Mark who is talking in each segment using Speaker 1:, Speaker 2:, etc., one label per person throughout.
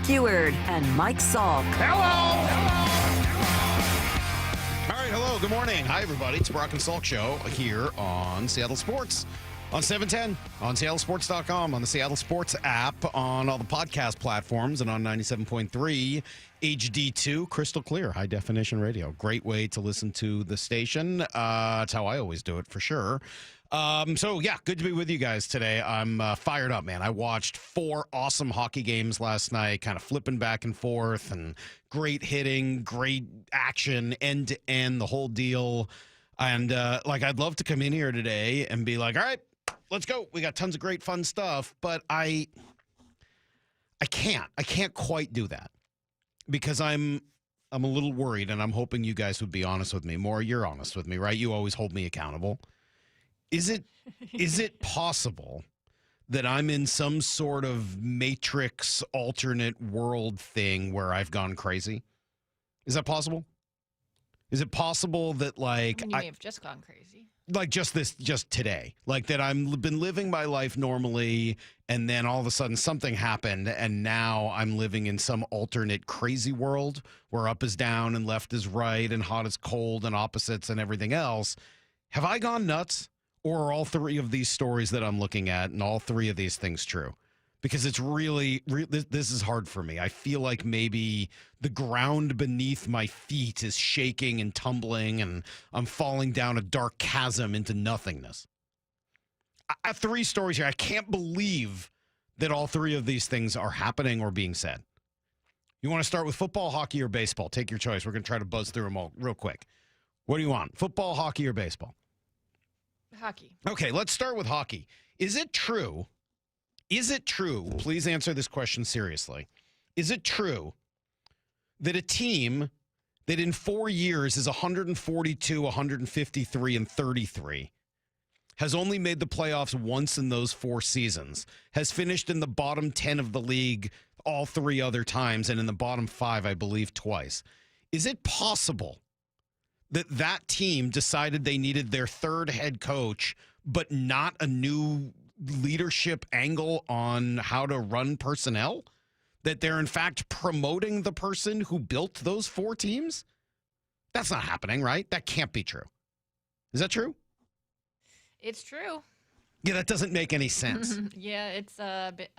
Speaker 1: Eward and Mike Salk.
Speaker 2: Hello! All right, hello, good morning. Hi, everybody. It's Brock and Salk Show here on Seattle Sports. On 710, on seattlesports.com, on the Seattle Sports app, on all the podcast platforms, and on 97.3 HD2, crystal clear, high-definition radio. Great way to listen to the station. That's how I always do it, for sure. So, yeah, good to be with you guys today. I'm fired up, man. I watched 4 awesome hockey games last night, kind of flipping back and forth, and great hitting, great action, end-to-end, the whole deal. And, I'd love to come in here today and be like, all right, let's go. We got tons of great fun stuff, but I can't quite do that because I'm a little worried, and I'm hoping you guys would be honest with me. More, you're honest with me, right? You always hold me accountable. Is it possible that I'm in some sort of Matrix alternate world thing where I've gone crazy? Is that possible? Is it possible that
Speaker 3: you may have just gone crazy.
Speaker 2: Just today, that I've been living my life normally, and then all of a sudden something happened, and now I'm living in some alternate crazy world where up is down and left is right and hot is cold and opposites and everything else. Have I gone nuts, or are all 3 of these stories that I'm looking at and all 3 of these things true? Because it's really this is hard for me. I feel like maybe the ground beneath my feet is shaking and tumbling, and I'm falling down a dark chasm into nothingness. I have 3 stories here. I can't believe that all 3 of these things are happening or being said. You want to start with football, hockey, or baseball? Take your choice. We're going to try to buzz through them all real quick. What do you want? Football, hockey, or baseball?
Speaker 3: Hockey.
Speaker 2: Okay, let's start with hockey. Is it true? Please answer this question seriously. Is it true that a team that in 4 years is 142, 153, and 33 has only made the playoffs once in those 4 seasons, has finished in the bottom 10 of the league all 3 other times, and in the bottom 5, I believe, twice? Is it possible that team decided they needed their 3rd head coach, but not a new leadership angle on how to run personnel? That they're in fact promoting the person who built those 4 teams? That's not happening, right? That can't be true. Is that true?
Speaker 3: It's true.
Speaker 2: Yeah, that doesn't make any sense.
Speaker 3: Yeah, it's a bit.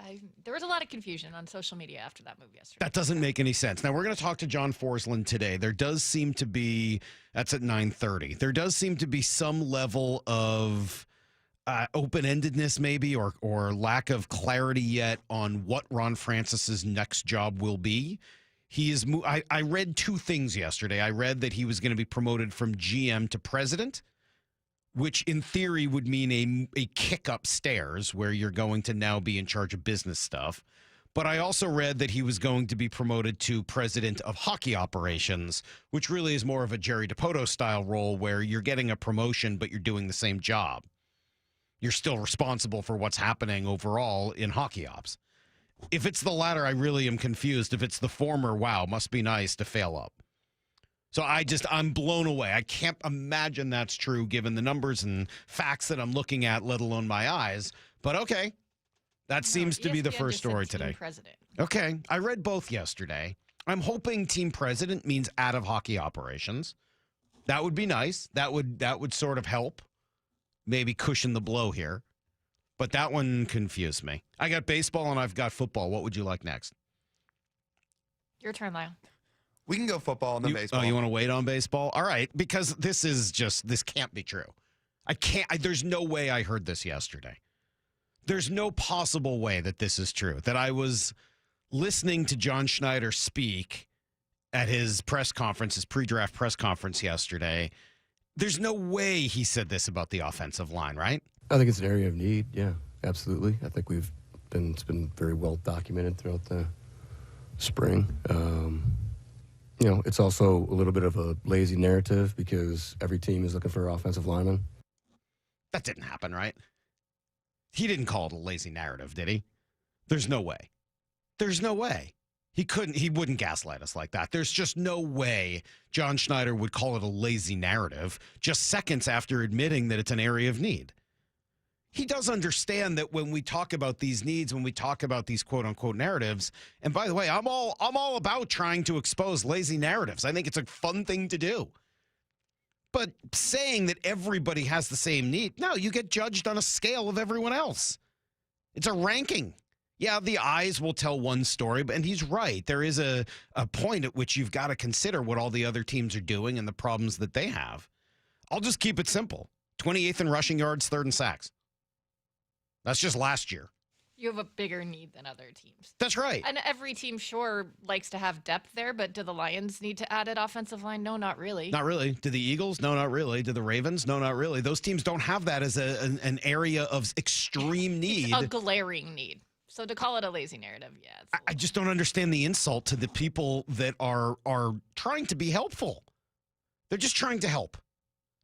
Speaker 3: There was a lot of confusion on social media after that move yesterday.
Speaker 2: That doesn't make any sense. Now, we're going to talk to John Forslund today. There does seem to be, that's at 9:30. There does seem to be some level of open-endedness maybe, or lack of clarity yet on what Ron Francis's next job will be. He is. I read 2 things yesterday. I read that he was going to be promoted from GM to president, which in theory would mean a kick upstairs where you're going to now be in charge of business stuff. But I also read that he was going to be promoted to president of hockey operations, which really is more of a Jerry DiPoto style role where you're getting a promotion, but you're doing the same job. You're still responsible for what's happening overall in hockey ops. If it's the latter, I really am confused. If it's the former, wow, must be nice to fail up. So I'm blown away. I can't imagine that's true given the numbers and facts that I'm looking at, let alone my eyes. But okay, that seems to be the first story today.
Speaker 3: President.
Speaker 2: Okay, I read both yesterday. I'm hoping team president means out of hockey operations. That would be nice. That would sort of help, maybe cushion the blow here. But that one confused me. I got baseball and I've got football. What would you like next?
Speaker 3: Your turn, Lyle.
Speaker 4: We can go football and then baseball.
Speaker 2: Oh, you want to wait on baseball? All right, because this can't be true. There's no way I heard this yesterday. There's no possible way that this is true. That I was listening to John Schneider speak at his press conference, his pre-draft press conference yesterday. There's no way he said this about the offensive line, right?
Speaker 5: I think it's an area of need, yeah, absolutely. I think it's been very well documented throughout the spring. It's also a little bit of a lazy narrative because every team is looking for offensive linemen.
Speaker 2: That didn't happen, right? He didn't call it a lazy narrative, did he? There's no way. There's no way. He wouldn't gaslight us like that. There's just no way John Schneider would call it a lazy narrative just seconds after admitting that it's an area of need. he does understand that when we talk about these needs, when we talk about these quote unquote narratives, and by the way, I'm all about trying to expose lazy narratives. I think it's a fun thing to do. But saying that everybody has the same need, no, you get judged on a scale of everyone else. It's a ranking. Yeah, the eyes will tell one story, and he's right. There is a point at which you've got to consider what all the other teams are doing and the problems that they have. I'll just keep it simple. 28th in rushing yards, 3rd in sacks. That's just last year.
Speaker 3: You have a bigger need than other teams.
Speaker 2: That's right.
Speaker 3: And every team, sure, likes to have depth there, but do the Lions need to add an offensive line? No, not really.
Speaker 2: Not really. Do the Eagles? No, not really. Do the Ravens? No, not really. Those teams don't have that as an area of extreme need.
Speaker 3: It's a glaring need. So to call it a lazy narrative, yeah.
Speaker 2: I just don't understand the insult to the people that are trying to be helpful. They're just trying to help.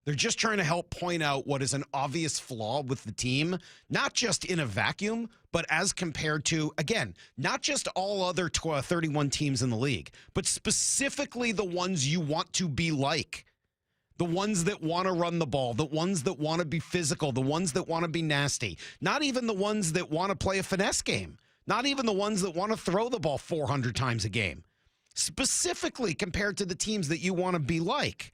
Speaker 2: They're just trying to help point out what is an obvious flaw with the team, not just in a vacuum, but as compared to, again, not just all other 31 teams in the league, but specifically the ones you want to be like. The ones that want to run the ball, the ones that want to be physical, the ones that want to be nasty. Not even the ones that want to play a finesse game. Not even the ones that want to throw the ball 400 times a game. Specifically compared to the teams that you want to be like.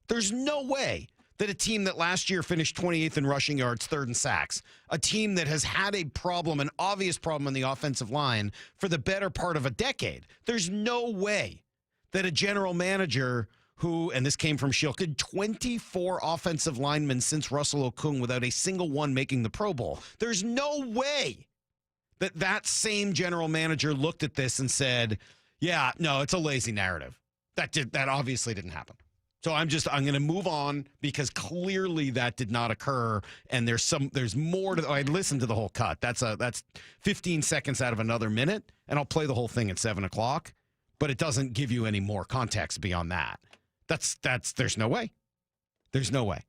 Speaker 2: There's no way that a team that last year finished 28th in rushing yards, 3rd in sacks, a team that has had a problem, an obvious problem in the offensive line for the better part of a decade, there's no way that a general manager who, and this came from Shilka, 24 offensive linemen since Russell Okung without a single one making the Pro Bowl. There's no way that that same general manager looked at this and said, yeah, no, it's a lazy narrative. That obviously didn't happen. So I'm going to move on because clearly that did not occur, and there's more to. I listened to the whole cut. That's 15 seconds out of another minute, and I'll play the whole thing at 7:00. But it doesn't give you any more context beyond that. There's no way. There's no way.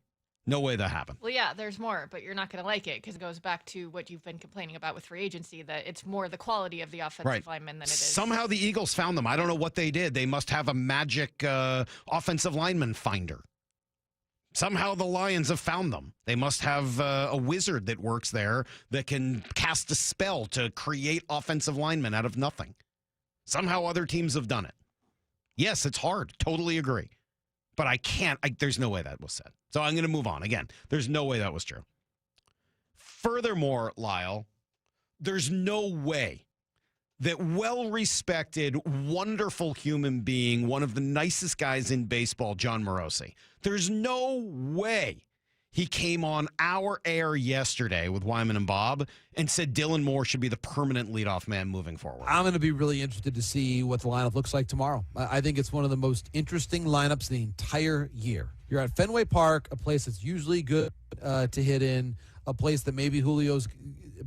Speaker 2: No way that happened.
Speaker 3: Well, yeah, there's more, but you're not going to like it because it goes back to what you've been complaining about with free agency, that it's more the quality of the offensive lineman than it is.
Speaker 2: Somehow the Eagles found them. I don't know what they did. They must have a magic offensive lineman finder. Somehow the Lions have found them. They must have a wizard that works there that can cast a spell to create offensive linemen out of nothing. Somehow other teams have done it. Yes, it's hard. Totally agree. But I can't. There's no way that was said. So I'm going to move on. Again, there's no way that was true. Furthermore, Lyle, there's no way that well-respected, wonderful human being, one of the nicest guys in baseball, John Morosi, there's no way he came on our air yesterday with Wyman and Bob and said Dylan Moore should be the permanent leadoff man moving forward.
Speaker 6: I'm going to be really interested to see what the lineup looks like tomorrow. I think it's one of the most interesting lineups the entire year. You're at Fenway Park, a place that's usually good to hit in, a place that maybe Julio's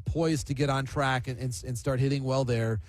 Speaker 6: poised to get on track and start hitting well there.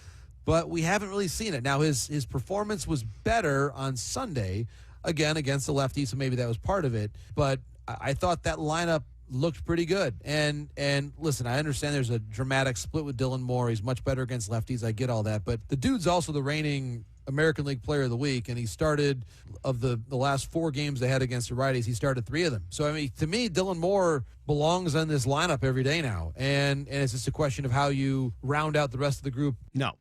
Speaker 6: But we haven't really seen it. Now, his performance was better on Sunday, again, against the lefty, so maybe that was part of it. But I thought that lineup looked pretty good. And listen, I understand there's a dramatic split with Dylan Moore. He's much better against lefties. I get all that. But the dude's also the reigning American League Player of the Week, and he started, of the last 4 games they had against the righties, he started 3 of them. So, I mean, to me, Dylan Moore belongs in this lineup every day now. And it's just a question of how you round out the rest of the group.
Speaker 2: No.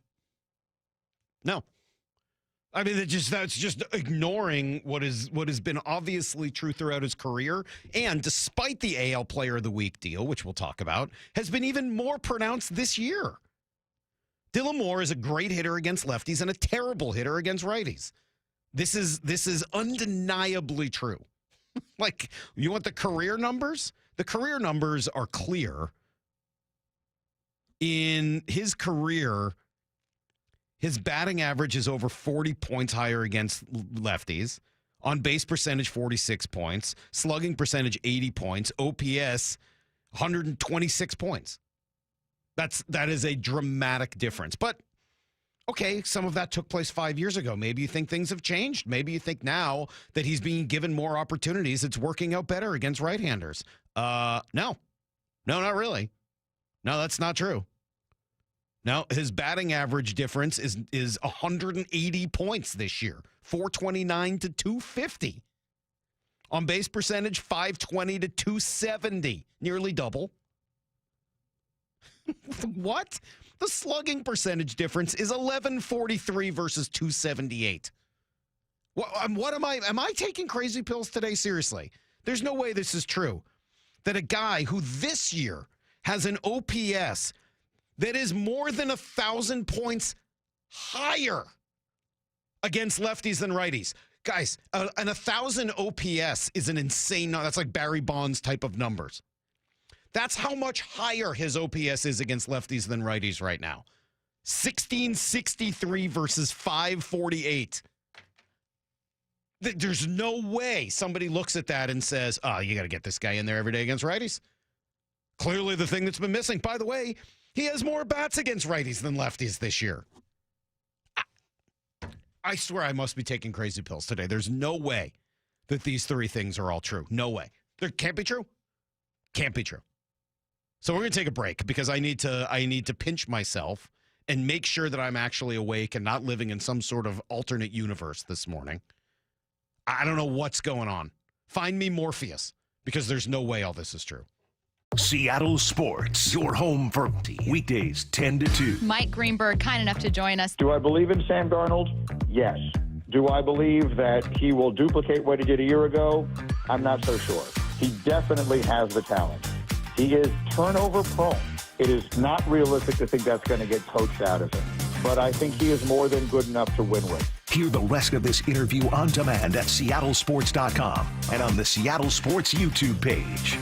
Speaker 2: I mean, that's just ignoring what has been obviously true throughout his career, and despite the AL Player of the Week deal, which we'll talk about, has been even more pronounced this year. Dylan Moore is a great hitter against lefties and a terrible hitter against righties. This is undeniably true. Like, you want the career numbers? The career numbers are clear. In his career, his batting average is over 40 points higher against lefties. On base percentage, 46 points. Slugging percentage, 80 points. OPS, 126 points. That is a dramatic difference. But, okay, some of that took place 5 years ago. Maybe you think things have changed. Maybe you think now that he's being given more opportunities, it's working out better against right-handers. No, not really. No, that's not true. Now, his batting average difference is 180 points this year, 429 to 250. On base percentage, 520 to 270, nearly double. What? The slugging percentage difference is 1143 versus 278. What am I taking crazy pills today? Seriously. There's no way this is true. That a guy who this year has an OPS that is more than 1,000 points higher against lefties than righties. Guys, an 1,000 OPS is an insane number. That's like Barry Bonds type of numbers. That's how much higher his OPS is against lefties than righties right now. 1663 versus 548. There's no way somebody looks at that and says, oh, you got to get this guy in there every day against righties. Clearly the thing that's been missing. By the way, he has more bats against righties than lefties this year. I swear I must be taking crazy pills today. There's no way that these three things are all true. No way. There can't be true. Can't be true. So we're going to take a break because I need to pinch myself and make sure that I'm actually awake and not living in some sort of alternate universe this morning. I don't know what's going on. Find me Morpheus because there's no way all this is true.
Speaker 7: Seattle Sports, your home for weekdays 10 to 2.
Speaker 8: Mike Greenberg, kind enough to join us.
Speaker 9: Do I believe in Sam Darnold? Yes. Do I believe that he will duplicate what he did a year ago? I'm not so sure. He definitely has the talent. He is turnover prone. It is not realistic to think that's going to get coached out of him. But I think he is more than good enough to win with.
Speaker 7: Hear the rest of this interview on demand at seattlesports.com and on the Seattle Sports YouTube page.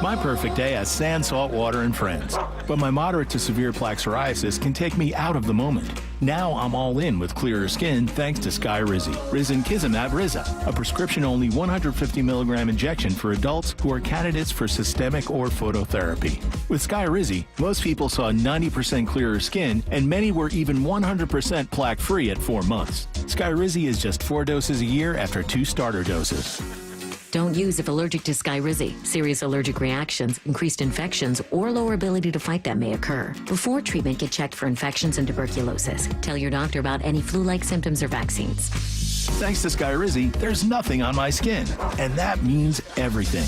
Speaker 10: My perfect day has sand, salt water, and friends. But my moderate to severe plaque psoriasis can take me out of the moment. Now I'm all in with clearer skin thanks to Skyrizi. Risankizumab Riza, a prescription-only 150 milligram injection for adults who are candidates for systemic or phototherapy. With Skyrizi, most people saw 90% clearer skin, and many were even 100% plaque-free at 4 months. Skyrizi is just 4 doses a year after 2 starter doses.
Speaker 1: Don't use if allergic to Skyrizi. Serious allergic reactions, increased infections, or lower ability to fight them may occur. Before treatment, get checked for infections and tuberculosis. Tell your doctor about any flu-like symptoms or vaccines.
Speaker 10: Thanks to Skyrizi, there's nothing on my skin, and that means everything.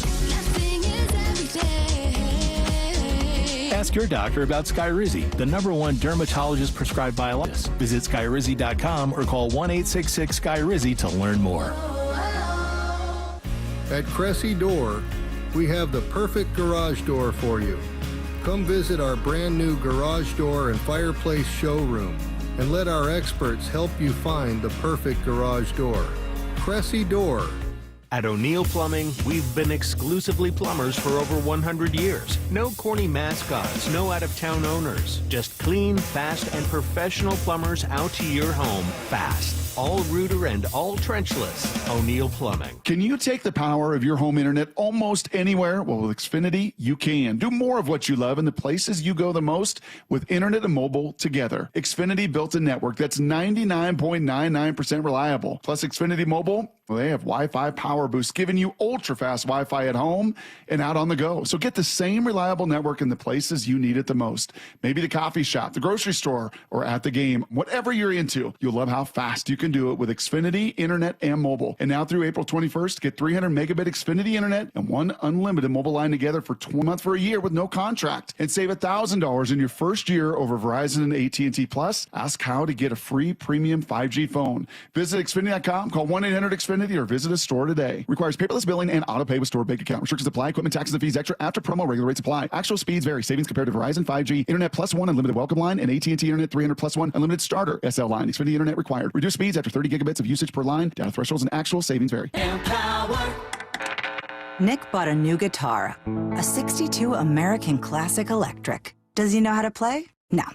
Speaker 10: Ask your doctor about Skyrizi, the #1 dermatologist prescribed biologics. Visit Skyrizi.com or call 1-866-SKYRIZI to learn more.
Speaker 11: At Cressy Door, we have the perfect garage door for you. Come visit our brand new garage door and fireplace showroom and let our experts help you find the perfect garage door. Cressy Door.
Speaker 12: At O'Neill Plumbing, we've been exclusively plumbers for over 100 years. No corny mascots, no out-of-town owners. Just clean, fast, and professional plumbers out to your home fast. All router and all trenchless. O'Neill Plumbing.
Speaker 13: Can you take the power of your home internet almost anywhere? Well, with Xfinity, you can. Do more of what you love in the places you go the most with internet and mobile together. Xfinity built a network that's 99.99% reliable. Plus, Xfinity Mobile, well, they have Wi-Fi power boost, giving you ultra-fast Wi-Fi at home and out on the go. So get the same reliable network in the places you need it the most. Maybe the coffee shop, the grocery store, or at the game. Whatever you're into, you'll love how fast you can do it with Xfinity Internet and mobile. And now through April 21st, get 300 megabit Xfinity Internet and 1 unlimited mobile line together for 20 months for a year with no contract. And save $1,000 in your first year over Verizon and AT&T Plus. Ask how to get a free premium 5G phone. Visit Xfinity.com, call 1-800-XFINITY, or visit a store today. Requires paperless billing and auto pay with store bank account. Restrictions apply. Equipment, taxes, and fees extra after promo. Regular rates apply. Actual speeds vary. Savings compared to Verizon 5G Internet Plus 1 unlimited welcome line and AT&T Internet 300 Plus 1 unlimited starter SL line. Xfinity Internet required. Reduced speeds after 30 gigabits of usage per line. Data thresholds and actual savings vary.
Speaker 14: Nick bought a new guitar, a 62 American Classic Electric. Does he know how to play? No.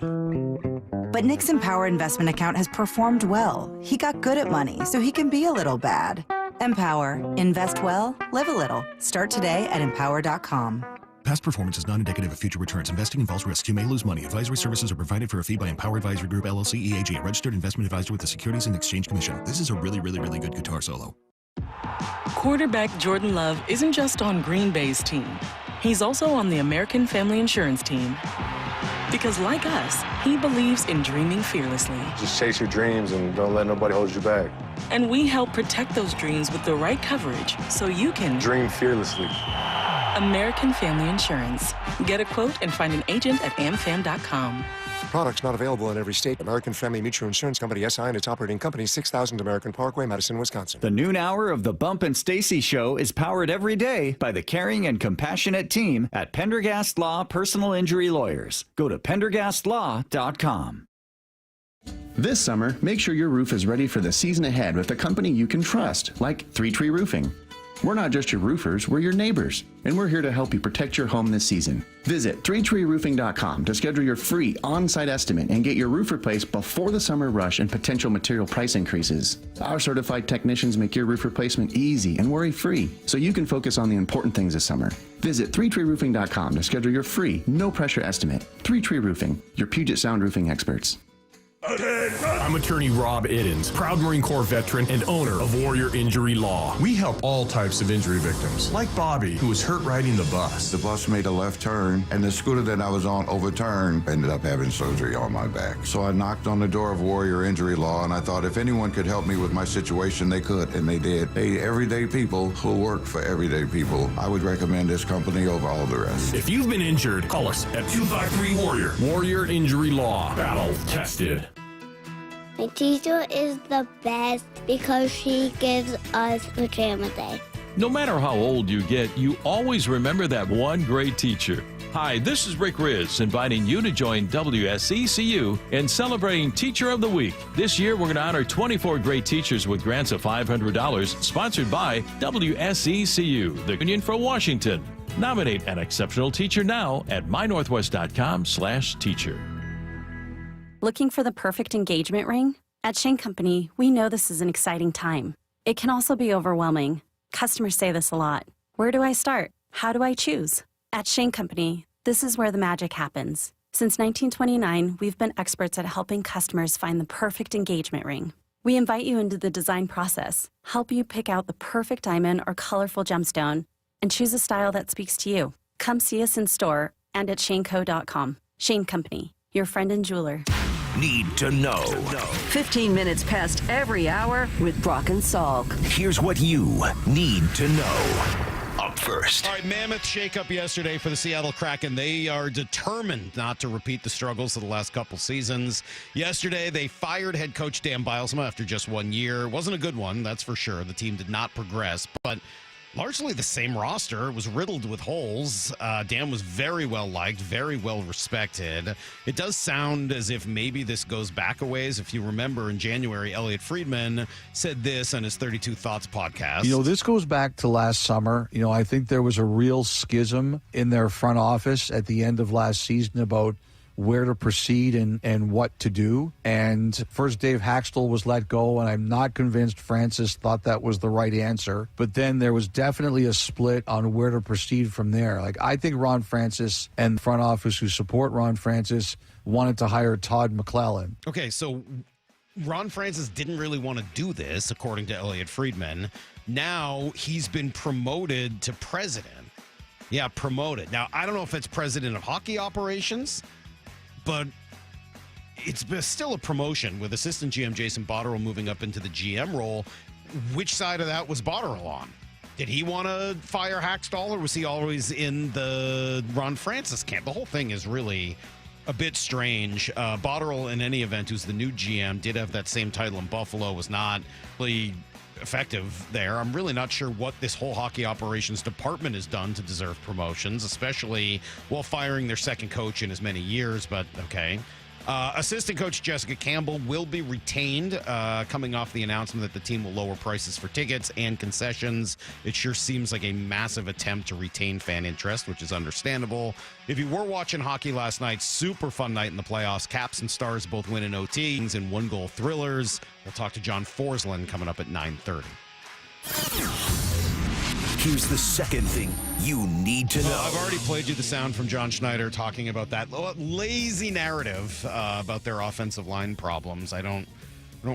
Speaker 14: But Nick's Empower investment account has performed well. He got good at money, so he can be a little bad. Empower. Invest well, live a little. Start today at empower.com.
Speaker 15: Past performance is not indicative of future returns. Investing involves risks. You may lose money. Advisory services are provided for a fee by Empower Advisory Group, LLC, EAG, a registered investment advisor with the Securities and Exchange Commission. This is a really good guitar solo.
Speaker 16: Quarterback Jordan Love isn't just on Green Bay's team. He's also on the American Family Insurance team. Because like us, he believes in dreaming fearlessly.
Speaker 17: Just chase your dreams and don't let nobody hold you back.
Speaker 16: And we help protect those dreams with the right coverage so you can
Speaker 17: dream fearlessly.
Speaker 16: American Family Insurance. Get a quote and find an agent at amfam.com.
Speaker 17: Products not available in every state. American Family Mutual Insurance Company, SI, and its operating company, 6000 American Parkway, Madison, Wisconsin.
Speaker 18: The noon hour of the Bump and Stacy Show is powered every day by the caring and compassionate team at Pendergast Law Personal Injury Lawyers. Go to pendergastlaw.com.
Speaker 19: This summer, make sure your roof is ready for the season ahead with a company you can trust, like 3 Tree Roofing. We're not just your roofers, we're your neighbors, and we're here to help you protect your home this season. Visit 3treeroofing.com to schedule your free on-site estimate and get your roof replaced before the summer rush and potential material price increases. Our certified technicians make your roof replacement easy and worry-free, so you can focus on the important things this summer. Visit 3treeroofing.com to schedule your free, no-pressure estimate. 3 Tree Roofing, your Puget Sound roofing experts.
Speaker 20: I'm attorney Rob Iddens, proud Marine Corps veteran and owner of Warrior Injury Law. We help all types of injury victims, like Bobby, who was hurt riding the bus.
Speaker 21: The bus made a left turn, and the scooter that I was on overturned. Ended up having surgery on my back. So I knocked on the door of Warrior Injury Law, and I thought if anyone could help me with my situation, they could, and they did. They everyday people who work for everyday people. I would recommend this company over all the rest.
Speaker 20: If you've been injured, call us at 253-WARRIOR. Warrior Injury Law. Battle tested.
Speaker 22: My teacher is the best because she gives us pajama day.
Speaker 23: No matter how old you get, you always remember that one great teacher. Hi, this is Rick Riz, inviting you to join WSECU in celebrating Teacher of the Week. This year, we're going to honor 24 great teachers with grants of $500, sponsored by WSECU, the Union for Washington. Nominate an exceptional teacher now at mynorthwest.com/teacher.
Speaker 24: Looking for the perfect engagement ring? At Shane Company, we know this is an exciting time. It can also be overwhelming. Customers say this a lot. Where do I start? How do I choose? At Shane Company, this is where the magic happens. Since 1929, we've been experts at helping customers find the perfect engagement ring. We invite you into the design process, help you pick out the perfect diamond or colorful gemstone, and choose a style that speaks to you. Come see us in store and at shaneco.com. Shane Company, your friend and jeweler.
Speaker 7: Need to know.
Speaker 25: 15 minutes past every hour with Brock and Salk.
Speaker 7: Here's what you need to know. Up first.
Speaker 2: All right, mammoth shakeup yesterday for the Seattle Kraken. They are determined not to repeat the struggles of the last couple seasons. Yesterday, they fired head coach Dan Bilesma after just 1 year. It wasn't a good one, that's for sure. The team did not progress, but largely the same roster. It was riddled with holes. Dan was very well liked, very well respected. It does sound as if maybe this goes back a ways. If you remember, in January, Elliot Friedman said this on his 32 Thoughts podcast.
Speaker 6: You know, this goes back to last summer. You know, I think there was a real schism in their front office at the end of last season about where to proceed and what to do. And first Dave Haxtell was let go, and I'm not convinced Francis thought that was the right answer. But then there was definitely a split on where to proceed from there. Like, I think Ron Francis and the front office who support Ron Francis wanted to hire Todd McClellan.
Speaker 2: Okay, so Ron Francis didn't really want to do this, according to Elliot Friedman. Now he's been promoted to president. Yeah, promoted. Now, I don't know if it's president of hockey operations, but it's still a promotion with assistant GM Jason Botterill moving up into the GM role. Which side of that was Botterill on? Did he want to fire Haxtell, or was he always in the Ron Francis camp? The whole thing is really a bit strange. Botterill, in any event, who's the new GM, did have that same title in Buffalo, was not really effective there. I'm really not sure what this whole hockey operations department has done to deserve promotions, especially while firing their second coach in as many years, but okay. Assistant coach Jessica Campbell will be retained, coming off the announcement that the team will lower prices for tickets and concessions. It sure seems like a massive attempt to retain fan interest, which is understandable. If you were watching hockey last night, super fun night in the playoffs. Caps and Stars both win in OT and one-goal thrillers. We'll talk to John Forslund coming up at 9:30.
Speaker 7: Here's the second thing you need to know.
Speaker 2: I've already played you the sound from John Schneider talking about that lazy narrative about their offensive line problems. I don't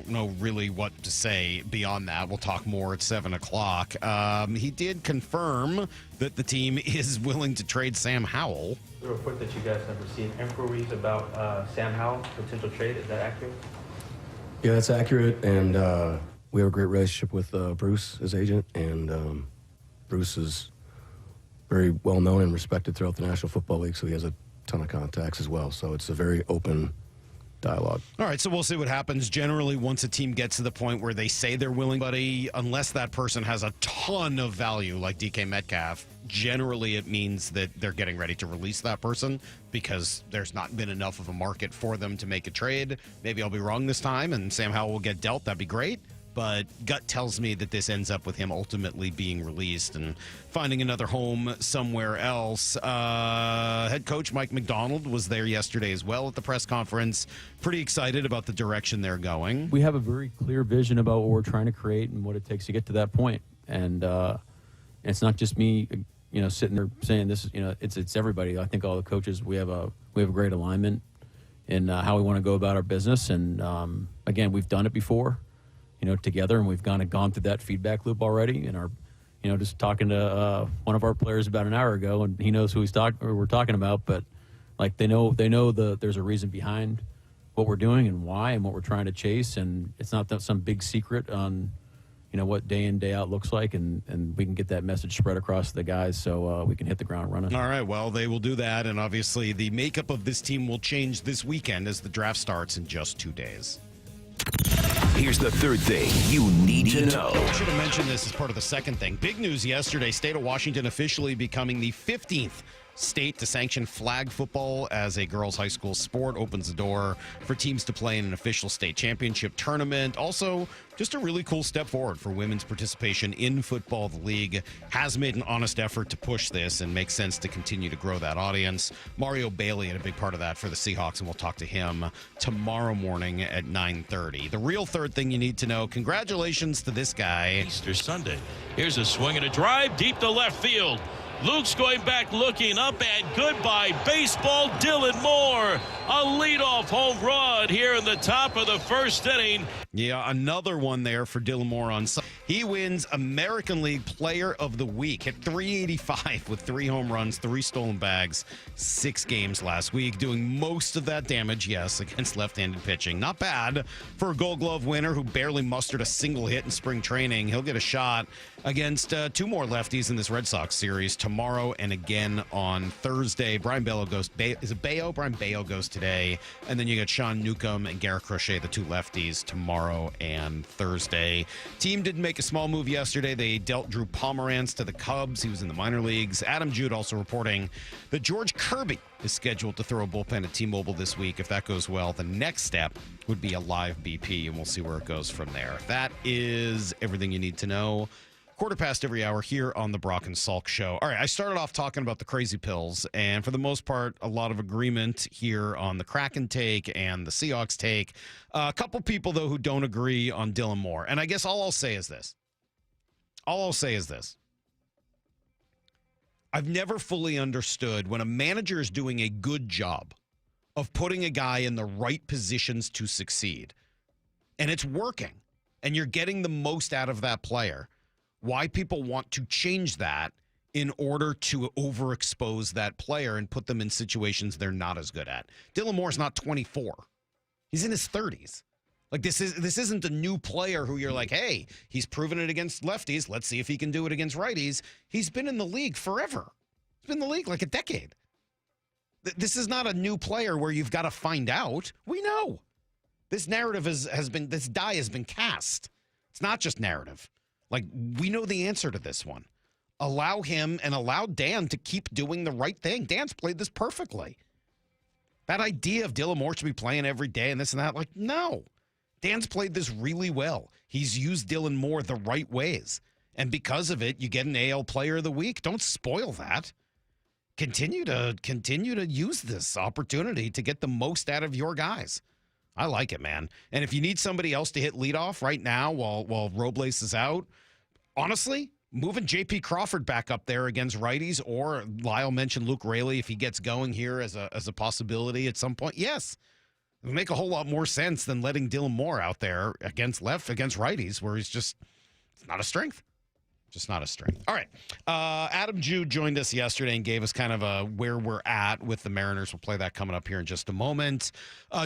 Speaker 2: know really what to say beyond that. We'll talk more at 7 o'clock. He did confirm that the team is willing to trade Sam Howell.
Speaker 26: The report that you guys have received inquiries about Sam Howell, potential trade, is that accurate?
Speaker 5: Yeah, that's accurate, and we have a great relationship with Bruce, his agent, and Bruce is very well known and respected throughout the National Football League, so he has a ton of contacts as well. So it's a very open dialogue.
Speaker 2: All right, so we'll see what happens. Generally, once a team gets to the point where they say they're willing, buddy, unless that person has a ton of value like DK Metcalf, generally it means that they're getting ready to release that person because there's not been enough of a market for them to make a trade. Maybe I'll be wrong this time and Sam Howell will get dealt. That'd be great. But gut tells me that this ends up with him ultimately being released and finding another home somewhere else. Head coach Mike McDonald was there yesterday as well at the press conference. Pretty excited about the direction they're going.
Speaker 1: We have a very clear vision about what we're trying to create and what it takes to get to that point. And it's not just me, sitting there saying this. It's everybody. I think all the coaches. We have a great alignment in how we want to go about our business. And again, we've done it before. Together, and we've gone through that feedback loop already. And just talking to one of our players about an hour ago, and he knows who we're talking about. But like they know there's a reason behind what we're doing and why and what we're trying to chase, and it's not some big secret on what day in day out looks like, and we can get that message spread across to the guys so we can hit the ground running.
Speaker 2: All right, well, they will do that, and obviously the makeup of this team will change this weekend as the draft starts in just 2 days.
Speaker 7: Here's the third thing you need to know.
Speaker 2: I should have mentioned this as part of the second thing. Big news yesterday, state of Washington officially becoming the 15th state to sanction flag football as a girls' high school sport. Opens the door for teams to play in an official state championship tournament. Also, just a really cool step forward for women's participation in football. The league has made an honest effort to push this and makes sense to continue to grow that audience. Mario Bailey had a big part of that for the Seahawks, and we'll talk to him tomorrow morning at 9:30. The real third thing you need to know, congratulations to this guy.
Speaker 23: Easter Sunday. Here's a swing and a drive deep to left field. Luke's going back, looking up, and goodbye baseball. Dylan Moore, a leadoff home run here in the top of the first inning.
Speaker 2: Yeah, another one there for Dylan Moore on Sunday. He wins American League Player of the Week. Hit .385 with 3 home runs, 3 stolen bags, 6 games last week. Doing most of that damage, yes, against left-handed pitching. Not bad for a Gold Glove winner who barely mustered a single hit in spring training. He'll get a shot against 2 more lefties in this Red Sox series tomorrow and again on Thursday. Brian Bayo goes. Is it Bayo? Brian Bayo goes today, and then you got Sean Newcomb and Garrett Crochet, the 2 lefties, tomorrow and Thursday. Team did make a small move yesterday. They dealt Drew Pomerantz to the Cubs. He was in the minor leagues. Adam Jude also reporting that George Kirby is scheduled to throw a bullpen at T-Mobile this week. If that goes well, the next step would be a live BP, and we'll see where it goes from there. That is everything you need to know. 1/4 every hour here on the Brock and Salk Show. All right, I started off talking about the crazy pills, and for the most part, a lot of agreement here on the Kraken take and the Seahawks take. A couple people, though, who don't agree on Dylan Moore. And I guess all I'll say is this. I've never fully understood when a manager is doing a good job of putting a guy in the right positions to succeed, and it's working, and you're getting the most out of that player, why people want to change that in order to overexpose that player and put them in situations they're not as good at. Dylan Moore's not 24. He's in his 30s. Like, this isn't a new player who you're like, hey, he's proven it against lefties. Let's see if he can do it against righties. He's been in the league forever. He's been in the league like a decade. This is not a new player where you've got to find out. We know. This narrative this die has been cast. It's not just narrative. Like, we know the answer to this one. Allow him and allow Dan to keep doing the right thing. Dan's played this perfectly. That idea of Dylan Moore should be playing every day and this and that, like, no. Dan's played this really well. He's used Dylan Moore the right ways. And because of it, you get an AL Player of the Week. Don't spoil that. Continue to use this opportunity to get the most out of your guys. I like it, man. And if you need somebody else to hit leadoff right now while Robles is out, honestly, moving J.P. Crawford back up there against righties, or Lyle mentioned Luke Raley if he gets going here as a possibility at some point, yes. It would make a whole lot more sense than letting Dylan Moore out there against righties where it's not a strength. Just not a strength. All right. Adam Jude joined us yesterday and gave us kind of a where we're at with the Mariners. We'll play that coming up here in just a moment.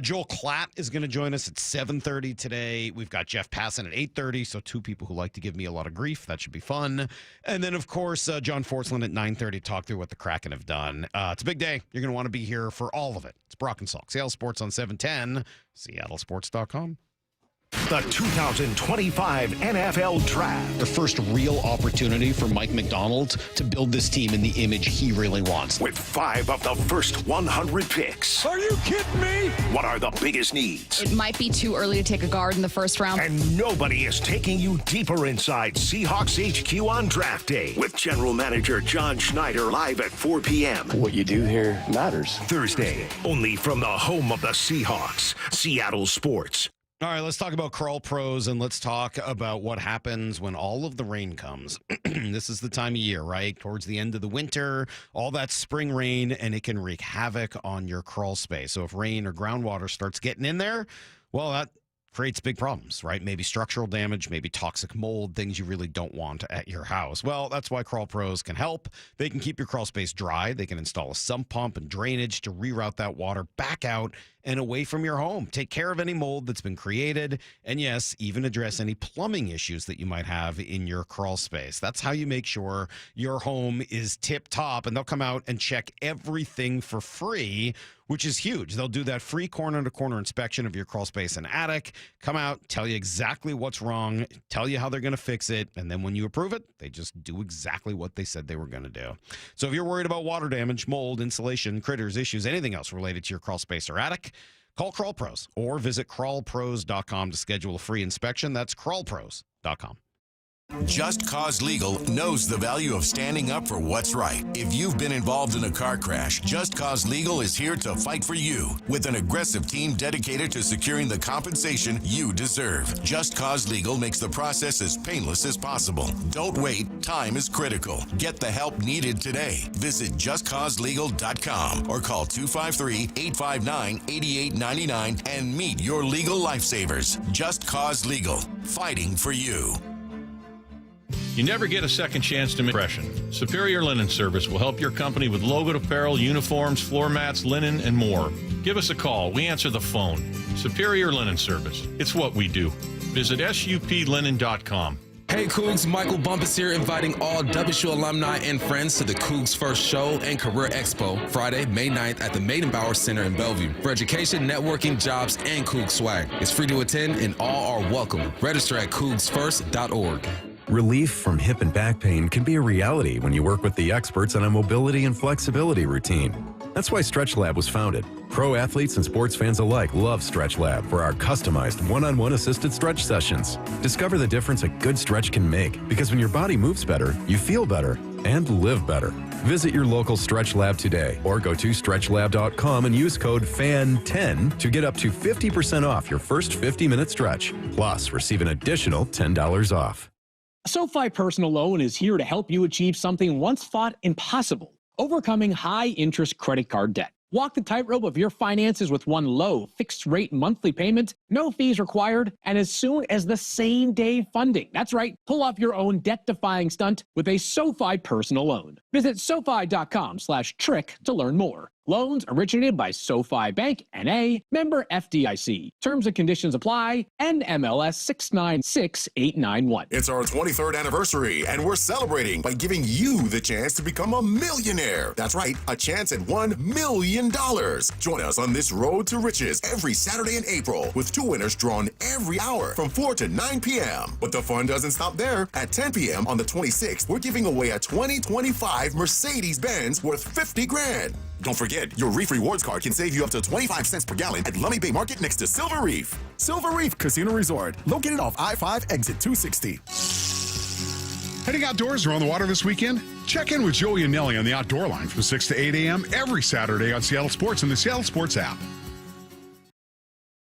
Speaker 2: Joel Klatt is going to join us at 7:30 today. We've got Jeff Passan at 8:30, so two people who like to give me a lot of grief. That should be fun. And then, of course, John Forslund at 9:30 talk through what the Kraken have done. It's a big day. You're going to want to be here for all of it. It's Brock and Salk. Seattle Sports on 710, seattlesports.com.
Speaker 7: The 2025 NFL Draft.
Speaker 2: The first real opportunity for Mike McDonald to build this team in the image he really wants.
Speaker 7: With 5 of the first 100 picks.
Speaker 3: Are you kidding me?
Speaker 7: What are the biggest needs?
Speaker 4: It might be too early to take a guard in the first round.
Speaker 7: And nobody is taking you deeper inside Seahawks HQ on draft day. With General Manager John Schneider live at 4 p.m.
Speaker 5: What you do here matters.
Speaker 7: Thursday, only from the home of the Seahawks, Seattle Sports.
Speaker 2: All right, let's talk about Crawl Pros, and let's talk about what happens when all of the rain comes. This is the time of year, right? Towards the end of the winter, all that spring rain, and it can wreak havoc on your crawl space. So if rain or groundwater starts getting in there, well, that creates big problems, right? Maybe structural damage, maybe toxic mold, things you really don't want at your house. Well, that's why Crawl Pros can help. They can keep your crawl space dry. They can install a sump pump and drainage to reroute that water back out and away from your home. Take care of any mold that's been created, and yes, even address any plumbing issues that you might have in your crawl space. That's how you make sure your home is tip-top, and they'll come out and check everything for free, which is huge. They'll do that free corner-to-corner inspection of your crawl space and attic, come out, tell you exactly what's wrong, tell you how they're going to fix it, and then when you approve it, they just do exactly what they said they were going to do. So if you're worried about water damage, mold, insulation, critters, issues, anything else related to your crawl space or attic, call Crawl Pros or visit crawlpros.com to schedule a free inspection. That's crawlpros.com.
Speaker 8: Just Cause Legal knows the value of standing up for what's right. If you've been involved in a car crash, Just Cause Legal is here to fight for you with an aggressive team dedicated to securing the compensation you deserve. Just Cause Legal makes the process as painless as possible. Don't wait. Time is critical. Get the help needed today. Visit justcauselegal.com or call 253-859-8899 and meet your legal lifesavers. Just Cause Legal. Fighting for you.
Speaker 23: You never get a second chance to make an impression. Superior Linen Service will help your company with logoed apparel, uniforms, floor mats, linen, and more. Give us a call. We answer the phone. Superior Linen Service. It's what we do. Visit suplinen.com.
Speaker 9: Hey Cougs, Michael Bumpus here, inviting all WSU alumni and friends to the Cougs First Show and Career Expo, Friday, May 9th at the Maidenbauer Center in Bellevue. For education, networking, jobs, and Cougs swag. It's free to attend and all are welcome. Register at cougsfirst.org.
Speaker 10: Relief from hip and back pain can be a reality when you work with the experts on a mobility and flexibility routine. That's why Stretch Lab was founded. Pro athletes and sports fans alike love Stretch Lab for our customized one-on-one assisted stretch sessions. Discover the difference a good stretch can make, because when your body moves better, you feel better and live better. Visit your local Stretch Lab today or go to stretchlab.com and use code FAN10 to get up to 50% off your first 50-minute stretch. Plus, receive an additional $10 off.
Speaker 11: SoFi Personal Loan is here to help you achieve something once thought impossible: overcoming high-interest credit card debt. Walk the tightrope of your finances with one low, fixed-rate monthly payment, no fees required, and as soon as the same-day funding. That's right, pull off your own debt-defying stunt with a SoFi Personal Loan. Visit SoFi.com/trick to learn more. Loans originated by SoFi Bank, N.A., member FDIC. Terms and conditions apply. NMLS 696891.
Speaker 27: It's our 23rd anniversary, and we're celebrating by giving you the chance to become a millionaire. That's right, a chance at $1 million. Join us on this road to riches every Saturday in April, with 2 winners drawn every hour from 4 to 9 p.m. But the fun doesn't stop there. At 10 p.m. on the 26th, we're giving away a 2025 Mercedes-Benz worth $50,000. Don't forget, your Reef Rewards card can save you up to 25 cents per gallon at Lummi Bay Market next to Silver Reef. Silver Reef Casino Resort, located off I-5 exit 260.
Speaker 28: Heading outdoors or on the water this weekend? Check in with Joey and Nelly on the Outdoor Line from 6 to 8 a.m. every Saturday on Seattle Sports and the Seattle Sports app.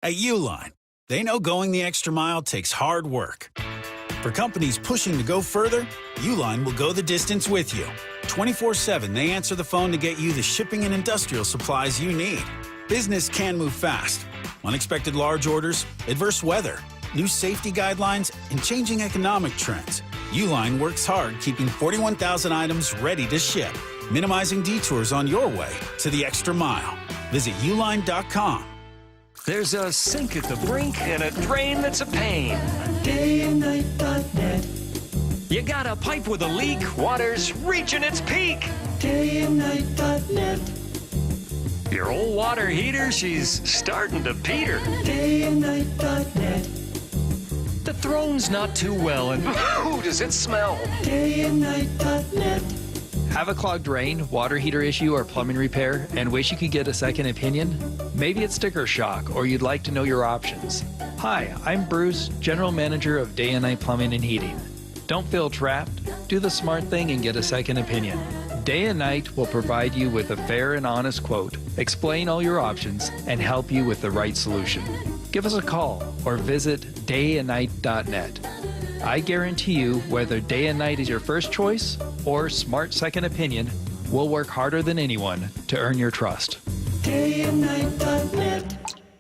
Speaker 29: At Uline, they know going the extra mile takes hard work. For companies pushing to go further, Uline will go the distance with you. 24/7, they answer the phone to get you the shipping and industrial supplies you need. Business can move fast. Unexpected large orders, adverse weather, new safety guidelines, and changing economic trends. Uline works hard keeping 41,000 items ready to ship, minimizing detours on your way to the extra mile. Visit uline.com.
Speaker 3: There's a sink at the brink and a drain that's a pain.
Speaker 12: DayandNight.net.
Speaker 3: You got a pipe with a leak, water's reaching its peak.
Speaker 12: DayandNight.net.
Speaker 3: Your old water heater, she's starting to peter.
Speaker 12: DayandNight.net.
Speaker 3: The throne's not too well, and ooh, does it smell?
Speaker 12: DayandNight.net.
Speaker 13: Have a clogged drain, water heater issue, or plumbing repair, and wish you could get a second opinion? Maybe it's sticker shock, or you'd like to know your options. Hi, I'm Bruce, General Manager of Day and Night Plumbing and Heating. Don't feel trapped. Do the smart thing and get a second opinion. Day and Night will provide you with a fair and honest quote, explain all your options, and help you with the right solution. Give us a call or visit dayandnight.net. I guarantee you, whether Day and Night is your first choice or smart second opinion, we'll work harder than anyone to earn your trust.
Speaker 12: DayandNight.net.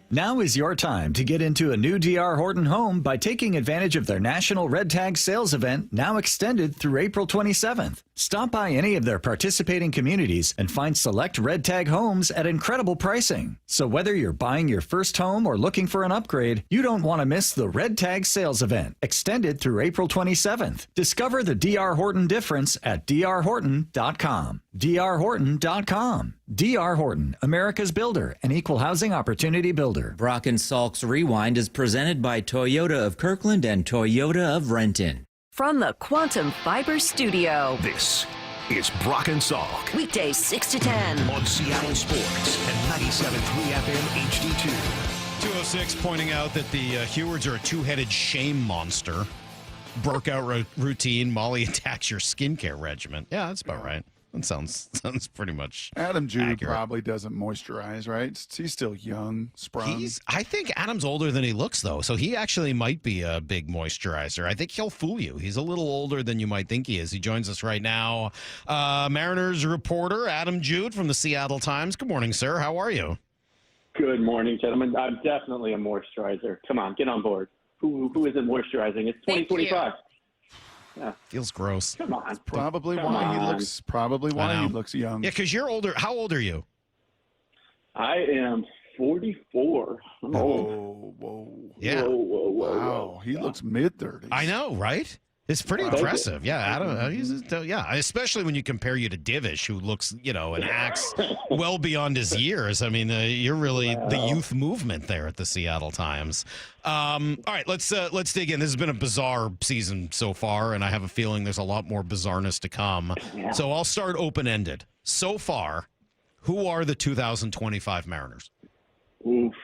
Speaker 14: Now is your time to get into a new D.R. Horton home by taking advantage of their National Red Tag Sales Event, now extended through April 27th. Stop by any of their participating communities and find select Red Tag homes at incredible pricing. So whether you're buying your first home or looking for an upgrade, you don't want to miss the Red Tag Sales Event, extended through April 27th. Discover the D.R. Horton difference at drhorton.com. drhorton.com. D.R. Horton, America's builder and equal housing opportunity builder.
Speaker 15: Brock and Salk's Rewind is presented by Toyota of Kirkland and Toyota of Renton.
Speaker 25: From the Quantum Fiber Studio.
Speaker 7: This is Brock and Salk.
Speaker 25: Weekdays 6 to 10.
Speaker 7: On Seattle Sports and 97.3 FM HD2.
Speaker 2: 206 pointing out that the Hewards are a two-headed shame monster. Workout routine. Molly attacks your skincare regimen. Yeah, that's about right. That sounds pretty much
Speaker 16: Adam Jude
Speaker 2: accurate.
Speaker 16: probably doesn't moisturize, right? He's still young, sprung.
Speaker 2: I think Adam's older than he looks, though, so he actually might be a big moisturizer. I think he'll fool you. He's a little older than you might think he is. He joins us right now. Mariners reporter Adam Jude from the Seattle Times. Good morning, sir. How are you?
Speaker 26: Good morning, gentlemen. I'm definitely a moisturizer. Come on, get on board. Who isn't moisturizing? It's 2025. Yeah.
Speaker 2: Feels gross.
Speaker 26: Come on.
Speaker 16: That's probably
Speaker 26: Come
Speaker 16: why
Speaker 26: on.
Speaker 16: he looks young.
Speaker 2: Yeah, because you're older. How old are you?
Speaker 26: I am 44. I'm
Speaker 16: old. Whoa.
Speaker 2: Yeah.
Speaker 26: Whoa.
Speaker 16: Wow. He looks mid-30s.
Speaker 2: I know, right? It's pretty impressive. Yeah, Adam. Especially when you compare you to Divish, who looks, and acts well beyond his years. I mean, you're really the youth movement there at the Seattle Times. All right, let's dig in. This has been a bizarre season so far, and I have a feeling there's a lot more bizarreness to come.
Speaker 26: Yeah.
Speaker 2: So I'll start open-ended. So far, who are the 2025 Mariners?
Speaker 26: Oof.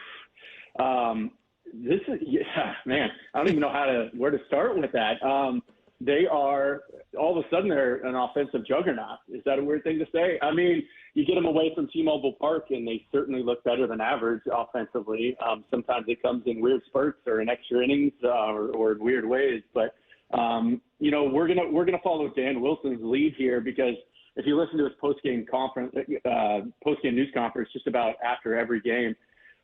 Speaker 26: This is, man, I don't even know where to start with that. They are, all of a sudden, they're an offensive juggernaut. Is that a weird thing to say? I mean, you get them away from T-Mobile Park, and they certainly look better than average offensively. Sometimes it comes in weird spurts or in extra innings or in weird ways. But, we're gonna follow Dan Wilson's lead here, because if you listen to his post-game news conference just about after every game,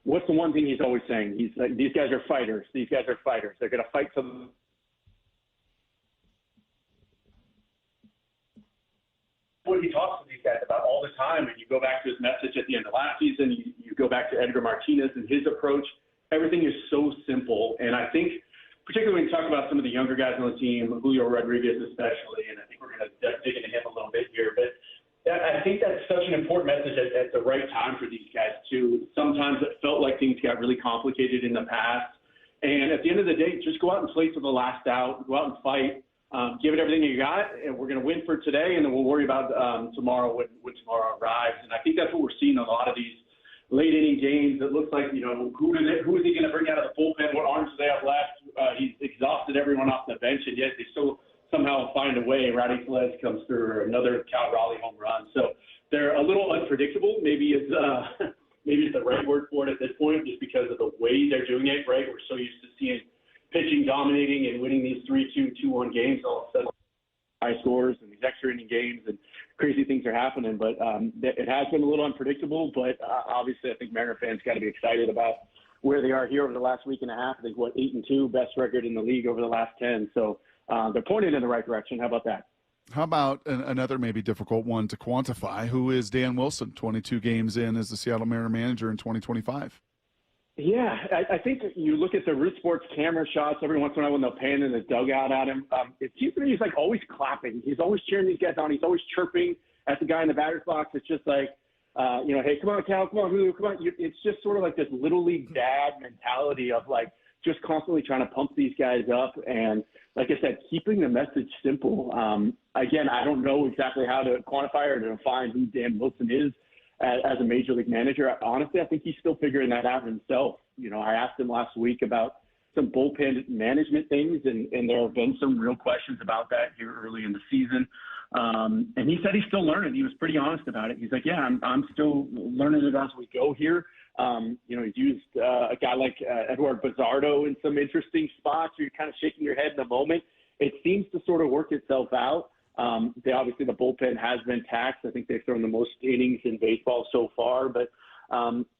Speaker 26: what's the one thing he's always saying? He's like, these guys are fighters. These guys are fighters. They're going to fight some. What he talks to these guys about all the time, and you go back to his message at the end of last season, you go back to Edgar Martinez and his approach, everything is so simple. And I think, particularly when you talk about some of the younger guys on the team, Julio Rodriguez especially, and I think we're going to dig into him a little bit here, but I think that's such an important message at the right time for these guys, too. Sometimes it felt like things got really complicated in the past. And at the end of the day, just go out and play to the last out. Go out and fight. Give it everything you got, and we're going to win for today, and then we'll worry about tomorrow when tomorrow arrives. And I think that's what we're seeing in a lot of these late-inning games. It looks like, who is he going to bring out of the bullpen? What arms do they have left? He's exhausted everyone off the bench, and yet they still somehow find a way. Rowdy Tellez comes through, or another Cal Raleigh home run. So they're a little unpredictable. Maybe it's the right word for it at this point, just because of the way they're doing it, right? We're so used to seeing pitching dominating and winning these 3-2, 2-1 games. All of a sudden, high scores and these extra inning games and crazy things are happening. But it has been a little unpredictable. But obviously, I think Mariner fans got to be excited about where they are here over the last week and a half. I think, 8-2, best record in the league over the last 10. So they're pointed in the right direction. How about that?
Speaker 16: How about another maybe difficult one to quantify? Who is Dan Wilson, 22 games in as the Seattle Mariner manager in 2025?
Speaker 26: Yeah, I think you look at the Root Sports camera shots every once in a while when they'll pan in the dugout at him. It seems to me he's like always clapping. He's always cheering these guys on. He's always chirping at the guy in the batter's box. It's just like, hey, come on, Cal, come on, Julio, come on. It's just sort of like this little league dad mentality of like just constantly trying to pump these guys up. And like I said, keeping the message simple. Again, I don't know exactly how to quantify or to define who Dan Wilson is as a major league manager. Honestly, I think he's still figuring that out himself. I asked him last week about some bullpen management things, and there have been some real questions about that here early in the season. And he said he's still learning. He was pretty honest about it. He's like, yeah, I'm still learning it as we go here. He's used a guy like Eduardo Bizzardo in some interesting spots where you're kind of shaking your head in the moment. It seems to sort of work itself out. Obviously, the bullpen has been taxed. I think they've thrown the most innings in baseball so far, but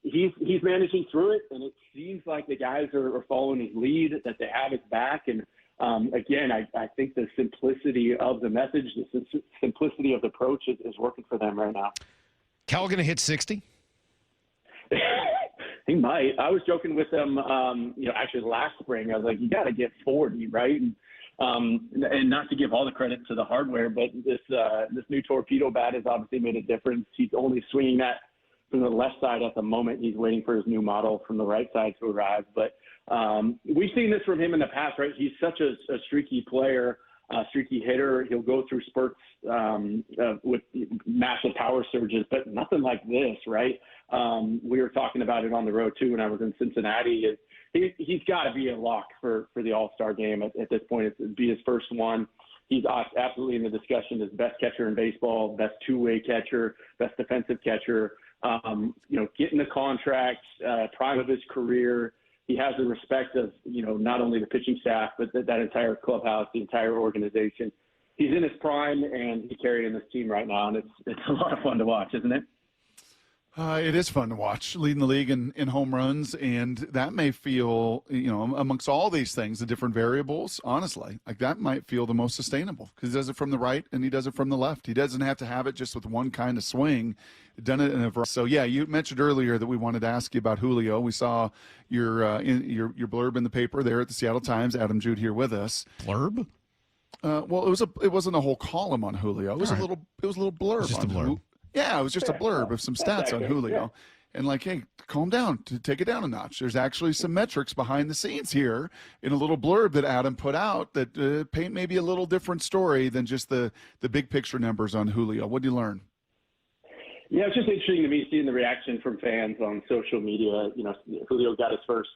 Speaker 26: he's managing through it, and it seems like the guys are following his lead, that they have his back. And again, I think the simplicity of the message, the simplicity of the approach is working for them right now.
Speaker 2: Cal going to hit 60?
Speaker 26: He might. I was joking with him, actually last spring. I was like, you got to get 40, right? And not to give all the credit to the hardware, but this new torpedo bat has obviously made a difference. He's only swinging that from the left side at the moment. He's waiting for his new model from the right side to arrive. But we've seen this from him in the past, right? He's such a streaky player, a streaky hitter. He'll go through spurts with massive power surges, but nothing like this, right? We were talking about it on the road, too, when I was in Cincinnati. He's got to be a lock for the All-Star game at this point. It'd be his first one. He's absolutely in the discussion as best catcher in baseball, best two-way catcher, best defensive catcher. Getting the contract, prime of his career. He has the respect of, not only the pitching staff, but that entire clubhouse, the entire organization. He's in his prime, and he's carrying this team right now, and it's a lot of fun to watch, isn't it?
Speaker 16: It is fun to watch, leading the league in home runs, and that may feel, amongst all these things, the different variables, honestly, like that might feel the most sustainable because he does it from the right and he does it from the left. He doesn't have to have it just with one kind of swing. Done it in a variety. So, yeah, you mentioned earlier that we wanted to ask you about Julio. We saw your blurb in the paper there at the Seattle Times. Adam Jude here with us.
Speaker 2: Blurb?
Speaker 16: Well, it wasn't a whole column on Julio. It was a little blurb.
Speaker 2: Just a blurb.
Speaker 16: Yeah, it was just a blurb of some stats on Julio. And like, hey, calm down, take it down a notch. There's actually some metrics behind the scenes here in a little blurb that Adam put out that paint maybe a little different story than just the big picture numbers on Julio. What did you learn?
Speaker 26: Yeah, it's just interesting to me seeing the reaction from fans on social media. Julio got his first,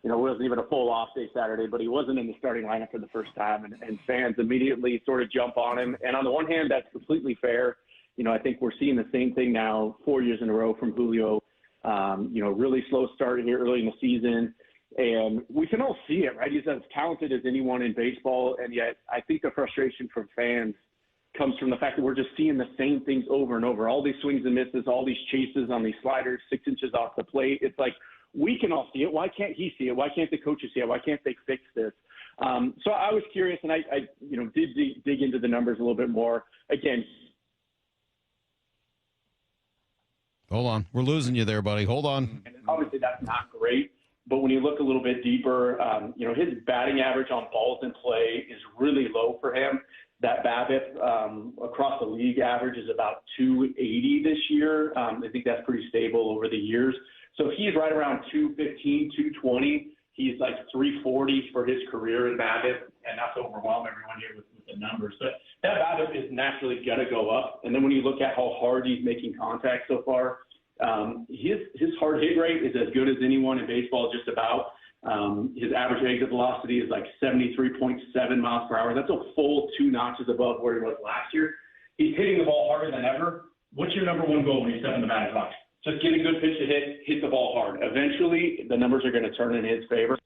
Speaker 26: it wasn't even a full off day Saturday, but he wasn't in the starting lineup for the first time. And fans immediately sort of jump on him. And on the one hand, that's completely fair. I think we're seeing the same thing now 4 years in a row from Julio. Really slow start here early in the season. And we can all see it, right? He's as talented as anyone in baseball. And yet I think the frustration from fans comes from the fact that we're just seeing the same things over and over. All these swings and misses, all these chases on these sliders, 6 inches off the plate. It's like, we can all see it. Why can't he see it? Why can't the coaches see it? Why can't they fix this? So I was curious, and I did dig into the numbers a little bit more. Again,
Speaker 2: hold on. We're losing you there, buddy. Hold on.
Speaker 26: And obviously, that's not great. But when you look a little bit deeper, his batting average on balls in play is really low for him. That BABIP across the league average is about 280 this year. I think that's pretty stable over the years. So he's right around 215, 220. He's like 340 for his career in BABIP, and not to overwhelm everyone here with the numbers. But that BABIP is naturally going to go up. And then when you look at how hard he's making contact so far, his hard hit rate is as good as anyone in baseball, just about. His average exit velocity is like 73.7 miles per hour. That's a full 2 notches above where he was last year. He's hitting the ball harder than ever. What's your number one goal when you step in the batter's box? Just get a good pitch to hit the ball hard. Eventually, the numbers are going to turn in his favor.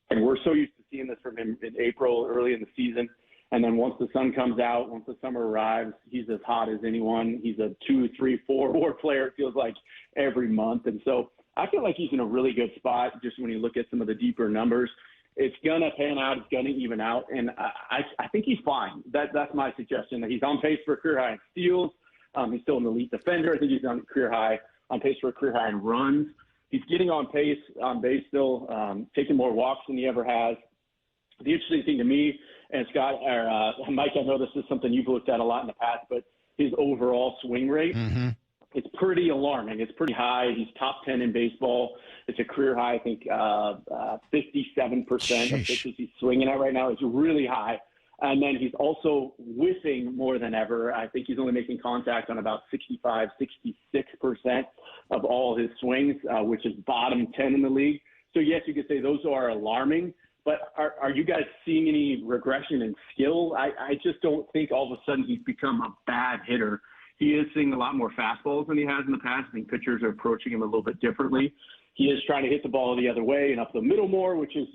Speaker 26: And we're so used to seeing this from him in April, early in the season. And then once the sun comes out, once the summer arrives, he's as hot as anyone. He's a 2, 3, 4 WAR player, it feels like, every month. And so I feel like he's in a really good spot just when you look at some of the deeper numbers. it's going to pan out. It's going to even out. And I think he's fine. That's my suggestion. He's on pace for a career high in steals. He's still an elite defender. I think he's on pace for a career high in runs. He's getting on pace on base still, taking more walks than he ever has. The interesting thing to me, and Scott or Mike, I know this is something you've looked at a lot in the past, but his overall swing rate, it's pretty alarming. It's pretty high. He's top 10 in baseball. It's a career high, I think 57% of pitches he's swinging at right now. It's really high. And then he's also whiffing more than ever. I think he's only making contact on about 65, 66% of all his swings, which is bottom 10 in the league. So, yes, you could say those are alarming. But are you guys seeing any regression in skill? I just don't think all of a sudden he's become a bad hitter. He is seeing a lot more fastballs than he has in the past. I think pitchers are approaching him a little bit differently. He is trying to hit the ball the other way and up the middle more, which is,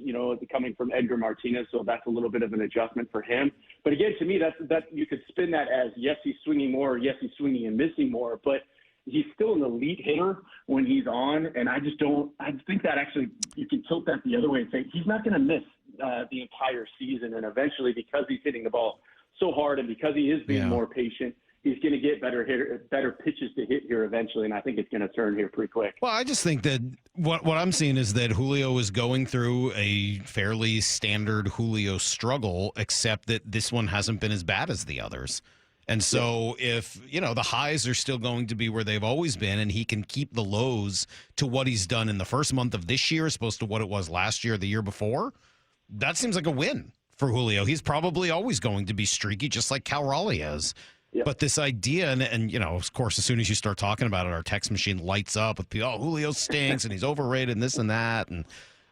Speaker 26: coming from Edgar Martinez. So that's a little bit of an adjustment for him. But again, to me, that you could spin that as, yes, he's swinging more, or yes, he's swinging and missing more, but he's still an elite hitter when he's on. And I think that actually you can tilt that the other way and say he's not going to miss the entire season. And eventually, because he's hitting the ball so hard and because he is being more patient, he's going to get better pitches to hit here eventually, and I think it's going to turn here pretty quick.
Speaker 2: Well, I just think that what I'm seeing is that Julio is going through a fairly standard Julio struggle, except that this one hasn't been as bad as the others. And so if, the highs are still going to be where they've always been and he can keep the lows to what he's done in the first month of this year as opposed to what it was last year, the year before, that seems like a win for Julio. He's probably always going to be streaky, just like Cal Raleigh is. Yep. But this idea, and of course, as soon as you start talking about it, our text machine lights up with people, Julio stinks and he's overrated and this and that. And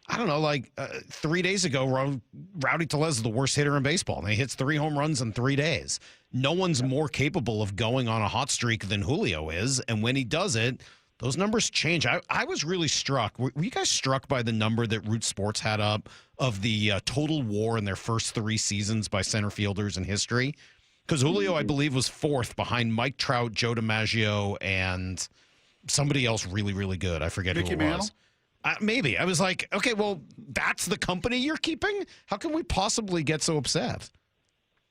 Speaker 2: I don't know, 3 days ago, Rowdy Tellez is the worst hitter in baseball. And he hits 3 home runs in 3 days. No one's more capable of going on a hot streak than Julio is. And when he does it, those numbers change. I was really struck. Were you guys struck by the number that Root Sports had up of the total WAR in their first 3 seasons by center fielders in history? Because Julio, I believe, was 4th behind Mike Trout, Joe DiMaggio, and somebody else really, really good. I forget
Speaker 16: Mickey
Speaker 2: who it
Speaker 16: Mantle?
Speaker 2: was. Maybe. I was like, okay, well, that's the company you're keeping? How can we possibly get so upset?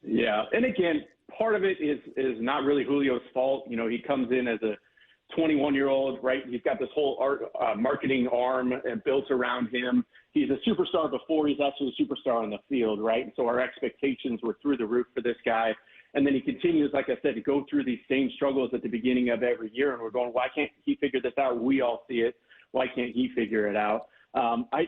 Speaker 26: Yeah, and again, part of it is not really Julio's fault. He comes in as a 21-year-old, right? He's got this whole marketing arm built around him. He's a superstar before he's actually a superstar on the field, right? And so our expectations were through the roof for this guy. And then he continues, like I said, to go through these same struggles at the beginning of every year. And we're going, why can't he figure this out? We all see it. Why can't he figure it out? I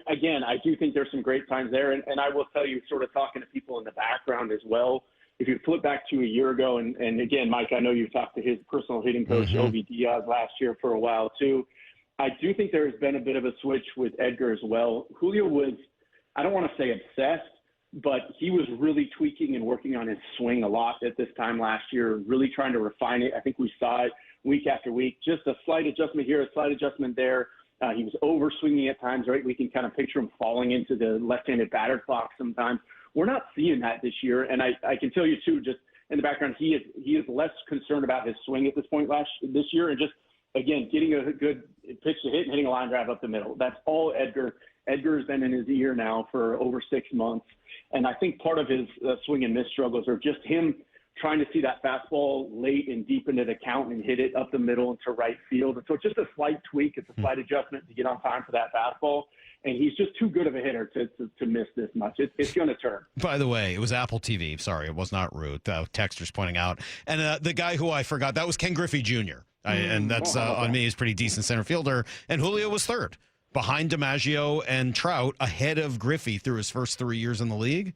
Speaker 26: do think there's some great times there. And I will tell you, sort of talking to people in the background as well, if you flip back to a year ago, and again, Mike, I know you talked to his personal hitting coach, Ovi Diaz, last year for a while too. I do think there has been a bit of a switch with Edgar as well. Julio was, I don't want to say obsessed, but he was really tweaking and working on his swing a lot at this time last year, really trying to refine it. I think we saw it week after week, just a slight adjustment here, a slight adjustment there. He was over swinging at times, right? We can kind of picture him falling into the left-handed batter's box sometimes. We're not seeing that this year. And I can tell you too, just in the background, he is less concerned about his swing at this point this year, and just, again, getting a good pitch to hit and hitting a line drive up the middle. That's all Edgar. Edgar has been in his ear now for over 6 months. And I think part of his swing and miss struggles are just him trying to see that fastball late and deep into the count and hit it up the middle into right field. And so it's just a slight tweak. It's a slight adjustment to get on time for that fastball. And he's just too good of a hitter to miss this much. It's going to turn.
Speaker 2: By the way, it was Apple TV. Sorry, it was not Root. Texter's pointing out. And the guy who I forgot, that was Ken Griffey Jr. And that's on me. He's a pretty decent center fielder. And Julio was 3rd behind DiMaggio and Trout, ahead of Griffey through his first 3 years in the league.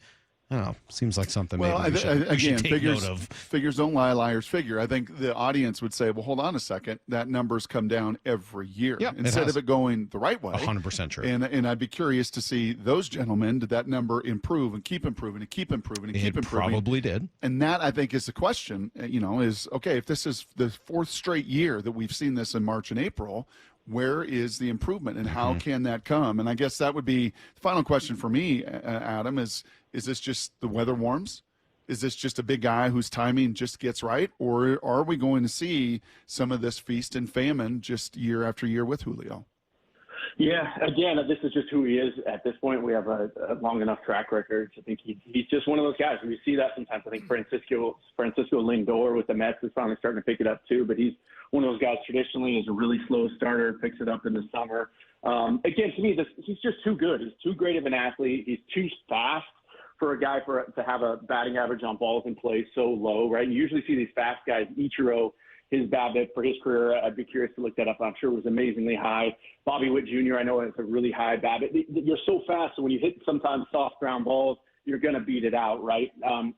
Speaker 2: I don't know. Seems like something maybe we should take note of.
Speaker 16: Figures don't lie, liars figure. I think the audience would say, well, hold on a second. That number's come down every year.
Speaker 2: Yep,
Speaker 16: instead of it going the right way.
Speaker 2: 100% true.
Speaker 16: And I'd be curious to see those gentlemen, did that number improve and keep improving and keep improving and keep improving?
Speaker 2: It probably did.
Speaker 16: And that, I think, is the question, is, okay, if this is the 4th straight year that we've seen this in March and April, where is the improvement and how can that come? And I guess that would be the final question for me, Adam, is this just the weather warms? Is this just a big guy whose timing just gets right? Or are we going to see some of this feast and famine just year after year with Julio?
Speaker 26: Yeah, again, this is just who he is at this point. We have a long enough track record to think he's just one of those guys. We see that sometimes. I think Francisco Lindor with the Mets is finally starting to pick it up too, but he's one of those guys traditionally is a really slow starter, picks it up in the summer. Again, to me, he's just too good. He's too great of an athlete. He's too fast for a guy to have a batting average on balls in play so low, right? You usually see these fast guys. Ichiro, his BABIP for his career, I'd be curious to look that up. I'm sure it was amazingly high. Bobby Witt Jr., I know it's a really high BABIP. You're so fast, so when you hit sometimes soft ground balls, you're going to beat it out, right?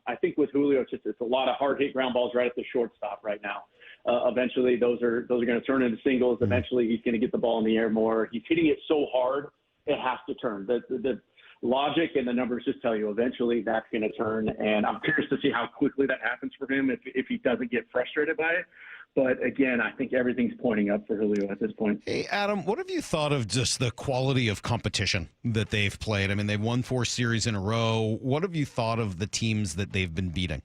Speaker 26: I think with Julio, it's a lot of hard hit ground balls right at the shortstop right now. Eventually, those are going to turn into singles. Eventually, he's going to get the ball in the air more. He's hitting it so hard, it has to turn. The logic and the numbers just tell you eventually that's going to turn. And I'm curious to see how quickly that happens for him if he doesn't get frustrated by it. But again, I think everything's pointing up for Julio at this point.
Speaker 2: Hey, Adam, what have you thought of just the quality of competition that they've played? I mean, they've won 4 series in a row. What have you thought of the teams that they've been beating?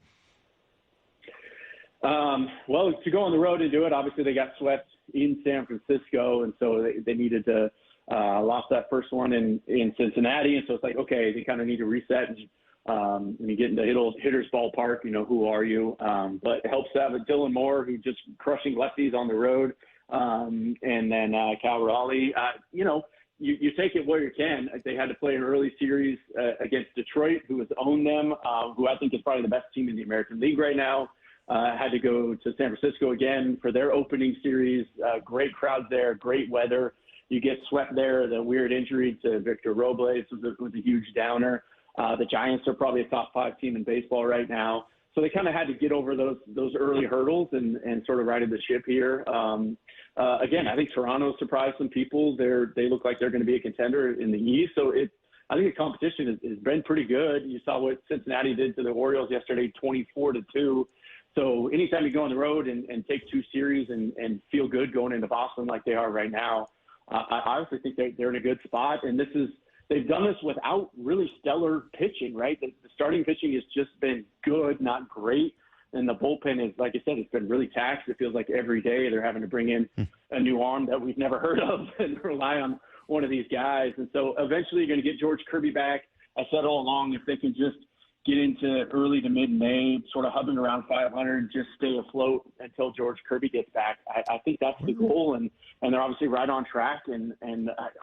Speaker 26: Well, to go on the road and do it, obviously they got swept in San Francisco, and so they needed to lost that first one in Cincinnati, and so it's like, okay, they kind of need to reset. And when you get into hitter's ballpark, who are you? But it helps to have a Dylan Moore who just crushing lefties on the road, and then Cal Raleigh. You take it where you can. They had to play an early series against Detroit, who has owned them, who I think is probably the best team in the American League right now. Had to go to San Francisco again for their opening series. Great crowds there, great weather. You get swept there. The weird injury to Victor Robles was a huge downer. The Giants are probably a top 5 team in baseball right now. So they kind of had to get over those early hurdles and sort of righted the ship here. Again, I think Toronto surprised some people. They look like they're going to be a contender in the East. So I think the competition has been pretty good. You saw what Cincinnati did to the Orioles yesterday, 24-2. So anytime you go on the road and take 2 series and feel good going into Boston like they are right now, I honestly think they're in a good spot. And they've done this without really stellar pitching, right? The starting pitching has just been good, not great. And the bullpen is, like I said, it's been really taxed. It feels like every day they're having to bring in a new arm that we've never heard of and rely on one of these guys. And so eventually you're going to get George Kirby back. I said all along, if they can just get into early to mid-May, sort of hovering around 500, just stay afloat until George Kirby gets back. I think that's the goal, and they're obviously right on track. And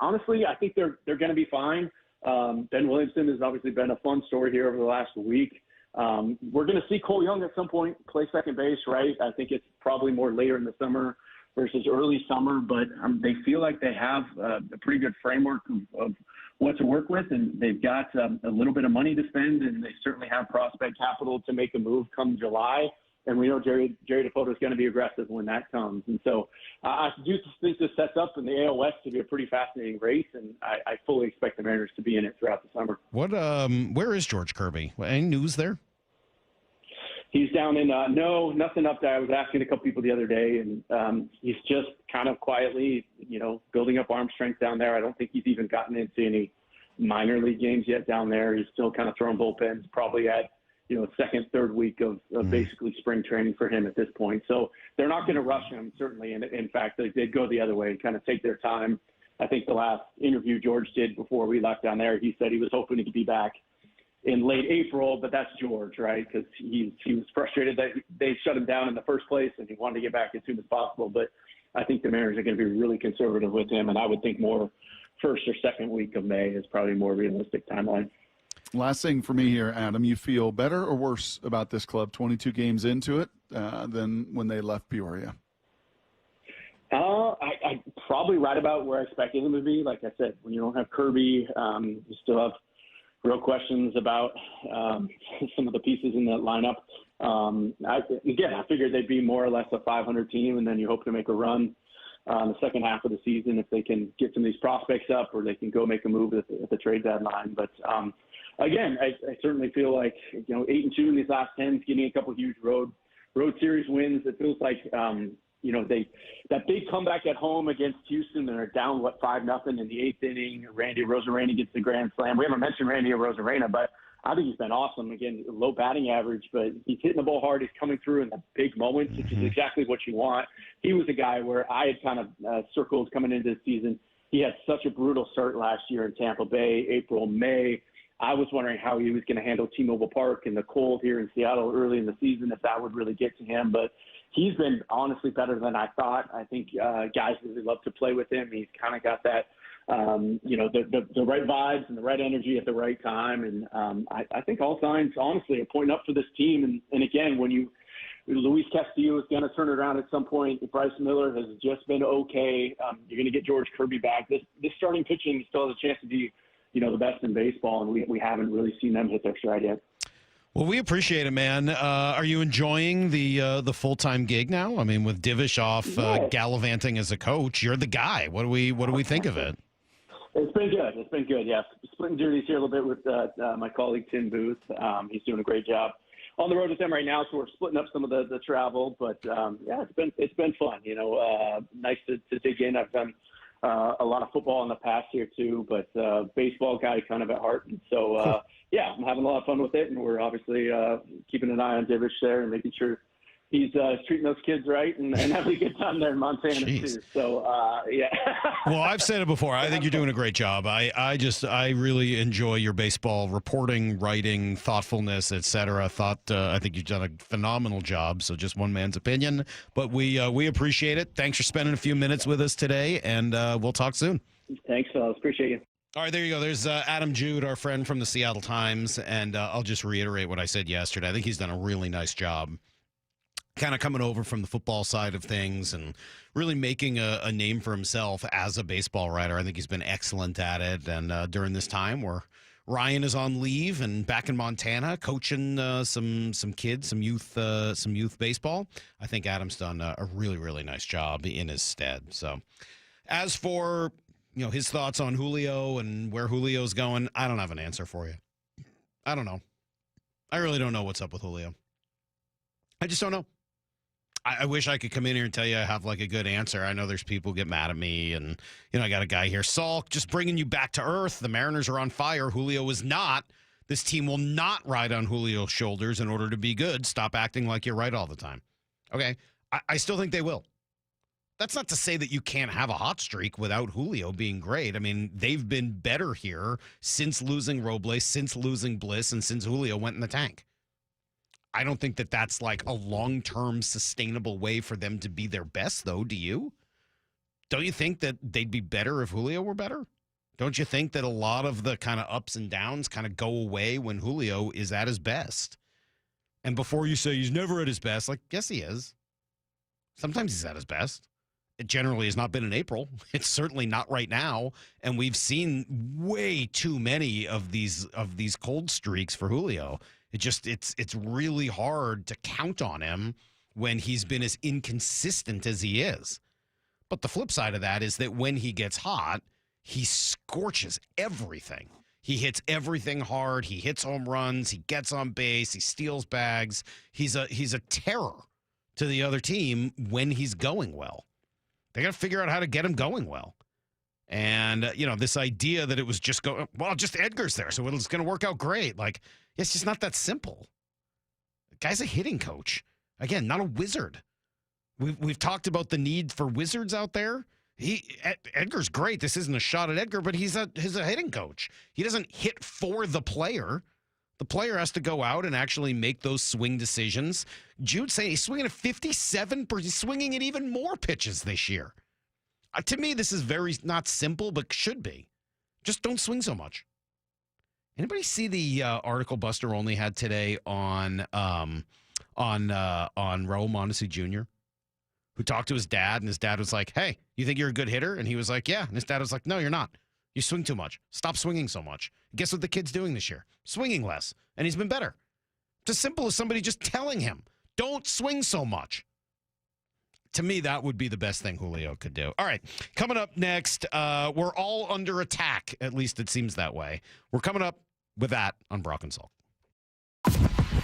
Speaker 26: honestly, I think they're going to be fine. Ben Williamson has obviously been a fun story here over the last week. We're going to see Cole Young at some point play second base, right? I think it's probably more later in the summer versus early summer, but they feel like they have a pretty good framework of what to work with, and they've got a little bit of money to spend, and they certainly have prospect capital to make a move come July. And we know Jerry DeFoto is going to be aggressive when that comes. And so I do think this sets up in the AL West to be a pretty fascinating race, and I fully expect the Mariners to be in it throughout the summer.
Speaker 2: Where is George Kirby? Any news there?
Speaker 26: He's down in no, nothing up there. I was asking a couple people the other day, and he's just kind of quietly, building up arm strength down there. I don't think he's even gotten into any minor league games yet down there. He's still kind of throwing bullpens, probably at second, third week of basically spring training for him at this point. So they're not going to rush him, certainly. And in fact, they'd go the other way and kind of take their time. I think the last interview George did before we left down there, he said he was hoping he could be back in late April, but that's George, right? Because he was frustrated that they shut him down in the first place, and he wanted to get back as soon as possible. But I think the Mariners are going to be really conservative with him, and I would think more first or second week of May is probably a more realistic timeline.
Speaker 16: Last thing for me here, Adam, you feel better or worse about this club 22 games into it than when they left Peoria?
Speaker 26: I probably right about where I expected them to be. Like I said, when you don't have Kirby, you still have real questions about some of the pieces in the lineup. I figured they'd be more or less a 500 team, and then you hope to make a run the second half of the season if they can get some of these prospects up, or they can go make a move at the trade deadline. But again, I certainly feel like 8-2 in these last 10, getting a couple huge road series wins. It feels like that big comeback at home against Houston, and they're down 5-0 in the 8th inning. Randy Arozarena gets the grand slam. We haven't mentioned Randy Arozarena, but I think he's been awesome. Again, low batting average, but he's hitting the ball hard. He's coming through in the big moments, which is exactly what you want. He was a guy where I had kind of circled coming into the season. he had such a brutal start last year in Tampa Bay, April, May. I was wondering how he was going to handle T-Mobile Park and the cold here in Seattle early in the season, if that would really get to him. But he's been honestly better than I thought. I think guys really love to play with him. He's kind of got that, the right vibes and the right energy at the right time. And I think all signs, honestly, are pointing up for this team. And again, when Luis Castillo is going to turn it around at some point. Bryce Miller has just been okay. You're going to get George Kirby back. This starting pitching still has a chance to be, the best in baseball, and we haven't really seen them hit their stride yet.
Speaker 2: Well, we appreciate it, man. Are you enjoying the full-time gig now? I mean, with Divish off gallivanting as a coach, you're the guy. What do we think of it?
Speaker 26: It's been good. It's been good. Yeah, splitting duties here a little bit with my colleague Tim Booth. He's doing a great job on the road with them right now, so we're splitting up some of the travel. But it's been fun. Nice to dig in. I've done a lot of football in the past here too, but baseball guy kind of at heart. And so I'm having a lot of fun with it, and we're obviously keeping an eye on Divish there and making sure he's treating those kids right and having a good time there in Montana too. So
Speaker 2: Well, I've said it before. I think you're doing a great job. I really enjoy your baseball reporting, writing, thoughtfulness, etc. I think you've done a phenomenal job. So just one man's opinion, but we appreciate it. Thanks for spending a few minutes with us today, and we'll talk soon.
Speaker 26: Thanks, fellas. Appreciate you.
Speaker 2: All right, there you go. There's Adam Jude, our friend from the Seattle Times, and I'll just reiterate what I said yesterday. I think he's done a really nice job kind of coming over from the football side of things and really making a name for himself as a baseball writer. I think he's been excellent at it. And during this time where Ryan is on leave and back in Montana coaching some kids, some youth baseball, I think Adam's done a really, really nice job in his stead. So as for, his thoughts on Julio and where Julio's going, I don't have an answer for you. I don't know. I really don't know what's up with Julio. I just don't know. I wish I could come in here and tell you I have like a good answer. I know there's people who get mad at me, and I got a guy here, Salk, just bringing you back to earth. The Mariners are on fire. Julio is not. This team will not ride on Julio's shoulders in order to be good. Stop acting like you're right all the time. Okay, I still think they will. That's not to say that you can't have a hot streak without Julio being great. I mean, they've been better here since losing Robles, since losing Bliss, and since Julio went in the tank. I don't think that that's like a long-term sustainable way for them to be their best, though, do you? Don't you think that they'd be better if Julio were better? Don't you think that a lot of the kind of ups and downs kind of go away when Julio is at his best? And before you say he's never at his best, like, yes, he is. Sometimes he's at his best. It generally has not been in April. It's certainly not right now. And we've seen way too many of these cold streaks for Julio. It's really hard to count on him when he's been as inconsistent as he is. But the flip side of that is that when he gets hot, he scorches everything. He hits everything hard. He hits home runs. He gets on base. He steals bags. He's a terror to the other team when he's going well. They got to figure out how to get him going well. And, this idea that it was just just Edgar's there, so it's going to work out great. Like, it's just not that simple. The guy's a hitting coach. Again, not a wizard. We've talked about the need for wizards out there. Edgar's great. This isn't a shot at Edgar, but he's a hitting coach. He doesn't hit for the player. The player has to go out and actually make those swing decisions. Jude saying he's swinging at 57%. He's swinging at even more pitches this year. To me, this is very not simple, but should be. Just don't swing so much. Anybody see the article Buster Olney had today on Raul Mondesi Jr., who talked to his dad, and his dad was like, "Hey, you think you're a good hitter?" And he was like, "Yeah." And his dad was like, "No, you're not. You swing too much. Stop swinging so much." Guess what the kid's doing this year? Swinging less. And he's been better. It's as simple as somebody just telling him, don't swing so much. To me, that would be the best thing Julio could do. All right, coming up next, we're all under attack. At least it seems that way. We're coming up with that on Brock and Salk.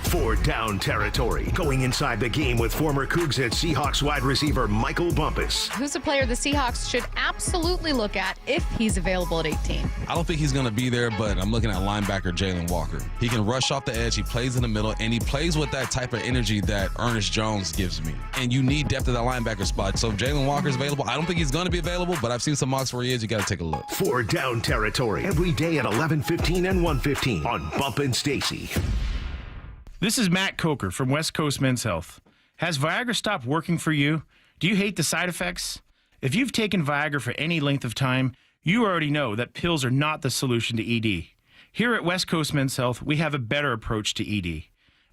Speaker 7: Fourth down territory. Going inside the game with former Cougs and Seahawks wide receiver Michael Bumpus.
Speaker 4: Who's a player the Seahawks should absolutely look at if he's available at 18?
Speaker 9: I don't think he's going to be there, but I'm looking at linebacker Jalen Walker. He can rush off the edge, he plays in the middle, and he plays with that type of energy that Ernest Jones gives me. And you need depth at that linebacker spot. So if Jalen Walker's available, I don't think he's going to be available, but I've seen some mocks where he is. You got to take a look.
Speaker 7: Fourth down territory. Every day at 11:15 and 1:15 on Bump and Stacy.
Speaker 1: This is Matt Coker from West Coast Men's Health. Has Viagra stopped working for you? Do you hate the side effects? If you've taken Viagra for any length of time, you already know that pills are not the solution to ED. Here at West Coast Men's Health, we have a better approach to ED.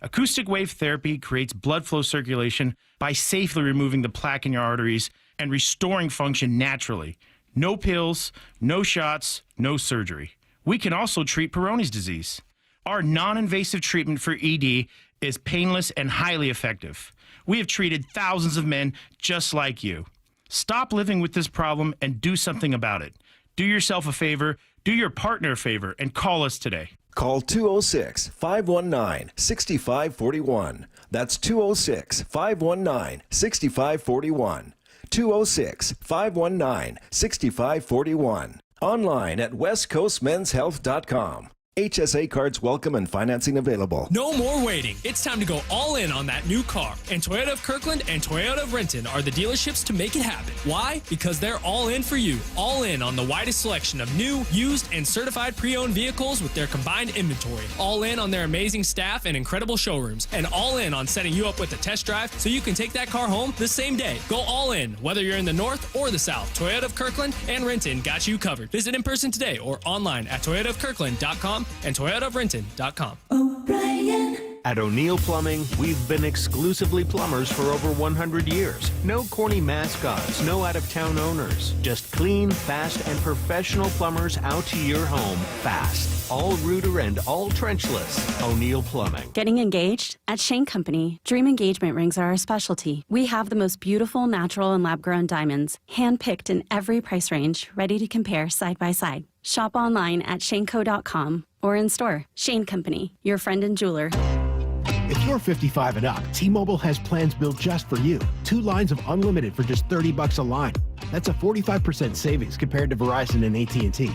Speaker 1: Acoustic wave therapy creates blood flow circulation by safely removing the plaque in your arteries and restoring function naturally. No pills, no shots, no surgery. We can also treat Peyronie's disease. Our non-invasive treatment for ED is painless and highly effective. We have treated thousands of men just like you. Stop living with this problem and do something about it. Do yourself a favor, do your partner a favor, and call us today.
Speaker 6: Call 206-519-6541. That's 206-519-6541. 206-519-6541. Online at westcoastmenshealth.com. HSA cards welcome and financing available.
Speaker 17: No more waiting. It's time to go all in on that new car. And Toyota of Kirkland and Toyota of Renton are the dealerships to make it happen. Why? Because they're all in for you. All in on the widest selection of new, used, and certified pre-owned vehicles with their combined inventory. All in on their amazing staff and incredible showrooms. And all in on setting you up with a test drive so you can take that car home the same day. Go all in, whether you're in the north or the south. Toyota of Kirkland and Renton got you covered. Visit in person today or online at toyotaofkirkland.com and toyotaofrenton.com.
Speaker 18: At O'Neill Plumbing, we've been exclusively plumbers for over 100 years. No corny mascots, no out-of-town owners. Just clean, fast, and professional plumbers out to your home fast. All rooter and all trenchless. O'Neill Plumbing.
Speaker 19: Getting engaged? At Shane Company, dream engagement rings are our specialty. We have the most beautiful natural and lab-grown diamonds, hand-picked in every price range, ready to compare side by side. Shop online at shaneco.com or in store. Shane Company, your friend and jeweler.
Speaker 20: If you're 55 and up, T-Mobile has plans built just for you. 2 lines of unlimited for just $30 a line. That's a 45% savings compared to Verizon and AT&T.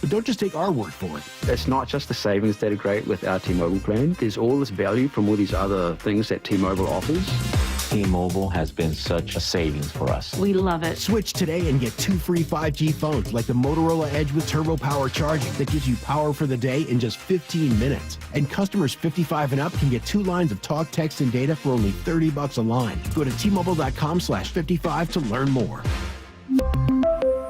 Speaker 20: But don't just take our word for it.
Speaker 21: It's not just the savings that are great with our T-Mobile plan. There's all this value from all these other things that T-Mobile offers.
Speaker 22: T-Mobile has been such a savings for us.
Speaker 19: We love it.
Speaker 20: Switch today and get 2 free 5G phones like the Motorola Edge with Turbo Power charging that gives you power for the day in just 15 minutes. And customers 55 and up can get 2 lines of talk, text, and data for only $30 a line. Go to T-Mobile.com/55 to learn more.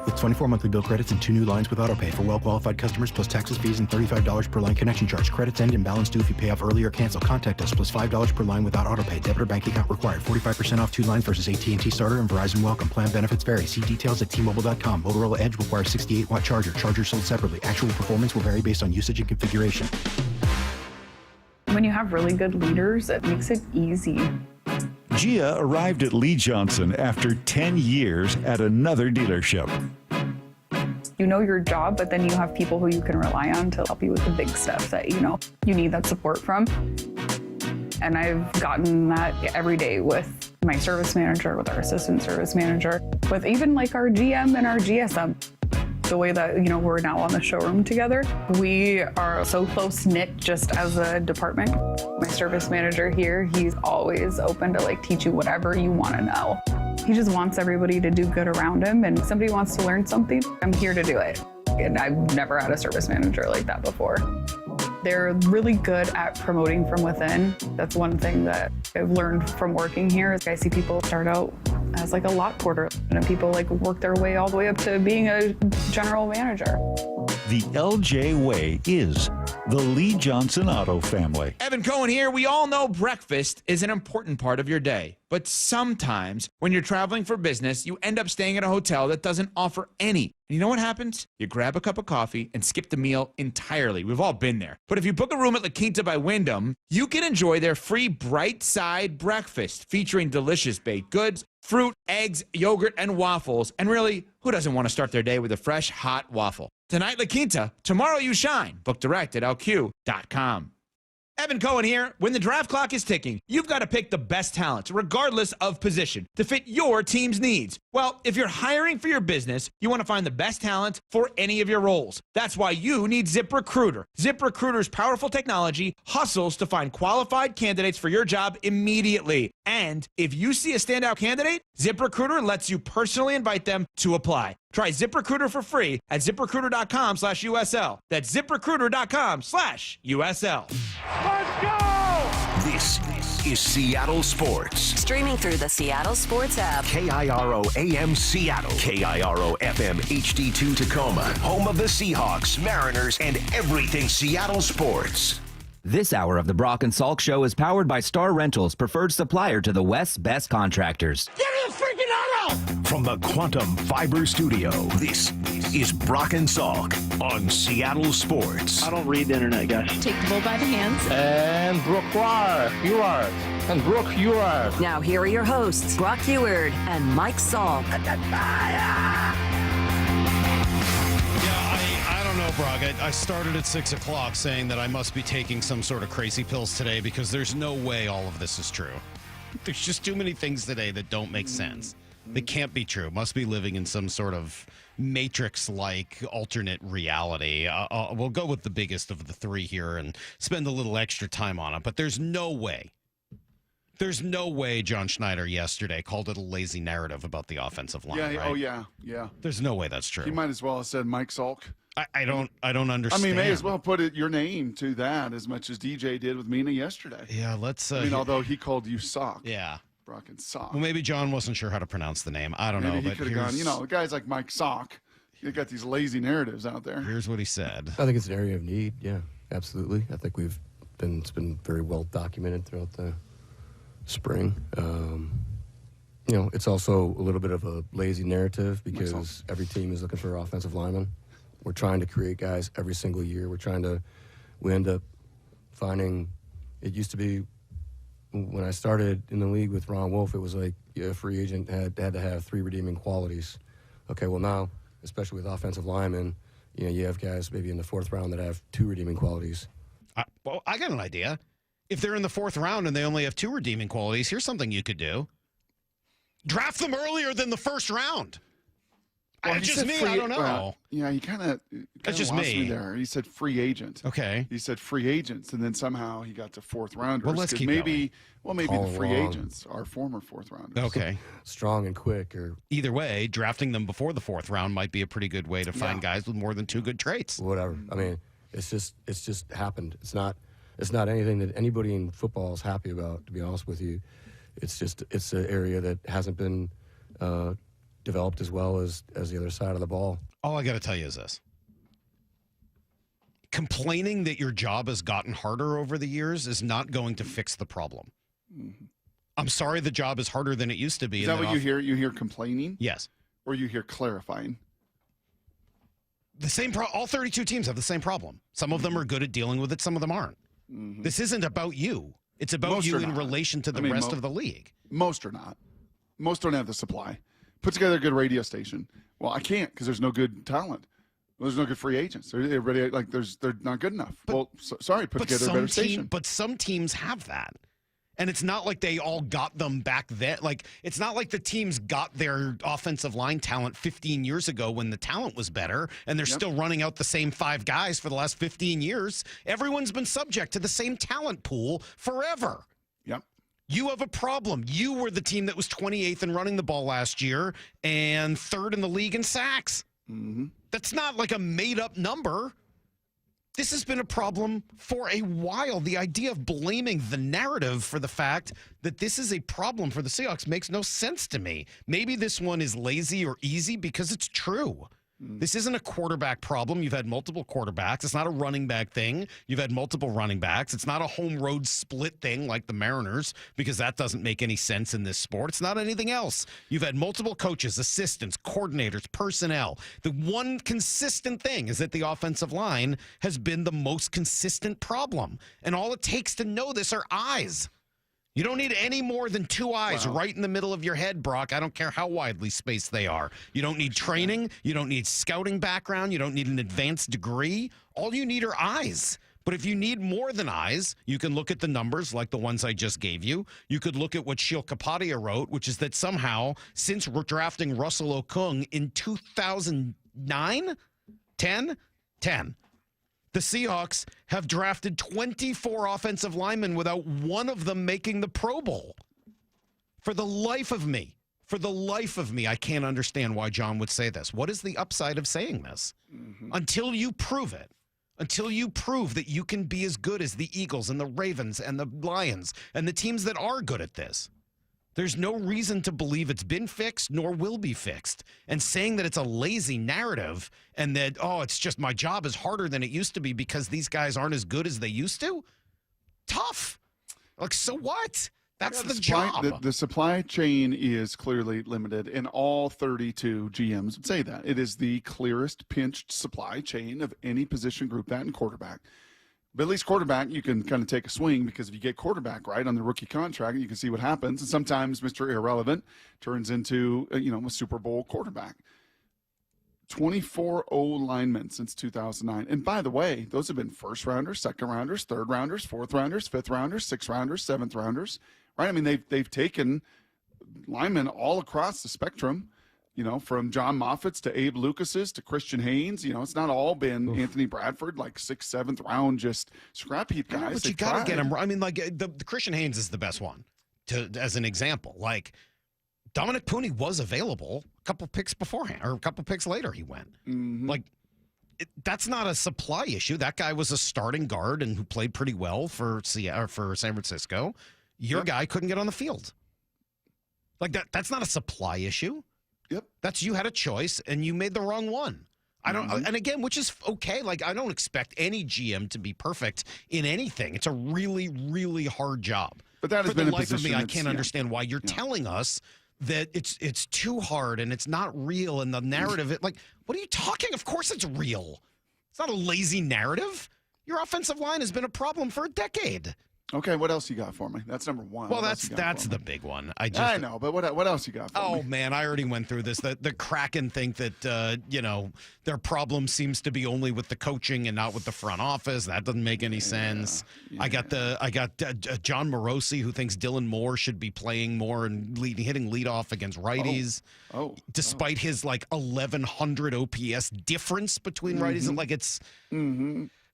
Speaker 20: With 24 monthly bill credits and 2 new lines with autopay for well-qualified customers plus taxes, fees, and $35 per line connection charge. Credits end and balance due if you pay off early or cancel. Contact us plus $5 per line without autopay. Debit or bank account required. 45% off 2 lines versus AT&T Starter and Verizon Welcome. Plan benefits vary. See details at T-Mobile.com. Motorola Edge requires 68-watt charger. Chargers sold separately. Actual performance will vary based on usage and configuration.
Speaker 24: When you have really good leaders, it makes it easy.
Speaker 30: Gia arrived at Lee Johnson after 10 years at another dealership.
Speaker 24: You know your job, but then you have people who you can rely on to help you with the big stuff that you need that support from. And I've gotten that every day with my service manager, with our assistant service manager, with even like our GM and our GSM. The way that, we're now on the showroom together, we are so close-knit just as a department. My service manager here, he's always open to teach you whatever you want to know. He just wants everybody to do good around him, and if somebody wants to learn something, I'm here to do it. And I've never had a service manager like that before. They're really good at promoting from within. That's one thing that I've learned from working here. I see people start out as a lot porter, and people work their way all the way up to being a general manager.
Speaker 30: The LJ way is the Lee Johnson Auto family.
Speaker 31: Evan Cohen here. We all know breakfast is an important part of your day. But sometimes when you're traveling for business, you end up staying at a hotel that doesn't offer any. And you know what happens? You grab a cup of coffee and skip the meal entirely. We've all been there. But if you book a room at La Quinta by Wyndham, you can enjoy their free Bright Side breakfast featuring delicious baked goods, fruit, eggs, yogurt, and waffles. And really, who doesn't want to start their day with a fresh, hot waffle? Tonight, La Quinta. Tomorrow, you shine. Book direct at lq.com. Evan Cohen here. When the draft clock is ticking, you've got to pick the best talent, regardless of position, to fit your team's needs. Well, if you're hiring for your business, you want to find the best talent for any of your roles. That's why you need ZipRecruiter. ZipRecruiter's powerful technology hustles to find qualified candidates for your job immediately. And if you see a standout candidate, ZipRecruiter lets you personally invite them to apply. Try ZipRecruiter for free at ZipRecruiter.com/USL. That's ZipRecruiter.com/USL.
Speaker 7: Let's go! This is Seattle Sports.
Speaker 25: Streaming through the Seattle Sports app.
Speaker 7: KIRO AM Seattle. KIRO FM HD2 Tacoma. Home of the Seahawks, Mariners, and everything Seattle sports.
Speaker 15: This hour of the Brock and Salk Show is powered by Star Rentals, preferred supplier to the West's best contractors.
Speaker 7: Give me a freaking auto! From the Quantum Fiber Studio, this is Brock and Salk on Seattle Sports.
Speaker 3: I don't read the internet, guys.
Speaker 4: Take the bull by the hands.
Speaker 3: And Brooke, you are. And Brooke, you are.
Speaker 25: Now here are your hosts, Brock Heward and Mike Salk.
Speaker 2: I don't know, Brock. I started at 6 o'clock saying that I must be taking some sort of crazy pills today because there's no way all of this is true. There's just too many things today that don't make sense. They can't be true. Must be living in some sort of Matrix-like alternate reality. We'll go with the biggest of the three here and spend a little extra time on it. But there's no way. There's no way John Schneider yesterday called it a lazy narrative about the offensive line.
Speaker 16: Yeah.
Speaker 2: Right?
Speaker 16: Oh, yeah.
Speaker 2: There's no way that's true.
Speaker 16: He might as well have said Mike Salk.
Speaker 2: I don't understand.
Speaker 16: I mean, may as well put your name to that as much as DJ did with Mina yesterday.
Speaker 2: Yeah, let's.
Speaker 16: Although he called you Sock.
Speaker 2: Yeah.
Speaker 16: Brock and Sock.
Speaker 2: Well, maybe John wasn't sure how to pronounce the name. I don't know.
Speaker 16: He
Speaker 2: But
Speaker 16: could have gone, guys like Mike Sock, they got these lazy narratives out there.
Speaker 2: Here's what he said.
Speaker 5: I think it's an area of need. Yeah, absolutely. I think it's been very well documented throughout the spring. It's also a little bit of a lazy narrative because every team is looking for offensive linemen. We're trying to create guys every single year. We end up finding, it used to be when I started in the league with Ron Wolf, it was like a free agent had to have 3 redeeming qualities. Okay, well now, especially with offensive linemen, you have guys maybe in the 4th round that have 2 redeeming qualities.
Speaker 2: I got an idea. If they're in the 4th round and they only have 2 redeeming qualities, here's something you could do. Draft them earlier than the 1st round.
Speaker 16: Well,
Speaker 2: just me. I don't know.
Speaker 16: Well, yeah, he kind of
Speaker 2: That's just
Speaker 16: lost
Speaker 2: me.
Speaker 16: there. He said free agent.
Speaker 2: Okay.
Speaker 16: He said free agents, and then somehow he got to 4th rounders.
Speaker 2: Well, let's keep
Speaker 16: maybe
Speaker 5: Call
Speaker 16: the free
Speaker 5: along.
Speaker 16: agents are former 4th rounders.
Speaker 2: Okay.
Speaker 5: Strong and quick. Or
Speaker 2: either way, drafting them before the 4th round might be a pretty good way to find guys with more than 2 good traits.
Speaker 5: Whatever. I mean, it's just happened. It's not anything that anybody in football is happy about, to be honest with you. It's an area that hasn't been developed as well as the other side of the ball.
Speaker 2: All I got to tell you is this. Complaining that your job has gotten harder over the years is not going to fix the problem.
Speaker 16: Mm-hmm.
Speaker 2: I'm sorry the job is harder than it used to be.
Speaker 16: Is that what you hear? You hear complaining?
Speaker 2: Yes.
Speaker 16: Or you hear clarifying?
Speaker 2: The same all 32 teams have the same problem. Some of them are good at dealing with it, some of them aren't.
Speaker 16: Mm-hmm.
Speaker 2: This isn't about you. It's about
Speaker 16: Most
Speaker 2: you
Speaker 16: are
Speaker 2: in
Speaker 16: not.
Speaker 2: relation to the rest of the league.
Speaker 16: Most are not. Most don't have the supply. Put together a good radio station. Well, I can't because there's no good talent. Well, there's no good free agents. They're not good enough. Sorry, put together a better station.
Speaker 2: But some teams have that. And it's not like they all got them back then. Like, it's not like the teams got their offensive line talent 15 years ago when the talent was better, and they're still running out the same 5 guys for the last 15 years. Everyone's been subject to the same talent pool forever.
Speaker 16: Yep.
Speaker 2: You have a problem. You were the team that was 28th in running the ball last year and 3rd in the league in sacks.
Speaker 16: Mm-hmm.
Speaker 2: That's not like a made-up number. This has been a problem for a while. The idea of blaming the narrative for the fact that this is a problem for the Seahawks makes no sense to me. Maybe this one is lazy or easy because it's true. This isn't a quarterback problem. You've had multiple quarterbacks. It's not a running back thing. You've had multiple running backs. It's not a home road split thing like the Mariners because that doesn't make any sense in this sport. It's not anything else. You've had multiple coaches, assistants, coordinators, personnel. The one consistent thing is that the offensive line has been the most consistent problem. And all it takes to know this are eyes. You don't need any more than 2 eyes right in the middle of your head, Brock. I don't care how widely spaced they are. You don't need training. You don't need scouting background. You don't need an advanced degree. All you need are eyes. But if you need more than eyes, you can look at the numbers like the ones I just gave you. You could look at what Shil Kapadia wrote, which is that somehow, since we're drafting Russell Okung in 2009, 10, the Seahawks have drafted 24 offensive linemen without one of them making the Pro Bowl. For the life of me, I can't understand why John would say this. What is the upside of saying this? Until you prove it, until you prove that you can be as good as the Eagles and the Ravens and the Lions and the teams that are good at this, there's no reason to believe it's been fixed nor will be fixed. And saying that it's a lazy narrative and that, oh, it's just my job is harder than it used to be because these guys aren't as good as they used to, tough. Like, so what? That's the job.
Speaker 16: The supply chain is clearly limited, and all 32 GMs would say that. It is the clearest pinched supply chain of any position group, that and quarterback. But at least quarterback, you can kind of take a swing because if you get quarterback right on the rookie contract, you can see what happens. And sometimes Mr. Irrelevant turns into, a Super Bowl quarterback. 24 O-linemen since 2009. And by the way, those have been first rounders, second rounders, third rounders, fourth rounders, fifth rounders, sixth rounders, seventh rounders, right? I mean, they've taken linemen all across the spectrum, from John Moffitt's to Abe Lucas's to Christian Haynes. It's not all been Anthony Bradford, like 6th, 7th round, just scrap heap guys.
Speaker 2: But you got to get them. I mean, like the Christian Haynes is the best one as an example. Like, Dominic Pooney was available a couple picks beforehand, or a couple picks later he went. Like, that's not a supply issue. That guy was a starting guard and who played pretty well for San Francisco. Your guy couldn't get on the field. Like, that's not a supply issue.
Speaker 16: Yep.
Speaker 2: That's, you had a choice and you made the wrong one. I don't, and again, which is okay. Like, I don't expect any GM to be perfect in anything. It's a really, really hard job.
Speaker 16: But that has been
Speaker 2: the
Speaker 16: a
Speaker 2: life of me, I
Speaker 16: position
Speaker 2: can't understand why you're telling us that it's too hard and it's not real, and the narrative, what are you talking? Of course it's real. It's not a lazy narrative. Your offensive line has been a problem for a decade.
Speaker 16: Okay, what else you got for me? That's number one.
Speaker 2: Well, that's the big one.
Speaker 16: I know, but what else you got for me?
Speaker 2: Oh, man, I already went through this. The Kraken think that, their problem seems to be only with the coaching and not with the front office. That doesn't make any sense. Yeah. I got John Morosi, who thinks Dylan Moore should be playing more and hitting leadoff against righties. Despite his, 1,100 OPS difference between righties. And, it's...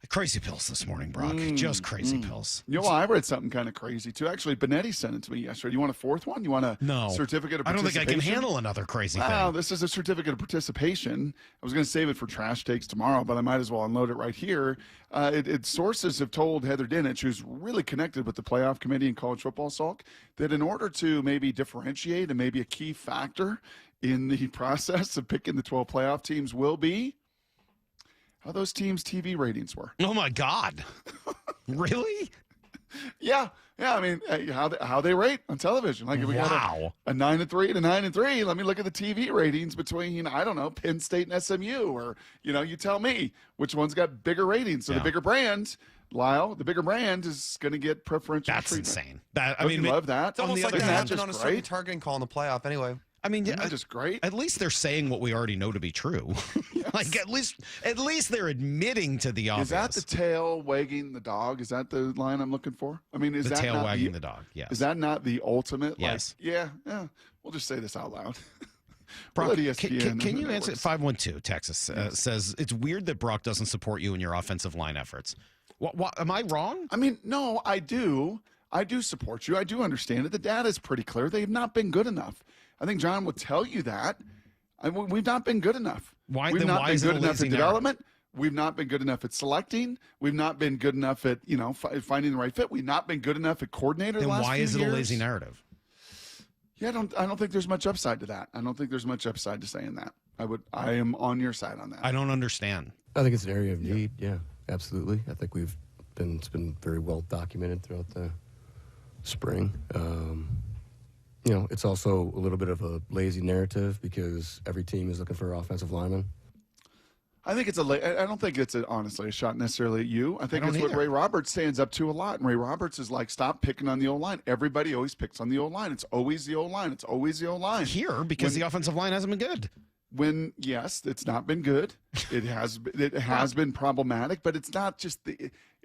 Speaker 2: Crazy pills this morning, Brock. Just crazy pills.
Speaker 16: I read something kind of crazy, too. Actually, Benetti sent it to me yesterday. You want a fourth one? You want a certificate of participation?
Speaker 2: I don't think I can handle another crazy thing.
Speaker 16: This is a certificate of participation. I was going to save it for trash takes tomorrow, but I might as well unload it right here. Sources have told Heather Dinich, who's really connected with the playoff committee in college football, Salk, that in order to maybe differentiate and maybe a key factor in the process of picking the 12 playoff teams will be how those teams' TV ratings were.
Speaker 2: Oh, my God. Really?
Speaker 16: Yeah. I mean, how they rate on television. Like, if we got a 9-3 and a 9-3, let me look at the TV ratings between, I don't know, Penn State and SMU. Or, you tell me which one's got bigger ratings. So the bigger brand, Lyle, the bigger brand is going to get preferential treatment.
Speaker 2: That's insane.
Speaker 16: You love that.
Speaker 8: It's almost like it happened on a certain targeting call in the playoff anyway.
Speaker 2: I mean,
Speaker 16: that's just great.
Speaker 2: At least they're saying what we already know to be true. Yes. At least they're admitting to the obvious.
Speaker 16: Is that the tail wagging the dog? Is that the line I'm looking for? I mean, is
Speaker 2: the
Speaker 16: that
Speaker 2: tail wagging the dog? Yes.
Speaker 16: Is that not the ultimate?
Speaker 2: Yes.
Speaker 16: Yeah. We'll just say this out loud.
Speaker 2: Brock, can you answer? 512 Texas says it's weird that Brock doesn't support you in your offensive line efforts. What am I wrong?
Speaker 16: I mean, no, I do. I do support you. I do understand it. The data is pretty clear. They've not been good enough. I think John would tell you that. We've not been good enough. We've not been good enough at development. We've not been good enough at selecting. We've not been good enough at finding the right fit. We've not been good enough at coordinator.
Speaker 2: Then
Speaker 16: the last
Speaker 2: why
Speaker 16: few
Speaker 2: is it
Speaker 16: years.
Speaker 2: a lazy narrative?
Speaker 16: Yeah, I don't think there's much upside to that. I don't think there's much upside to saying that. I am on your side on that.
Speaker 2: I don't understand.
Speaker 5: I think it's an area of need. Yeah, absolutely. I think it's been very well documented throughout the spring. It's also a little bit of a lazy narrative because every team is looking for offensive linemen.
Speaker 16: I think I don't think it's honestly a shot necessarily at you. I think it's what Ray Roberts stands up to a lot. And Ray Roberts is like, stop picking on the O-line. Everybody always picks on the O-line. It's always the O-line. It's always the O-line.
Speaker 2: Here, because the offensive line hasn't been good.
Speaker 16: Yes, it's not been good. It has been problematic, but it's not just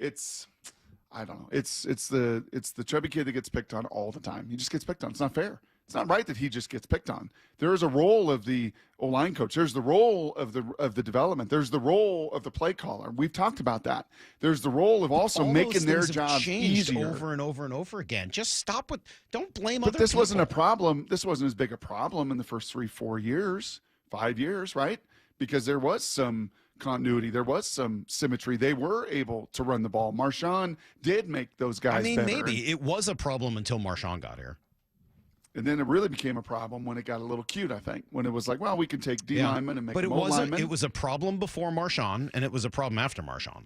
Speaker 16: I don't know. It's the chubby kid that gets picked on all the time. He just gets picked on. It's not fair. It's not right that he just gets picked on. There is a role of the O-line coach. There's the role of the development. There's the role of the play caller. We've talked about that. There's the role of also making their job easier
Speaker 2: over and over and over again. Just stop with. Don't blame
Speaker 16: But
Speaker 2: other
Speaker 16: this
Speaker 2: people.
Speaker 16: wasn't a problem. This wasn't as big a problem in the first 3-4 years, 5 years, right? Because there was some continuity. There was some symmetry. They were able to run the ball. Marshawn did make those guys better.
Speaker 2: Maybe it was a problem until Marshawn got here.
Speaker 16: And then it really became a problem when it got a little cute, I think, when it was like, well, we can take D linemen and make them O-linemen.
Speaker 2: It was a problem before Marshawn, and it was a problem after Marshawn.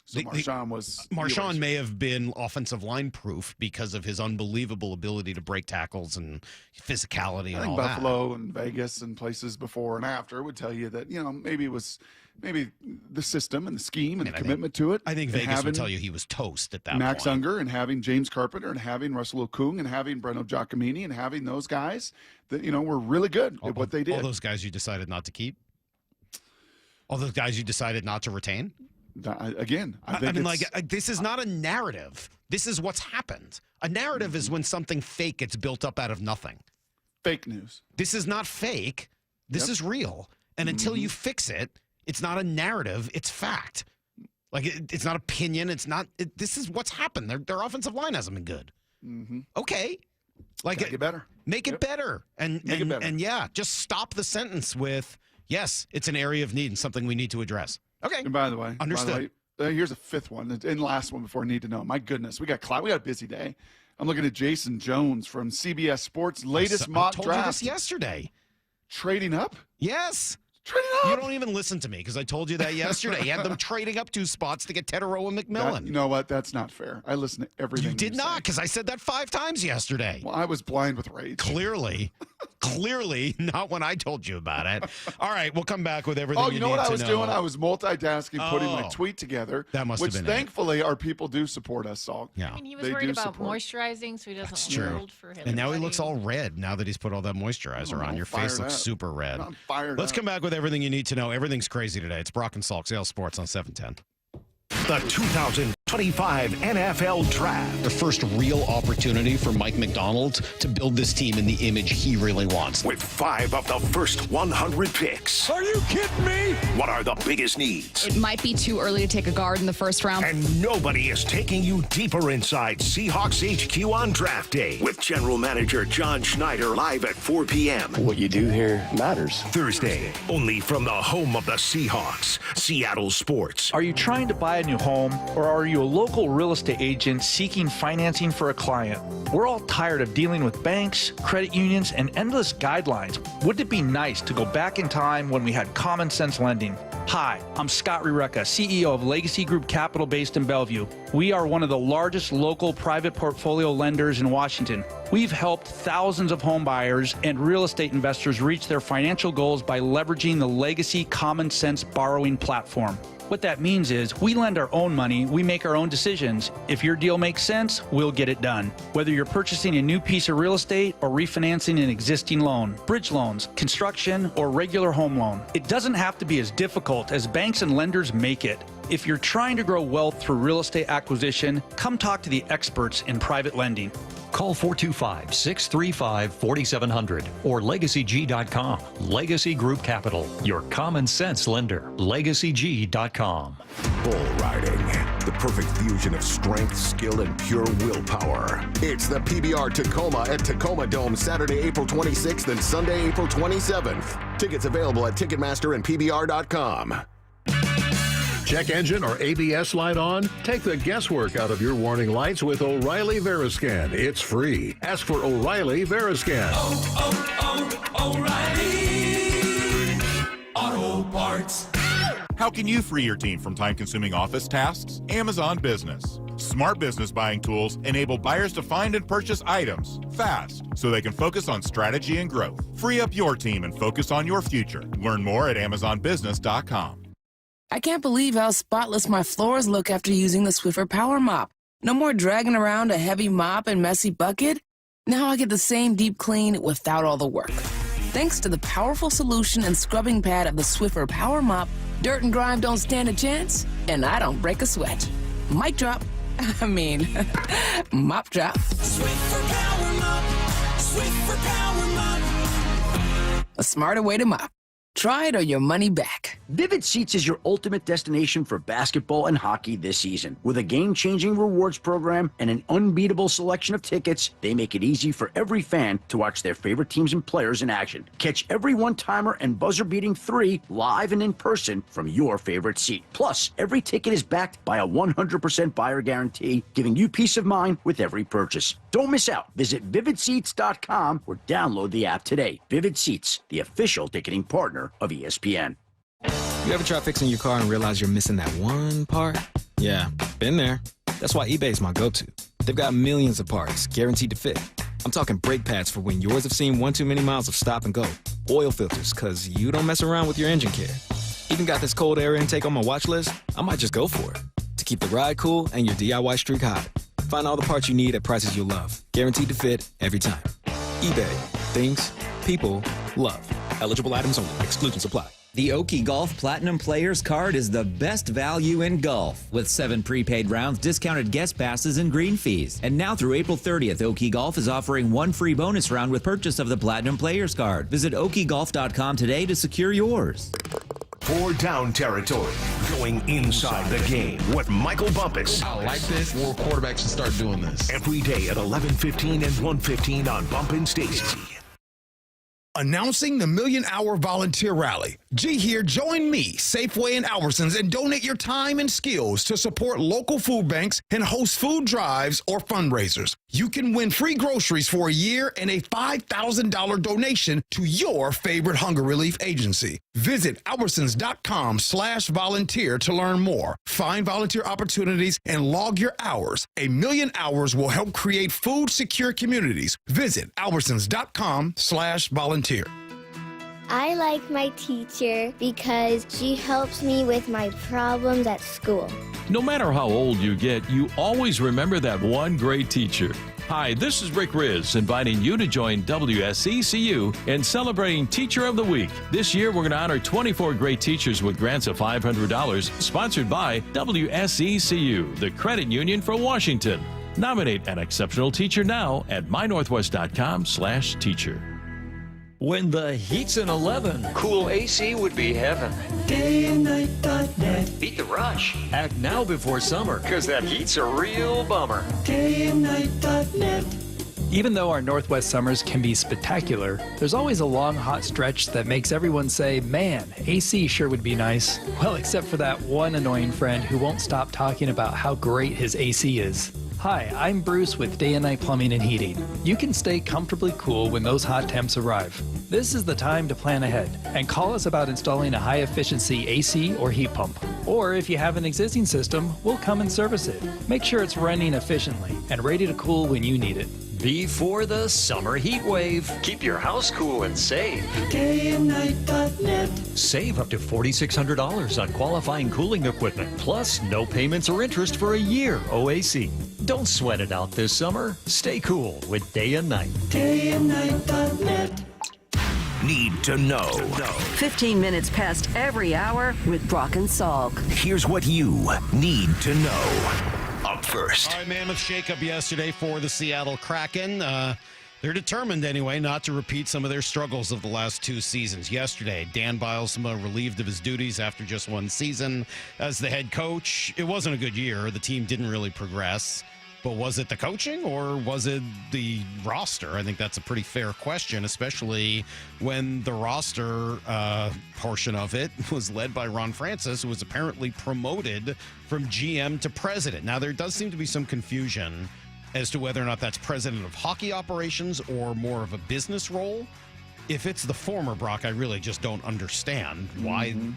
Speaker 16: So
Speaker 2: Marshawn may have been offensive line proof because of his unbelievable ability to break tackles and physicality and
Speaker 16: I think
Speaker 2: all
Speaker 16: Buffalo
Speaker 2: that.
Speaker 16: and Vegas and places before and after would tell you that, maybe it was the system and the scheme and the commitment to it.
Speaker 2: I think Vegas would tell you he was toast at that
Speaker 16: Max
Speaker 2: point.
Speaker 16: Unger and having James Carpenter and having Russell Okung and having Breno Giacomini and having those guys that, were really good at what they did.
Speaker 2: All those guys you decided not to keep? All those guys you decided not to retain?
Speaker 16: Again, I think
Speaker 2: this is not a narrative. This is what's happened. A narrative is when something fake gets built up out of nothing.
Speaker 16: Fake news.
Speaker 2: This is not fake. This is real. And until you fix it, it's not a narrative. It's fact. It's not opinion. It's not. This is what's happened. Their offensive line hasn't been good. Okay.
Speaker 16: Get better.
Speaker 2: Make it better. And yeah, just stop the sentence with, yes, it's an area of need and something we need to address. Okay.
Speaker 16: And by the way,
Speaker 2: understood.
Speaker 16: Here's a fifth one and last one before I need to know. My goodness, we got Klatt. We got a busy day. I'm looking at Jason Jones from CBS Sports' latest mock
Speaker 2: I told
Speaker 16: draft.
Speaker 2: you this yesterday.
Speaker 16: Trading up?
Speaker 2: Yes.
Speaker 16: Trading up.
Speaker 2: You don't even listen to me because I told you that yesterday. He had them trading up 2 spots to get Teterow and McMillan.
Speaker 16: You know what? That's not fair. I listen to everything
Speaker 2: you did not, because I said that 5 times yesterday.
Speaker 16: Well, I was blind with rage.
Speaker 2: Clearly not when I told you about it. All right, we'll come back with everything.
Speaker 16: You know what I was doing? I was multitasking, putting my tweet together.
Speaker 2: That must have been
Speaker 16: thankfully our people do support us, Salk.
Speaker 2: Yeah.
Speaker 9: He was worried about moisturizing, so he doesn't look old for him.
Speaker 2: And now he looks all red now that he's put all that moisturizer on. Your face looks super red.
Speaker 16: I'm fired
Speaker 2: Let's come back with everything you need to know. Everything's crazy today. It's Brock and Salk, Sales Sports on 710.
Speaker 7: The 2025 NFL Draft.
Speaker 2: The first real opportunity for Mike McDonald to build this team in the image he really wants.
Speaker 7: With 5 of the first 100 picks.
Speaker 10: Are you kidding me?
Speaker 7: What are the biggest needs?
Speaker 4: It might be too early to take a guard in the first round.
Speaker 7: And nobody is taking you deeper inside Seahawks HQ on draft day with General Manager John Schneider live at 4 p.m.
Speaker 5: What you do here matters.
Speaker 7: Thursday, only from the home of the Seahawks, Seattle Sports.
Speaker 11: Are you trying to buy a new home, or are you a local real estate agent seeking financing for a client? We're all tired of dealing with banks, credit unions, and endless guidelines. Wouldn't it be nice to go back in time when we had common sense lending? Hi, I'm Scott Rireka, CEO of Legacy Group Capital based in Bellevue. We are one of the largest local private portfolio lenders in Washington. We've helped thousands of home buyers and real estate investors reach their financial goals by leveraging the Legacy Common Sense borrowing platform. What that means is we lend our own money, we make our own decisions. If your deal makes sense, we'll get it done. Whether you're purchasing a new piece of real estate or refinancing an existing loan, bridge loans, construction, or regular home loan, it doesn't have to be as difficult as banks and lenders make it. If you're trying to grow wealth through real estate acquisition, come talk to the experts in private lending.
Speaker 12: Call 425-635-4700 or LegacyG.com. Legacy Group Capital, your common sense lender. LegacyG.com.
Speaker 7: Bull riding, the perfect fusion of strength, skill, and pure willpower. It's the PBR Tacoma at Tacoma Dome, Saturday, April 26th and Sunday, April 27th. Tickets available at Ticketmaster and PBR.com.
Speaker 10: Check engine or ABS light on? Take the guesswork out of your warning lights with O'Reilly Veriscan. It's free. Ask for O'Reilly Veriscan.
Speaker 13: O'Reilly Auto Parts.
Speaker 14: How can you free your team from time-consuming office tasks? Amazon Business. Smart business buying tools enable buyers to find and purchase items fast so they can focus on strategy and growth. Free up your team and focus on your future. Learn more at AmazonBusiness.com.
Speaker 23: I can't believe how spotless my floors look after using the Swiffer Power Mop. No more dragging around a heavy mop and messy bucket. Now I get the same deep clean without all the work. Thanks to the powerful solution and scrubbing pad of the Swiffer Power Mop, dirt and grime don't stand a chance, and I don't break a sweat. Mic drop. I mean, mop drop.
Speaker 13: Swiffer Power Mop. Swiffer Power Mop.
Speaker 23: A smarter way to mop. Try it or your money back.
Speaker 1: Vivid Seats is your ultimate destination for basketball and hockey this season. With a game-changing rewards program and an unbeatable selection of tickets, they make it easy for every fan to watch their favorite teams and players in action. Catch every one-timer and buzzer-beating 3 live and in person from your favorite seat. Plus, every ticket is backed by a 100% buyer guarantee, giving you peace of mind with every purchase. Don't miss out. Visit vividseats.com or download the app today. Vivid Seats, the official ticketing partner of ESPN.
Speaker 6: You ever try fixing your car and realize you're missing that one part? Yeah, been there. That's why eBay's my go-to. They've got millions of parts, guaranteed to fit. I'm talking brake pads for when yours have seen one too many miles of stop and go. Oil filters, because you don't mess around with your engine care. Even got this cold air intake on my watch list. I might just go for it. To keep the ride cool and your DIY streak hot. Find all the parts you need at prices you'll love. Guaranteed to fit every time. eBay. Things. People. Love. Eligible items only. Exclusions apply.
Speaker 15: The Oki Golf Platinum Players Card is the best value in golf, with 7 prepaid rounds, discounted guest passes, and green fees. And now through April 30th, Oki Golf is offering 1 free bonus round with purchase of the Platinum Players Card. Visit okigolf.com today to secure yours.
Speaker 7: 4 down territory, going inside the game with Michael Bumpus.
Speaker 17: I like this. More quarterbacks should start doing this.
Speaker 7: Every day at 11:15 and 1:15 on Bumpin' Stacy.
Speaker 18: Announcing the Million Hour Volunteer Rally. G here, join me, Safeway and Albertsons, and donate your time and skills to support local food banks and host food drives or fundraisers. You can win free groceries for a year and a $5,000 donation to your favorite hunger relief agency. Visit albertsons.com/volunteer to learn more. Find volunteer opportunities and log your hours. A million hours will help create food secure communities. Visit albertsons.com/volunteer.
Speaker 19: I like my teacher because she helps me with my problems at school.
Speaker 21: No matter how old you get, you always remember that one great teacher. Hi, this is Rick Riz, inviting you to join WSECU in celebrating Teacher of the Week. This year, we're going to honor 24 great teachers with grants of $500, sponsored by WSECU, the credit union for Washington. Nominate an exceptional teacher now at mynorthwest.com/teacher.
Speaker 12: When the heat's in 11,
Speaker 31: Cool AC would be heaven.
Speaker 12: dayandnight.net.
Speaker 31: Beat the rush.
Speaker 12: Act now before summer.
Speaker 31: Because that heat's a real bummer.
Speaker 12: Dayandnight.net.
Speaker 22: Even though our Northwest summers can be spectacular, there's always a long, hot stretch that makes everyone say, man, AC sure would be nice. Well, except for that one annoying friend who won't stop talking about how great his AC is. Hi, I'm Bruce with Day and Night Plumbing and Heating. You can stay comfortably cool when those hot temps arrive. This is the time to plan ahead and call us about installing a high-efficiency AC or heat pump. Or if you have an existing system, we'll come and service it. Make sure it's running efficiently and ready to cool when you need it.
Speaker 12: Before the summer heat wave.
Speaker 31: Keep your house cool and save.
Speaker 12: Dayandnight.net. Save up to $4,600 on qualifying cooling equipment. Plus, no payments or interest for a year OAC. Don't sweat it out this summer. Stay cool with Day and Night.
Speaker 13: Dayandnight.net.
Speaker 7: Need to know.
Speaker 25: 15 minutes past every hour with Brock and Salk.
Speaker 7: Here's what you need to know. Up first.
Speaker 2: All right, mammoth shakeup yesterday for the Seattle Kraken. They're determined, anyway, not to repeat some of their struggles of the last 2 seasons. Yesterday, Dan Bilesma relieved of his duties after just 1 season as the head coach. It wasn't a good year. The team didn't really progress. But was it the coaching or was it the roster? I think that's a pretty fair question, especially when the roster portion of it was led by Ron Francis, who was apparently promoted from GM to president. Now, there does seem to be some confusion as to whether or not that's president of hockey operations or more of a business role. If it's the former, Brock, I really just don't understand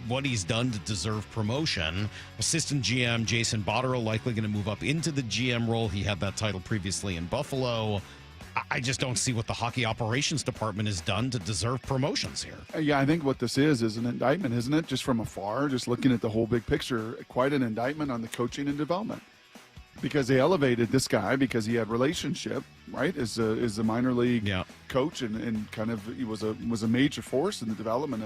Speaker 2: what he's done to deserve promotion. Assistant GM Jason Botterill likely going to move up into the GM role. He had that title previously in Buffalo. I just don't see what the hockey operations department has done to deserve promotions here.
Speaker 16: Yeah, I think what this is an indictment, isn't it? Just from afar, just looking at the whole big picture, quite an indictment on the coaching and development. Because they elevated this guy because he had relationship, right, as a minor league coach, and kind of he was a major force in the development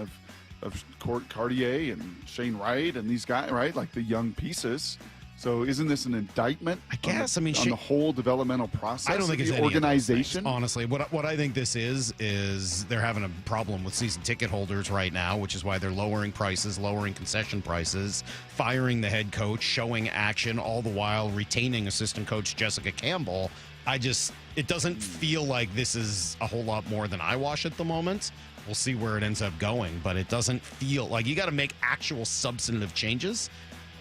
Speaker 16: of Cartier and Shane Wright and these guys, right, like the young pieces. So isn't this an indictment?
Speaker 2: I guess.
Speaker 16: On the whole developmental process.
Speaker 2: I don't think it's
Speaker 16: the
Speaker 2: any
Speaker 16: organization.
Speaker 2: Of those things, honestly, what I think this is they're having a problem with season ticket holders right now, which is why they're lowering prices, lowering concession prices, firing the head coach, showing action, all the while retaining assistant coach Jessica Campbell. It doesn't feel like this is a whole lot more than eyewash at the moment. We'll see where it ends up going, but it doesn't feel like you got to make actual substantive changes.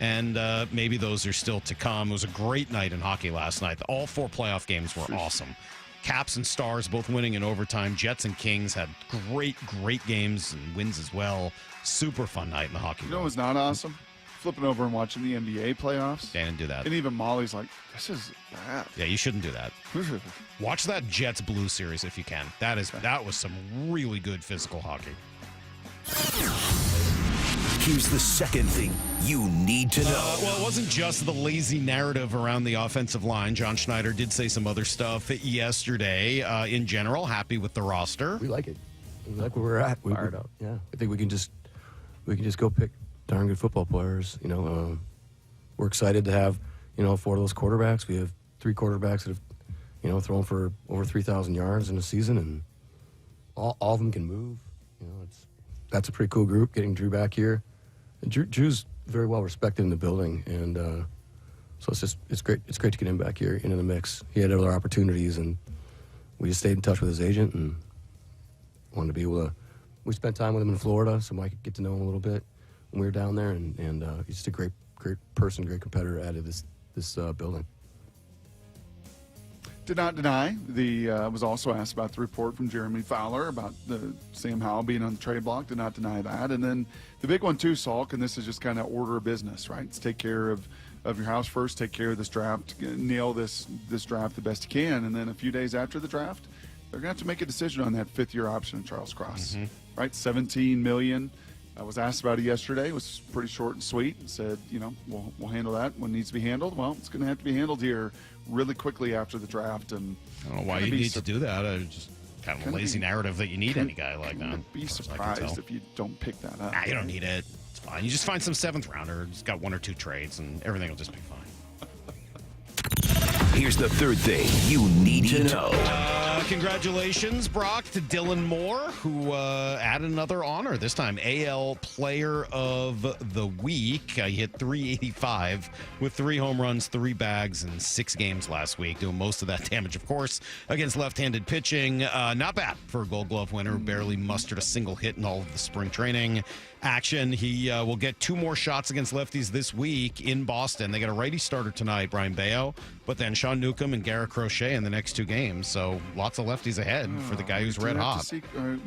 Speaker 2: And maybe those are still to come. It was a great night in hockey last night. All 4 playoff games were awesome. Caps and Stars both winning in overtime. Jets and Kings had great games and wins as well. Super fun night in the hockey.
Speaker 16: You know what's not awesome? Flipping over and watching the NBA playoffs.
Speaker 2: They didn't do that.
Speaker 16: And even Molly's like, this is bad.
Speaker 2: Yeah, you shouldn't do that. Watch that Jets Blues series if you can. That was some really good physical hockey.
Speaker 7: Here's the second thing you need to know.
Speaker 2: Well, it wasn't just the lazy narrative around the offensive line. John Schneider did say some other stuff yesterday. In general, happy with the roster.
Speaker 5: We like it. We like where we're at.
Speaker 3: Fired up.
Speaker 5: Yeah, I think we can just go pick darn good football players. We're excited to have 4 of those quarterbacks. We have 3 quarterbacks that have thrown for over 3,000 yards in a season, and all of them can move. That's a pretty cool group. Getting Drew back here. And Drew's very well respected in the building, and so it's great. It's great to get him back here into the mix. He had other opportunities, and we just stayed in touch with his agent and wanted to be able to. We spent time with him in Florida, so Mike could get to know him a little bit when we were down there, and he's just a great person, great competitor out of this building.
Speaker 16: Did not deny. Was also asked about the report from Jeremy Fowler about the Sam Howell being on the trade block. Did not deny that. And then the big one too, Salk, and this is just kind of order of business, right? It's take care of your house first, take care of this draft, nail this draft the best you can, and then a few days after the draft, they're going to have to make a decision on that 5th-year option in Charles Cross, right? $17 million. I was asked about it yesterday. It was pretty short and sweet. Said, we'll handle that when it needs to be handled. Well, it's going to have to be handled here really quickly after the draft. And
Speaker 2: I don't know why you need to do that. Just kind of a lazy narrative that you need any guy like that.
Speaker 16: Be surprised if you don't pick that up.
Speaker 2: Nah, you don't need it. It's fine. You just find some 7th rounder. Just got 1 or 2 trades, and everything will just be fine.
Speaker 7: Here's the third thing you need to know.
Speaker 2: Congratulations, Brock, to Dylan Moore, who added another honor, this time AL Player of the Week. He hit .385 with 3 home runs, 3 bags, and 6 games last week, doing most of that damage, of course, against left-handed pitching. Not bad for a Gold Glove winner, who barely mustered a single hit in all of the spring training action. He will get 2 more shots against lefties this week in Boston. They got a righty starter tonight, Brian Bayo, but then Sean Newcomb and Garrett Crochet in the next 2 games. So lots of lefties ahead for the guy who's red hot.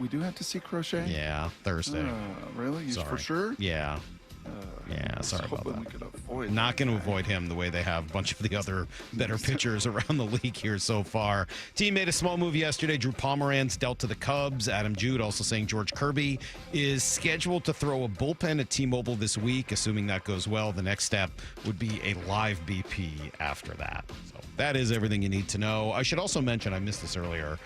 Speaker 16: We do have to see Crochet?
Speaker 2: Yeah, Thursday.
Speaker 16: Really? For sure?
Speaker 2: Yeah. Sorry about that. Not going to avoid him the way they have a bunch of the other better pitchers around the league here so far. Team made a small move yesterday. Drew Pomeranz dealt to the Cubs. Adam Jude also saying George Kirby is scheduled to throw a bullpen at T-Mobile this week. Assuming that goes well, the next step would be a live BP after that. So that is everything you need to know. I should also mention, I missed this earlier,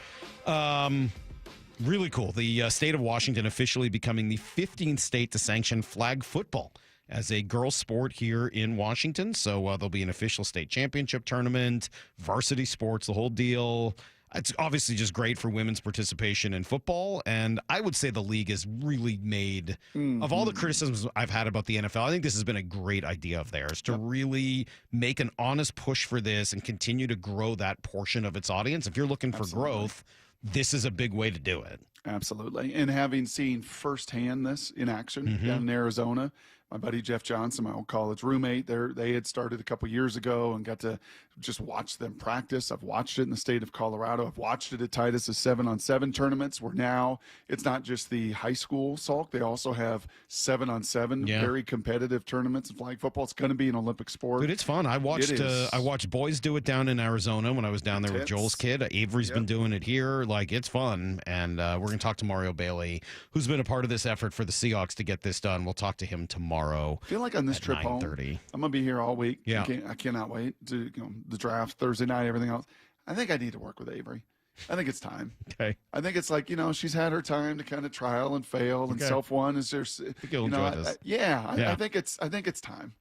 Speaker 2: really cool. The state of Washington officially becoming the 15th state to sanction flag football as a girls' sport here in Washington. So there'll be an official state championship tournament, varsity sports, the whole deal. It's obviously just great for women's participation in football. And I would say the league has really made, of all the criticisms I've had about the NFL, I think this has been a great idea of theirs to really make an honest push for this and continue to grow that portion of its audience. If you're looking for growth, this is a big way to do it.
Speaker 16: Absolutely. And having seen firsthand this in action down in Arizona, my buddy Jeff Johnson, my old college roommate, they had started a couple years ago and got to just watch them practice. I've watched it in the state of Colorado. I've watched it at Titus's 7-on-7 tournaments, where now it's not just the high school Salk. They also have 7-on-7 very competitive tournaments in flag football. It's going to be an Olympic sport.
Speaker 2: Dude, it's fun. I watched boys do it down in Arizona when I was down there with Joel's kid. Avery's been doing it here. Like, it's fun. And we're going to talk to Mario Bailey, who's been a part of this effort for the Seahawks to get this done. We'll talk to him tomorrow.
Speaker 16: I feel like on this trip home, I'm going to be here all week.
Speaker 2: Yeah.
Speaker 16: I cannot wait to the draft Thursday night, everything else. I think I need to work with Avery. I think it's time.
Speaker 2: Okay.
Speaker 16: I think it's like, she's had her time to kind of trial and fail, and self one is there.
Speaker 2: I think you'll enjoy this.
Speaker 16: I think it's time.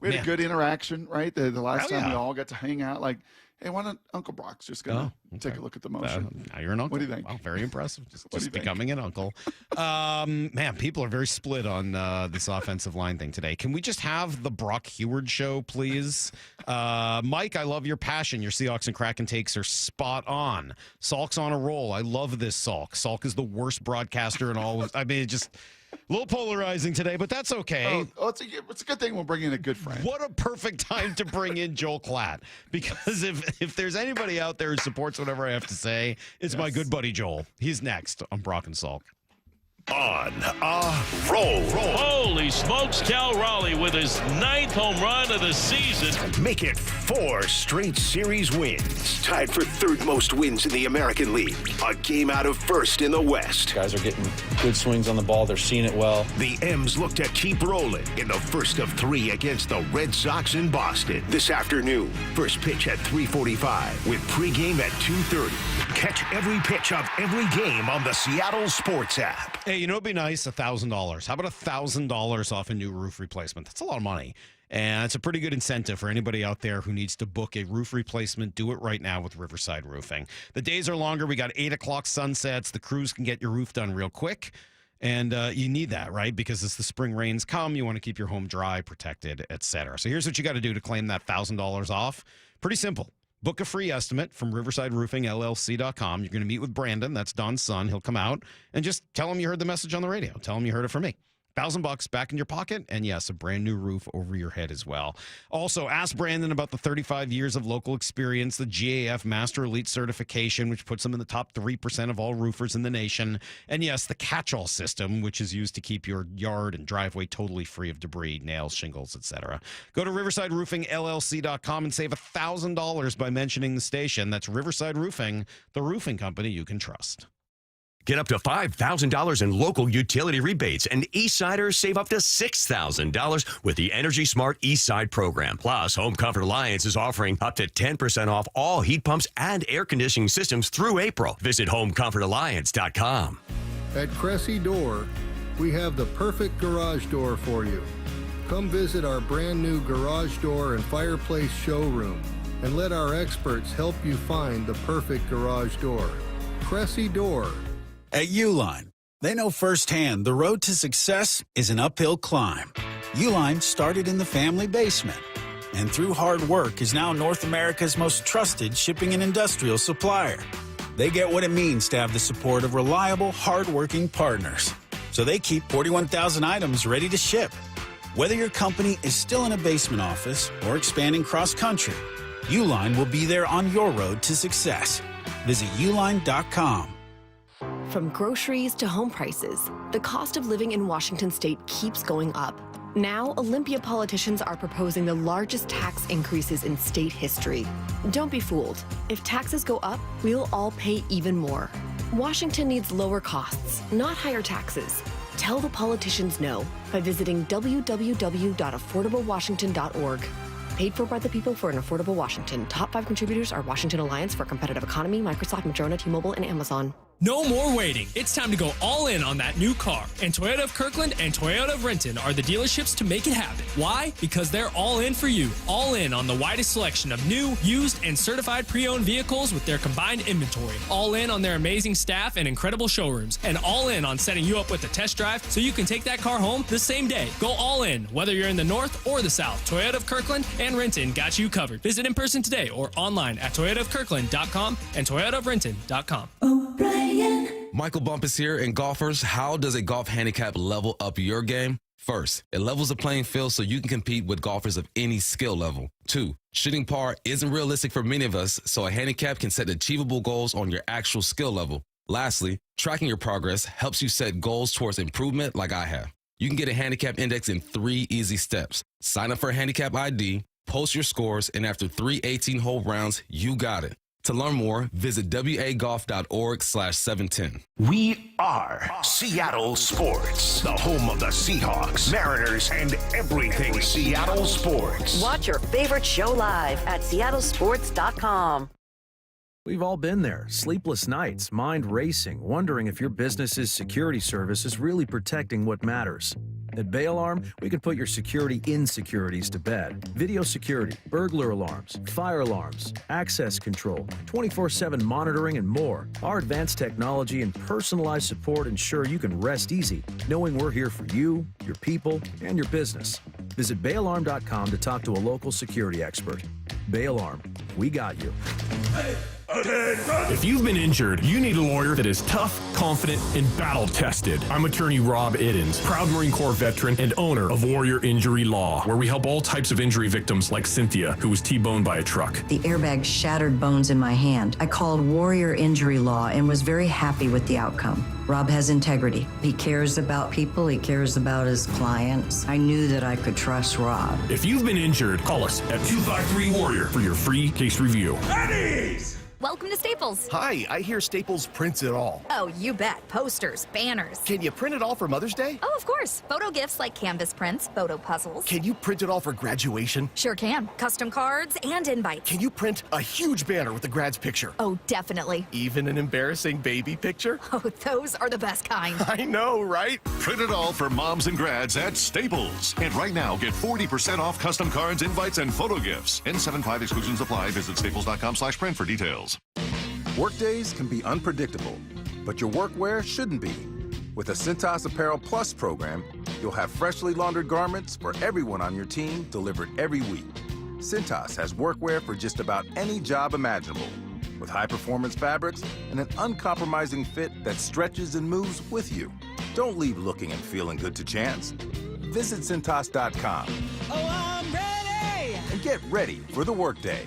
Speaker 16: We had a good interaction, right? The last time we
Speaker 2: yeah.
Speaker 16: all got to hang out. Like, hey, why don't Uncle Brock's just going to take a look at the motion?
Speaker 2: Now you're an uncle.
Speaker 16: What do you think?
Speaker 2: Wow, very impressive. Just
Speaker 16: do you think?
Speaker 2: becoming an uncle. Man, people are very split on this offensive line thing today. Can we just have the Brock Heward show, please? Mike, I love your passion. Your Seahawks and Kraken takes are spot on. Salk's on a roll. I love this Salk. Salk is the worst broadcaster in all. I mean, just a little polarizing today, but that's okay.
Speaker 16: Oh, it's a good thing we'll bring in a good friend.
Speaker 2: What a perfect time to bring in Joel Klatt, because if there's anybody out there who supports whatever I have to say, it's my good buddy Joel. He's next on Brock and Salk.
Speaker 3: On a roll.
Speaker 21: Holy smokes, Cal Raleigh with his 9th home run of the season.
Speaker 3: Make it 4 straight series wins. Tied for 3rd most wins in the American League. A game out of 1st in the West.
Speaker 4: Guys are getting good swings on the ball. They're seeing it well.
Speaker 3: The M's look to keep rolling in the first of 3 against the Red Sox in Boston. This afternoon, first pitch at 3:45 with pregame at 2:30. Catch every pitch of every game on the Seattle Sports app.
Speaker 2: Hey, you know, it'd be nice, $1,000. How about $1,000 off a new roof replacement? That's a lot of money. And it's a pretty good incentive for anybody out there who needs to book a roof replacement. Do it right now with Riverside Roofing. The days are longer. We got 8 o'clock sunsets. The crews can get your roof done real quick. And you need that, right? Because as the spring rains come, you want to keep your home dry, protected, etc. So here's what you got to do to claim that $1,000 off. Pretty simple. Book a free estimate from riversideroofingllc.com. You're going to meet with Brandon. That's Don's son. He'll come out and just tell him you heard the message on the radio. Tell him you heard it from me. $1,000 back in your pocket, and yes, a brand new roof over your head as well. Also, ask Brandon about the 35 years of local experience, the GAF Master Elite certification, which puts them in the top 3% of all roofers in the nation. And yes, the catch-all system, which is used to keep your yard and driveway totally free of debris, nails, shingles, etc. Go to riversideroofingllc.com and save $1,000 by mentioning the station. That's Riverside Roofing, the roofing company you can trust.
Speaker 8: Get up to $5,000 in local utility rebates, and Eastsiders save up to $6,000 with the Energy Smart Eastside program. Plus, Home Comfort Alliance is offering up to 10% off all heat pumps and air conditioning systems through April. Visit homecomfortalliance.com.
Speaker 9: At Cressy Door, we have the perfect garage door for you. Come visit our brand new garage door and fireplace showroom and let our experts help you find the perfect garage door. Cressy Door.
Speaker 20: At Uline, they know firsthand the road to success is an uphill climb. Uline started in the family basement, and through hard work is now North America's most trusted shipping and industrial supplier. They get what it means to have the support of reliable, hard-working partners. So they keep 41,000 items ready to ship. Whether your company is still in a basement office or expanding cross-country, Uline will be there on your road to success. Visit uline.com.
Speaker 24: From groceries to home prices, the cost of living in Washington state keeps going up. Now, Olympia politicians are proposing the largest tax increases in state history. Don't be fooled. If taxes go up, we'll all pay even more. Washington needs lower costs, not higher taxes. Tell the politicians no by visiting www.affordablewashington.org. Paid for by the people for an affordable Washington. Top 5 contributors are Washington Alliance for a Competitive Economy, Microsoft, Madrona, T-Mobile, and Amazon.
Speaker 26: No more waiting. It's time to go all in on that new car. And Toyota of Kirkland and Toyota of Renton are the dealerships to make it happen. Why? Because they're all in for you. All in on the widest selection of new, used, and certified pre-owned vehicles with their combined inventory. All in on their amazing staff and incredible showrooms. And all in on setting you up with a test drive so you can take that car home the same day. Go all in, whether you're in the north or the south. Toyota of Kirkland and Renton got you covered. Visit in person today or online at toyotaofkirkland.com and toyotaofrenton.com.
Speaker 17: Michael Bumpus here, and golfers, how does a golf handicap level up your game? First, it levels the playing field so you can compete with golfers of any skill level. 2, shooting par isn't realistic for many of us, so a handicap can set achievable goals on your actual skill level. Lastly, tracking your progress helps you set goals towards improvement like I have. You can get a handicap index in 3 easy steps. Sign up for a handicap ID, post your scores, and after 3 18-hole rounds, you got it. To learn more, visit wagolf.org/710.
Speaker 3: We are Seattle Sports, the home of the Seahawks, Mariners, and everything Seattle sports.
Speaker 25: Watch your favorite show live at seattlesports.com.
Speaker 1: We've all been there. Sleepless nights, mind racing, wondering if your business's security service is really protecting what matters. At Bay Alarm, we can put your security insecurities to bed. Video security, burglar alarms, fire alarms, access control, 24/7 monitoring, and more. Our advanced technology and personalized support ensure you can rest easy, knowing we're here for you, your people, and your business. Visit bayalarm.com to talk to a local security expert. Bay Alarm, we got you.
Speaker 6: If you've been injured, you need a lawyer that is tough, confident, and battle-tested. I'm attorney Rob Iddens, proud Marine Corps veteran and owner of Warrior Injury Law, where we help all types of injury victims like Cynthia, who was T-boned by a truck.
Speaker 10: The airbag shattered bones in my hand. I called Warrior Injury Law and was very happy with the outcome. Rob has integrity. He cares about people. He cares about his clients. I knew that I could trust Rob.
Speaker 6: If you've been injured, call us at 253-WARRIOR for your free case review.
Speaker 11: Eddie's! Welcome to Staples.
Speaker 14: Hi, I hear Staples prints it all.
Speaker 11: Oh, you bet. Posters, banners.
Speaker 14: Can you print it all for Mother's Day?
Speaker 11: Oh, of course. Photo gifts like canvas prints, photo puzzles.
Speaker 14: Can you print it all for graduation?
Speaker 11: Sure can. Custom cards and invites.
Speaker 14: Can you print a huge banner with the grad's picture?
Speaker 11: Oh, definitely.
Speaker 14: Even an embarrassing baby picture?
Speaker 11: Oh, those are the best kind.
Speaker 14: I know, right?
Speaker 15: Print it all for moms and grads at Staples. And right now, get 40% off custom cards, invites, and photo gifts. N75 exclusions apply. Visit staples.com/print for details.
Speaker 23: Workdays can be unpredictable, but your workwear shouldn't be. With the Cintas Apparel Plus program, you'll have freshly laundered garments for everyone on your team delivered every week. Cintas has workwear for just about any job imaginable, with high-performance fabrics and an uncompromising fit that stretches and moves with you. Don't leave looking and feeling good to chance. Visit Cintas.com.
Speaker 13: Oh, I'm ready!
Speaker 23: And get ready for the workday.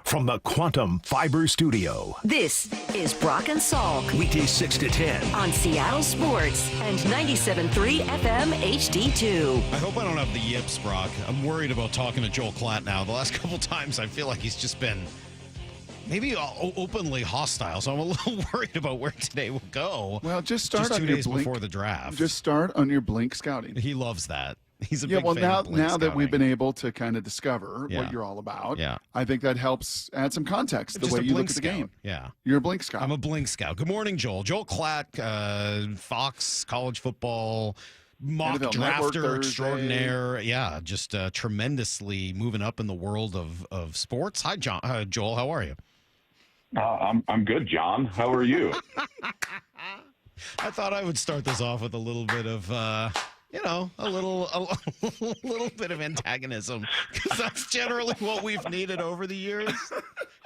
Speaker 3: From the Quantum Fiber Studio.
Speaker 25: This is Brock and Salk.
Speaker 3: Weekdays 6 to 10.
Speaker 25: On Seattle Sports and 97.3 FM HD2.
Speaker 2: I hope I don't have the yips, Brock. I'm worried about talking to Joel Klatt now. The last couple times I feel like he's just been maybe openly hostile, so I'm a little worried about where today will go.
Speaker 16: Well, just start
Speaker 2: just
Speaker 16: on
Speaker 2: 2
Speaker 16: your
Speaker 2: days
Speaker 16: blink,
Speaker 2: before the draft.
Speaker 16: Just start on your blink scouting.
Speaker 2: He loves that. He's a
Speaker 16: yeah,
Speaker 2: big
Speaker 16: well,
Speaker 2: fan
Speaker 16: now
Speaker 2: of blink
Speaker 16: that
Speaker 2: scouting.
Speaker 16: we've been able to kind of discover
Speaker 2: Yeah.
Speaker 16: what you're all about,
Speaker 2: Yeah.
Speaker 16: I think that helps add some context to the
Speaker 2: Just
Speaker 16: way
Speaker 2: a
Speaker 16: you look
Speaker 2: blink
Speaker 16: at the
Speaker 2: scout.
Speaker 16: game.
Speaker 2: Yeah.
Speaker 16: You're a blink scout.
Speaker 2: I'm a blink scout. Good morning, Joel. Joel Klatt, Fox College Football mock
Speaker 16: NFL Network
Speaker 2: drafter
Speaker 16: Thursday.
Speaker 2: extraordinaire. Yeah, just tremendously moving up in the world of sports. Hi, Joel. How are you?
Speaker 31: I'm good, John. How are you?
Speaker 2: I thought I would start this off with a little bit of, a little bit of antagonism, because that's generally what we've needed over the years.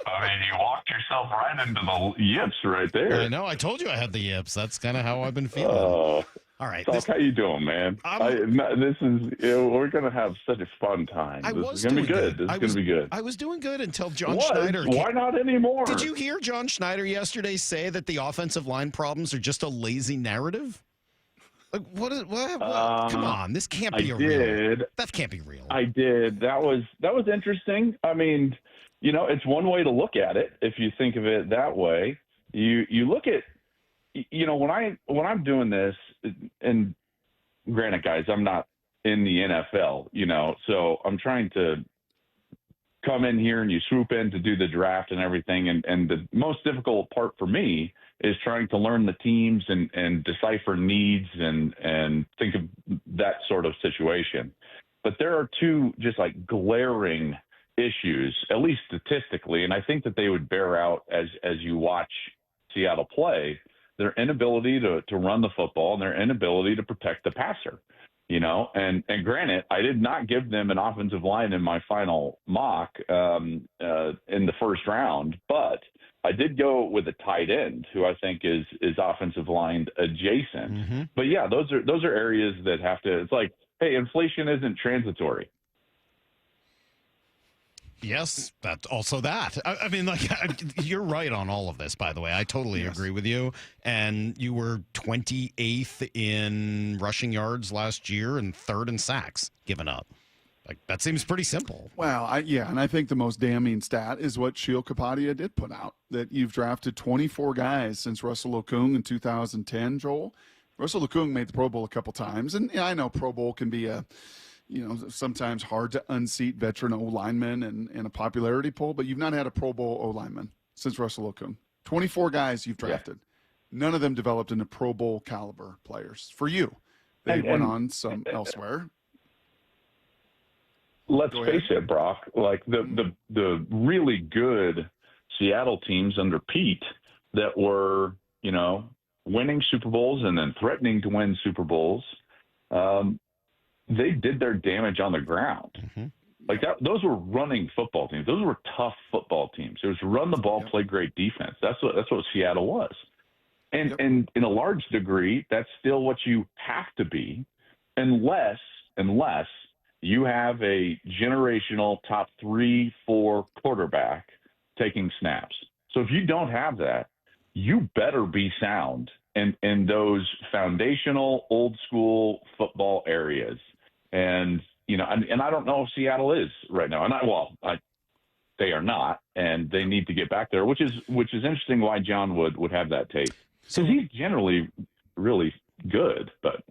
Speaker 31: I mean, you walked yourself right into the yips right there.
Speaker 2: I know. I told you I had the yips. That's kind of how I've been feeling. All right.
Speaker 31: Salk, how you doing, man? We're going to have such a fun time. This is going to be good. This is going to be good.
Speaker 2: I was doing good until John
Speaker 31: What?
Speaker 2: Schneider.
Speaker 31: Why not anymore?
Speaker 2: Did you hear John Schneider yesterday say that the offensive line problems are just a lazy narrative? Like, what? Come on, this can't be real. That can't be real.
Speaker 31: I did. That was interesting. I mean, it's one way to look at it if you think of it that way. You look at, when I'm doing this, and granted, guys, I'm not in the NFL, so I'm trying to come in here and you swoop in to do the draft and everything. And the most difficult part for me is trying to learn the teams and decipher needs and think of that sort of situation. But there are two just like glaring issues, at least statistically, and I think that they would bear out as you watch Seattle play, their inability to run the football and their inability to protect the passer. And granted, I did not give them an offensive line in my final mock in the first round, but I did go with a tight end who I think is offensive line adjacent.
Speaker 2: Mm-hmm.
Speaker 31: But yeah, those are areas that have to. It's like, hey, inflation isn't transitory.
Speaker 2: Yes, that's also that. I mean, you're right on all of this, by the way. I totally agree with you. And you were 28th in rushing yards last year and 3rd in sacks given up. Like, that seems pretty simple.
Speaker 16: Well, and I think the most damning stat is what Sheil Kapadia did put out, that you've drafted 24 guys since Russell Okung in 2010, Joel. Russell Okung made the Pro Bowl a couple times, and I know Pro Bowl can be a sometimes hard to unseat veteran O-linemen in a popularity poll, but you've not had a Pro Bowl O-lineman since Russell Okung. 24 guys you've drafted. Yeah. None of them developed into Pro Bowl caliber players. For you, they went on some elsewhere.
Speaker 5: Let's face it, Brock, like the really good Seattle teams under Pete that were, winning Super Bowls and then threatening to win Super Bowls, they did their damage on the ground. Mm-hmm. Like that, those were running football teams. Those were tough football teams. It was run the ball, play great defense. That's what Seattle was. And in a large degree, that's still what you have to be, unless you have a generational top 3-4 quarterback taking snaps. So if you don't have that, you better be sound in those foundational old school football areas. And, and I don't know if Seattle is right now. And they are not, and they need to get back there, which is interesting why John would have that take. So he's generally really good, but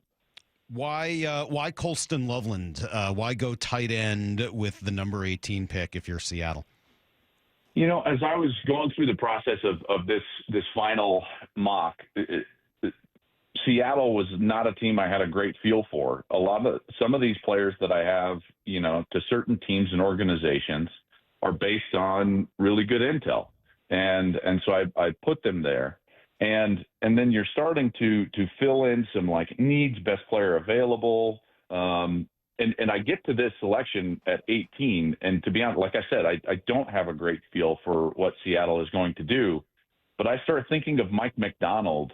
Speaker 2: why Colston Loveland? Why go tight end with the number 18 pick if you're Seattle?
Speaker 5: As I was going through the process of this final mock, Seattle was not a team I had a great feel for. Some of these players that I have, to certain teams and organizations are based on really good intel. And so I put them there. And then you're starting to fill in some like needs, best player available. And I get to this selection at 18, and to be honest, like I said, I don't have a great feel for what Seattle is going to do. But I start thinking of Mike McDonald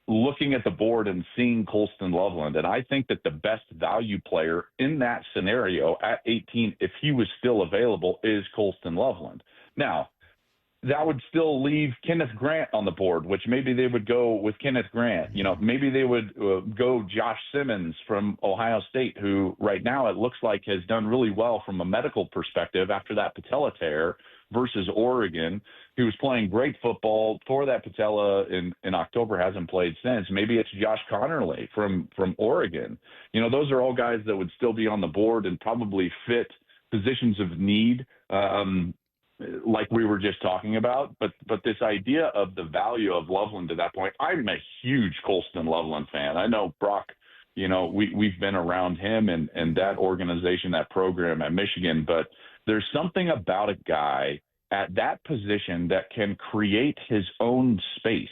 Speaker 5: looking at the board and seeing Colston Loveland, and I think that the best value player in that scenario at 18, if he was still available, is Colston Loveland. Now, that would still leave Kenneth Grant on the board, which maybe they would go with Kenneth Grant. Maybe they would go Josh Simmons from Ohio State, who right now it looks like has done really well from a medical perspective after that patella tear, versus Oregon, who was playing great football, tore that patella in October, hasn't played since. Maybe it's Josh Connerly from Oregon. Those are all guys that would still be on the board and probably fit positions of need, like we were just talking about, but this idea of the value of Loveland at that point, I'm a huge Colston Loveland fan. I know Brock, we've been around him and that organization, that program at Michigan, but there's something about a guy at that position that can create his own space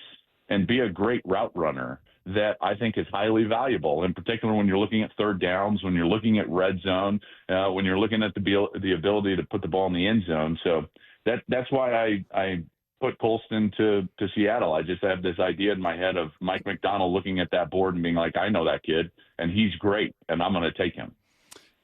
Speaker 5: and be a great route runner that I think is highly valuable, in particular when you're looking at third downs, when you're looking at red zone, when you're looking at the ability to put the ball in the end zone. So that's why I put Colston to Seattle. I just have this idea in my head of Mike McDonald looking at that board and being like, I know that kid, and he's great, and I'm going to take him.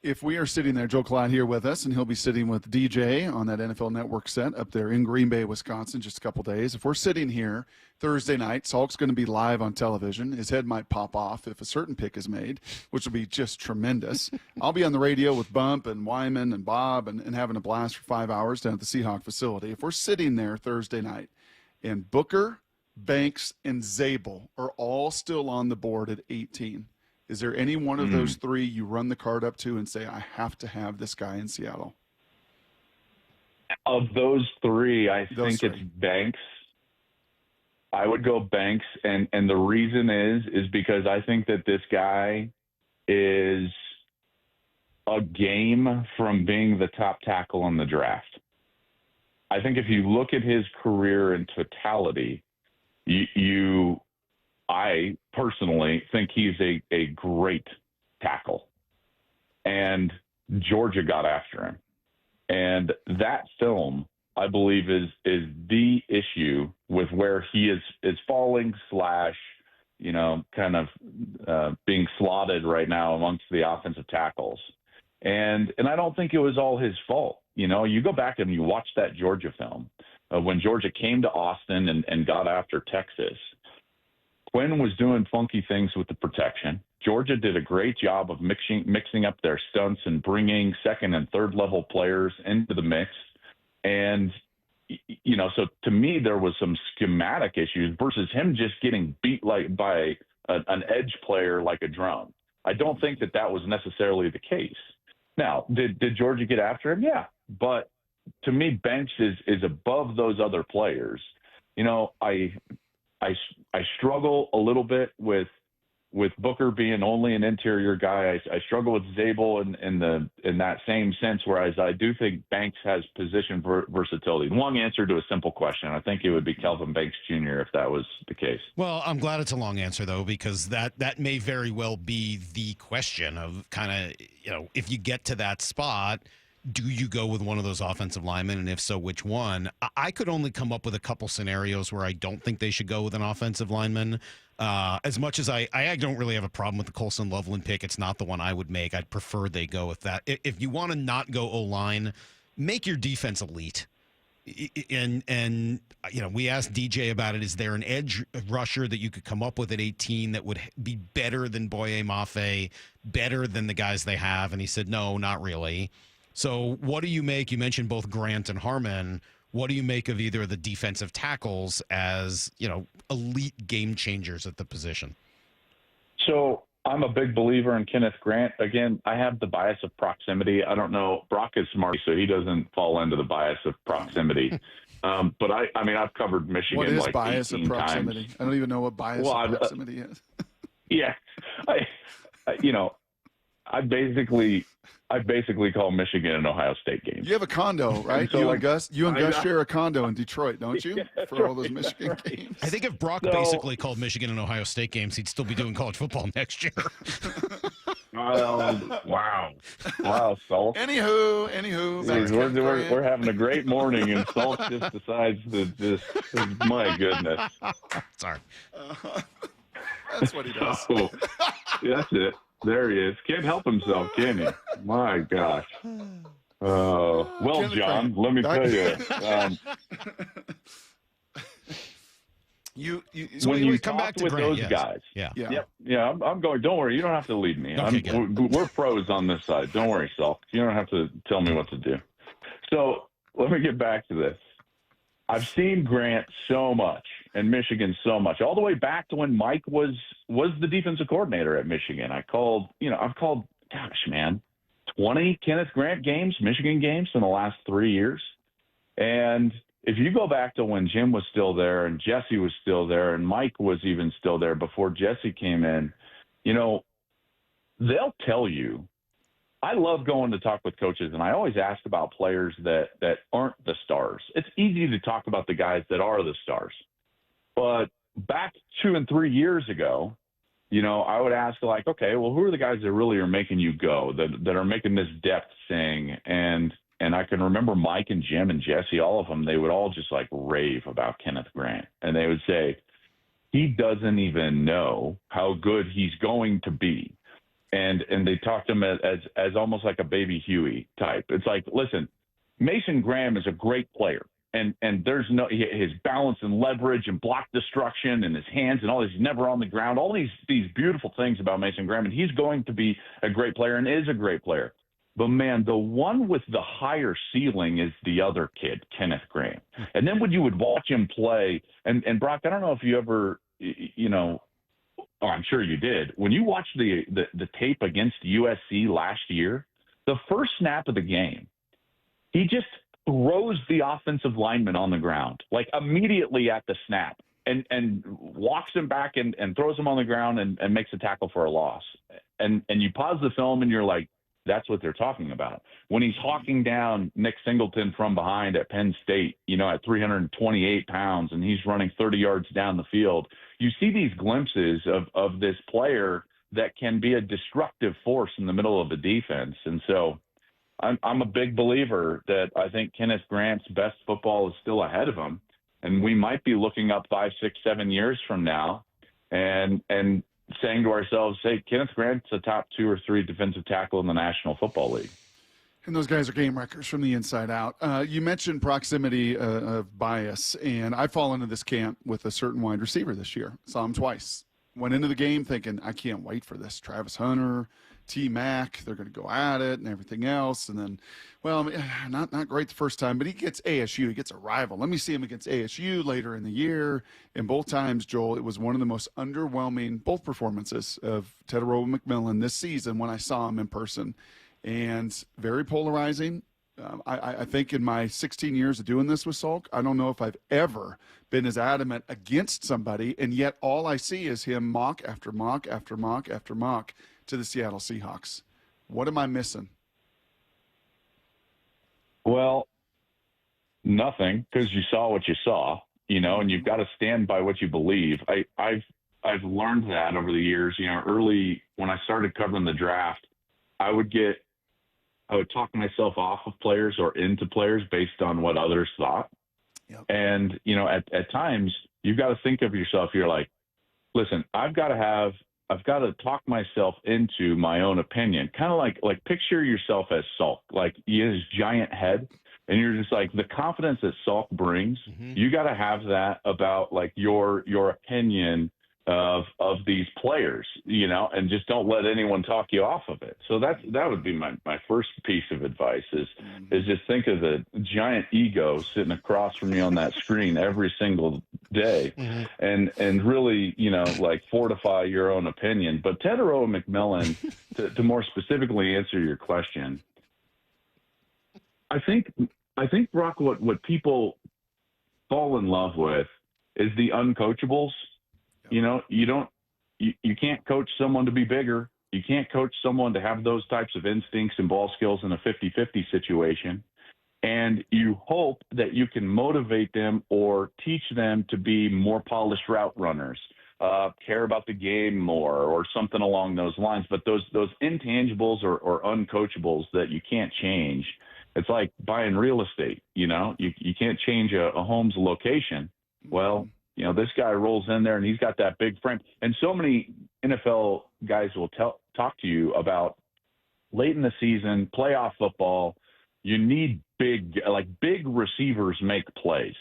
Speaker 16: If we are sitting there, Joe Klatt here with us, and he'll be sitting with DJ on that NFL Network set up there in Green Bay, Wisconsin, just a couple days. If we're sitting here Thursday night, Salk's going to be live on television. His head might pop off if a certain pick is made, which will be just tremendous. I'll be on the radio with Bump and Wyman and Bob and having a blast for 5 hours down at the Seahawks facility. If we're sitting there Thursday night and Booker, Banks, and Zabel are all still on the board at 18, is there any one of those three you run the card up to and say, I have to have this guy in Seattle?
Speaker 5: Of those three, I think it's Banks. I would go Banks, and the reason is because I think that this guy is a game from being the top tackle in the draft. I think if you look at his career in totality, I personally think he's a great tackle. And Georgia got after him. And that film, I believe, is the issue with where he is falling / kind of being slotted right now amongst the offensive tackles. And I don't think it was all his fault. You go back and you watch that Georgia film when Georgia came to Austin and got after Texas. Quinn was doing funky things with the protection. Georgia did a great job of mixing up their stunts and bringing second and third level players into the mix. And, so to me, there was some schematic issues versus him just getting beat by an edge player like a drone. I don't think that was necessarily the case. Now, did Georgia get after him? Yeah. But to me, Banks is above those other players. You know, I struggle a little bit with Booker being only an interior guy. I struggle with Zabel in that same sense, whereas I do think Banks has position versatility. Long answer to a simple question. I think it would be Kelvin Banks Jr. if that was the case.
Speaker 2: Well, I'm glad it's a long answer, though, because that may very well be the question of kind of, you know, if you get to that spot, do you go with one of those offensive linemen? And if so, which one? I could only come up with a couple scenarios where I don't think they should go with an offensive lineman. As much as I don't really have a problem with the Colson Loveland pick, it's not the one I would make. I'd prefer they go with that. If you want to not go O-line, make your defense elite. And you know, we asked DJ about it. Is there an edge rusher that you could come up with at 18 that would be better than Boye Mafe, better than the guys they have? And he said, no, not really. So what do you make? You mentioned both Grant and Harmon. What do you make of either of the defensive tackles as, you know, elite game changers at the position?
Speaker 5: So I'm a big believer in Kenneth Grant. Again, I have the bias of proximity. I don't know. Brock is smart, so he doesn't fall into the bias of proximity. But I mean, I've covered Michigan
Speaker 16: what is
Speaker 5: like
Speaker 16: bias of
Speaker 5: 18
Speaker 16: proximity?
Speaker 5: times.
Speaker 16: I don't even know what bias of proximity is.
Speaker 5: Yeah, I basically call Michigan and Ohio State games.
Speaker 16: You have a condo, right?
Speaker 5: So,
Speaker 16: and Gus share a condo in Detroit, don't you?
Speaker 5: Yeah,
Speaker 16: for all those Michigan games.
Speaker 2: I think if Brock basically called Michigan and Ohio State games, he'd still be doing college football next year.
Speaker 5: Wow, Salk.
Speaker 16: Anywho,
Speaker 5: we're having a great morning, and Salk just decides to just, my goodness.
Speaker 2: Sorry.
Speaker 16: That's what he does.
Speaker 5: Oh, that's it. There he is. Can't help himself, can he? My gosh. Well, John, let me tell you.
Speaker 2: So
Speaker 5: when you
Speaker 2: come
Speaker 5: talk
Speaker 2: back to
Speaker 5: with
Speaker 2: Grant,
Speaker 5: those guys,
Speaker 2: yeah.
Speaker 5: I'm going. Don't worry, you don't have to lead me.
Speaker 2: Okay, good.
Speaker 5: We're pros on this side. Don't worry, Salk. You don't have to tell me what to do. So let me get back to this. I've seen Grant so much and Michigan so much, all the way back to when Mike was the defensive coordinator at Michigan. I've called, gosh, man, 20 Kenneth Grant games, Michigan games in the last 3 years. And if you go back to when Jim was still there and Jesse was still there and Mike was even still there before Jesse came in, they'll tell you. I love going to talk with coaches, and I always ask about players that aren't the stars. It's easy to talk about the guys that are the stars. But back 2 and 3 years ago, I would ask, like, okay, well, who are the guys that really are making you go, that are making this depth sing? And I can remember Mike and Jim and Jesse, all of them, they would all just, like, rave about Kenneth Grant. And they would say, he doesn't even know how good he's going to be. And they talked to him as almost like a baby Huey type. It's like, listen, Mason Graham is a great player. And there's his balance and leverage and block destruction and his hands and all this, he's never on the ground, all these beautiful things about Mason Graham. And he's going to be a great player and is a great player. But, man, the one with the higher ceiling is the other kid, Kenneth Graham. And then when you would watch him play, and Brock, I don't know if you ever, oh, I'm sure you did. When you watched the tape against USC last year, the first snap of the game, he just throws the offensive lineman on the ground, like immediately at the snap, and walks him back and throws him on the ground and makes a tackle for a loss. And you pause the film and you're like, that's what they're talking about. When he's hawking down Nick Singleton from behind at Penn State, at 328 pounds, and he's running 30 yards down the field, you see these glimpses of this player that can be a destructive force in the middle of the defense. And so I'm a big believer that I think Kenneth Grant's best football is still ahead of him. And we might be looking up 5, 6, 7 years from now and saying to ourselves, hey, Kenneth Grant's a top 2 or 3 defensive tackle in the National Football League.
Speaker 16: And those guys are game wreckers from the inside out. You mentioned proximity of bias, and I fall into this camp with a certain wide receiver this year. Saw him twice. Went into the game thinking, I can't wait for this. Travis Hunter, T-Mac. They're going to go at it and everything else. And then, well, I mean, not great the first time, but he gets ASU. He gets a rival. Let me see him against ASU later in the year. And both times, Joel, it was one of the most underwhelming, both performances of Teteroa McMillan this season when I saw him in person. And very polarizing. I think in my 16 years of doing this with Salk, I don't know if I've ever been as adamant against somebody, and yet all I see is him mock after mock after mock after mock to the Seattle Seahawks. What am I missing?
Speaker 5: Well, nothing, because you saw what you saw, and you've got to stand by what you believe. I've learned that over the years. Early when I started covering the draft, I would talk myself off of players or into players based on what others thought. Yep. And, at times you've got to think of yourself. You're like, listen, I've got to talk myself into my own opinion. Kind of like picture yourself as Salk, like he has his giant head and you're just like the confidence that Salk brings. You got to have that about like your opinion of these players, and just don't let anyone talk you off of it. So that would be my first piece of advice is just think of the giant ego sitting across from you on that screen every single day and really, like fortify your own opinion. But Teteroa McMillan, to more specifically answer your question, I think, Brock, what people fall in love with is the uncoachables. You can't coach someone to be bigger. You can't coach someone to have those types of instincts and ball skills in a 50-50 situation. And you hope that you can motivate them or teach them to be more polished route runners, care about the game more or something along those lines. But those intangibles or uncoachables that you can't change, it's like buying real estate. You can't change a home's location. Well, this guy rolls in there and he's got that big frame. And so many NFL guys will talk to you about late in the season, playoff football, you need big receivers make plays.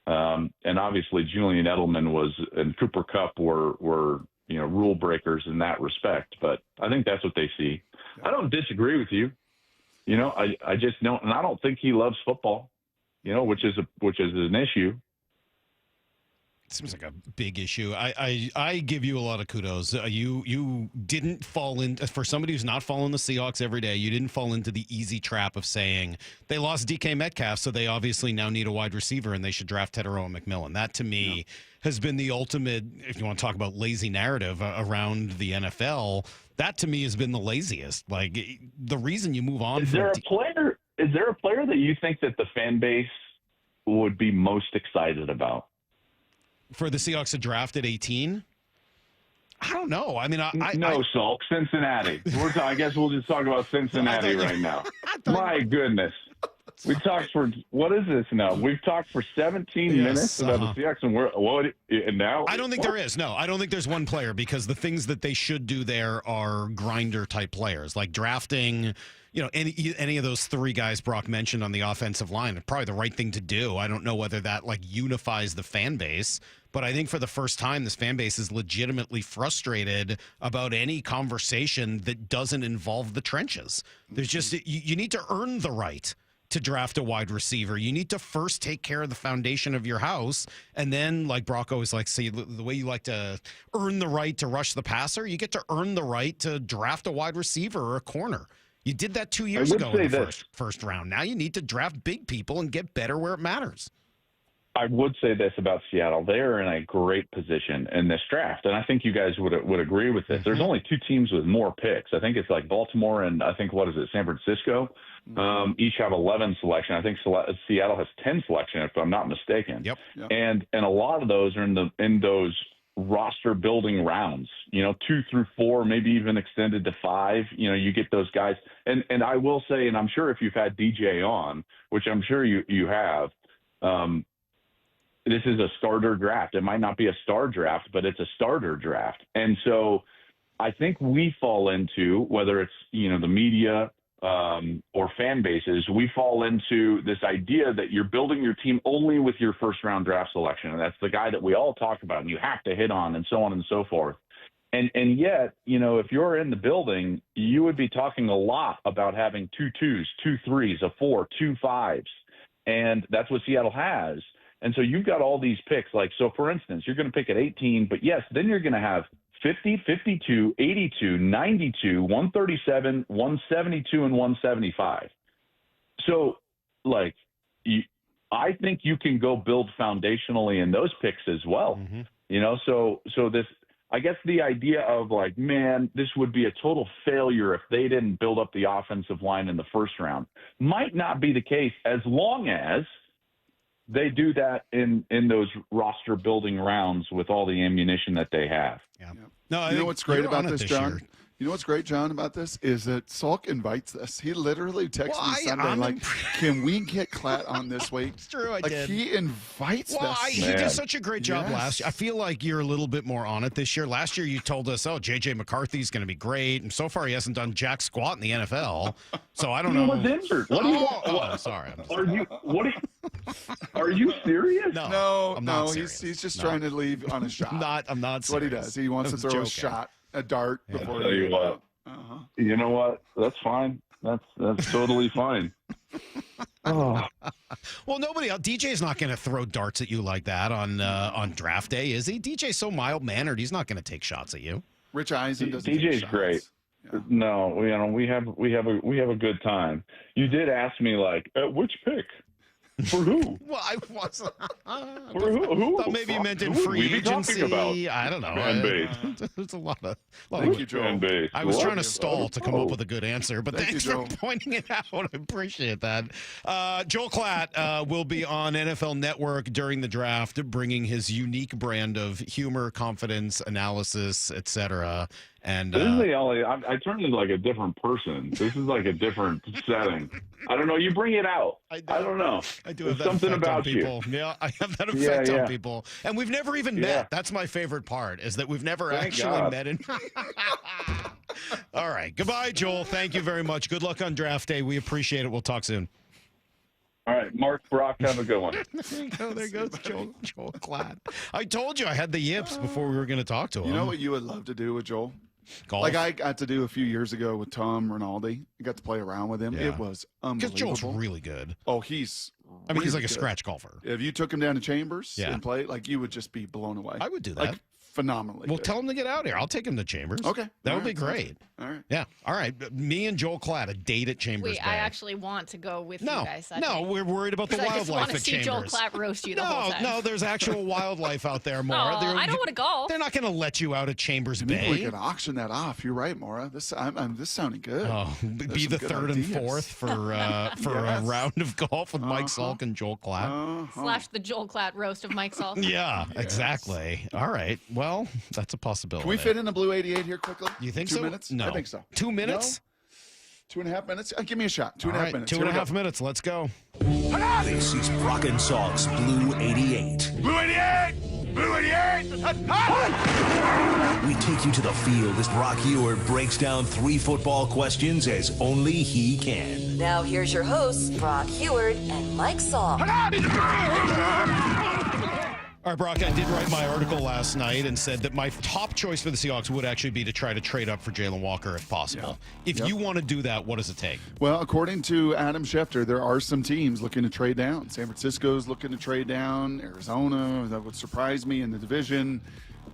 Speaker 5: And obviously Julian Edelman and Cooper Kupp were rule breakers in that respect. But I think that's what they see. I don't disagree with you. I just don't, and I don't think he loves football, which is an issue.
Speaker 2: Seems like a big issue. I give you a lot of kudos. You didn't fall in, for somebody who's not following the Seahawks every day, you didn't fall into the easy trap of saying they lost DK Metcalf, so they obviously now need a wide receiver and they should draft Teteroa McMillan. That to me has been the ultimate, if you want to talk about lazy narrative around the NFL, that to me has been the laziest. Like the reason you move on. Is there a player that you think that the fan base would be most excited about? For the Seahawks to draft at 18? I don't know. I mean,
Speaker 5: Salk, Cincinnati. I guess we'll just talk about Cincinnati right now. My goodness. We talked for, what is this now? We've talked for 17 minutes about the Seahawks, and now?
Speaker 2: I don't think there is. No, I don't think there's one player because the things that they should do there are grinder type players, like drafting, any of those three guys Brock mentioned on the offensive line. Probably the right thing to do. I don't know whether that unifies the fan base, but I think for the first time, this fan base is legitimately frustrated about any conversation that doesn't involve the trenches. There's just, you need to earn the right to draft a wide receiver. You need to first take care of the foundation of your house. And then, like Brock always likes to say, the way you like to earn the right to rush the passer, you get to earn the right to draft a wide receiver or a corner. You did that 2 years ago in the first round. Now you need to draft big people and get better where it matters.
Speaker 5: I would say this about Seattle. They're in a great position in this draft, and I think you guys would agree with this. There's only two teams with more picks. I think it's like Baltimore and I think, San Francisco? Each have 11 selection. I think Seattle has 10 selection, if I'm not mistaken. Yep. And a lot of those are in those roster building rounds, 2 through 4, maybe even extended to 5. You get those guys. And I will say, and I'm sure if you've had DJ on, which I'm sure you have, this is a starter draft. It might not be a star draft, but it's a starter draft. And so I think we fall into, whether it's, the media or fan bases, we fall into this idea that you're building your team only with your first round draft selection. And that's the guy that we all talk about and you have to hit on and so on and so forth. And yet, if you're in the building, you would be talking a lot about having 2 2s, 2 3s, a 4, 2 5s. And that's what Seattle has. And so you've got all these picks. So for instance, you're going to pick at 18, but yes, then you're going to have 50, 52, 82, 92, 137, 172, and 175. So, I think you can go build foundationally in those picks as well. So this, I guess the idea of man, this would be a total failure if they didn't build up the offensive line in the first round might not be the case as long as they do that in those roster building rounds with all the ammunition that they have.
Speaker 2: Yeah. No,
Speaker 16: you know what's great about this, John? You know what's great, John, about this is that Salk invites us. He literally texted me Sunday, can we get Klatt on this week?
Speaker 2: It's true, I did.
Speaker 16: He invites us.
Speaker 2: He did such a great job last year. I feel like you're a little bit more on it this year. Last year you told us, J.J. McCarthy's going to be great, and so far he hasn't done jack squat in the NFL. So I don't know.
Speaker 5: He was injured. What do you
Speaker 2: sorry.
Speaker 5: Are you serious?
Speaker 16: No,
Speaker 2: I'm not serious.
Speaker 16: He's just trying to leave on a shot.
Speaker 2: I'm not
Speaker 16: That's
Speaker 2: serious.
Speaker 16: what he does. He wants to throw a shot, a dart before.
Speaker 5: I'll tell you what. You know what? That's fine. That's totally fine.
Speaker 2: Well, nobody else. DJ's not going to throw darts at you like that on draft day, is he? DJ's so mild mannered. He's not going to take shots at you.
Speaker 16: Rich Eisen doesn't.
Speaker 5: DJ's
Speaker 16: take
Speaker 5: great.
Speaker 16: Yeah.
Speaker 5: No, we have a good time. You did ask me which pick. For who?
Speaker 2: Well, I wasn't.
Speaker 5: For who?
Speaker 2: Thought maybe you meant in
Speaker 5: Who
Speaker 2: free
Speaker 5: we
Speaker 2: agency.
Speaker 5: About?
Speaker 2: I don't know.
Speaker 5: Fan base.
Speaker 2: There's a lot of.
Speaker 16: Thank you, Joel.
Speaker 2: I was trying to stall to come up with a good answer, but thanks for pointing it out. I appreciate that. Joel Klatt will be on NFL Network during the draft, bringing his unique brand of humor, confidence, analysis, etc. And
Speaker 5: this is the only. I turned into a different person. This is a different setting. I don't know. You bring it out. I don't know.
Speaker 2: I do have
Speaker 5: There's something about
Speaker 2: people. Yeah, I have that effect on people, and we've never even met. That's my favorite part, is that we've never actually met. All right. Goodbye, Joel. Thank you very much. Good luck on draft day. We appreciate it. We'll talk soon.
Speaker 5: All right, Mark, Brock, have a good one.
Speaker 2: There you go. There goes Joel Klatt. I told you I had the yips before we were going to talk to him.
Speaker 16: You know what you would love to do with Joel?
Speaker 2: Golf.
Speaker 16: I got to do a few years ago with Tom Rinaldi. I got to play around with him.
Speaker 2: Yeah.
Speaker 16: It was unbelievable.
Speaker 2: Because Joel's really good.
Speaker 16: Oh, he's
Speaker 2: really
Speaker 16: he's
Speaker 2: like a scratch golfer.
Speaker 16: If you took him down to Chambers and played, you would just be blown away.
Speaker 2: I would do that.
Speaker 16: Phenomenally.
Speaker 2: Well, tell him to get out here. I'll take him to Chambers.
Speaker 16: Okay.
Speaker 2: That would be great.
Speaker 16: All right.
Speaker 2: Yeah. All right. Me and Joel Klatt, a date at Chambers
Speaker 4: Wait,
Speaker 2: Bay.
Speaker 4: I actually want to go with you guys.
Speaker 2: We're worried about the wildlife
Speaker 4: I just want to
Speaker 2: at
Speaker 4: see
Speaker 2: Chambers.
Speaker 4: Joel Klatt roast you the whole time.
Speaker 2: No, there's actual wildlife out there, Maura.
Speaker 4: I don't want to golf.
Speaker 2: They're not going to let you out at Chambers Bay.
Speaker 16: Maybe we could auction that off. You're right, Maura. This sounding good.
Speaker 2: Oh, be the third and fourth for a round of golf with Mike Salk and Joel Klatt.
Speaker 4: / the Joel Klatt roast of Mike Salk.
Speaker 2: Yeah, exactly. All right. Well, that's a possibility.
Speaker 16: Can we fit in a blue 88 here quickly?
Speaker 2: You think
Speaker 16: 2
Speaker 2: so?
Speaker 16: minutes?
Speaker 2: No.
Speaker 16: I think so.
Speaker 2: 2 minutes?
Speaker 16: No? 2.5 minutes? Give me a shot. 2.5 minutes.
Speaker 2: 2.5 minutes. Let's go.
Speaker 3: This is Brock and Salk's Blue 88. Blue 88! Blue 88! We take you to the field as Brock Ewart breaks down 3 football questions as only he can.
Speaker 25: Now here's your hosts, Brock Heward and Mike Salk.
Speaker 2: All right, Brock, I did write my article last night and said that my top choice for the Seahawks would actually be to try to trade up for Jalen Walker if possible. If you want to do that, what does it take?
Speaker 16: Well, according to Adam Schefter, there are some teams looking to trade down. San Francisco's looking to trade down. Arizona, that would surprise me in the division.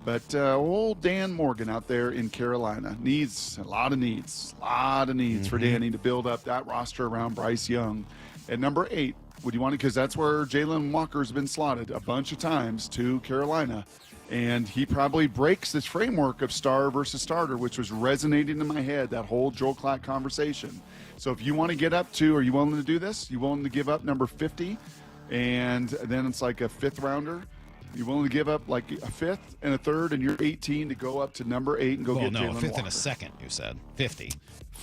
Speaker 16: But old Dan Morgan out there in Carolina needs a lot of needs for Danny to build up that roster around Bryce Young. At number 8, would you want to? Because that's where Jalen Walker's been slotted a bunch of times to Carolina. And he probably breaks this framework of star versus starter, which was resonating in my head, that whole Joel Klatt conversation. So if you want to get up to, are you willing to do this? You willing to give up number 50? And then it's like a 5th rounder? You willing to give up like a 5th and a 3rd, and you're 18 to go up to number 8 and go get Jalen Walker?
Speaker 2: 5th and a 2nd, you said. 50.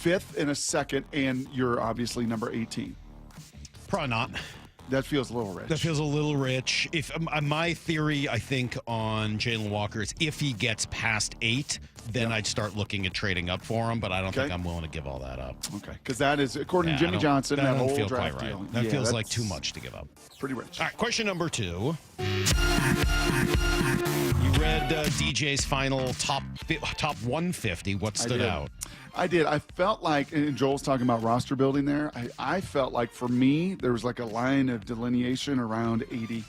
Speaker 16: 5th and a 2nd, and you're obviously number 18.
Speaker 2: Probably not.
Speaker 16: That feels a little rich.
Speaker 2: That feels a little rich. If my theory, I think, on Jalen Walker is if he gets past 8, then I'd start looking at trading up for him, but I don't think I'm willing to give all that up.
Speaker 16: Okay, because that is, according to Jimmy Johnson, that whole
Speaker 2: feel
Speaker 16: draft
Speaker 2: quite right.
Speaker 16: deal.
Speaker 2: That feels like too much to give up.
Speaker 16: Pretty rich.
Speaker 2: All right, question number 2. You read DJ's final top 150. What stood out?
Speaker 16: I did. I felt like, and Joel's talking about roster building there, I felt like for me, there was like a line of delineation around 80.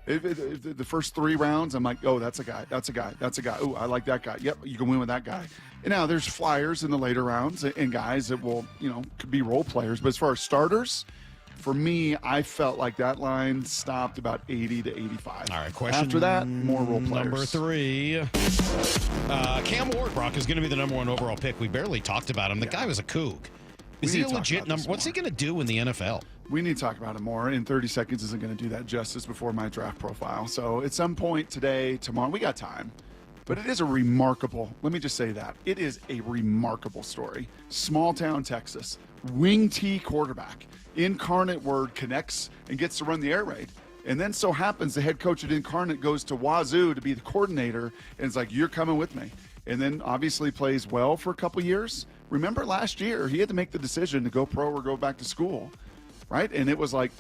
Speaker 16: The first 3 rounds, I'm like, oh, that's a guy. Oh, I like that guy. Yep, you can win with that guy. And now there's flyers in the later rounds and guys that will, could be role players. But as far as starters, for me, I felt like that line stopped about 80 to 85.
Speaker 2: All right, question.
Speaker 16: After that, more role players.
Speaker 2: Number 3. Cam Ward, Brock, is going to be the number 1 overall pick. We barely talked about him. The guy was a kook. Is he a legit number? What's he going to do in the NFL?
Speaker 16: We need to talk about it more. In 30 seconds isn't going to do that justice before my draft profile. So at some point today, tomorrow, we got time. But it is a remarkable, let me just say that. It is a remarkable story. Small town Texas, wing T quarterback. Incarnate Word connects and gets to run the air raid. And then so happens the head coach at Incarnate goes to Wazoo to be the coordinator. And it's like, you're coming with me. And then obviously plays well for a couple years. Remember last year, he had to make the decision to go pro or go back to school. Right? And it was like,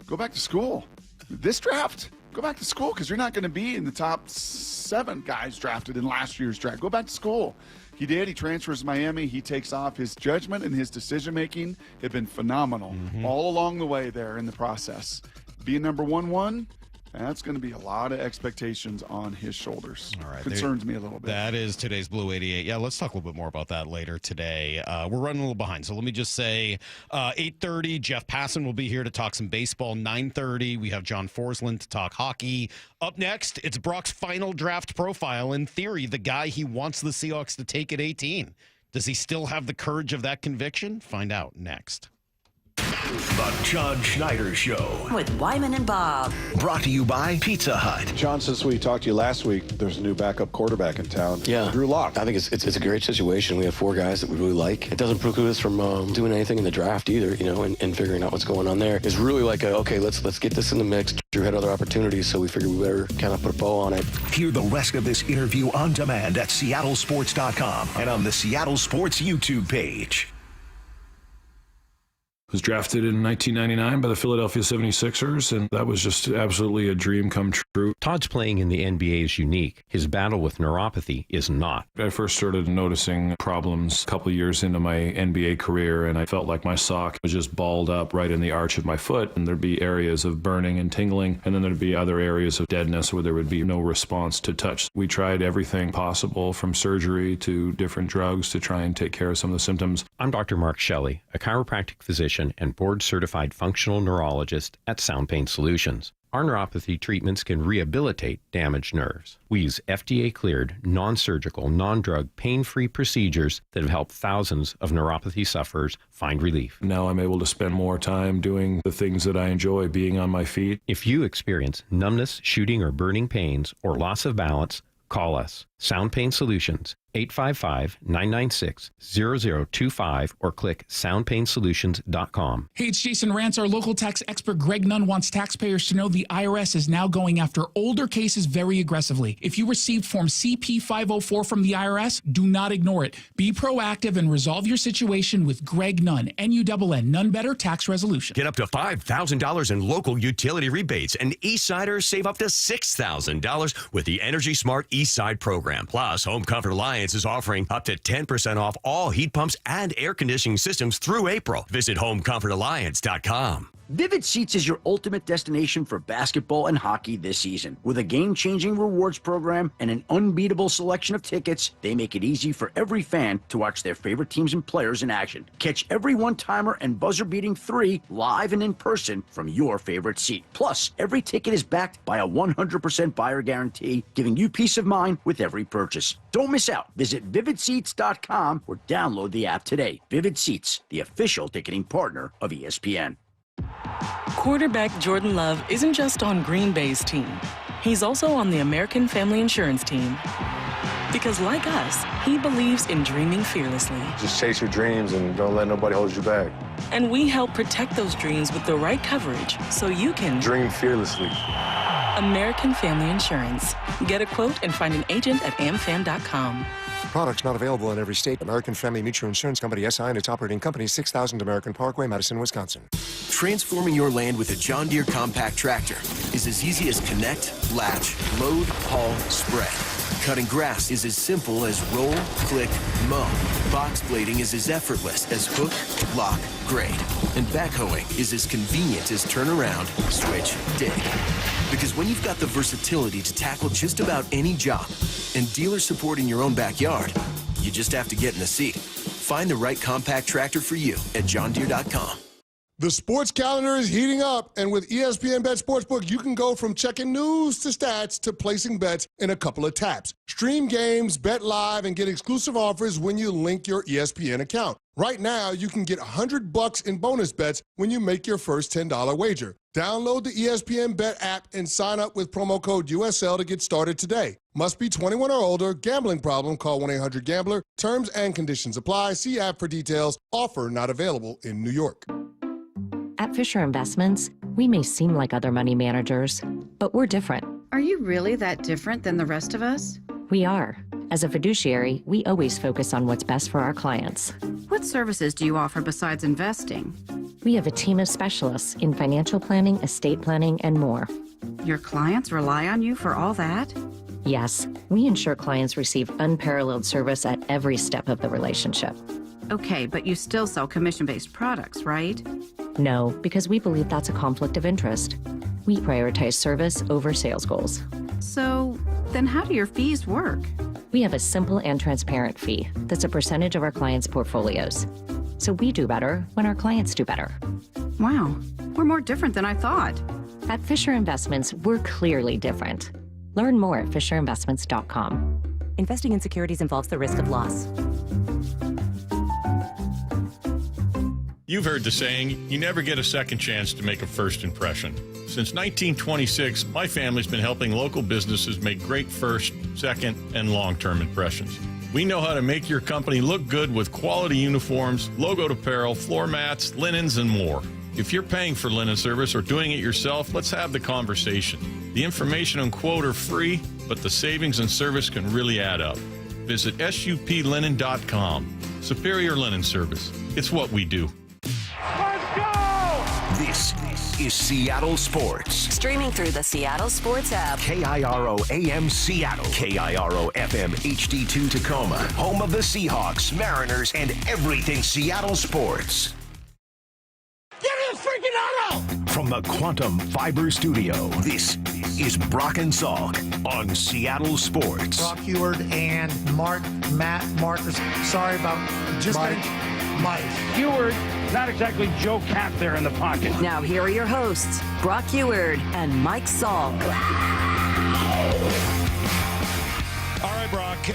Speaker 16: go back to school. This draft, go back to school because you're not going to be in the top 7 guys drafted in last year's draft. Go back to school. He did. He transfers to Miami. He takes off. His judgment and his decision-making have been phenomenal all along the way there in the process. Being number 1, that's going to be a lot of expectations on his shoulders.
Speaker 2: All right.
Speaker 16: Concerns me a little bit.
Speaker 2: That is today's Blue 88. Yeah, let's talk a little bit more about that later today. We're running a little behind, so let me just say 8:30, Jeff Passan will be here to talk some baseball. 9:30, we have John Forslund to talk hockey. Up next, it's Brock's final draft profile. In theory, the guy he wants the Seahawks to take at 18. Does he still have the courage of that conviction? Find out next.
Speaker 3: The John Schneider Show
Speaker 25: with Wyman and Bob.
Speaker 3: Brought to you by Pizza Hut.
Speaker 7: John, since we talked to you last week, there's a new backup quarterback in town.
Speaker 8: Yeah.
Speaker 7: Drew Lock.
Speaker 8: I think it's a great situation. We have 4 guys that we really like. It doesn't preclude us from doing anything in the draft either, and figuring out what's going on there. It's really like, okay, let's get this in the mix. Drew had other opportunities, so we figured we better kind of put a bow on it.
Speaker 3: Hear the rest of this interview on demand at seattlesports.com and on the Seattle Sports YouTube page.
Speaker 6: Was drafted in 1999 by the Philadelphia 76ers, and that was just absolutely a dream come true.
Speaker 12: Todd's playing in the NBA is unique. His battle with neuropathy is not.
Speaker 6: I first started noticing problems a couple of years into my NBA career, and I felt like my sock was just balled up right in the arch of my foot, and there'd be areas of burning and tingling, and then there'd be other areas of deadness where there would be no response to touch. We tried everything possible, from surgery to different drugs, to try and take care of some of the symptoms.
Speaker 12: I'm Dr. Mark Shelley, a chiropractic physician and board-certified functional neurologist at Sound Pain Solutions. Our neuropathy treatments can rehabilitate damaged nerves. We use FDA-cleared, non-surgical, non-drug, pain-free procedures that have helped thousands of neuropathy sufferers find relief.
Speaker 6: Now I'm able to spend more time doing the things that I enjoy, being on my feet.
Speaker 12: If you experience numbness, shooting, or burning pains, or loss of balance, call us. Sound Pain Solutions, 855-996-0025, or click soundpainsolutions.com.
Speaker 18: Hey, it's Jason Rantz. Our local tax expert Greg Nunn wants taxpayers to know the IRS is now going after older cases very aggressively. If you received Form CP-504 from the IRS, do not ignore it. Be proactive and resolve your situation with Greg Nunn, N-U-N-N, None Better Tax Resolution.
Speaker 19: Get up to $5,000 in local utility rebates, and Eastsiders save up to $6,000 with the Energy Smart Eastside program. Plus, Home Comfort Alliance is offering up to 10% off all heat pumps and air conditioning systems through April. Visit homecomfortalliance.com.
Speaker 21: Vivid Seats is your ultimate destination for basketball and hockey this season. With a game-changing rewards program and an unbeatable selection of tickets, they make it easy for every fan to watch their favorite teams and players in action. Catch every one-timer and buzzer-beating 3 live and in person from your favorite seat. Plus, every ticket is backed by a 100% buyer guarantee, giving you peace of mind with every purchase. Don't miss out. Visit vividseats.com or download the app today. Vivid Seats, the official ticketing partner of ESPN.
Speaker 22: Quarterback Jordan Love isn't just on Green Bay's team. He's also on the American Family Insurance team. Because like us, he believes in dreaming fearlessly.
Speaker 27: Just chase your dreams and don't let nobody hold you back.
Speaker 22: And we help protect those dreams with the right coverage so you can
Speaker 27: dream fearlessly.
Speaker 22: American Family Insurance. Get a quote and find an agent at amfam.com.
Speaker 27: Products not available in every state. American Family Mutual Insurance Company, SI, and its operating company, 6000 American Parkway, Madison, Wisconsin.
Speaker 1: Transforming your land with a John Deere compact tractor is as easy as connect, latch, load, haul, spread. Cutting grass is as simple as roll, click, mow. Box blading is as effortless as hook, lock, grade. And backhoeing is as convenient as turn around, switch, dig. Because when you've got the versatility to tackle just about any job and dealer support in your own backyard, you just have to get in the seat. Find the right compact tractor for you at johndeere.com.
Speaker 9: The sports calendar is heating up, and with ESPN Bet Sportsbook, you can go from checking news to stats to placing bets in a couple of taps. Stream games, bet live, and get exclusive offers when you link your ESPN account. Right now, you can get $100 in bonus bets when you make your first $10 wager. Download the ESPN Bet app and sign up with promo code USL to get started today. Must be 21 or older. Gambling problem? Call 1-800-GAMBLER. Terms and conditions apply. See app for details. Offer not available in New York.
Speaker 10: At Fisher Investments, we may seem like other money managers, but we're different.
Speaker 11: Are you really that different than the rest of us?
Speaker 10: We are. As a fiduciary, we always focus on what's best for our clients.
Speaker 11: What services do you offer besides investing?
Speaker 10: We have a team of specialists in financial planning, estate planning, and more.
Speaker 11: Your clients rely on you for all that?
Speaker 10: Yes, we ensure clients receive unparalleled service at every step of the relationship.
Speaker 11: Okay, but you still sell commission-based products, right?
Speaker 10: No, because we believe that's a conflict of interest. We prioritize service over sales goals.
Speaker 11: So, then how do your fees work?
Speaker 10: We have a simple and transparent fee that's a percentage of our clients' portfolios. So we do better when our clients do better.
Speaker 11: Wow, we're more different than I thought.
Speaker 10: At Fisher Investments, we're clearly different. Learn more at fisherinvestments.com.
Speaker 17: Investing in securities involves the risk of loss.
Speaker 20: You've heard the saying, you never get a second chance to make a first impression. Since 1926, my family's been helping local businesses make great first, second, and long-term impressions. We know how to make your company look good with quality uniforms, logoed apparel, floor mats, linens, and more. If you're paying for linen service or doing it yourself, let's have the conversation. The information and quote are free, but the savings and service can really add up. Visit suplinen.com. Superior Linen Service. It's what we do.
Speaker 3: This is Seattle Sports.
Speaker 25: Streaming through the Seattle Sports app.
Speaker 3: KIRO AM Seattle. KIRO FM HD2 Tacoma. Home of the Seahawks, Mariners, and everything Seattle sports.
Speaker 13: Give me a freaking auto!
Speaker 3: From the Quantum Fiber Studio, this is Brock and Salk on Seattle Sports.
Speaker 24: Brock Heward and Matt Marcus. Sorry about just Mike.
Speaker 26: Heward, not exactly Joe Cap there in the pocket.
Speaker 25: Now here are your hosts, Brock Heward and Mike Salk.
Speaker 2: All right, Brock,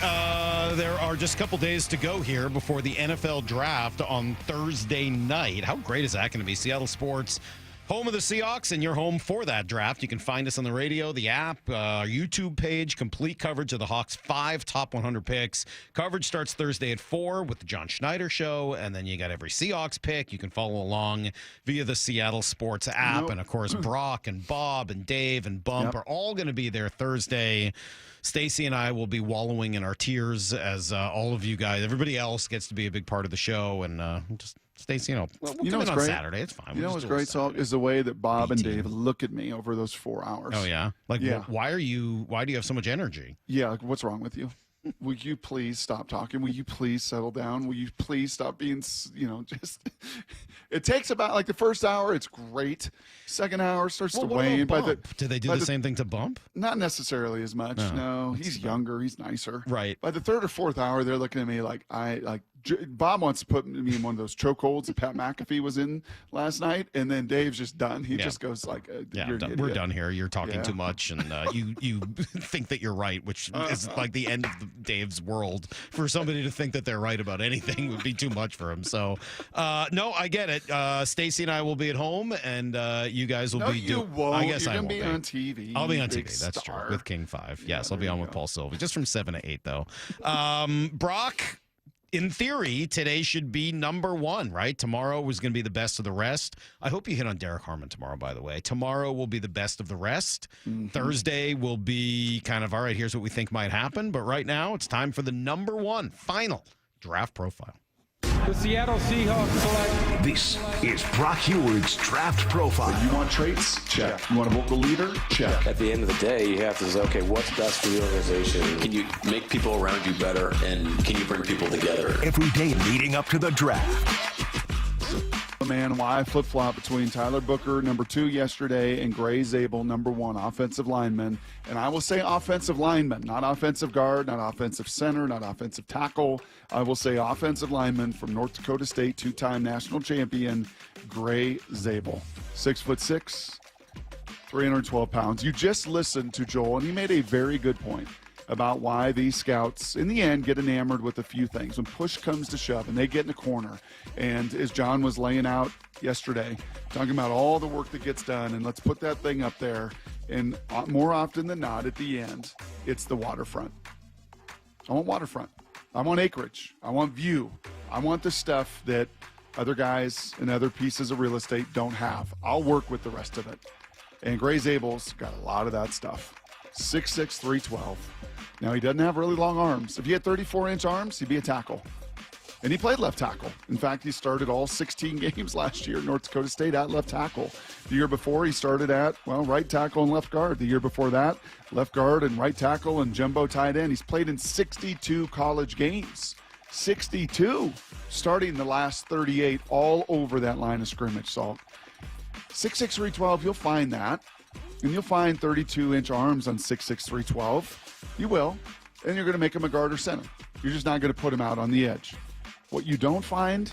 Speaker 2: there are just a couple days to go here before the NFL draft on Thursday night. How great is that going to be? Seattle Sports, home of the Seahawks, and you're home for that draft. You can find us on the radio, the app, our YouTube page, complete coverage of the Hawks' 5 top 100 picks. Coverage starts Thursday at 4 with the John Schneider Show, and then you got every Seahawks pick. You can follow along via the Seattle Sports app. And, of course, Brock and Bob and Dave and Bump are all going to be there Thursday. Stacy and I will be wallowing in our tears as all of you guys, everybody else gets to be a big part of the show, and just Stacy, we'll come in on Saturday. It's fine.
Speaker 16: You know what's great, Salk, is the way that Bob and Dave look at me over those 4 hours.
Speaker 2: Oh, yeah? Why do you have so much energy?
Speaker 16: Yeah, like, what's wrong with you? Will you please stop talking? Will you please settle down? Will you please stop being, just... It takes about, like, the first hour, it's great. Second hour starts to wane.
Speaker 2: Do they do the same thing to Bump?
Speaker 16: Not necessarily as much, no. He's younger. He's nicer.
Speaker 2: Right.
Speaker 16: By the third or fourth hour, they're looking at me like Bob wants to put me in one of those chokeholds that Pat McAfee was in last night, and then Dave's just done. He just goes like,
Speaker 2: we're done here. You're talking too much, and you think that you're right, which is like the end of Dave's world. For somebody to think that they're right about anything would be too much for him. So, no, I get it. Stacy and I will be at home, and you guys will be.
Speaker 16: You won't.
Speaker 2: I guess
Speaker 16: You're
Speaker 2: I
Speaker 16: gonna
Speaker 2: won't
Speaker 16: be on TV.
Speaker 2: I'll be on TV.
Speaker 16: Big
Speaker 2: That's
Speaker 16: star.
Speaker 2: true. With King 5. Yes, I'll be on with Paul Sylvie, just from 7 to 8, though. Brock. in theory, today should be number one, right? Tomorrow was going to be the best of the rest. I hope you hit on Derek Harmon tomorrow, by the way. Tomorrow will be the best of the rest. Thursday will be kind of, all right, here's what we think might happen. But right now, it's time for the number one final draft profile.
Speaker 4: The Seattle Seahawks select.
Speaker 3: This is Brock Heward's Draft Profile.
Speaker 16: You want traits? Check. You want a vocal leader? Check.
Speaker 5: At the end of the day, you have to say, okay, what's best for the organization? Can you make people around you better, and can you bring people together?
Speaker 3: Every day leading up to the draft.
Speaker 16: Man, why flip-flop between Tyler Booker, number 2 yesterday, and Gray Zabel, number 1, offensive lineman. And I will say offensive lineman, not offensive guard, not offensive center, not offensive tackle. I will say offensive lineman from North Dakota State, 2-time national champion, Gray Zabel. 6'6", 312 pounds. You just listened to Joel, and he made a very good point about why these scouts, in the end, get enamored with a few things. When push comes to shove and they get in a corner, and as John was laying out yesterday, talking about all the work that gets done, and let's put that thing up there, and more often than not, at the end, it's the waterfront. I want waterfront. I want acreage. I want view. I want the stuff that other guys and other pieces of real estate don't have. I'll work with the rest of it. And Gray Zabel's got a lot of that stuff. 6'6", 312. Now, he doesn't have really long arms. If he had 34-inch arms, he'd be a tackle. And he played left tackle. In fact, he started all 16 games last year at North Dakota State at left tackle. The year before, he started at, right tackle and left guard. The year before that, left guard and right tackle and jumbo tight end. He's played in 62 college games. 62, starting the last 38 all over that line of scrimmage, Salk. 6'6", 312, you'll find that. And you'll find 32-inch arms on 6'6", 312. You will. And you're going to make him a guard or center. You're just not going to put him out on the edge. What you don't find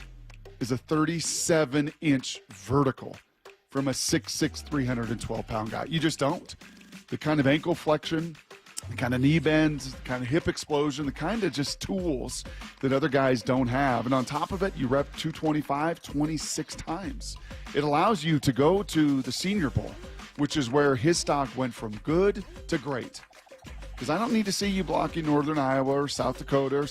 Speaker 16: is a 37-inch vertical from a 6'6", 312-pound guy. You just don't. The kind of ankle flexion, the kind of knee bend, the kind of hip explosion, the kind of just tools that other guys don't have. And on top of it, you rep 225 26 times. It allows you to go to the Senior Bowl, which is where his stock went from good to great. Because I don't need to see you blocking Northern Iowa or South Dakota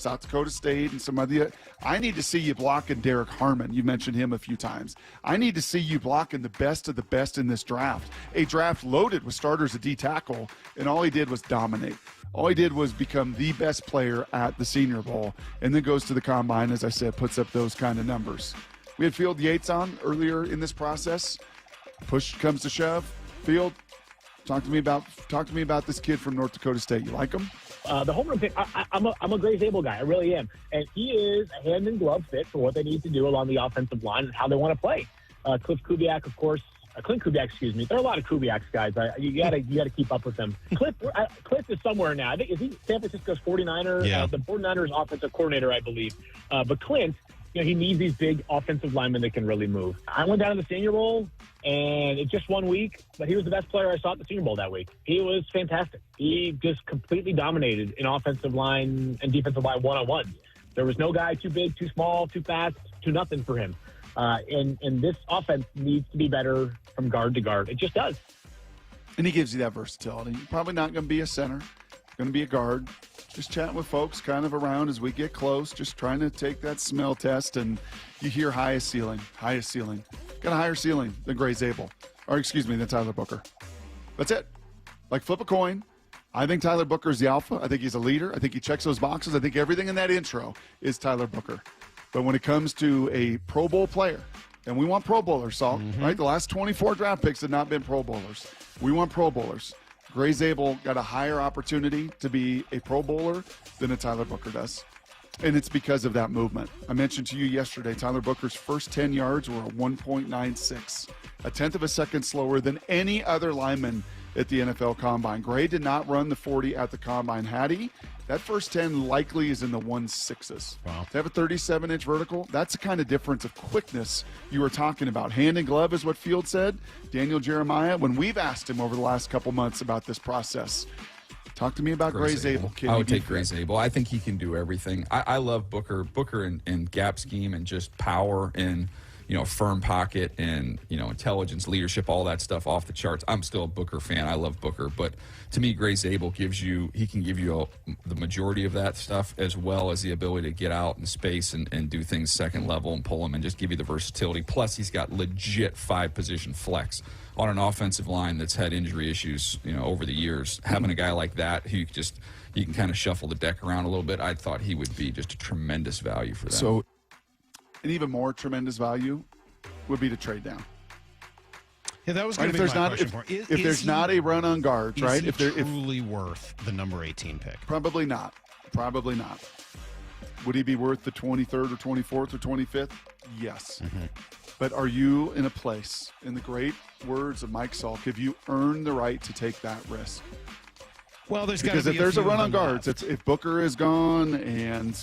Speaker 16: State and some other. I need to see you blocking Derek Harmon. You mentioned him a few times. I need to see you blocking the best of the best in this draft. A draft loaded with starters at D tackle, and all he did was dominate. All he did was become the best player at the Senior Bowl, and then goes to the Combine, as I said, puts up those kind of numbers. We had Field Yates on earlier in this process. Push comes to shove. Field, talk to me about this kid from North Dakota State. You like him?
Speaker 7: The home run pick, I'm a Gray Zabel guy. I really am. And he is a hand in glove fit for what they need to do along the offensive line and how they want to play. Clint Kubiak, excuse me. There are a lot of Kubiaks guys. You gotta keep up with them. Clint is somewhere now. I think, is he San Francisco's 49er?
Speaker 2: Yeah.
Speaker 7: The 49ers offensive coordinator, I believe. But Clint, he needs these big offensive linemen that can really move. I went down to the Senior Bowl, and it's just 1 week, but he was the best player I saw at the Senior Bowl that week. He was fantastic. He just completely dominated in offensive line and defensive line one-on-one. There was no guy too big, too small, too fast, too nothing for him. And this offense needs to be better from guard to guard. It just does.
Speaker 16: And he gives you that versatility. You're probably not going to be a center. Going to be a guard. Just chatting with folks kind of around as we get close, just trying to take that smell test, and you hear highest ceiling. Got a higher ceiling than Gray Zabel. Or excuse me, than Tyler Booker. That's it. Like flip a coin. I think Tyler Booker is the alpha. I think he's a leader. I think he checks those boxes. I think everything in that intro is Tyler Booker. But when it comes to a Pro Bowl player, and we want Pro Bowlers, Salk, right? The last 24 draft picks have not been Pro Bowlers. We want Pro Bowlers. Gray Zabel got a higher opportunity to be a Pro Bowler than a Tyler Booker does. And it's because of that movement. I mentioned to you yesterday, Tyler Booker's first 10 yards were a 1.96, a tenth of a second slower than any other lineman at the NFL Combine. Gray did not run the 40 at the Combine. Had he, that first 10 likely is in the 1.6s.
Speaker 2: Wow.
Speaker 16: To have a 37-inch vertical, that's the kind of difference of quickness you were talking about. Hand in glove is what Field said. Daniel Jeremiah, when we've asked him over the last couple months about this process, talk to me about Gray Zabel.
Speaker 8: I would take Gray Zabel. I think he can do everything. I love Booker. Booker in gap scheme and just power and
Speaker 6: firm pocket and, intelligence, leadership, all that stuff off the charts. I'm still a Booker fan. I love Booker. But to me, Gray Zabel he can give you the majority of that stuff, as well as the ability to get out in space and do things second level and pull them and just give you the versatility. Plus, he's got legit 5-position flex on an offensive line that's had injury issues, over the years. Having a guy like that who you can kind of shuffle the deck around a little bit, I thought he would be just a tremendous value for that.
Speaker 16: So, an even more tremendous value would be to trade down.
Speaker 2: Yeah, that was going to be my question for him.
Speaker 16: If there's not a run on guards, right?
Speaker 2: Is he truly worth the number 18 pick?
Speaker 16: Probably not. Probably not. Would he be worth the 23rd or 24th or 25th? Yes.
Speaker 2: Mm-hmm.
Speaker 16: But are you in a place, in the great words of Mike Salk, have you earned the right to take that risk?
Speaker 2: Well, there's got to be
Speaker 16: because if there's a run on guards,
Speaker 2: left.
Speaker 16: if Booker is gone and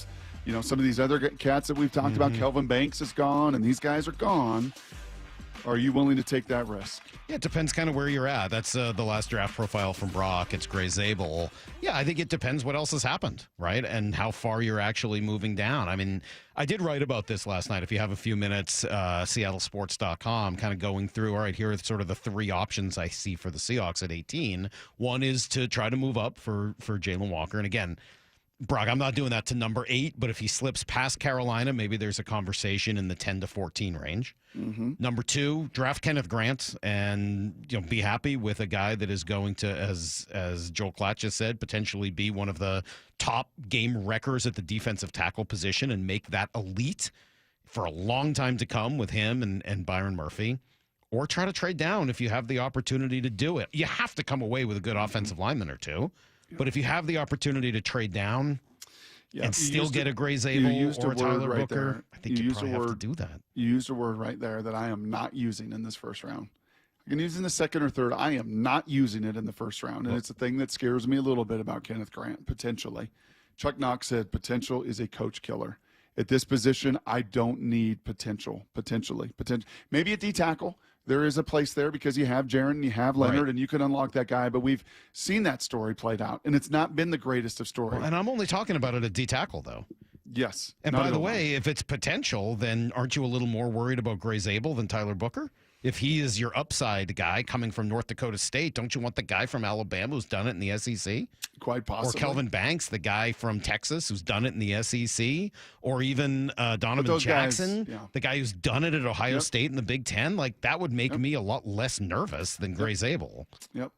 Speaker 16: some of these other cats that we've talked about, Kelvin Banks is gone and these guys are gone, are you willing to take that risk?
Speaker 2: Yeah, it depends kind of where you're at. That's the last draft profile from Brock. It's Gray Zabel. Yeah, I think it depends what else has happened, right? And how far you're actually moving down. I mean, I did write about this last night. If you have a few minutes, seattlesports.com, kind of going through, all right, here are sort of the three options I see for the Seahawks at 18. One is to try to move up for Jalen Walker. And again, Brock, I'm not doing that to number 8, but if he slips past Carolina, maybe there's a conversation in the 10 to 14 range.
Speaker 16: Mm-hmm.
Speaker 2: Number 2, draft Kenneth Grant and be happy with a guy that is going to, as Joel Klatt just said, potentially be one of the top game wreckers at the defensive tackle position and make that elite for a long time to come with him and Byron Murphy. Or try to trade down if you have the opportunity to do it. You have to come away with a good offensive lineman or two. But if you have the opportunity to trade down and still get a Gray Zabel or a Tyler Booker, I think you probably have to do that.
Speaker 16: You used a word right there that I am not using in this first round. I can use it in the second or third. I am not using it in the first round. And it's a thing that scares me a little bit about Kenneth Grant, potentially. Chuck Knox said potential is a coach killer. At this position, I don't need potentially. Maybe a D tackle. There is a place there because you have Jaron and you have Leonard and you can unlock that guy. But we've seen that story played out, and it's not been the greatest of stories.
Speaker 2: Well, and I'm only talking about it at D tackle, though.
Speaker 16: Yes.
Speaker 2: And by the way, if it's potential, then aren't you a little more worried about Gray Zabel than Tyler Booker? If he is your upside guy coming from North Dakota State, don't you want the guy from Alabama who's done it in the SEC?
Speaker 16: Quite possibly.
Speaker 2: Or Kelvin Banks, the guy from Texas who's done it in the SEC? Or even Donovan Jackson, the guy who's done it at Ohio State in the Big Ten? Like, that would make me a lot less nervous than Gray Zabel.
Speaker 16: Yep.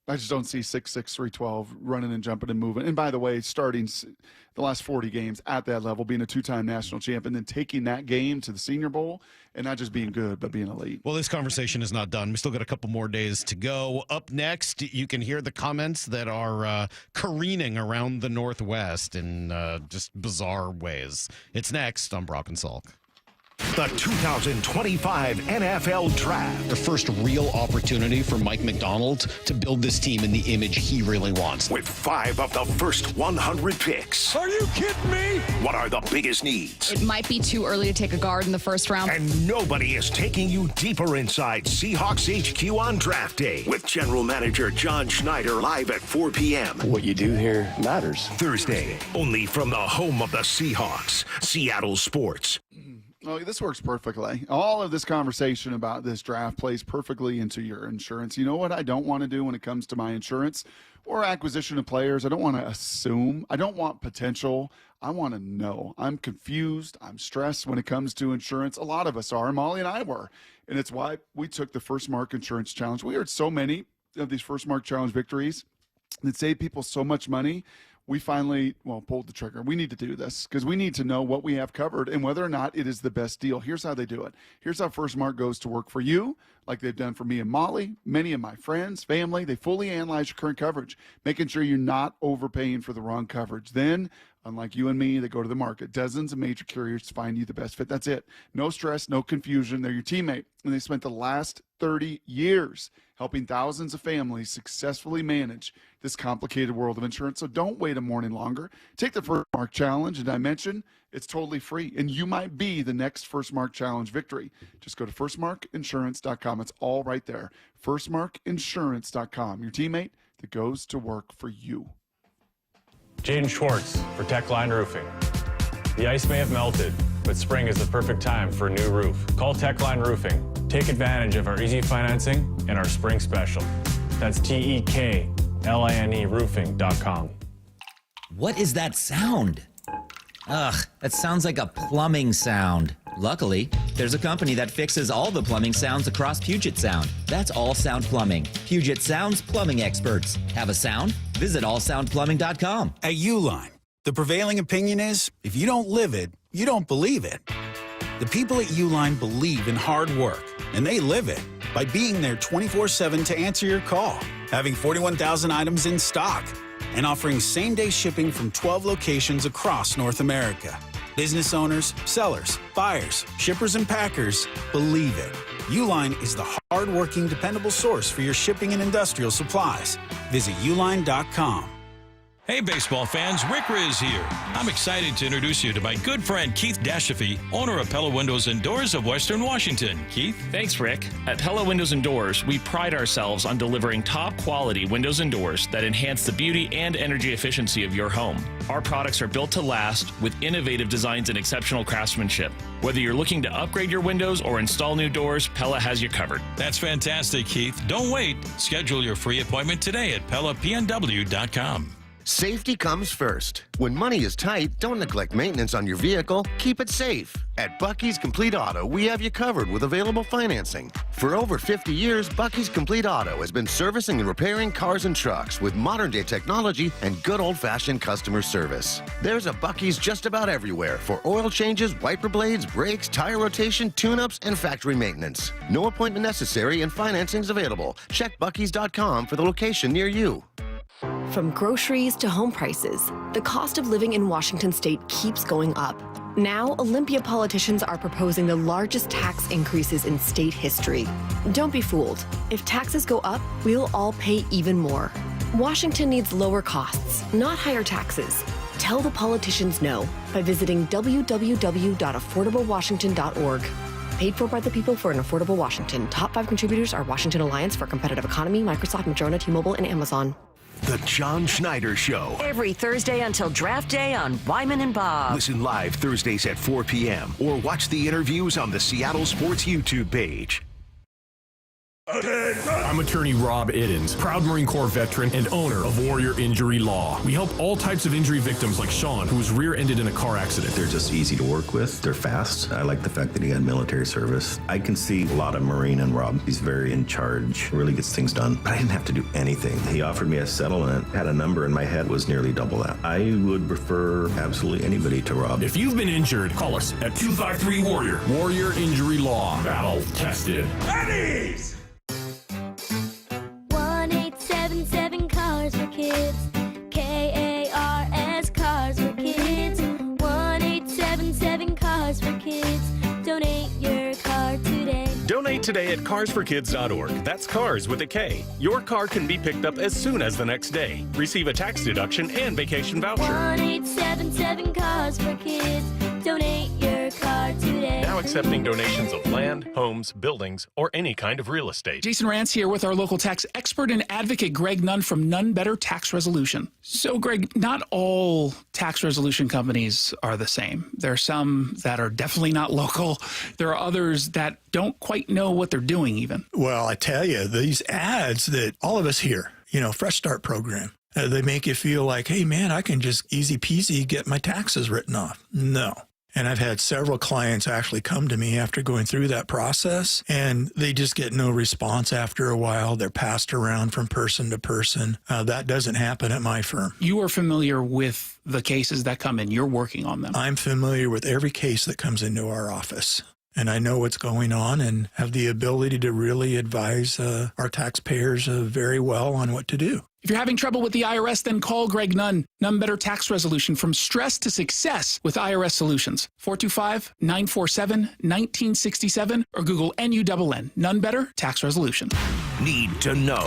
Speaker 16: I just don't see 6'6", 312 running and jumping and moving. And by the way, starting the last 40 games at that level, being a 2-time national champ, and then taking that game to the Senior Bowl and not just being good, but being elite.
Speaker 2: Well, this conversation is not done. We still got a couple more days to go. Up next, you can hear the comments that are careening around the Northwest in just bizarre ways. It's next on Brock and Salk.
Speaker 3: The 2025 NFL Draft.
Speaker 2: The first real opportunity for Mike McDonald to build this team in the image he really wants.
Speaker 3: With 5 of the first 100 picks.
Speaker 13: Are you kidding me?
Speaker 3: What are the biggest needs?
Speaker 8: It might be too early to take a guard in the first round.
Speaker 3: And nobody is taking you deeper inside Seahawks HQ on draft day. With General Manager John Schneider live at 4 p.m.
Speaker 5: What you do here matters.
Speaker 3: Thursday, only from the home of the Seahawks, Seattle Sports.
Speaker 16: Oh, this works perfectly. All of this conversation about this draft plays perfectly into your insurance. You know what I don't want to do when it comes to my insurance or acquisition of players? I don't want to assume. I don't want potential. I want to know. I'm confused. I'm stressed when it comes to insurance. A lot of us are. Molly and I were. And it's why we took the First Mark Insurance Challenge. We heard so many of these First Mark Challenge victories that save people so much money. We finally, pulled the trigger. We need to do this because we need to know what we have covered and whether or not it is the best deal. Here's how they do it. Here's how First Mark goes to work for you, like they've done for me and Molly, many of my friends, family. They fully analyze your current coverage, making sure you're not overpaying for the wrong coverage. Then, unlike you and me, they go to the market. Dozens of major carriers to find you the best fit. That's it. No stress, no confusion. They're your teammate. And they spent the last 30 years helping thousands of families successfully manage this complicated world of insurance. So don't wait a morning longer. Take the First Mark Challenge. And I mentioned it's totally free. And you might be the next First Mark Challenge victory. Just go to firstmarkinsurance.com. It's all right there. Firstmarkinsurance.com. Your teammate that goes to work for you.
Speaker 12: Jaden Schwartz for Tech Line Roofing. The ice may have melted, but spring is the perfect time for a new roof. Call Techline Roofing. Take advantage of our easy financing and our spring special. That's TEKLINE roofing.com.
Speaker 14: What is that sound? Ugh, that sounds like a plumbing sound. Luckily, there's a company that fixes all the plumbing sounds across Puget Sound. That's All Sound Plumbing. Puget Sound's plumbing experts. Have a sound? Visit allsoundplumbing.com.
Speaker 15: At Uline, the prevailing opinion is, if you don't live it, you don't believe it. The people at Uline believe in hard work, and they live it by being there 24/7 to answer your call, having 41,000 items in stock, and offering same-day shipping from 12 locations across North America. Business owners, sellers, buyers, shippers, and packers believe it. Uline is the hard-working, dependable source for your shipping and industrial supplies. Visit uline.com.
Speaker 18: Hey, baseball fans, Rick Riz here. I'm excited to introduce you to my good friend Keith Dashafy, owner of Pella Windows and Doors of Western Washington. Keith?
Speaker 19: Thanks, Rick. At Pella Windows and Doors, we pride ourselves on delivering top-quality windows and doors that enhance the beauty and energy efficiency of your home. Our products are built to last with innovative designs and exceptional craftsmanship. Whether you're looking to upgrade your windows or install new doors, Pella has you covered.
Speaker 18: That's fantastic, Keith. Don't wait. Schedule your free appointment today at PellaPNW.com.
Speaker 21: Safety comes first. When money is tight, don't neglect maintenance on your vehicle. Keep it safe. At Bucky's Complete Auto, we have you covered with available financing. For over 50 years, Bucky's Complete Auto has been servicing and repairing cars and trucks with modern-day technology and good old-fashioned customer service. There's a Bucky's just about everywhere for oil changes, wiper blades, brakes, tire rotation, tune-ups, and factory maintenance. No appointment necessary and financing's available. Check Bucky's.com for the location near you.
Speaker 23: From groceries to home prices, the cost of living in Washington state keeps going up. Now, Olympia politicians are proposing the largest tax increases in state history. Don't be fooled. If taxes go up, we'll all pay even more. Washington needs lower costs, not higher taxes. Tell the politicians no by visiting www.affordablewashington.org. Paid for by the people for an affordable Washington. Top 5 contributors are Washington Alliance for a Competitive Economy, Microsoft, Madrona, T-Mobile, and Amazon.
Speaker 3: The John Schneider Show.
Speaker 25: Every Thursday until draft day on Wyman and Bob.
Speaker 3: Listen live Thursdays at 4 p.m. or watch the interviews on the Seattle Sports YouTube page.
Speaker 28: I'm attorney Rob Iddens, proud Marine Corps veteran and owner of Warrior Injury Law. We help all types of injury victims like Sean, who was rear-ended in a car accident.
Speaker 29: They're just easy to work with. They're fast. I like the fact that he had military service. I can see a lot of Marine in Rob. He's very in charge, really gets things done. But I didn't have to do anything. He offered me a settlement, had a number in my head, was nearly double that. I would refer absolutely anybody to Rob.
Speaker 28: If you've been injured, call us at 253-WARRIOR. Warrior Injury Law. Battle tested.
Speaker 30: Eddie's! 1-877 Cars for Kids. KARS Cars for Kids. 1-877 Cars for Kids. Donate your car today.
Speaker 31: Donate today at carsforkids.org. That's cars with a K. Your car can be picked up as soon as the next day. Receive a tax deduction and vacation voucher.
Speaker 30: 1-877 Cars for Kids. Donate your car today.
Speaker 31: Now accepting donations of land, homes, buildings, or any kind of real estate.
Speaker 32: Jason Rance here with our local tax expert and advocate Greg Nunn from None Better Tax Resolution. So, Greg, not all tax resolution companies are the same. There are some that are definitely not local. There are others that don't quite know what they're doing even.
Speaker 33: Well, I tell you, these ads that all of us hear, Fresh Start program, they make you feel like, hey, man, I can just easy peasy get my taxes written off. No. And I've had several clients actually come to me after going through that process, and they just get no response after a while. They're passed around from person to person. That doesn't happen at my firm.
Speaker 32: You are familiar with the cases that come in. You're working on them.
Speaker 33: I'm familiar with every case that comes into our office. And I know what's going on and have the ability to really advise our taxpayers very well on what to do.
Speaker 32: If you're having trouble with the IRS, then call Greg Nunn. None Better Tax Resolution, from stress to success with IRS Solutions. 425-947-1967 or Google NUNN. None Better Tax Resolution.
Speaker 3: Need to know.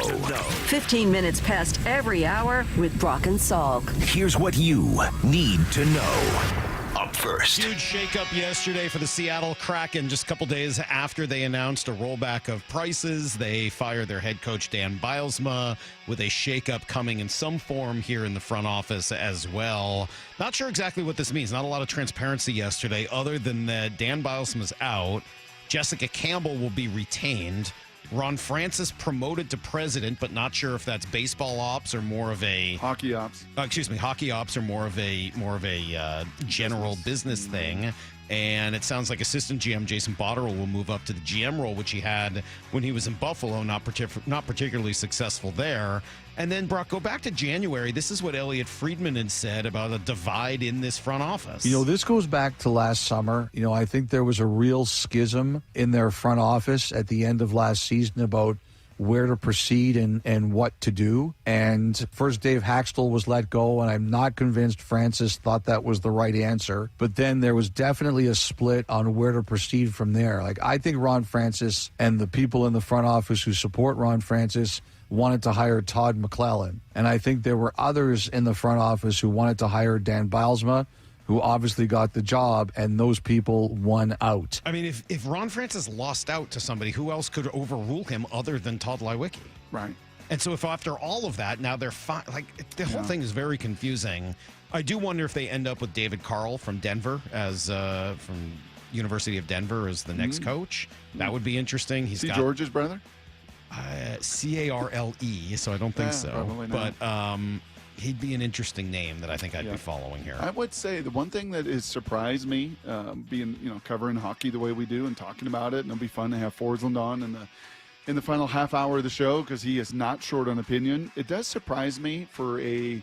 Speaker 25: 15 minutes past every hour with Brock and Salk.
Speaker 3: Here's what you need to know. Up first.
Speaker 2: Huge shakeup yesterday for the Seattle Kraken. Just a couple days after they announced a rollback of prices, they fired their head coach Dan Bylsma, with a shakeup coming in some form here in the front office as well. Not sure exactly what this means. Not a lot of transparency yesterday, other than that Dan Bylsma's out. Jessica Campbell will be retained. Ron Francis promoted to president, but not sure if that's baseball ops or more of a
Speaker 16: hockey ops.
Speaker 2: Hockey ops or more of a general business thing. And it sounds like assistant GM Jason Botterill will move up to the GM role, which he had when he was in Buffalo, not particularly successful there. And then, Brock, go back to January. This is what Elliot Friedman had said about a divide in this front office.
Speaker 1: This goes back to last summer. I think there was a real schism in their front office at the end of last season about where to proceed and what to do. And first, Dave Haxtell was let go, and I'm not convinced Francis thought that was the right answer. But then there was definitely a split on where to proceed from there. I think Ron Francis and the people in the front office who support Ron Francis wanted to hire Todd McClellan. And I think there were others in the front office who wanted to hire Dan Bylsma, who obviously got the job, and those people won out.
Speaker 2: I mean, if Ron Francis lost out to somebody, who else could overrule him other than Todd Leiweke?
Speaker 16: Right.
Speaker 2: And so if after all of that, now they're fine. The whole thing is very confusing. I do wonder if they end up with David Carl from Denver from University of Denver as the next coach. That would be interesting. He's got
Speaker 16: George's brother?
Speaker 2: Carle, so I don't think so.
Speaker 16: Probably not.
Speaker 2: But he'd be an interesting name that I think I'd be following here.
Speaker 16: I would say the one thing that has surprised me, being covering hockey the way we do and talking about it, and it'll be fun to have Forslund on in the final half hour of the show because he is not short on opinion. It does surprise me for a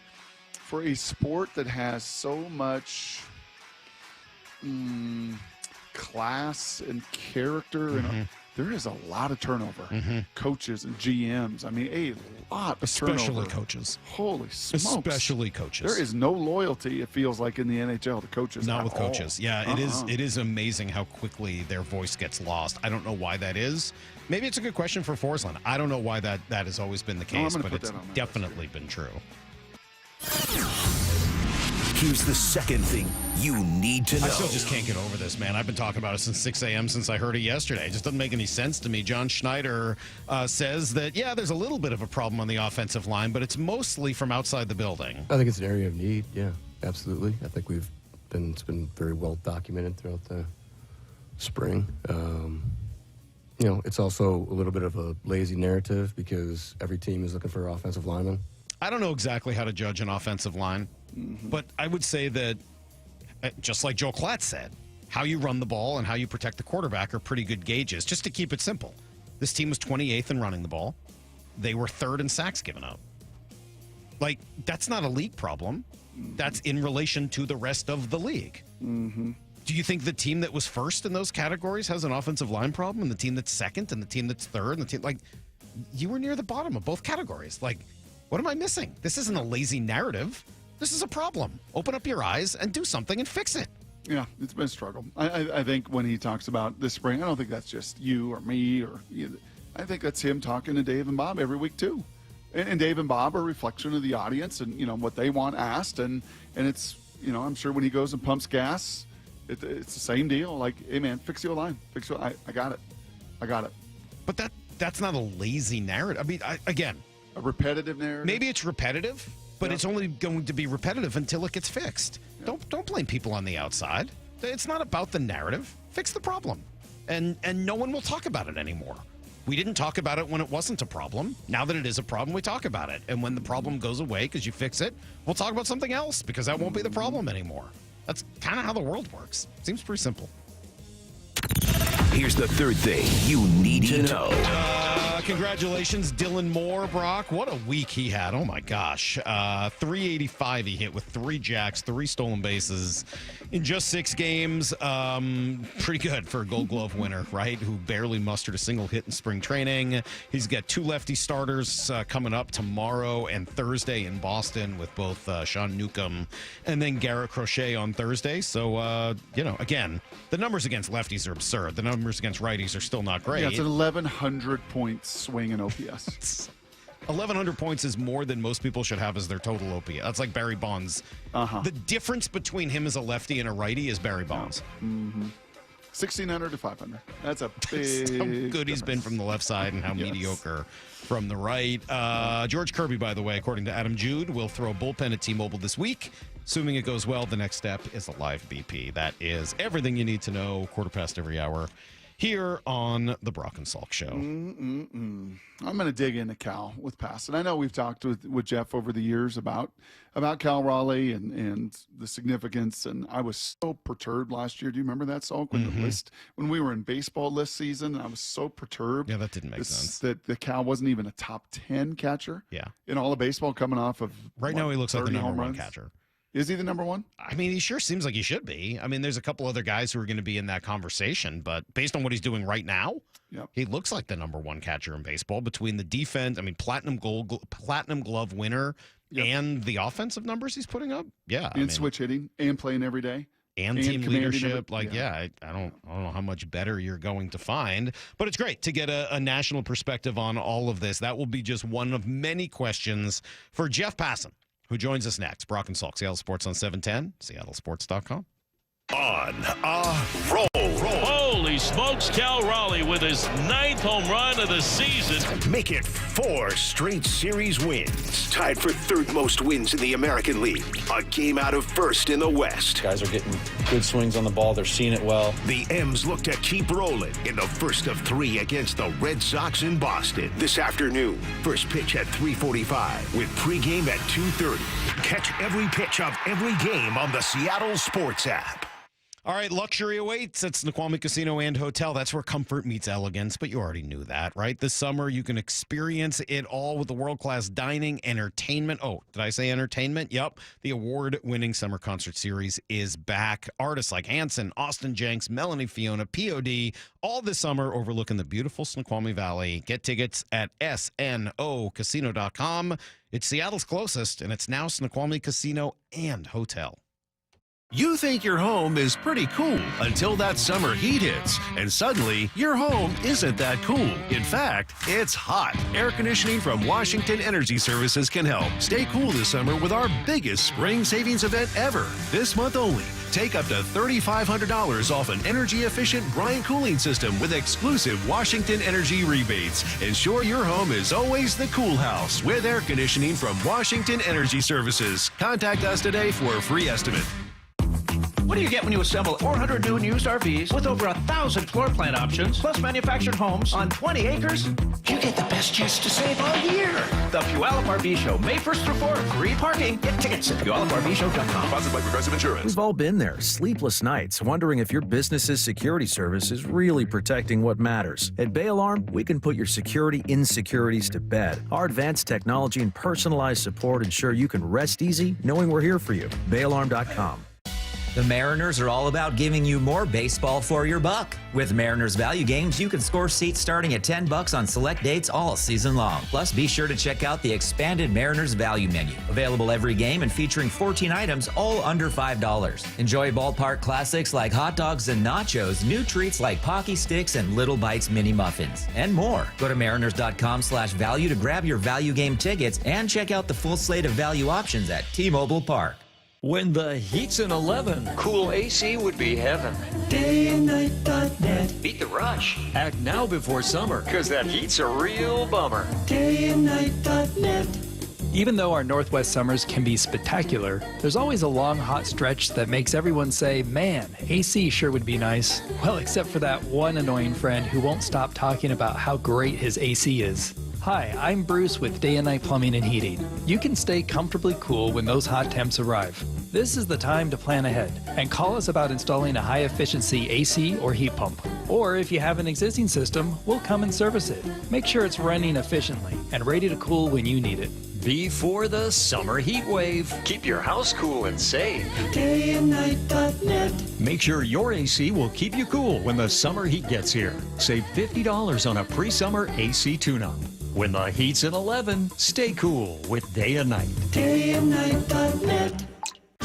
Speaker 16: sport that has so much class and character and. There is a lot of turnover. Coaches and GMs. I mean, a lot of turnover.
Speaker 2: Especially coaches.
Speaker 16: Holy smokes.
Speaker 2: Especially coaches.
Speaker 16: There is no loyalty, it feels like, in the NHL to coaches.
Speaker 2: Not with coaches. Yeah, it is amazing how quickly their voice gets lost. I don't know why that is. Maybe it's a good question for Forslund. I don't know why that has always been the case, but it's definitely been true.
Speaker 3: Here's the second thing you need to know.
Speaker 2: I still just can't get over this, man. I've been talking about it since 6 a.m. since I heard it yesterday. It just doesn't make any sense to me. John Schneider says that, there's a little bit of a problem on the offensive line, but it's mostly from outside the building.
Speaker 4: I think it's an area of need, yeah, absolutely. I think it's been very well documented throughout the spring. It's also a little bit of a lazy narrative because every team is looking for offensive linemen.
Speaker 2: I don't know exactly how to judge an offensive line, but I would say that, just like Joe Klatt said, how you run the ball and how you protect the quarterback are pretty good gauges. Just to keep it simple, this team was 28th in running the ball. They were 3rd in sacks given up. That's not a league problem. That's in relation to the rest of the league.
Speaker 16: Mm-hmm.
Speaker 2: Do you think the team that was first in those categories has an offensive line problem, and the team that's second, and the team that's third, and the team you were near the bottom of both categories? What am I missing? This isn't a lazy narrative. This is a problem. Open up your eyes and do something and fix it.
Speaker 16: Yeah, it's been a struggle. I think when he talks about this spring, I don't think that's just you or me or you. I think that's him talking to Dave and Bob every week too. And Dave and Bob are a reflection of the audience and what they want asked. And it's I'm sure when he goes and pumps gas, it's the same deal. Hey man, fix your line. I got it.
Speaker 2: But that's not a lazy narrative. I mean, again.
Speaker 16: A repetitive narrative?
Speaker 2: Maybe it's repetitive, but it's only going to be repetitive until it gets fixed. Yeah. Don't blame people on the outside. It's not about the narrative. Fix the problem. And no one will talk about it anymore. We didn't talk about it when it wasn't a problem. Now that it is a problem, we talk about it. And when the problem goes away because you fix it, we'll talk about something else because that won't be the problem anymore. That's kind of how the world works. Seems pretty simple.
Speaker 3: Here's the third thing you need to know.
Speaker 2: Congratulations, Dylan Moore, Brock. What a week he had. Oh, my gosh. 385 he hit with 3 jacks, 3 stolen bases in just 6 games. Pretty good for a Gold Glove winner, right, who barely mustered a single hit in spring training. He's got 2 lefty starters coming up tomorrow and Thursday in Boston with both Sean Newcomb and then Garrett Crochet on Thursday. So, again, the numbers against lefties are absurd. The numbers against righties are still not great.
Speaker 16: Yeah, it's an 1,100 points swing in OPS.
Speaker 2: 1,100 points is more than most people should have as their total OPS. That's like Barry Bonds. The difference between him as a lefty and a righty is Barry Bonds.
Speaker 16: 1,600 to 500. That's a big
Speaker 2: how good he's been from the left side and how mediocre from the right. George Kirby, by the way, according to Adam Jude, will throw bullpen at T-Mobile this week. Assuming it goes well, the next step is a live BP. That is everything you need to know, quarter past every hour, here on the Brock and Salk Show.
Speaker 16: I'm going to dig into Cal with Passan. I know we've talked with Jeff over the years about Cal Raleigh and the significance, and I was so perturbed last year. Do you remember that, Salk? When we were in baseball list season, I was so perturbed.
Speaker 2: Yeah, that didn't make sense.
Speaker 16: That the Cal wasn't even a top 10 catcher.
Speaker 2: Yeah.
Speaker 16: In all of baseball, coming off of
Speaker 2: now he looks like the number one
Speaker 16: runs.
Speaker 2: catcher.
Speaker 16: Is he the number one?
Speaker 2: I mean, he sure seems like he should be. I mean, there's a couple other guys who are going to be in that conversation, but based on what he's doing right now, he looks like the number one catcher in baseball between the defense. I mean, platinum glove winner and the offensive numbers he's putting up. Yeah.
Speaker 16: And switch hitting and playing every day.
Speaker 2: And team leadership. I don't know how much better you're going to find, but it's great to get a national perspective on all of this. That will be just one of many questions for Jeff Passan, who joins us next. Brock and Salk, Seattle Sports on 710, seattlesports.com.
Speaker 3: On a roll.
Speaker 18: Holy smokes, Cal Raleigh with his 9th home run of the season.
Speaker 3: Make it 4 straight series wins. Tied for 3rd most wins in the American League. A game out of 1st in the West.
Speaker 6: Guys are getting good swings on the ball. They're seeing it well.
Speaker 3: The M's look to keep rolling in the first of 3 against the Red Sox in Boston this afternoon. First pitch at 3:45 with pregame at 2:30. Catch every pitch of every game on the Seattle Sports app.
Speaker 2: All right, luxury awaits at Snoqualmie Casino and Hotel. That's where comfort meets elegance, but you already knew that, right? This summer, you can experience it all with the world-class dining, entertainment. Oh, did I say entertainment? Yep. The award-winning summer concert series is back. Artists like Hanson, Austin Jenks, Melanie Fiona, POD, all this summer overlooking the beautiful Snoqualmie Valley. Get tickets at snocasino.com. It's Seattle's closest, and it's now Snoqualmie Casino and Hotel.
Speaker 21: You think your home is pretty cool until that summer heat hits, and suddenly your home isn't that cool. In fact, it's hot. Air conditioning from Washington Energy Services can help. Stay cool this summer with our biggest spring savings event ever. This month only. Take up to $3,500 off an energy-efficient Bryant cooling system with exclusive Washington Energy rebates. Ensure your home is always the cool house with air conditioning from Washington Energy Services. Contact us today for a free estimate.
Speaker 7: What do you get when you assemble 400 new and used RVs with over 1,000 floor plan options, plus manufactured homes on 20 acres? You get the best chance to save all year. The Puyallup RV Show, May 1st through 4th. Free parking. Get tickets at PuyallupRVShow.com. Sponsored by Progressive Insurance.
Speaker 8: We've all been there, sleepless nights, wondering if your business's security service is really protecting what matters. At Bay Alarm, we can put your security insecurities to bed. Our advanced technology and personalized support ensure you can rest easy knowing we're here for you. BayAlarm.com.
Speaker 14: The Mariners are all about giving you more baseball for your buck. With Mariners Value Games, you can score seats starting at $10 on select dates all season long. Plus, be sure to check out the expanded Mariners Value menu. Available every game and featuring 14 items, all under $5. Enjoy ballpark classics like hot dogs and nachos, new treats like Pocky Sticks and Little Bites mini muffins, and more. Go to mariners.com/value to grab your Value Game tickets and check out the full slate of value options at T-Mobile Park.
Speaker 9: When the heat's in 11,
Speaker 10: cool AC would be heaven.
Speaker 9: Dayandnight.net.
Speaker 10: Beat the rush.
Speaker 9: Act now before summer,
Speaker 10: because that heat's a real bummer.
Speaker 9: Dayandnight.net.
Speaker 11: Even though our Northwest summers can be spectacular, there's always a long, hot stretch that makes everyone say, man, AC sure would be nice. Well, except for that one annoying friend who won't stop talking about how great his AC is. Hi, I'm Bruce with Day and Night Plumbing and Heating. You can stay comfortably cool when those hot temps arrive. This is the time to plan ahead and call us about installing a high-efficiency AC or heat pump. Or if you have an existing system, we'll come and service it. Make sure it's running efficiently and ready to cool when you need it.
Speaker 9: Before the summer heat wave.
Speaker 10: Keep your house cool and safe.
Speaker 9: Dayandnight.net. Make sure your AC will keep you cool when the summer heat gets here. Save $50 on a pre-summer AC tune-up. When the heat's at 11, stay cool with Day and Night. Dayandnight.net.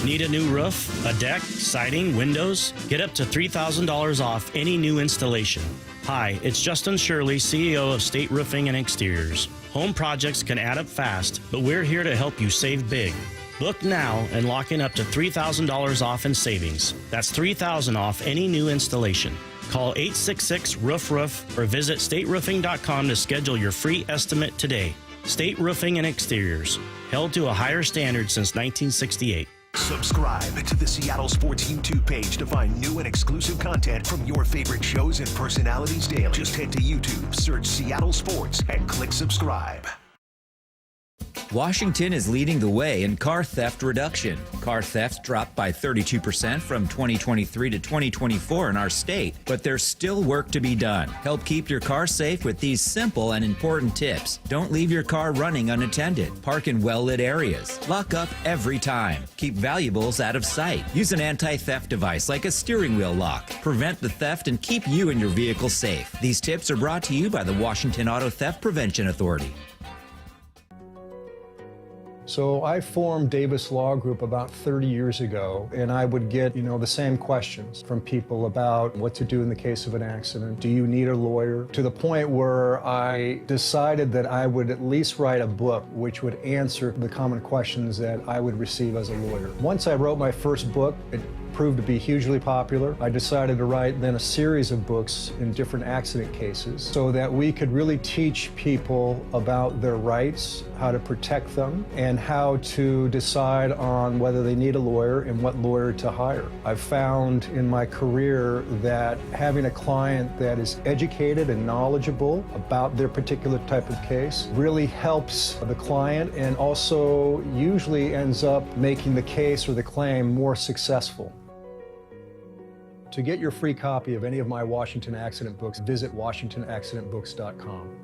Speaker 13: Need a new roof, a deck, siding, windows? Get up to $3,000 off any new installation. Hi, it's Justin Shirley, CEO of State Roofing and Exteriors. Home projects can add up fast, but we're here to help you save big. Book now and lock in up to $3,000 off in savings. That's $3,000 off any new installation. Call 866-ROOF-ROOF or visit stateroofing.com to schedule your free estimate today. State Roofing and Exteriors, held to a higher standard since 1968.
Speaker 3: Subscribe to the Seattle Sports YouTube page to find new and exclusive content from your favorite shows and personalities daily. Just head to YouTube, search Seattle Sports, and click subscribe.
Speaker 14: Washington is leading the way in car theft reduction. Car thefts dropped by 32% from 2023 to 2024 in our state, but there's still work to be done. Help keep your car safe with these simple and important tips. Don't leave your car running unattended. Park in well-lit areas. Lock up every time. Keep valuables out of sight. Use an anti-theft device like a steering wheel lock. Prevent the theft and keep you and your vehicle safe. These tips are brought to you by the Washington Auto Theft Prevention Authority.
Speaker 5: So I formed Davis Law Group about 30 years ago, and I would get, the same questions from people about what to do in the case of an accident. Do you need a lawyer? To the point where I decided that I would at least write a book which would answer the common questions that I would receive as a lawyer. Once I wrote my first book, it proved to be hugely popular. I decided to write then a series of books in different accident cases so that we could really teach people about their rights, how to protect them, and how to decide on whether they need a lawyer and what lawyer to hire. I've found in my career that having a client that is educated and knowledgeable about their particular type of case really helps the client and also usually ends up making the case or the claim more successful. To get your free copy of any of my Washington accident books, visit WashingtonAccidentBooks.com.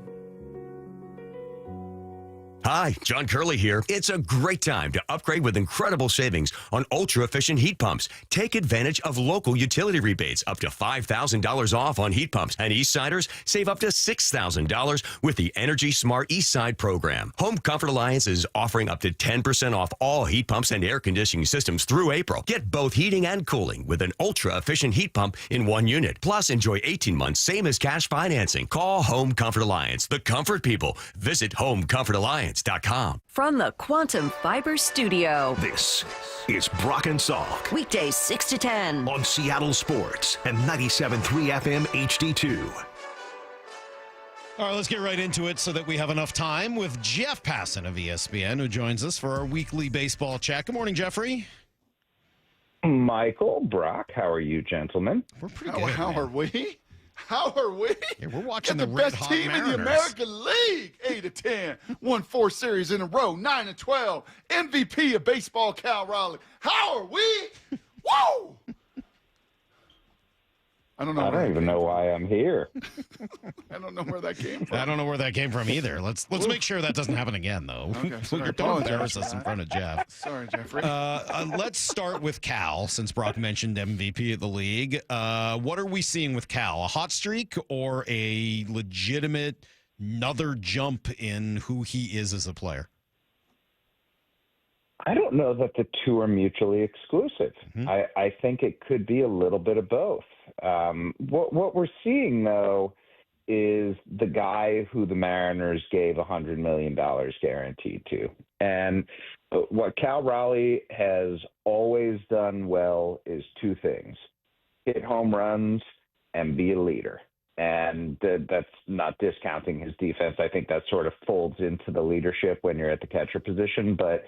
Speaker 12: Hi, John Curley here. It's a great time to upgrade with incredible savings on ultra-efficient heat pumps. Take advantage of local utility rebates up to $5,000 off on heat pumps. And Eastsiders save up to $6,000 with the Energy Smart Eastside program. Home Comfort Alliance is offering up to 10% off all heat pumps and air conditioning systems through April. Get both heating and cooling with an ultra-efficient heat pump in one unit. Plus, enjoy 18 months, same as cash financing. Call Home Comfort Alliance, the comfort people. Visit HomeComfortAlliance.com.
Speaker 25: From the Quantum Fiber Studio.
Speaker 3: This is Brock and Salk.
Speaker 25: Weekdays 6 to 10.
Speaker 3: On Seattle Sports and 97.3 FM HD2.
Speaker 2: All right, let's get right into it so that we have enough time with Jeff Passan of ESPN, who joins us for our weekly baseball chat. Good morning, Jeffrey.
Speaker 15: Michael, Brock, how are you, gentlemen?
Speaker 2: We're pretty good.
Speaker 16: How are we? How are we?
Speaker 2: Yeah, we're watching
Speaker 16: the
Speaker 2: red
Speaker 16: best
Speaker 2: hot
Speaker 16: team
Speaker 2: Mariners
Speaker 16: in the American League. 8-10, won 4 series in a row, 9-12, MVP of baseball, Cal Raleigh. How are we? Whoa! I don't
Speaker 15: even know why I'm here.
Speaker 16: I don't know where that came from.
Speaker 2: I don't know where that came from either. Let's make sure that doesn't happen again, though.
Speaker 16: Okay, sorry.
Speaker 2: Don't embarrass us in front of Jeff.
Speaker 16: Sorry, Jeffrey.
Speaker 2: Let's start with Cal, since Brock mentioned MVP of the league. What are we seeing with Cal? A hot streak or a legitimate another jump in who he is as a player?
Speaker 15: I don't know that the two are mutually exclusive.
Speaker 2: Mm-hmm.
Speaker 15: I think it could be a little bit of both. What we're seeing, though, is the guy who the Mariners gave $100 million guaranteed to. And what Cal Raleigh has always done well is two things: hit home runs and be a leader. And that's not discounting his defense. I think that sort of folds into the leadership when you're at the catcher position. But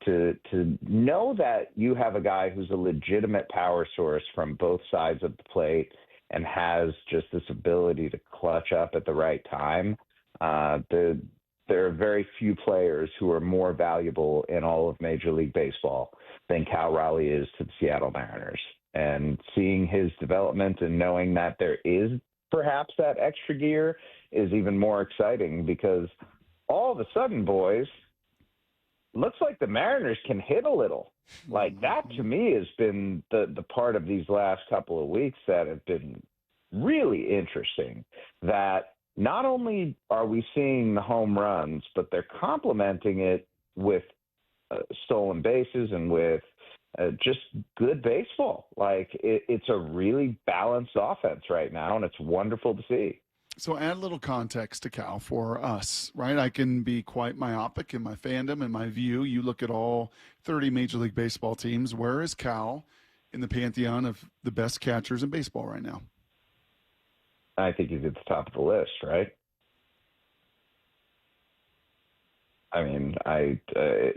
Speaker 15: to know that you have a guy who's a legitimate power source from both sides of the plate and has just this ability to clutch up at the right time, there are very few players who are more valuable in all of Major League Baseball than Cal Raleigh is to the Seattle Mariners. And seeing his development and knowing that there is perhaps that extra gear is even more exciting, because all of a sudden, boys, looks like the Mariners can hit a little. Like, that to me has been the part of these last couple of weeks that have been really interesting, that not only are we seeing the home runs, but they're complementing it with stolen bases and with just good baseball. Like, it's a really balanced offense right now, and it's wonderful to see.
Speaker 16: So add a little context to Cal for us, right? I can be quite myopic in my fandom and my view. You look at all 30 Major League Baseball teams. Where is Cal in the pantheon of the best catchers in baseball right now?
Speaker 15: I think he's at the top of the list, right? I mean,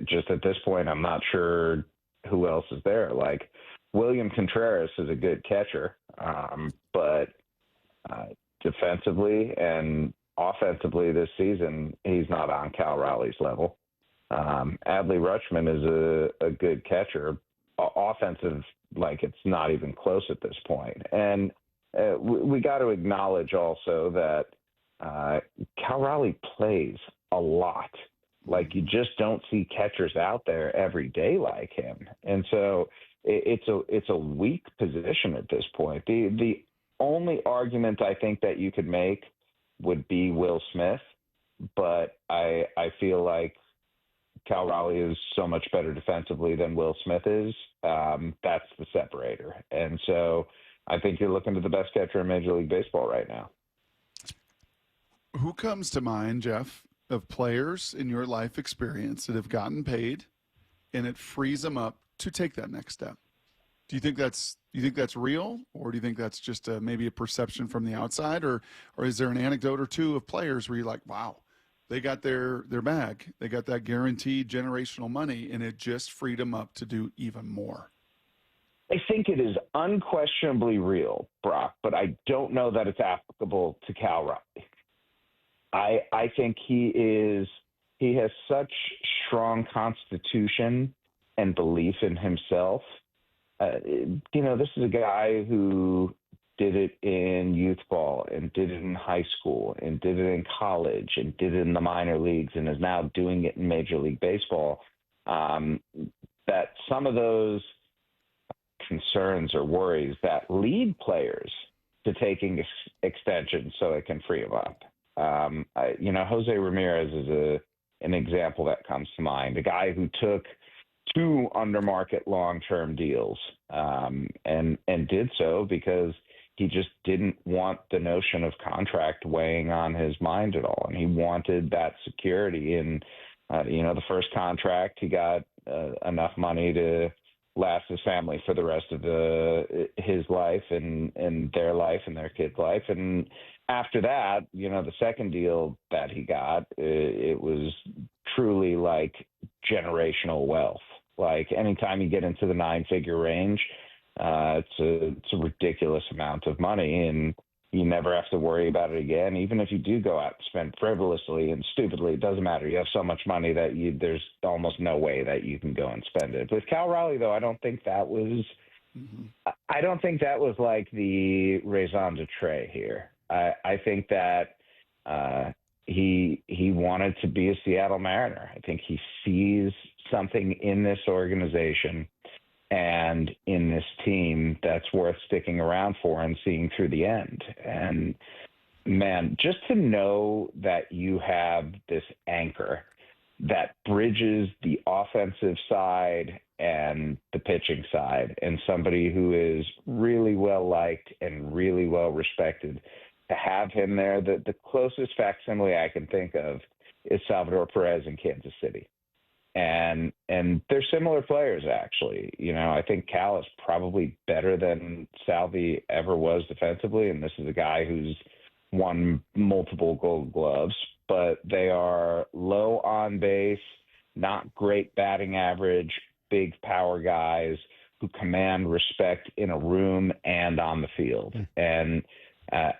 Speaker 15: just at this point, I'm not sure who else is there. Like, William Contreras is a good catcher, but defensively and offensively this season, he's not on Cal Raleigh's level. Adley Rutschman is a good catcher. Offensive, like, it's not even close at this point. And we got to acknowledge also that Cal Raleigh plays a lot. Like, you just don't see catchers out there every day like him. And so it's a weak position at this point. The only argument I think that you could make would be Will Smith, but I feel like Cal Raleigh is so much better defensively than Will Smith is. That's the separator. And so I think you're looking to the best catcher in Major League Baseball right now.
Speaker 16: Who comes to mind, Jeff, of players in your life experience that have gotten paid and it frees them up to take that next step? Do you think that's real, or do you think that's just maybe a perception from the outside, or is there an anecdote or two of players where you're like, wow, they got their bag, they got that guaranteed generational money, and it just freed them up to do even more?
Speaker 15: I think it is unquestionably real, Brock, but I don't know that it's applicable to Cal Raleigh. I think he has such strong constitution and belief in himself. This is a guy who did it in youth ball and did it in high school and did it in college and did it in the minor leagues and is now doing it in Major League Baseball. That some of those concerns or worries that lead players to taking extensions so it can free them up. Jose Ramirez is an example that comes to mind, a guy who took 2 under-market long-term deals and did so because he just didn't want the notion of contract weighing on his mind at all. And he wanted that security. And, the first contract, he got enough money to last his family for the rest of his life and their life and their kid's life. And after that, the second deal that he got, it was truly like generational wealth. Like, anytime you get into the 9-figure range, it's a ridiculous amount of money, and you never have to worry about it again. Even if you do go out and spend frivolously and stupidly, it doesn't matter. You have so much money that there's almost no way that you can go and spend it. With Cal Raleigh, though, I don't think that was like the raison d'etre here. I think that he wanted to be a Seattle Mariner. I think he sees something in this organization and in this team that's worth sticking around for and seeing through the end. And, man, just to know that you have this anchor that bridges the offensive side and the pitching side, and somebody who is really well-liked and really well-respected, to have him there, the closest facsimile I can think of is Salvador Perez in Kansas City. And they're similar players, actually. I think Cal is probably better than Salvi ever was defensively, and this is a guy who's won multiple Gold Gloves, but they are low on base, not great batting average, big power guys who command respect in a room and on the field. And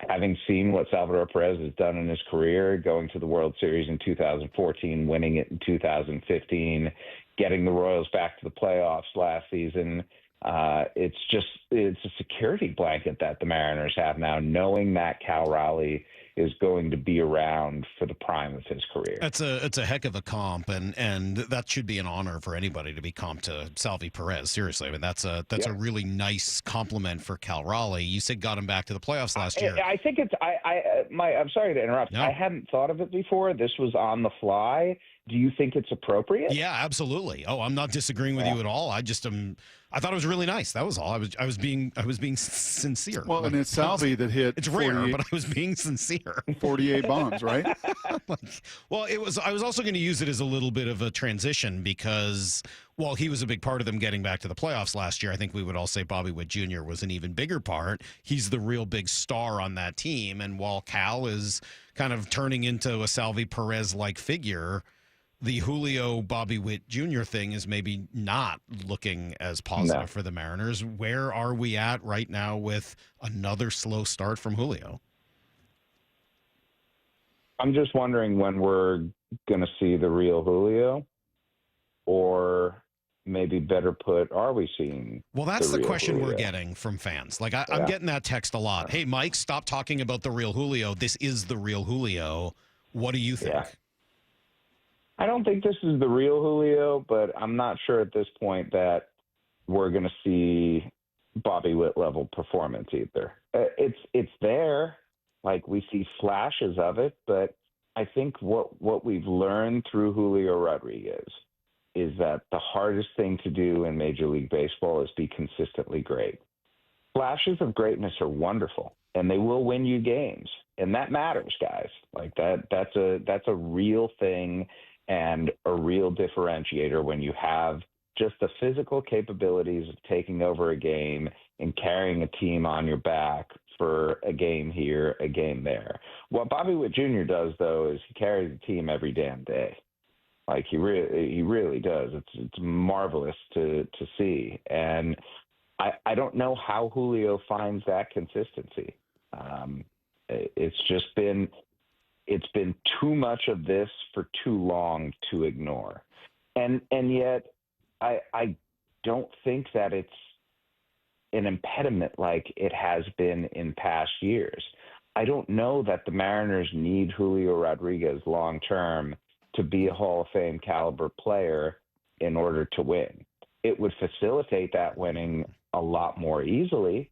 Speaker 15: having seen what Salvador Perez has done in his career, going to the World Series in 2014, winning it in 2015, getting the Royals back to the playoffs last season, it's a security blanket that the Mariners have now, knowing that Cal Raleigh is going to be around for the prime of his career.
Speaker 2: It's a heck of a comp, and that should be an honor for anybody to be comped to Salvi Perez. Seriously, I mean that's a really nice compliment for Cal Raleigh. You said got him back to the playoffs last year.
Speaker 15: I think it's I'm sorry to interrupt.
Speaker 2: No.
Speaker 15: I hadn't thought of it before. This was on the fly, Do you think it's appropriate?
Speaker 2: Yeah, absolutely. Oh, I'm not disagreeing with you at all. I thought it was really nice. That was all. I was being sincere.
Speaker 16: Well, and it's Salvi that hit.
Speaker 2: It's rare, but I was being sincere.
Speaker 16: 48 bombs, right?
Speaker 2: Well, I was also going to use it as a little bit of a transition because while he was a big part of them getting back to the playoffs last year, I think we would all say Bobby Witt Jr. was an even bigger part. He's the real big star on that team, and while Cal is kind of turning into a Salvi Perez-like figure, the Julio Bobby Witt Jr. thing is maybe not looking as positive for the Mariners. Where are we at right now with another slow start from Julio?
Speaker 15: I'm just wondering when we're going to see the real Julio, or maybe better put, are we seeing?
Speaker 2: Well, that's the
Speaker 15: real
Speaker 2: question
Speaker 15: Julio?
Speaker 2: we're getting from fans. Like, I'm getting that text a lot. Hey, Mike, stop talking about the real Julio. This is the real Julio. What do you think?
Speaker 15: Yeah. I don't think this is the real Julio, but I'm not sure at this point that we're going to see Bobby Witt level performance either. It's there, like we see flashes of it, but I think what we've learned through Julio Rodriguez is that the hardest thing to do in Major League Baseball is be consistently great. Flashes of greatness are wonderful, and they will win you games, and that matters, guys. Like that's a real thing. And a real differentiator when you have just the physical capabilities of taking over a game and carrying a team on your back for a game here, a game there. What Bobby Witt Jr. does, though, is he carries the team every damn day. Like he really does. It's marvelous to see. And I don't know how Julio finds that consistency. It's been too much of this for too long to ignore. And yet I don't think that it's an impediment like it has been in past years. I don't know that the Mariners need Julio Rodriguez long term to be a Hall of Fame caliber player in order to win. It would facilitate that winning a lot more easily,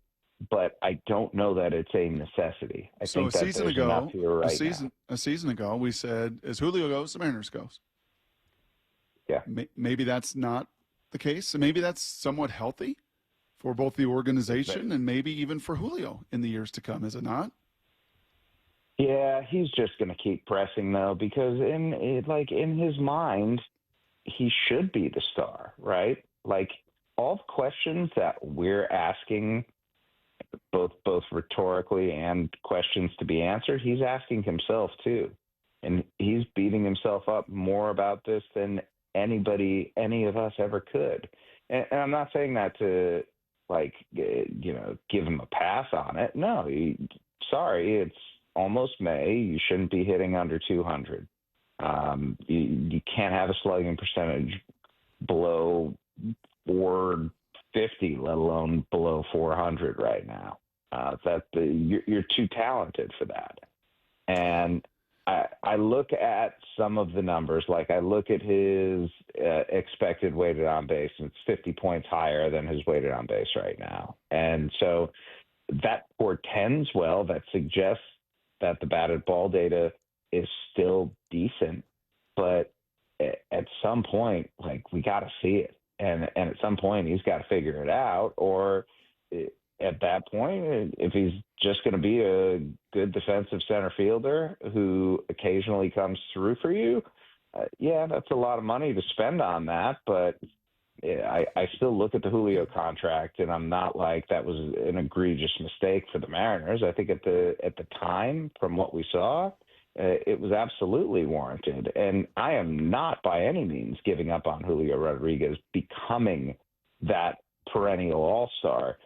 Speaker 15: but I don't know that it's a necessity. I think that there's enough here right now.
Speaker 16: A season ago, we said, as Julio goes, the Mariners goes.
Speaker 15: Yeah.
Speaker 16: Maybe that's not the case. And maybe that's somewhat healthy for both the organization and maybe even for Julio in the years to come, is it not?
Speaker 15: Yeah, he's just going to keep pressing, though, because in his mind, he should be the star, right? Like, all the questions that we're asking, both rhetorically and questions to be answered, he's asking himself too. And he's beating himself up more about this than any of us ever could. And I'm not saying that to, give him a pass on it. No, sorry, it's almost May. You shouldn't be hitting under 200. You can't have a slugging percentage below 450, let alone below 400 right now. You're too talented for that. And I look at some of the numbers, like I look at his expected weighted on base, and it's 50 points higher than his weighted on base right now. And so that portends well, that suggests that the batted ball data is still decent, but at some point, we got to see it. And at some point, he's got to figure it out, or at that point, if he's just going to be a good defensive center fielder who occasionally comes through for you, that's a lot of money to spend on that. But I still look at the Julio contract, and I'm not like that was an egregious mistake for the Mariners. I think at the time, from what we saw, it was absolutely warranted. And I am not by any means giving up on Julio Rodriguez becoming that perennial all-star.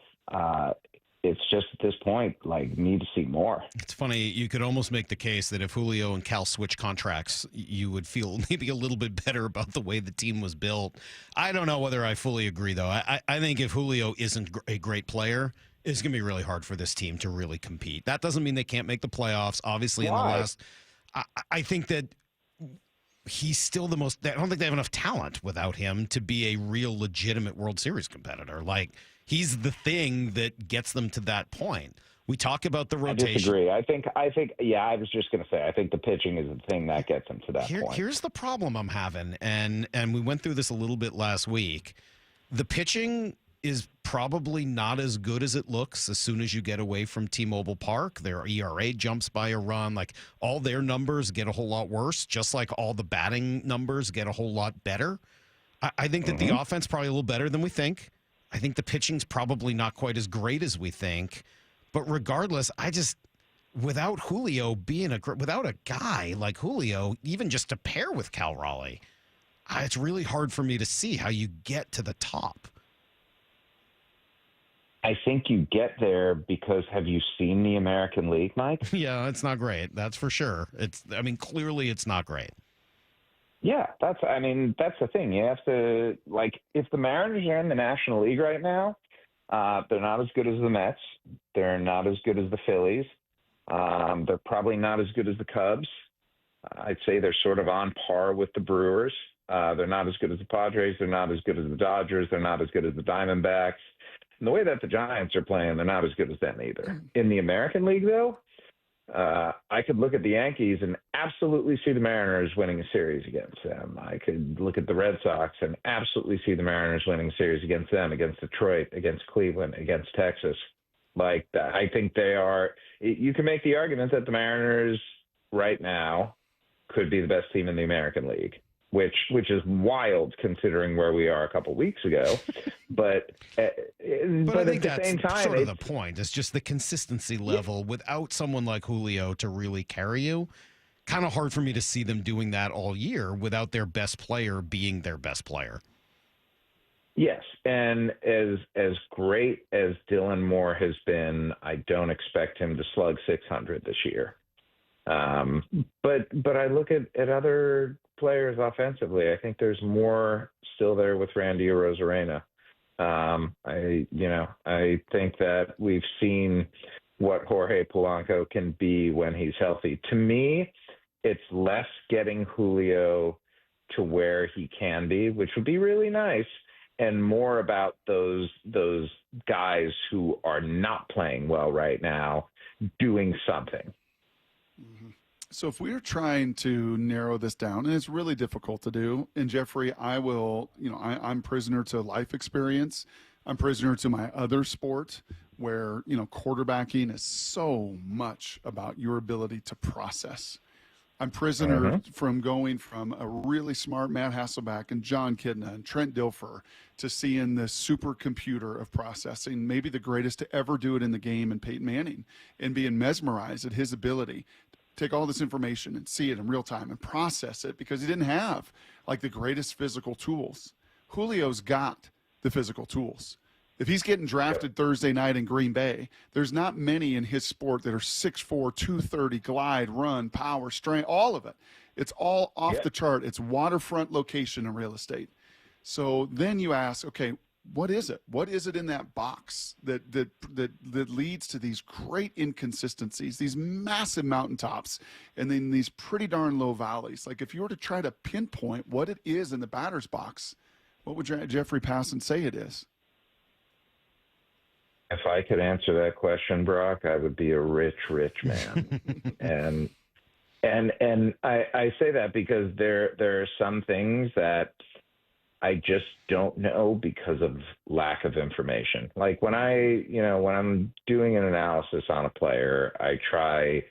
Speaker 15: It's just at this point, need to see more.
Speaker 2: It's funny. You could almost make the case that if Julio and Cal switch contracts, you would feel maybe a little bit better about the way the team was built. I don't know whether I fully agree, though. I think if Julio isn't a great player, it's going to be really hard for this team to really compete. That doesn't mean they can't make the playoffs. Obviously, in the last, I think that he's still the most. I don't think they have enough talent without him to be a real legitimate World Series competitor. He's the thing that gets them to that point. We talk about the rotation.
Speaker 15: I disagree. I think. Yeah, I was just going to say. I think the pitching is the thing that gets him to that point.
Speaker 2: Here's the problem I'm having, and we went through this a little bit last week. The pitching is probably not as good as it looks as soon as you get away from T-Mobile Park. Their ERA jumps by a run. Like, all their numbers get a whole lot worse, just like all the batting numbers get a whole lot better. I think that the offense probably a little better than we think. I think the pitching's probably not quite as great as we think. But regardless, without Julio without a guy like Julio, even just to pair with Cal Raleigh, it's really hard for me to see how you get to the top.
Speaker 15: I think you get there because have you seen the American League, Mike?
Speaker 2: Yeah, it's not great. That's for sure. Clearly it's not great.
Speaker 15: Yeah, that's the thing. You have to, if the Mariners are in the National League right now, they're not as good as the Mets. They're not as good as the Phillies. They're probably not as good as the Cubs. I'd say they're sort of on par with the Brewers. They're not as good as the Padres. They're not as good as the Dodgers. They're not as good as the Diamondbacks. And the way that the Giants are playing, they're not as good as them either. In the American League, though, I could look at the Yankees and absolutely see the Mariners winning a series against them. I could look at the Red Sox and absolutely see the Mariners winning a series against them, against Detroit, against Cleveland, against Texas. I think they are – you can make the argument that the Mariners right now could be the best team in the American League, which is wild considering where we are a couple weeks ago. But
Speaker 2: I think
Speaker 15: at
Speaker 2: that's
Speaker 15: the same time,
Speaker 2: sort of the point. It's just the consistency level without someone like Julio to really carry you. Kind of hard for me to see them doing that all year without their best player being their best player.
Speaker 15: Yes, and as great as Dylan Moore has been, I don't expect him to slug 600 this year. But I look at other players offensively. I think there's more still there with Randy Arozarena. I think that we've seen what Jorge Polanco can be when he's healthy. To me, it's less getting Julio to where he can be, which would be really nice, and more about those guys who are not playing well right now doing something.
Speaker 16: So if we're trying to narrow this down, and it's really difficult to do, and Jeffrey, I'm prisoner to life experience. I'm prisoner to my other sport where, quarterbacking is so much about your ability to process. I'm prisoner from going from a really smart Matt Hasselbeck and John Kidna and Trent Dilfer to seeing this supercomputer of processing, maybe the greatest to ever do it in the game, and Peyton Manning, and being mesmerized at his ability take all this information and see it in real time and process it because he didn't have the greatest physical tools. Julio's got the physical tools. If he's getting drafted Thursday night in Green Bay, there's not many in his sport that are 6'4", 230, glide, run, power, strength, all of it. It's all off the chart. It's waterfront location in real estate. So then you ask, okay, what is it? What is it in that box that leads to these great inconsistencies, these massive mountaintops, and then these pretty darn low valleys? If you were to try to pinpoint what it is in the batter's box, what would Jeffrey Passan say it is?
Speaker 15: If I could answer that question, Brock, I would be a rich, rich man. and I say that because there are some things that I just don't know because of lack of information. When I'm doing an analysis on a player, I try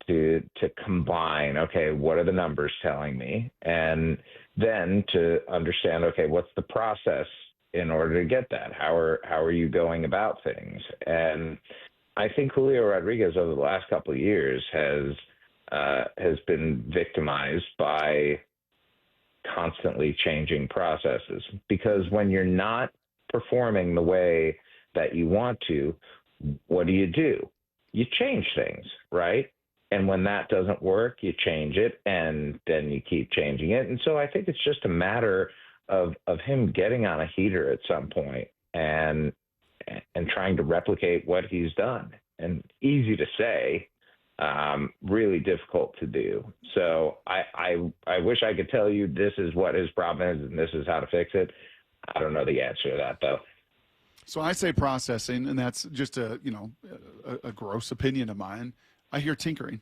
Speaker 15: to combine, okay, what are the numbers telling me? And then to understand, okay, what's the process in order to get that? How are you going about things? And I think Julio Rodriguez over the last couple of years has been victimized by constantly changing processes, because when you're not performing the way that you want to, what do? You change things, right? And when that doesn't work, you change it, and then you keep changing it. And so I think it's just a matter of him getting on a heater at some point and trying to replicate what he's done. And easy to say, really difficult to do. So I wish I could tell you this is what his problem is and this is how to fix it. I don't know the answer to that, though.
Speaker 16: So I say processing, and that's just a gross opinion of mine. I hear tinkering.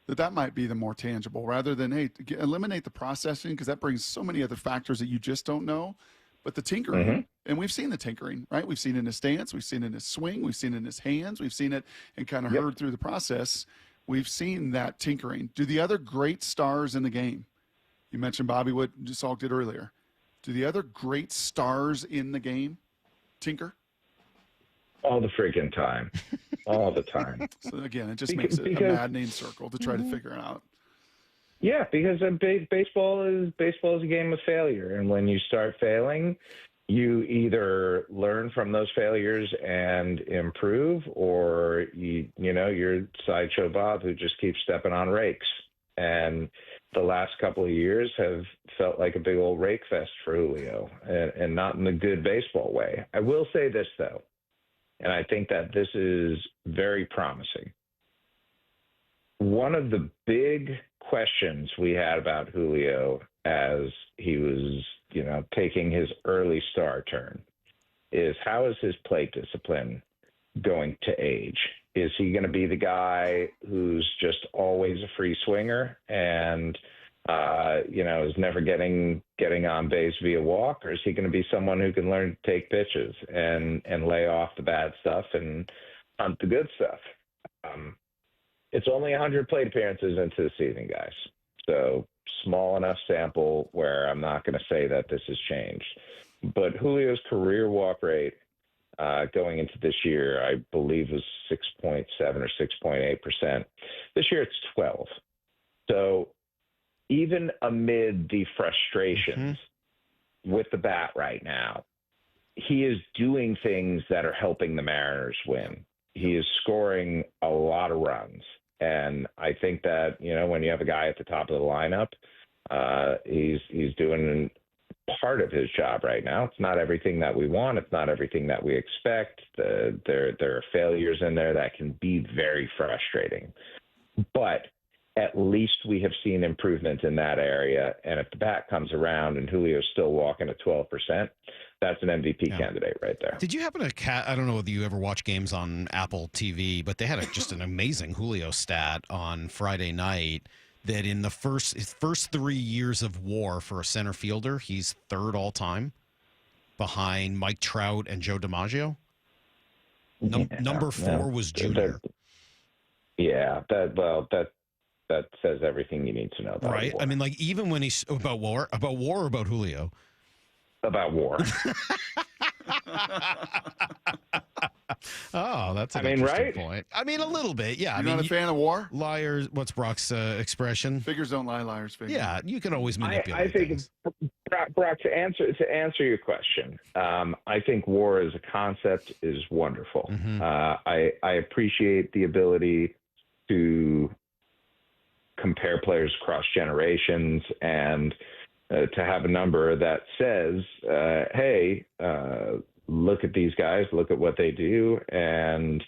Speaker 16: That might be the more tangible, rather than, hey, eliminate the processing, because that brings so many other factors that you just don't know. But the tinkering, and we've seen the tinkering, right? We've seen it in his stance, we've seen it in his swing, we've seen it in his hands, we've seen it and kind of heard through the process. We've seen that tinkering. Do the other great stars in the game, you mentioned Bobby, what Salk did earlier, do the other great stars in the game tinker?
Speaker 15: All the freaking time. All the time.
Speaker 16: So again, it just makes it a maddening circle to try to figure it out.
Speaker 15: Yeah, because baseball is a game of failure, and when you start failing, you either learn from those failures and improve, or you're Sideshow Bob who just keeps stepping on rakes. And the last couple of years have felt like a big old rake fest for Julio, and not in a good baseball way. I will say this though, and I think that this is very promising. One of the big questions we had about Julio as he was, taking his early star turn is, how is his plate discipline going to age? Is he going to be the guy who's just always a free swinger and, is never getting on base via walk? Or is he going to be someone who can learn to take pitches and lay off the bad stuff and hunt the good stuff? It's only 100 plate appearances into the season, guys. So small enough sample where I'm not going to say that this has changed. But Julio's career walk rate going into this year, I believe, was 6.7 or 6.8%. This year it's 12. So even amid the frustrations with the bat right now, he is doing things that are helping the Mariners win. He is scoring a lot of runs. And I think that, when you have a guy at the top of the lineup, he's doing part of his job right now. It's not everything that we want. It's not everything that we expect. There are failures in there that can be very frustrating. But at least we have seen improvement in that area. And if the bat comes around and Julio's still walking at 12%, that's an MVP candidate right there.
Speaker 2: Did you happen to I don't know whether you ever watch games on Apple TV, but they had just an amazing Julio stat on Friday night that in his first 3 years of WAR for a center fielder, he's third all time behind Mike Trout and Joe DiMaggio. Number 4 was Junior.
Speaker 15: That says everything you need to know about
Speaker 2: right?
Speaker 15: WAR.
Speaker 2: I mean, like, even when he's about WAR or about Julio?
Speaker 15: About WAR.
Speaker 2: Oh, that's an interesting point. I mean, a little bit, yeah.
Speaker 16: You're not a fan of WAR?
Speaker 2: Liars, what's Brock's expression?
Speaker 16: Figures don't lie, liars figure.
Speaker 2: Yeah, you can always manipulate
Speaker 15: I think,
Speaker 2: things.
Speaker 15: Brock, to answer your question, I think WAR as a concept is wonderful. I appreciate the ability to compare players across generations and to have a number that says, hey, look at these guys, look at what they do, and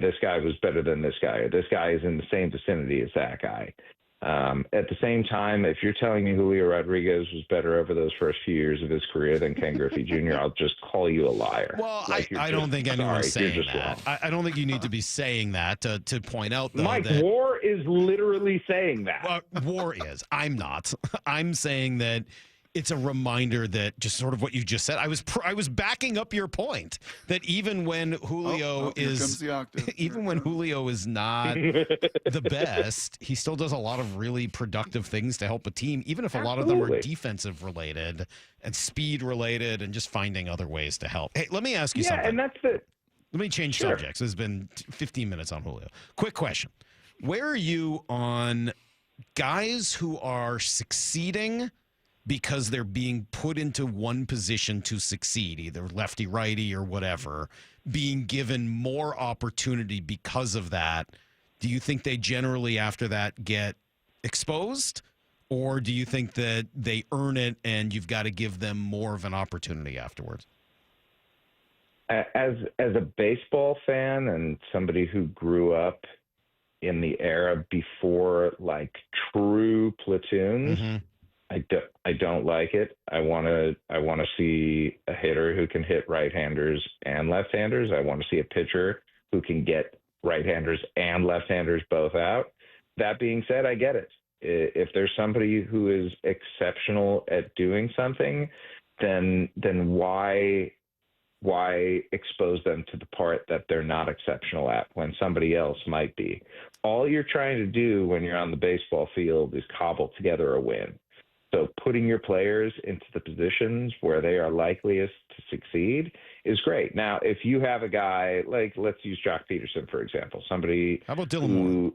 Speaker 15: this guy was better than this guy, or this guy is in the same vicinity as that guy. At the same time, if you're telling me Julio Rodriguez was better over those first few years of his career than Ken Griffey Jr., I'll just call you a liar.
Speaker 2: Well, I don't think anyone's saying that. I don't think you need to be saying that to point out, though,
Speaker 15: Mike,
Speaker 2: that
Speaker 15: WAR is literally saying that.
Speaker 2: WAR is. I'm not. I'm saying that it's a reminder that just sort of what you just said. I was backing up your point that even when Julio when Julio is not the best, he still does a lot of really productive things to help a team, even if a lot of them are defensive related and speed related and just finding other ways to help. Hey, let me ask you something.
Speaker 15: And that's it.
Speaker 2: Let me change subjects. It's been 15 minutes on Julio. Quick question. Where are you on guys who are succeeding because they're being put into one position to succeed, either lefty, righty, or whatever, being given more opportunity because of that? Do you think they generally, after that, get exposed? Or do you think that they earn it and you've got to give them more of an opportunity afterwards?
Speaker 15: As a baseball fan and somebody who grew up in the era before, like, true platoons, I don't like it. I want to see a hitter who can hit right-handers and left-handers. I want to see a pitcher who can get right-handers and left-handers both out. That being said, I get it. If there's somebody who is exceptional at doing something, then why expose them to the part that they're not exceptional at when somebody else might be? All you're trying to do when you're on the baseball field is cobble together a win. So putting your players into the positions where they are likeliest to succeed is great. Now, if you have a guy like, let's use Jock Peterson, for example, somebody.
Speaker 2: How about Dylan Moore?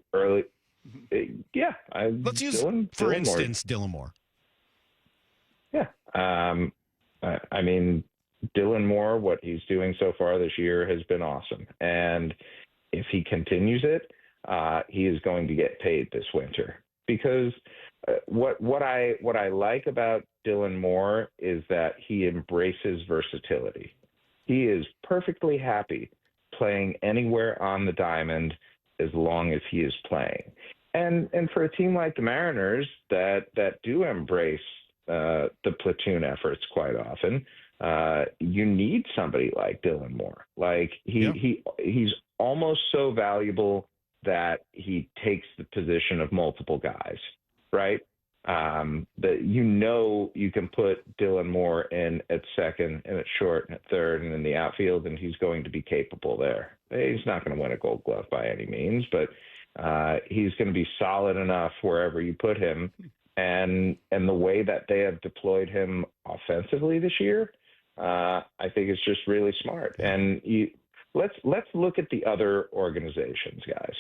Speaker 2: Let's use, for instance, Dylan Moore.
Speaker 15: Yeah. I mean, Dylan Moore, what he's doing so far this year has been awesome. And if he continues it, he is going to get paid this winter. Because what I like about Dylan Moore is that he embraces versatility. He is perfectly happy playing anywhere on the diamond as long as he is playing. And for a team like the Mariners that do embrace the platoon efforts quite often, you need somebody like Dylan Moore. Like he's almost so valuable that he takes the position of multiple guys, right? That you can put Dylan Moore in at second and at short and at third and in the outfield, and he's going to be capable there. He's not going to win a Gold Glove by any means, but he's going to be solid enough wherever you put him. And the way that they have deployed him offensively this year, I think it's just really smart. And let's look at the other organizations, guys.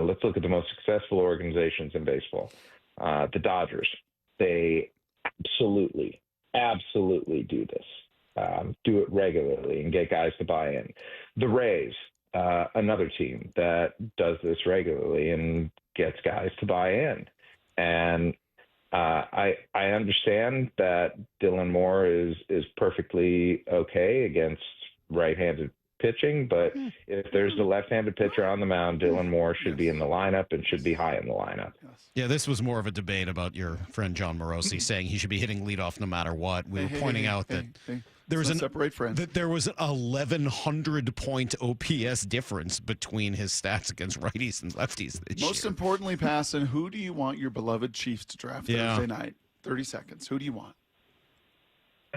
Speaker 15: Let's look at the most successful organizations in baseball. The Dodgers, they absolutely do this. Do it regularly and get guys to buy in. The Rays, another team that does this regularly and gets guys to buy in. And I understand that Dylan Moore is perfectly okay against right-handed pitching, but if there's the left-handed pitcher on the mound, Dylan Moore should be in the lineup and should be high in the lineup.
Speaker 2: Yeah, this was more of a debate about your friend John Morosi saying he should be hitting leadoff no matter what. We were pointing out that there was there was an 1,100 point OPS difference between his stats against righties and lefties this
Speaker 16: Most
Speaker 2: year.
Speaker 16: importantly, Passan, who do you want your beloved Chiefs to draft Thursday night? 30 seconds. Who do you want?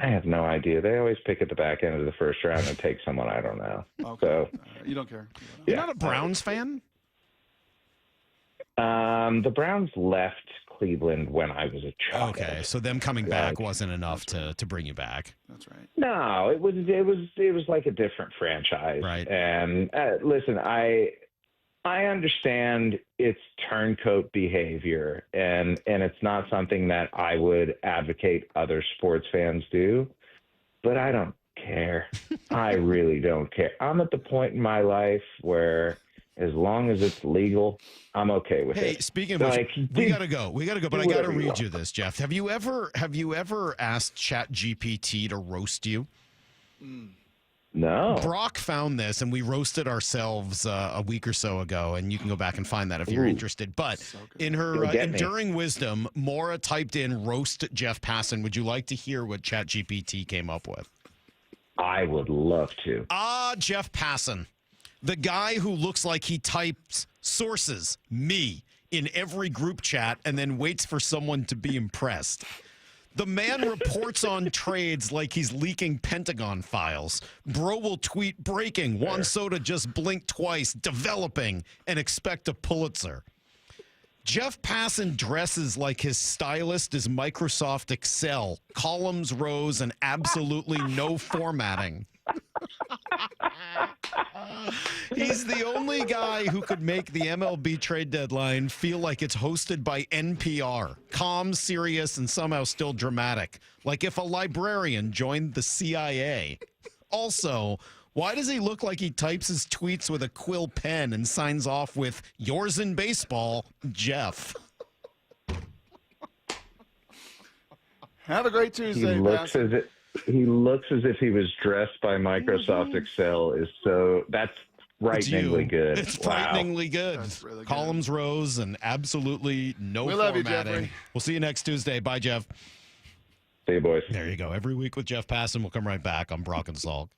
Speaker 15: I have no idea. They always pick at the back end of the first round and take someone I don't know.
Speaker 16: Okay.
Speaker 15: So
Speaker 16: You don't care.
Speaker 2: You're not a Browns fan?
Speaker 15: The Browns left Cleveland when I was a child.
Speaker 2: Okay, so them coming back wasn't enough to bring you back.
Speaker 16: That's right.
Speaker 15: No, it was like a different franchise.
Speaker 2: Right.
Speaker 15: And listen, I understand it's turncoat behavior, and it's not something that I would advocate other sports fans do, but I don't care. I really don't care. I'm at the point in my life where as long as it's legal, I'm okay with it.
Speaker 2: Hey, speaking of which, we gotta go, but I gotta read you this, Jeff. Have you ever asked ChatGPT to roast you?
Speaker 15: No.
Speaker 2: Brock found this, and we roasted ourselves a week or so ago, and you can go back and find that if you're interested. But in her enduring wisdom, Maura typed in roast Jeff Passan. Would you like to hear what ChatGPT came up with?
Speaker 15: I would love to.
Speaker 2: Jeff Passan, the guy who looks like he types sources, me, in every group chat and then waits for someone to be impressed. The man reports on trades like he's leaking Pentagon files. Bro will tweet breaking, Juan Soto just blinked twice, developing, and expect a Pulitzer. Jeff Passan dresses like his stylist is Microsoft Excel, columns, rows, and absolutely no formatting. He's the only guy who could make the MLB trade deadline feel like it's hosted by NPR. Calm, serious, and somehow still dramatic. Like if a librarian joined the CIA. Also, why does he look like he types his tweets with a quill pen and signs off with, yours in baseball, Jeff?
Speaker 16: Have a great Tuesday,
Speaker 15: He looks as if he was dressed by Microsoft Excel. That's frighteningly good.
Speaker 2: It's
Speaker 15: Wow.
Speaker 2: frighteningly good.
Speaker 16: Really
Speaker 2: Columns rose and absolutely no
Speaker 16: We love you,
Speaker 2: formatting.
Speaker 16: Jeffrey.
Speaker 2: We'll see you next Tuesday. Bye, Jeff.
Speaker 15: See you, boys.
Speaker 2: There you go. Every week with Jeff Passan. We'll come right back on Brock and Salk.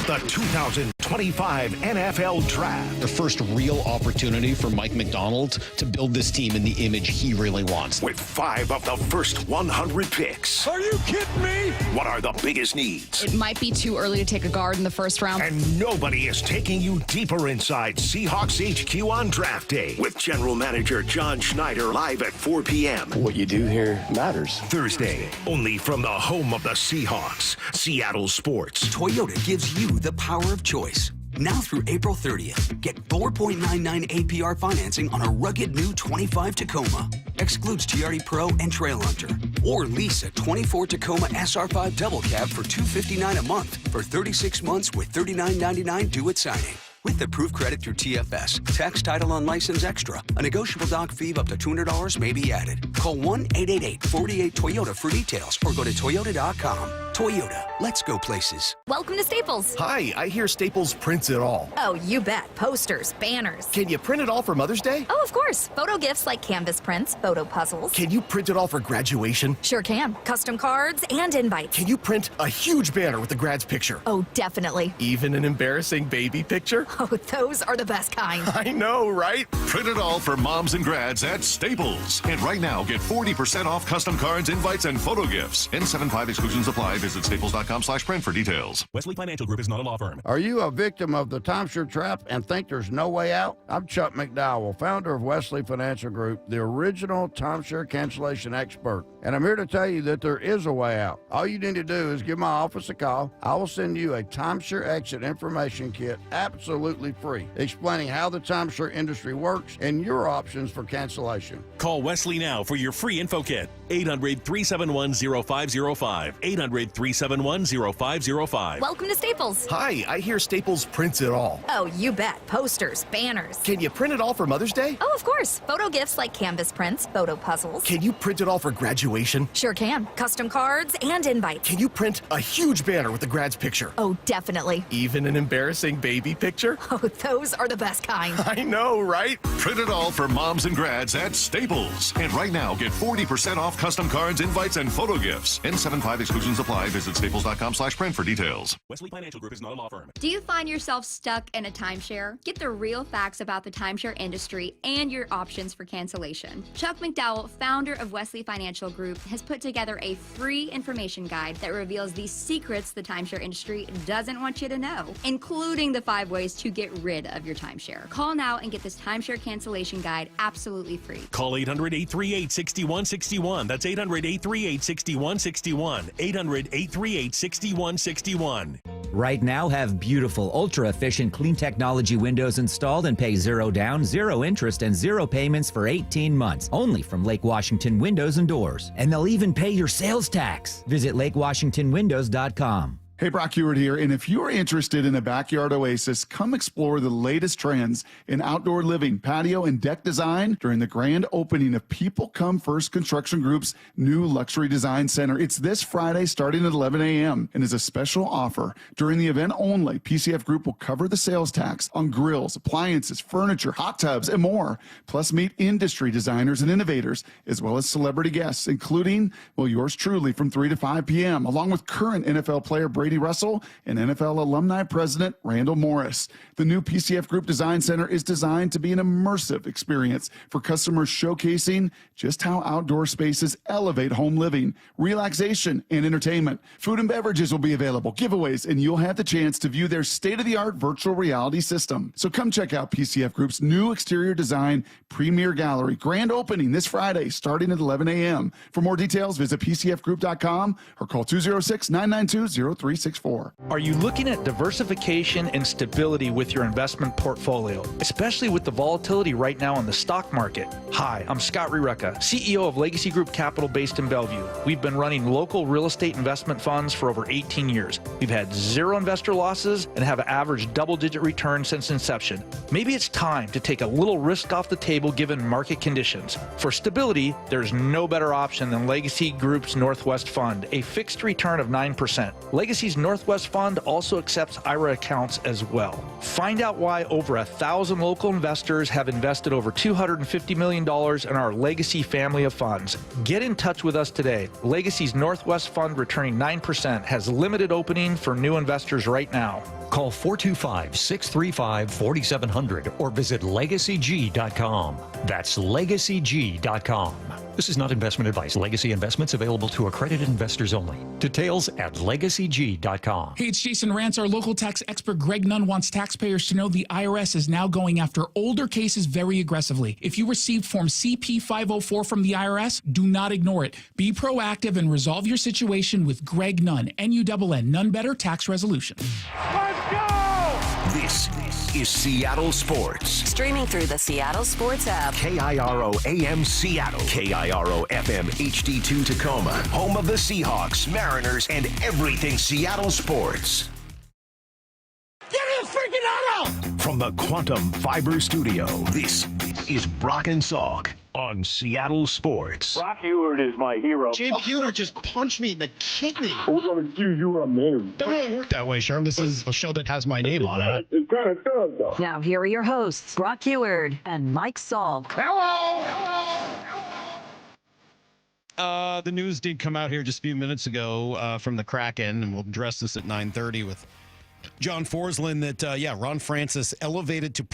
Speaker 3: The 2025 NFL Draft.
Speaker 2: The first real opportunity for Mike McDonald to build this team in the image he really wants.
Speaker 3: With 5 of the first 100 picks.
Speaker 17: Are you kidding me?
Speaker 3: What are the biggest needs?
Speaker 19: It might be too early to take a guard in the first round.
Speaker 3: And nobody is taking you deeper inside Seahawks HQ on Draft Day with General Manager John Schneider live at 4 p.m.
Speaker 4: What you do here matters.
Speaker 3: Thursday, only from the home of the Seahawks, Seattle Sports.
Speaker 20: Toyota gives you the power of choice. Now through April 30th, get 4.99 APR financing on a rugged new 25 Tacoma. Excludes TRD Pro and Trail Hunter. Or lease a 24 Tacoma SR5 double cab for $259 a month for 36 months with $39.99 due at signing. With approved credit through TFS, tax, title, and license extra, a negotiable doc fee of up to $200 may be added. Call 1-888-48-TOYOTA for details or go to Toyota.com. Toyota, let's go places.
Speaker 25: Welcome to Staples.
Speaker 21: Hi, I hear Staples prints it all.
Speaker 25: Oh, you bet. Posters, banners.
Speaker 21: Can you print it all for Mother's Day?
Speaker 25: Oh, of course. Photo gifts like canvas prints, photo puzzles.
Speaker 21: Can you print it all for graduation?
Speaker 25: Sure can. Custom cards and invites.
Speaker 21: Can you print a huge banner with the grad's picture?
Speaker 25: Oh, definitely.
Speaker 21: Even an embarrassing baby picture?
Speaker 25: Oh, those are the best kind.
Speaker 21: I know, right?
Speaker 22: Print it all for moms and grads at Staples. And right now, get 40% off custom cards, invites, and photo gifts. N75 exclusions apply. Visit staples.com/print for details.
Speaker 23: Wesley Financial Group is not a law firm.
Speaker 24: Are you a victim of the timeshare trap and think there's no way out? I'm Chuck McDowell, founder of Wesley Financial Group, the original timeshare cancellation expert. And I'm here to tell you that there is a way out. All you need to do is give my office a call. I will send you a timeshare exit information kit absolutely free, explaining how the timeshare industry works and your options for cancellation.
Speaker 23: Call Wesley now for your free info kit. 800-371-0505. 800-371-0505.
Speaker 25: Welcome to Staples.
Speaker 21: Hi, I hear Staples prints it all.
Speaker 25: Oh, you bet. Posters, banners.
Speaker 21: Can you print it all for Mother's Day?
Speaker 25: Oh, of course. Photo gifts like canvas prints, photo puzzles.
Speaker 21: Can you print it all for graduation?
Speaker 25: Sure can. Custom cards and invites.
Speaker 21: Can you print a huge banner with the grad's picture?
Speaker 25: Oh, definitely.
Speaker 21: Even an embarrassing baby picture?
Speaker 25: Oh, those are the best kind.
Speaker 21: I know, right?
Speaker 22: Print it all for moms and grads at Staples. And right now, get 40% off custom cards, invites, and photo gifts. N75 exclusions apply. Visit staples.com/print for details.
Speaker 23: Wesley Financial Group is not a law firm.
Speaker 26: Do you find yourself stuck in a timeshare? Get the real facts about the timeshare industry and your options for cancellation. Chuck McDowell, founder of Wesley Financial Group, has put together a free information guide that reveals the secrets the timeshare industry doesn't want you to know, including the 5 ways to get rid of your timeshare. Call now and get this timeshare cancellation guide absolutely free.
Speaker 23: Call 800-838-6161. That's 800-838-6161. 800-838-6161.
Speaker 14: Right now, have beautiful, ultra-efficient, clean technology windows installed and pay $0 down, 0 interest, and 0 payments for 18 months. Only from Lake Washington Windows and Doors. And they'll even pay your sales tax. Visit LakeWashingtonWindows.com.
Speaker 16: Hey, Brock Heward here, and if you're interested in a backyard oasis, come explore the latest trends in outdoor living, patio, and deck design during the grand opening of People Come First Construction Group's new Luxury Design Center. It's this Friday starting at 11 a.m. and is a special offer. During the event only, PCF Group will cover the sales tax on grills, appliances, furniture, hot tubs, and more. Plus, meet industry designers and innovators, as well as celebrity guests, including, well, yours truly from 3 to 5 p.m., along with current NFL player Brady Russell and NFL alumni president Randall Morris. The new PCF Group Design Center is designed to be an immersive experience for customers, showcasing just how outdoor spaces elevate home living, relaxation, and entertainment. Food and beverages will be available, giveaways, and you'll have the chance to view their state-of-the-art virtual reality system. So come check out PCF Group's new exterior design premier gallery. Grand opening this Friday starting at 11 a.m. For more details, visit PCFgroup.com or call 206-992-0364.
Speaker 11: Are you looking at diversification and stability with your investment portfolio, especially with the volatility right now in the stock market? Hi, I'm Scott Rireka, CEO of Legacy Group Capital based in Bellevue. We've been running local real estate investment funds for over 18 years. We've had 0 investor losses and have averaged double-digit returns since inception. Maybe it's time to take a little risk off the table given market conditions. For stability, there's no better option than Legacy Group's Northwest Fund, a fixed return of 9%. Legacy's
Speaker 1: Legacy's Northwest Fund also accepts IRA accounts as well. Find out why over 1,000 local investors have invested over $250 million in our Legacy family of funds. Get in touch with us today. Legacy's Northwest Fund, returning 9%, has limited opening for new investors right now.
Speaker 9: Call 425-635-4700 or visit legacyg.com. That's legacyg.com. This is not investment advice. Legacy investments available to accredited investors only. Details at legacyg.com.
Speaker 6: Hey, it's Jason Rantz. Our local tax expert Greg Nunn wants taxpayers to know the IRS is now going after older cases very aggressively. If you received Form CP-504 from the IRS, do not ignore it. Be proactive and resolve your situation with Greg Nunn, N-U-N-N, None Better Tax Resolution.
Speaker 3: This is Seattle Sports.
Speaker 25: Streaming through the Seattle Sports app.
Speaker 3: KIRO AM Seattle. KIRO FM HD2 Tacoma. Home of the Seahawks, Mariners, and everything Seattle sports.
Speaker 7: Get in the freaking auto!
Speaker 3: From the Quantum Fiber Studio, this is Brock and Salk on Seattle Sports.
Speaker 7: Brock Ewert is my hero.
Speaker 2: Jim Hewler just punched me in the kidney.
Speaker 7: We're going to do you a man.
Speaker 2: Don't really work that way, Sherm. This is a show that has my name on it.
Speaker 7: It kind of does, though.
Speaker 25: Now, here are your hosts, Brock Ewert and Mike Salk.
Speaker 7: Hello!
Speaker 2: The news did come out here just a few minutes ago from the Kraken, and we'll address this at 9:30 with John Forslund that, Ron Francis elevated to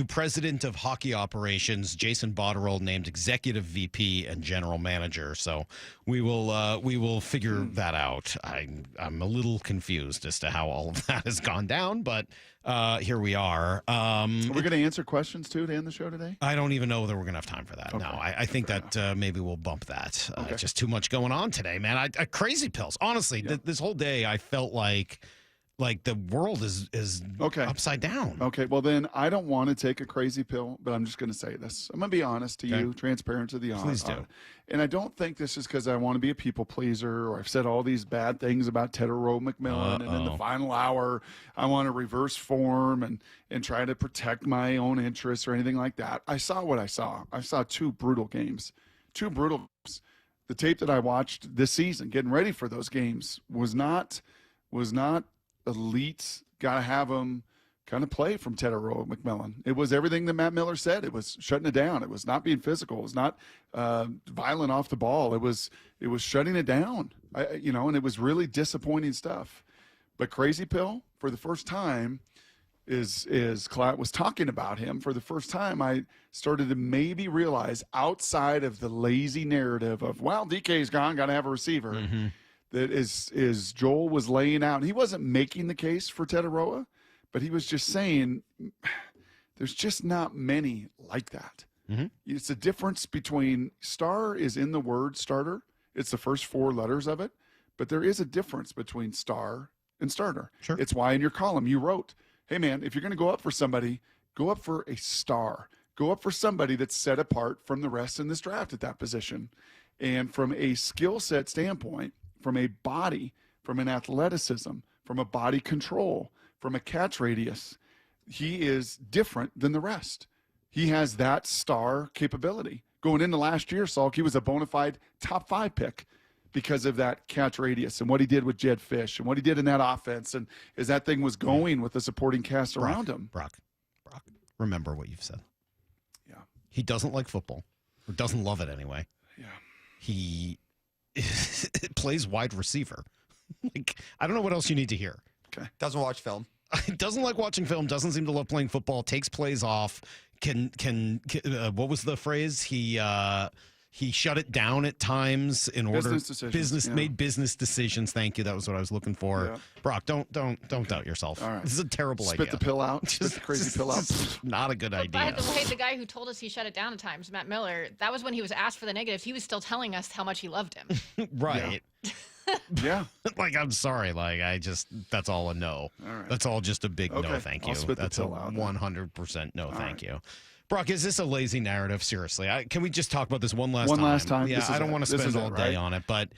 Speaker 2: president of hockey operations. Jason Botterill named executive VP and general manager. So we will figure that out. I'm a little confused as to how all of that has gone down, but here we are.
Speaker 16: Are we going to answer questions too to end the show today?
Speaker 2: I don't even know whether we're going to have time for that. Okay. No, I think that maybe we'll bump that. Okay. Just too much going on today, man. I crazy pills. Honestly, this whole day I felt like the world is upside down.
Speaker 16: Okay, well then I don't want to take a crazy pill, but I'm just going to say this. I'm going to be honest to you, transparent to the
Speaker 2: Please do.
Speaker 16: And I don't think this is because I want to be a people pleaser or I've said all these bad things about Tedero McMillan and in the final hour I want to reverse form and try to protect my own interests or anything like that. I saw what I saw. I saw two brutal games. The tape that I watched this season, getting ready for those games, was not elite, gotta have them kind of play from Tedero McMillan. It was everything that Matt Miller said. It was shutting it down. It was not being physical. It was not violent off the ball. It was shutting it down. And it was really disappointing stuff. But Crazy Pill, for the first time, is Klatt was talking about him. For the first time, I started to maybe realize outside of the lazy narrative of, well, DK's gone, got to have a receiver. Mm-hmm. That is Joel was laying out. He wasn't making the case for Tedero, but he was just saying there's just not many like that. Mm-hmm. It's a difference between star is in the word starter. It's the first four letters of it, but there is a difference between star and starter.
Speaker 2: Sure.
Speaker 16: It's why in your column you wrote, hey man, if you're going to go up for somebody, go up for a star. Go up for somebody that's set apart from the rest in this draft at that position. And from a skill set standpoint, from a body, from an athleticism, from a body control, from a catch radius, he is different than the rest. He has that star capability. Going into last year, Salk, he was a bona fide top 5 pick because of that catch radius and what he did with Jed Fish and what he did in that offense and as that thing was going with the supporting cast around him.
Speaker 2: Brock, remember what you've said.
Speaker 16: Yeah.
Speaker 2: He doesn't like football, or doesn't love it anyway.
Speaker 16: Yeah.
Speaker 2: He plays wide receiver. I don't know what else you need to hear.
Speaker 16: Okay.
Speaker 8: Doesn't watch film.
Speaker 2: Doesn't like watching film. Doesn't seem to love playing football. Takes plays off. Can what was the phrase? He shut it down at times in order. Made business decisions. Thank you. That was what I was looking for.
Speaker 16: Yeah.
Speaker 2: Brock, don't doubt yourself.
Speaker 16: All right.
Speaker 2: This is a terrible idea.
Speaker 16: Spit the pill out. Spit the crazy pill out.
Speaker 2: Not a good idea.
Speaker 17: By the way, the guy who told us he shut it down at times, Matt Miller, that was when he was asked for the negatives. He was still telling us how much he loved him.
Speaker 2: Right.
Speaker 16: Yeah.
Speaker 2: I'm sorry. That's all a no.
Speaker 16: All right.
Speaker 2: That's all just a big no, thank you.
Speaker 16: I'll spit
Speaker 2: That's
Speaker 16: the
Speaker 2: a
Speaker 16: pill out.
Speaker 2: 100% no, thank
Speaker 16: right.
Speaker 2: you. Brock, is this a lazy narrative? Seriously, can we just talk about this one last time? Yeah, I don't want to spend all day on it, but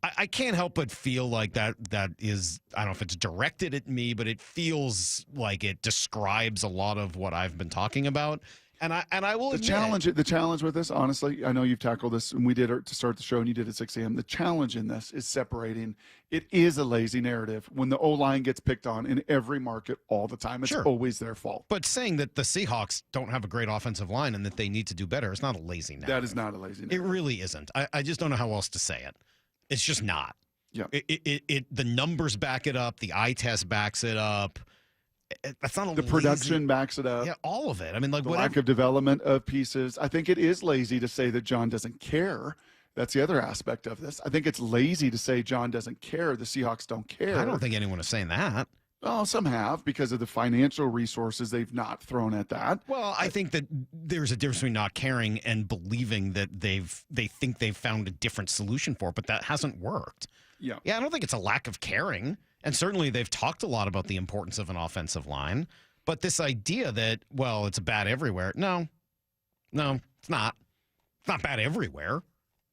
Speaker 2: I can't help but feel like that is, I don't know if it's directed at me, but it feels like it describes a lot of what I've been talking about. And I will admit,
Speaker 16: the challenge with this, honestly, I know you've tackled this, and we did it to start the show, and you did at 6 a.m. The challenge in this is separating. It is a lazy narrative when the O-line gets picked on in every market all the time. It's always their fault.
Speaker 2: But saying that the Seahawks don't have a great offensive line and that they need to do better is not a lazy narrative.
Speaker 16: That is not a lazy narrative.
Speaker 2: It really isn't. I just don't know how else to say it. It's just not.
Speaker 16: Yeah.
Speaker 2: The numbers back it up. The eye test backs it up. That's not a
Speaker 16: the production backs it up.
Speaker 2: Yeah, all of it. I mean, like
Speaker 16: the
Speaker 2: whatever.
Speaker 16: lack of development of pieces. I think it is lazy to say that John doesn't care. That's the other aspect of this. I think it's lazy to say John doesn't care. The Seahawks don't care.
Speaker 2: I don't think anyone is saying that.
Speaker 16: Well, some have because of the financial resources they've not thrown at that.
Speaker 2: Well, I think that there's a difference between not caring and believing that they think they've found a different solution for it, but that hasn't worked.
Speaker 16: Yeah.
Speaker 2: Yeah, I don't think it's a lack of caring. And certainly they've talked a lot about the importance of an offensive line. But this idea that, well, it's bad everywhere. No, it's not. It's not bad everywhere.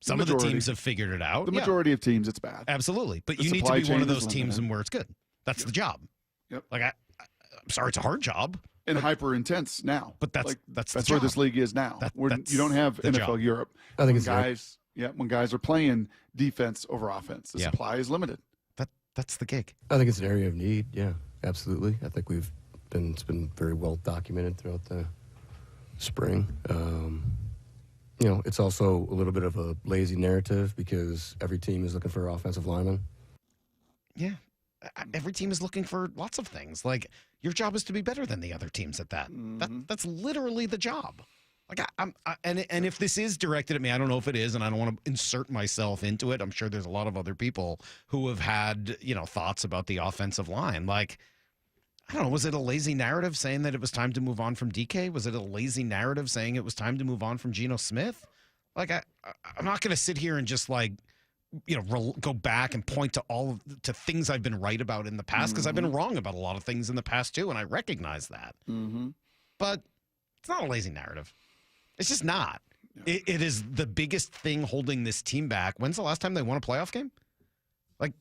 Speaker 2: Some of the teams have figured it out.
Speaker 16: The majority of teams, it's bad.
Speaker 2: Absolutely. But
Speaker 16: The
Speaker 2: you need to
Speaker 16: supply
Speaker 2: be one of
Speaker 16: chain
Speaker 2: those
Speaker 16: is
Speaker 2: teams
Speaker 16: limited.
Speaker 2: and where it's good. That's the job.
Speaker 16: Yep.
Speaker 2: Like, I'm sorry, it's a hard job.
Speaker 16: And hyper intense now.
Speaker 2: But that's the
Speaker 16: where
Speaker 2: job.
Speaker 16: this league is now.
Speaker 2: That's
Speaker 16: You don't have
Speaker 2: the
Speaker 16: NFL
Speaker 2: job.
Speaker 16: Europe.
Speaker 4: I think
Speaker 16: when
Speaker 4: it's
Speaker 16: guys, when guys are playing defense over offense, the supply is limited.
Speaker 2: That's the gig.
Speaker 4: I think it's an area of need. Yeah, absolutely. I think it's been very well documented throughout the spring. It's also a little bit of a lazy narrative because every team is looking for offensive linemen.
Speaker 2: Yeah. Every team is looking for lots of things. Like, your job is to be better than the other teams at that. That's literally the job. Like, and if this is directed at me, I don't know if it is, and I don't want to insert myself into it. I'm sure there's a lot of other people who have had, thoughts about the offensive line. Like, I don't know, was it a lazy narrative saying that it was time to move on from DK? Was it a lazy narrative saying it was time to move on from Geno Smith? Like, I'm not going to sit here and just go back and point to things I've been right about in the past because I've been wrong about a lot of things in the past too, and I recognize that. But it's not a lazy narrative. It's just not. It is the biggest thing holding this team back. When's the last time they won a playoff game? Like,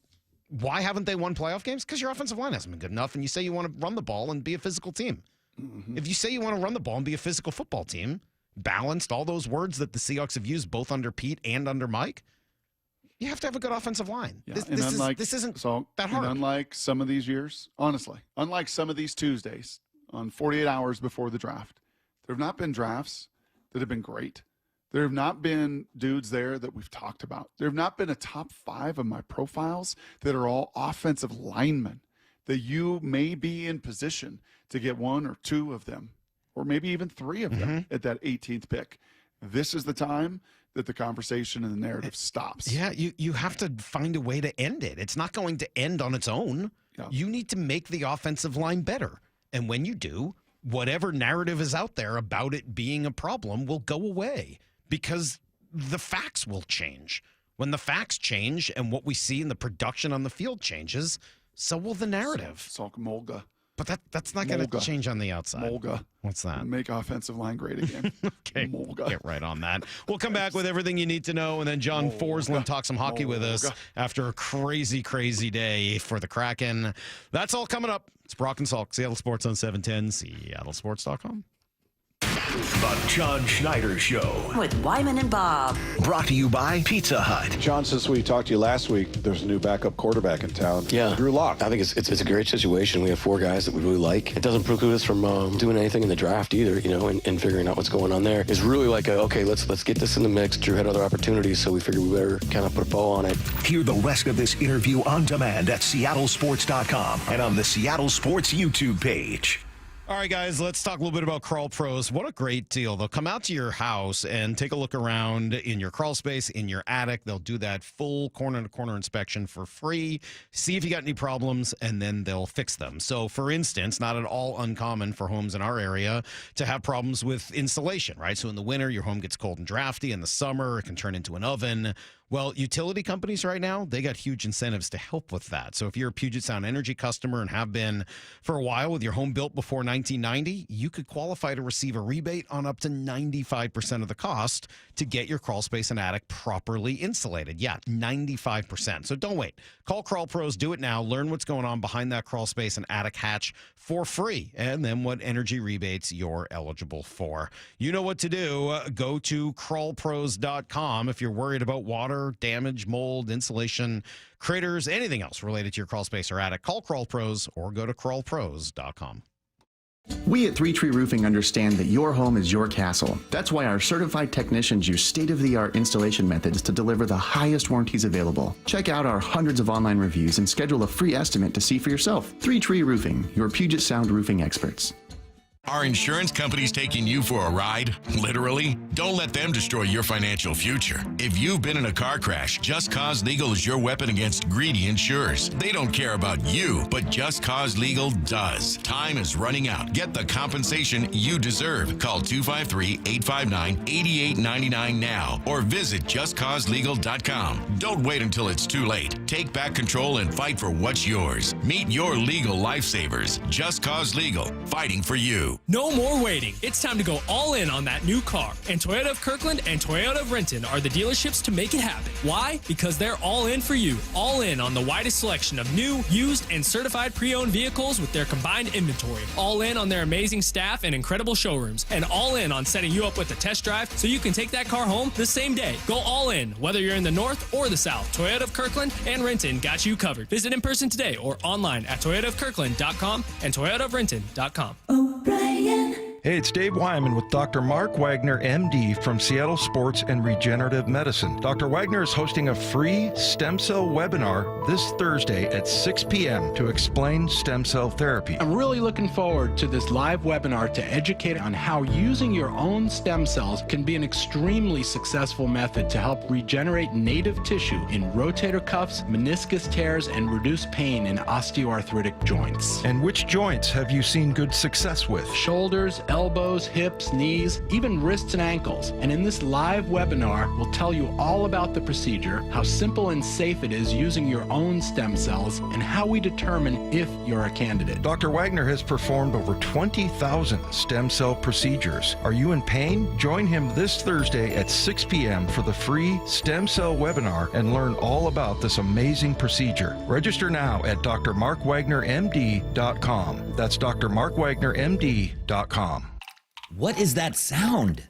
Speaker 2: why haven't they won playoff games? Because your offensive line hasn't been good enough, and you say you want to run the ball and be a physical team. If you say you want to run the ball and be a physical football team, balanced, all those words that the Seahawks have used both under Pete and under Mike, you have to have a good offensive line.
Speaker 16: Yeah.
Speaker 2: This isn't that hard.
Speaker 16: And unlike some of these years, honestly, unlike some of these Tuesdays on 48 hours before the draft, there have not been drafts that have been great. There have not been dudes there that we've talked about. There have not been a top 5 of my profiles that are all offensive linemen that you may be in position to get 1 or 2 of them, or maybe even 3 of them at that 18th pick. This is the time that the conversation and the narrative stops.
Speaker 2: Yeah, you have to find a way to end it. It's not going to end on its own.
Speaker 16: Yeah.
Speaker 2: You need to make the offensive line better. And when you do, whatever narrative is out there about it being a problem will go away because the facts will change. When the facts change and what we see in the production on the field changes, so will the narrative.
Speaker 16: Salk Molga.
Speaker 2: But that's not going to change on the outside.
Speaker 16: Molga.
Speaker 2: What's that?
Speaker 16: Make offensive line great again.
Speaker 2: Okay,
Speaker 16: Molga.
Speaker 2: get right on that. We'll come back with everything you need to know, and then John Forslund talks some hockey with us after a crazy, crazy day for the Kraken. That's all coming up. It's Brock and Salk, Seattle Sports on 710, seattlesports.com.
Speaker 3: The John Schneider Show.
Speaker 25: With Wyman and Bob.
Speaker 3: Brought to you by Pizza Hut.
Speaker 5: John, since we talked to you last week, there's a new backup quarterback in town.
Speaker 4: Yeah.
Speaker 5: Drew Lock.
Speaker 4: I think it's a great situation. We have 4 guys that we really like. It doesn't preclude us from doing anything in the draft either, and figuring out what's going on there. It's really like, okay, let's get this in the mix. Drew had other opportunities, so we figured we better kind of put a bow on it.
Speaker 3: Hear the rest of this interview on demand at seattlesports.com and on the Seattle Sports YouTube page.
Speaker 2: All right, guys, let's talk a little bit about Crawl Pros. What a great deal. They'll come out to your house and take a look around in your crawl space, in your attic. They'll do that full corner-to-corner inspection for free, see if you got any problems, and then they'll fix them. So, for instance, not at all uncommon for homes in our area to have problems with insulation, right? So in the winter, your home gets cold and drafty. In the summer, it can turn into an oven. Well, utility companies right now, they got huge incentives to help with that. So if you're a Puget Sound Energy customer and have been for a while with your home built before 1990, you could qualify to receive a rebate on up to 95% of the cost to get your crawl space and attic properly insulated. Yeah, 95%. So don't wait. Call Crawl Pros, do it now. Learn what's going on behind that crawl space and attic hatch for free, and then what energy rebates you're eligible for. You know what to do. Go to crawlpros.com if you're worried about water damage, mold, insulation, critters, anything else related to your crawl space or attic. Call Crawl Pros or go to crawlpros.com.
Speaker 8: We at 3 Tree Roofing understand that your home is your castle. That's why our certified technicians use state-of-the-art installation methods to deliver the highest warranties available. Check out our hundreds of online reviews and schedule a free estimate to see for yourself. 3 Tree Roofing, your Puget Sound roofing experts.
Speaker 10: Are insurance companies taking you for a ride? Literally? Don't let them destroy your financial future. If you've been in a car crash, Just Cause Legal is your weapon against greedy insurers. They don't care about you, but Just Cause Legal does. Time is running out. Get the compensation you deserve. Call 253-859-8899 now or visit justcauselegal.com. Don't wait until it's too late. Take back control and fight for what's yours. Meet your legal lifesavers. Just Cause Legal, fighting for you.
Speaker 12: No more waiting. It's time to go all in on that new car. And Toyota of Kirkland and Toyota of Renton are the dealerships to make it happen. Why? Because they're all in for you. All in on the widest selection of new, used, and certified pre-owned vehicles with their combined inventory. All in on their amazing staff and incredible showrooms. And all in on setting you up with a test drive so you can take that car home the same day. Go all in, whether you're in the north or the south. Toyota of Kirkland and Renton got you covered. Visit in person today or online at toyotaofkirkland.com and toyotaofrenton.com.
Speaker 13: Hey, it's Dave Wyman with Dr. Mark Wagner, MD, from Seattle Sports and Regenerative Medicine. Dr. Wagner is hosting a free stem cell webinar this Thursday at 6 p.m. to explain stem cell therapy.
Speaker 15: I'm really looking forward to this live webinar to educate on how using your own stem cells can be an extremely successful method to help regenerate native tissue in rotator cuffs, meniscus tears, and reduce pain in osteoarthritic joints.
Speaker 13: And which joints have you seen good success with?
Speaker 15: Shoulders, elbows, hips, knees, even wrists and ankles. And in this live webinar, we'll tell you all about the procedure, how simple and safe it is using your own stem cells, and how we determine if you're a candidate.
Speaker 13: Dr. Wagner has performed over 20,000 stem cell procedures. Are you in pain? Join him this Thursday at 6 p.m. for the free stem cell webinar and learn all about this amazing procedure. Register now at drmarkwagnermd.com. That's drmarkwagnermd.com.
Speaker 14: What is that sound?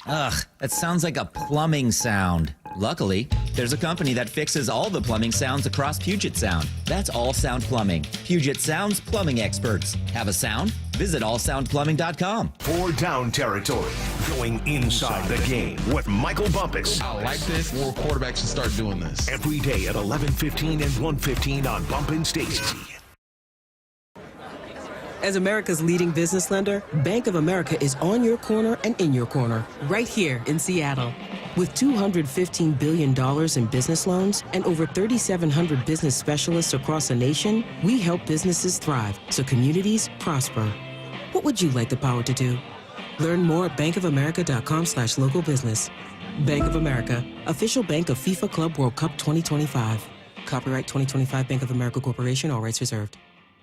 Speaker 14: Ugh, that sounds like a plumbing sound. Luckily, there's a company that fixes all the plumbing sounds across Puget Sound. That's All Sound Plumbing. Puget Sound's plumbing experts. Have a sound? Visit allsoundplumbing.com.
Speaker 3: For Down Territory, going inside the game with Michael Bumpus.
Speaker 18: I like this. More quarterbacks should start doing this.
Speaker 3: Every day at 11:15 and 1:15 on Bumpin' Stacy.
Speaker 27: As America's leading business lender, Bank of America is on your corner and in your corner, right here in Seattle. With $215 billion in business loans and over 3,700 business specialists across the nation, we help businesses thrive so communities prosper. What would you like the power to do? Learn more at bankofamerica.com/local business. Bank of America, official bank of FIFA Club World Cup 2025. Copyright 2025 Bank of America Corporation, all rights reserved.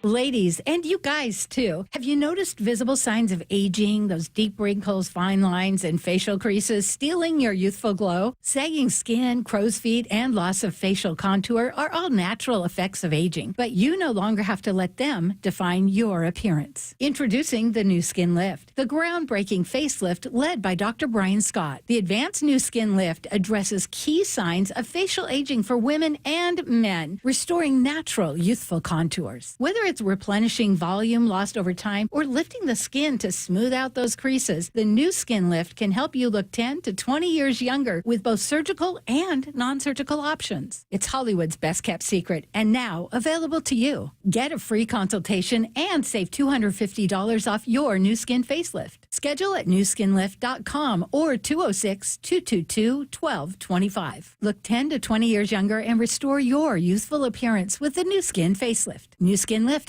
Speaker 28: Ladies, and you guys too, have you noticed visible signs of aging, those deep wrinkles, fine lines, and facial creases stealing your youthful glow? Sagging skin, crow's feet, and loss of facial contour are all natural effects of aging, but you no longer have to let them define your appearance. Introducing the New Skin Lift, the groundbreaking facelift led by Dr. Brian Scott. The advanced New Skin Lift addresses key signs of facial aging for women and men, restoring natural youthful contours. Whether it's replenishing volume lost over time or lifting the skin to smooth out those creases, the New Skin Lift can help you look 10 to 20 years younger with both surgical and non-surgical options. It's Hollywood's best kept secret and now available to you. Get a free consultation and save $250 off your New Skin facelift. Schedule at newskinlift.com or 206-222-1225. Look 10 to 20 years younger and restore your youthful appearance with the New Skin facelift. newskinlift.com.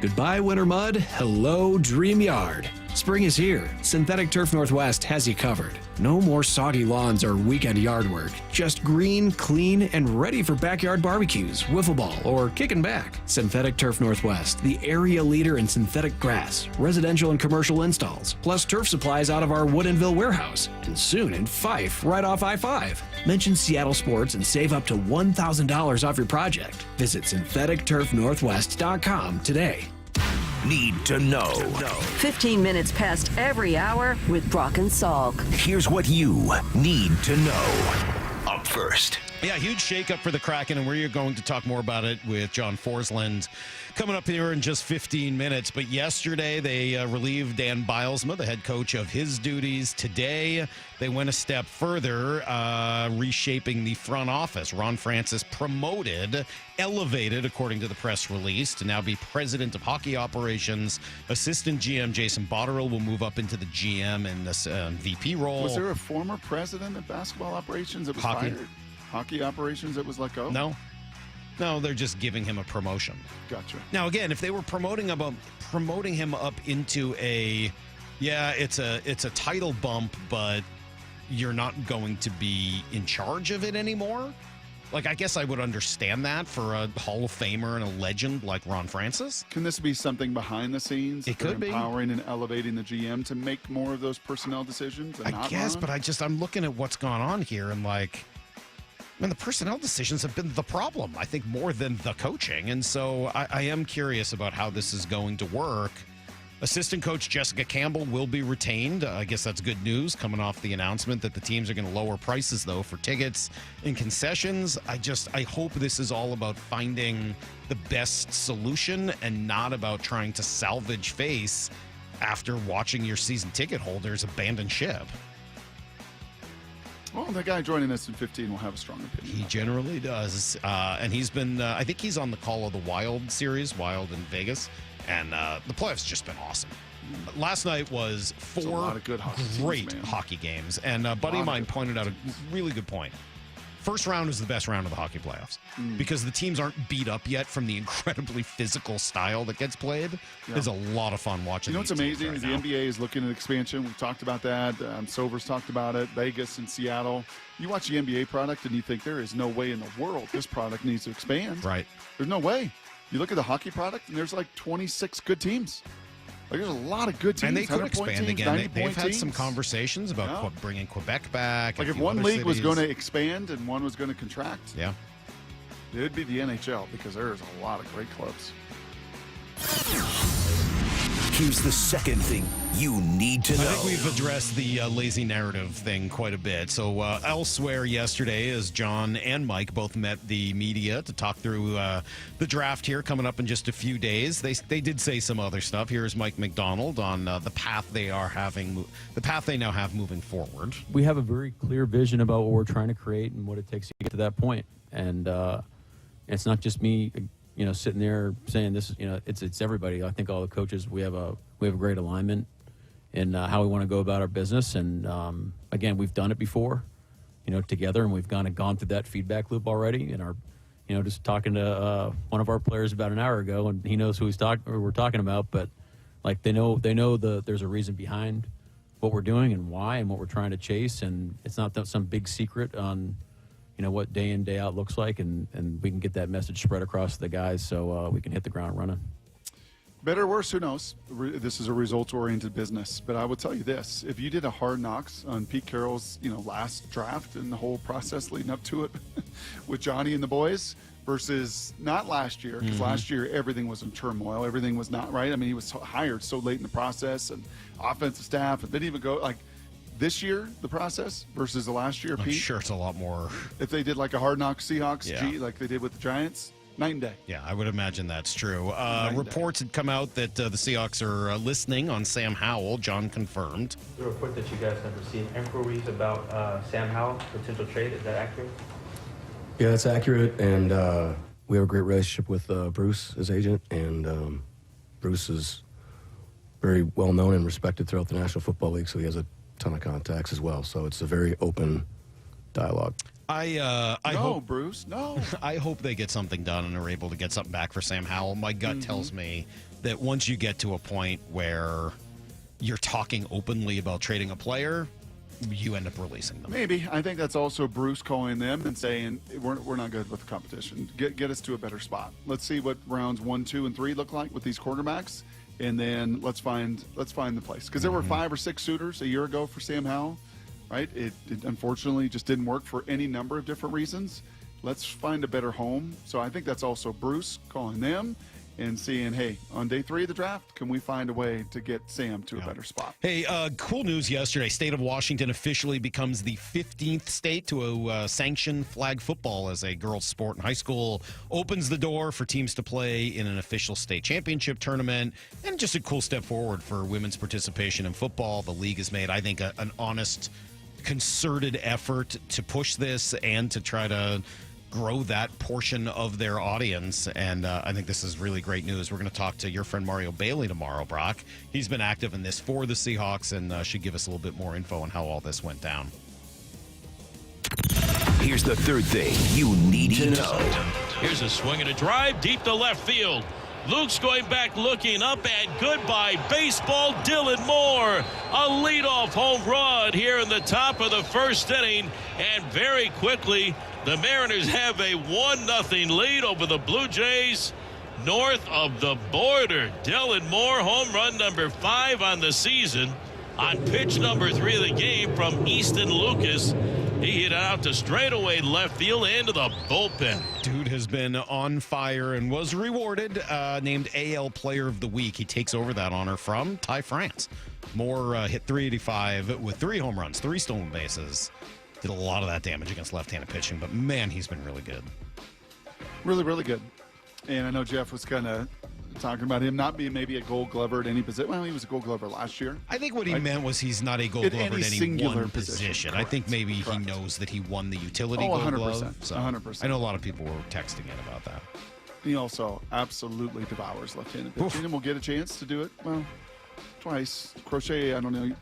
Speaker 29: Goodbye, winter mud. Hello, Dream Yard. Spring is here. Synthetic Turf Northwest has you covered.
Speaker 1: No more soggy lawns or weekend yard work. Just green, clean, and ready for backyard barbecues, wiffle ball, or kicking back. Synthetic Turf Northwest, the area leader in synthetic grass, residential and commercial installs, plus turf supplies out of our Woodinville warehouse, and soon in Fife, right off I-5. Mention Seattle Sports and save up to $1,000 off your project. Visit syntheticturfnorthwest.com today.
Speaker 3: Need to know.
Speaker 25: 15 minutes past every hour with Brock and Salk.
Speaker 3: Here's what you need to know. Up first.
Speaker 2: Yeah, huge shakeup for the Kraken, and we're going to talk more about it with John Forslund coming up here in just 15 minutes. But yesterday, they relieved Dan Bylsma, the head coach, of his duties. Today, they went a step further, reshaping the front office. Ron Francis elevated, according to the press release, to now be president of hockey operations. Assistant GM Jason Botterill will move up into the GM and VP role.
Speaker 16: Was there a former president of basketball operations that was fired? Hockey operations that was let go?
Speaker 2: No, they're just giving him a promotion.
Speaker 16: Gotcha.
Speaker 2: Now, again, if they were promoting him up into it's a title bump, but you're not going to be in charge of it anymore. Like, I guess I would understand that for a Hall of Famer and a legend like Ron Francis.
Speaker 16: Can this be something behind the scenes?
Speaker 2: It could be.
Speaker 16: Empowering and elevating the GM to make more of those personnel decisions? And
Speaker 2: I guess, but I'm looking at what's gone on here and the personnel decisions have been the problem, I think, more than the coaching. And so I am curious about how this is going to work. Assistant coach Jessica Campbell will be retained. I guess that's good news coming off the announcement that the teams are going to lower prices, though, for tickets and concessions. I hope this is all about finding the best solution and not about trying to salvage face after watching your season ticket holders abandon ship.
Speaker 16: Well, the guy joining us in 15 will have a strong opinion.
Speaker 2: He generally does. And he's been, I think he's on the Call of the Wild series, Wild in Vegas. And the playoffs just been awesome. Last night was four
Speaker 16: a lot of good
Speaker 2: great hockey games. And a buddy of mine pointed out a really good point. First round is the best round of the hockey playoffs because the teams aren't beat up yet from the incredibly physical style that gets played. Yeah. It's a lot of fun watching.
Speaker 16: You know what's amazing is the NBA is looking at expansion. We've talked about that. Silver's talked about it. Vegas and Seattle. You watch the NBA product and you think there is no way in the world this product needs to expand.
Speaker 2: Right.
Speaker 16: There's no way. You look at the hockey product and there's like 26 good teams. Like, there's a lot of good teams.
Speaker 2: And they could expand
Speaker 16: teams,
Speaker 2: again. They've had some conversations about bringing Quebec back.
Speaker 16: Like, if one league was going to expand and one was going to contract,
Speaker 2: it
Speaker 16: would be the NHL because there's a lot of great clubs.
Speaker 3: Here's the second thing you need to know.
Speaker 2: I think we've addressed the lazy narrative thing quite a bit. So elsewhere yesterday, as John and Mike both met the media to talk through the draft here coming up in just a few days, they did say some other stuff. Here's Mike McDonald on the path they now have moving forward.
Speaker 11: We have a very clear vision about what we're trying to create and what it takes to get to that point. And it's not just me, sitting there saying this. It's everybody. I think all the coaches. We have a great alignment in how we want to go about our business. And again, we've done it before, together, and we've gone through that feedback loop already. And just talking to one of our players about an hour ago, and he knows who we're talking about. But like they know there's a reason behind what we're doing and why and what we're trying to chase, and it's not some big secret on what day in, day out looks like, and we can get that message spread across to the guys so we can hit the ground running.
Speaker 16: Better or worse, who knows? This is a results-oriented business. But I will tell you this. If you did a hard knocks on Pete Carroll's last draft and the whole process leading up to it with Johnny and the boys versus not last year, because last year everything was in turmoil. Everything was not right. I mean, he was hired so late in the process, and offensive staff, and didn't even go – this year, the process versus the last year, Pete?
Speaker 2: I'm sure it's a lot more.
Speaker 16: If they did like a hard knock Seahawks, like they did with the Giants, night and day.
Speaker 2: Yeah, I would imagine that's true. Reports had come out that the Seahawks are listening on Sam Howell. John confirmed.
Speaker 19: The report that you guys have received inquiries about Sam Howell, potential trade, is that accurate?
Speaker 4: Yeah, that's accurate, and we have a great relationship with Bruce, his agent, and Bruce is very well known and respected throughout the National Football League, so he has a ton of contacts as well, so it's a very open dialogue.
Speaker 2: I hope
Speaker 16: Bruce. No,
Speaker 2: I hope they get something done and are able to get something back for Sam Howell. My gut tells me that once you get to a point where you're talking openly about trading a player, you end up releasing them.
Speaker 16: Maybe. I think that's also Bruce calling them and saying, we're not good with the competition. Get us to a better spot. Let's see what rounds 1, 2, and 3 look like with these quarterbacks, and then let's find the place. Because there were 5 or 6 suitors a year ago for Sam Howell, right? It unfortunately just didn't work for any number of different reasons. Let's find a better home. So I think that's also Bruce calling them and seeing, hey, on day 3 of the draft, can we find a way to get Sam to a better spot?
Speaker 2: Hey, cool news yesterday. State of Washington officially becomes the 15th state to sanction flag football as a girls' sport in high school. Opens the door for teams to play in an official state championship tournament, and just a cool step forward for women's participation in football. The league has made, I think, an honest, concerted effort to push this and to try to grow that portion of their audience, and I think this is really great news. We're going to talk to your friend Mario Bailey tomorrow, Brock. He's been active in this for the Seahawks and should give us a little bit more info on how all this went down.
Speaker 3: Here's the third thing you need to know.
Speaker 6: Here's a swing and a drive deep to left field. Luke's going back, looking up, and goodbye baseball. Dylan Moore, a leadoff home run here in the top of the first inning, and very quickly the Mariners have a 1-0 lead over the Blue Jays north of the border. Dylan Moore, home run number 5 on the season. On pitch number 3 of the game from Easton Lucas, he hit out to straightaway left field into the bullpen.
Speaker 2: Dude has been on fire and was rewarded, named AL Player of the Week. He takes over that honor from Ty France. Moore hit .385 with 3 home runs, 3 stolen bases. Did a lot of that damage against left-handed pitching, but man, he's been really good.
Speaker 16: Really, really good. And I know Jeff was kind of talking about him not being maybe a Gold Glover at any position. Well, he was a Gold Glover last year.
Speaker 2: I think what he meant was he's not a Gold Glover at any one position. I think maybe he knows that he won the utility Gold
Speaker 16: 100%,
Speaker 2: Glove. So
Speaker 16: 100%.
Speaker 2: I know a lot of people were texting in about that.
Speaker 16: He also absolutely devours left-handed pitching, and will get a chance to do it, well, twice. Crochet, I don't know.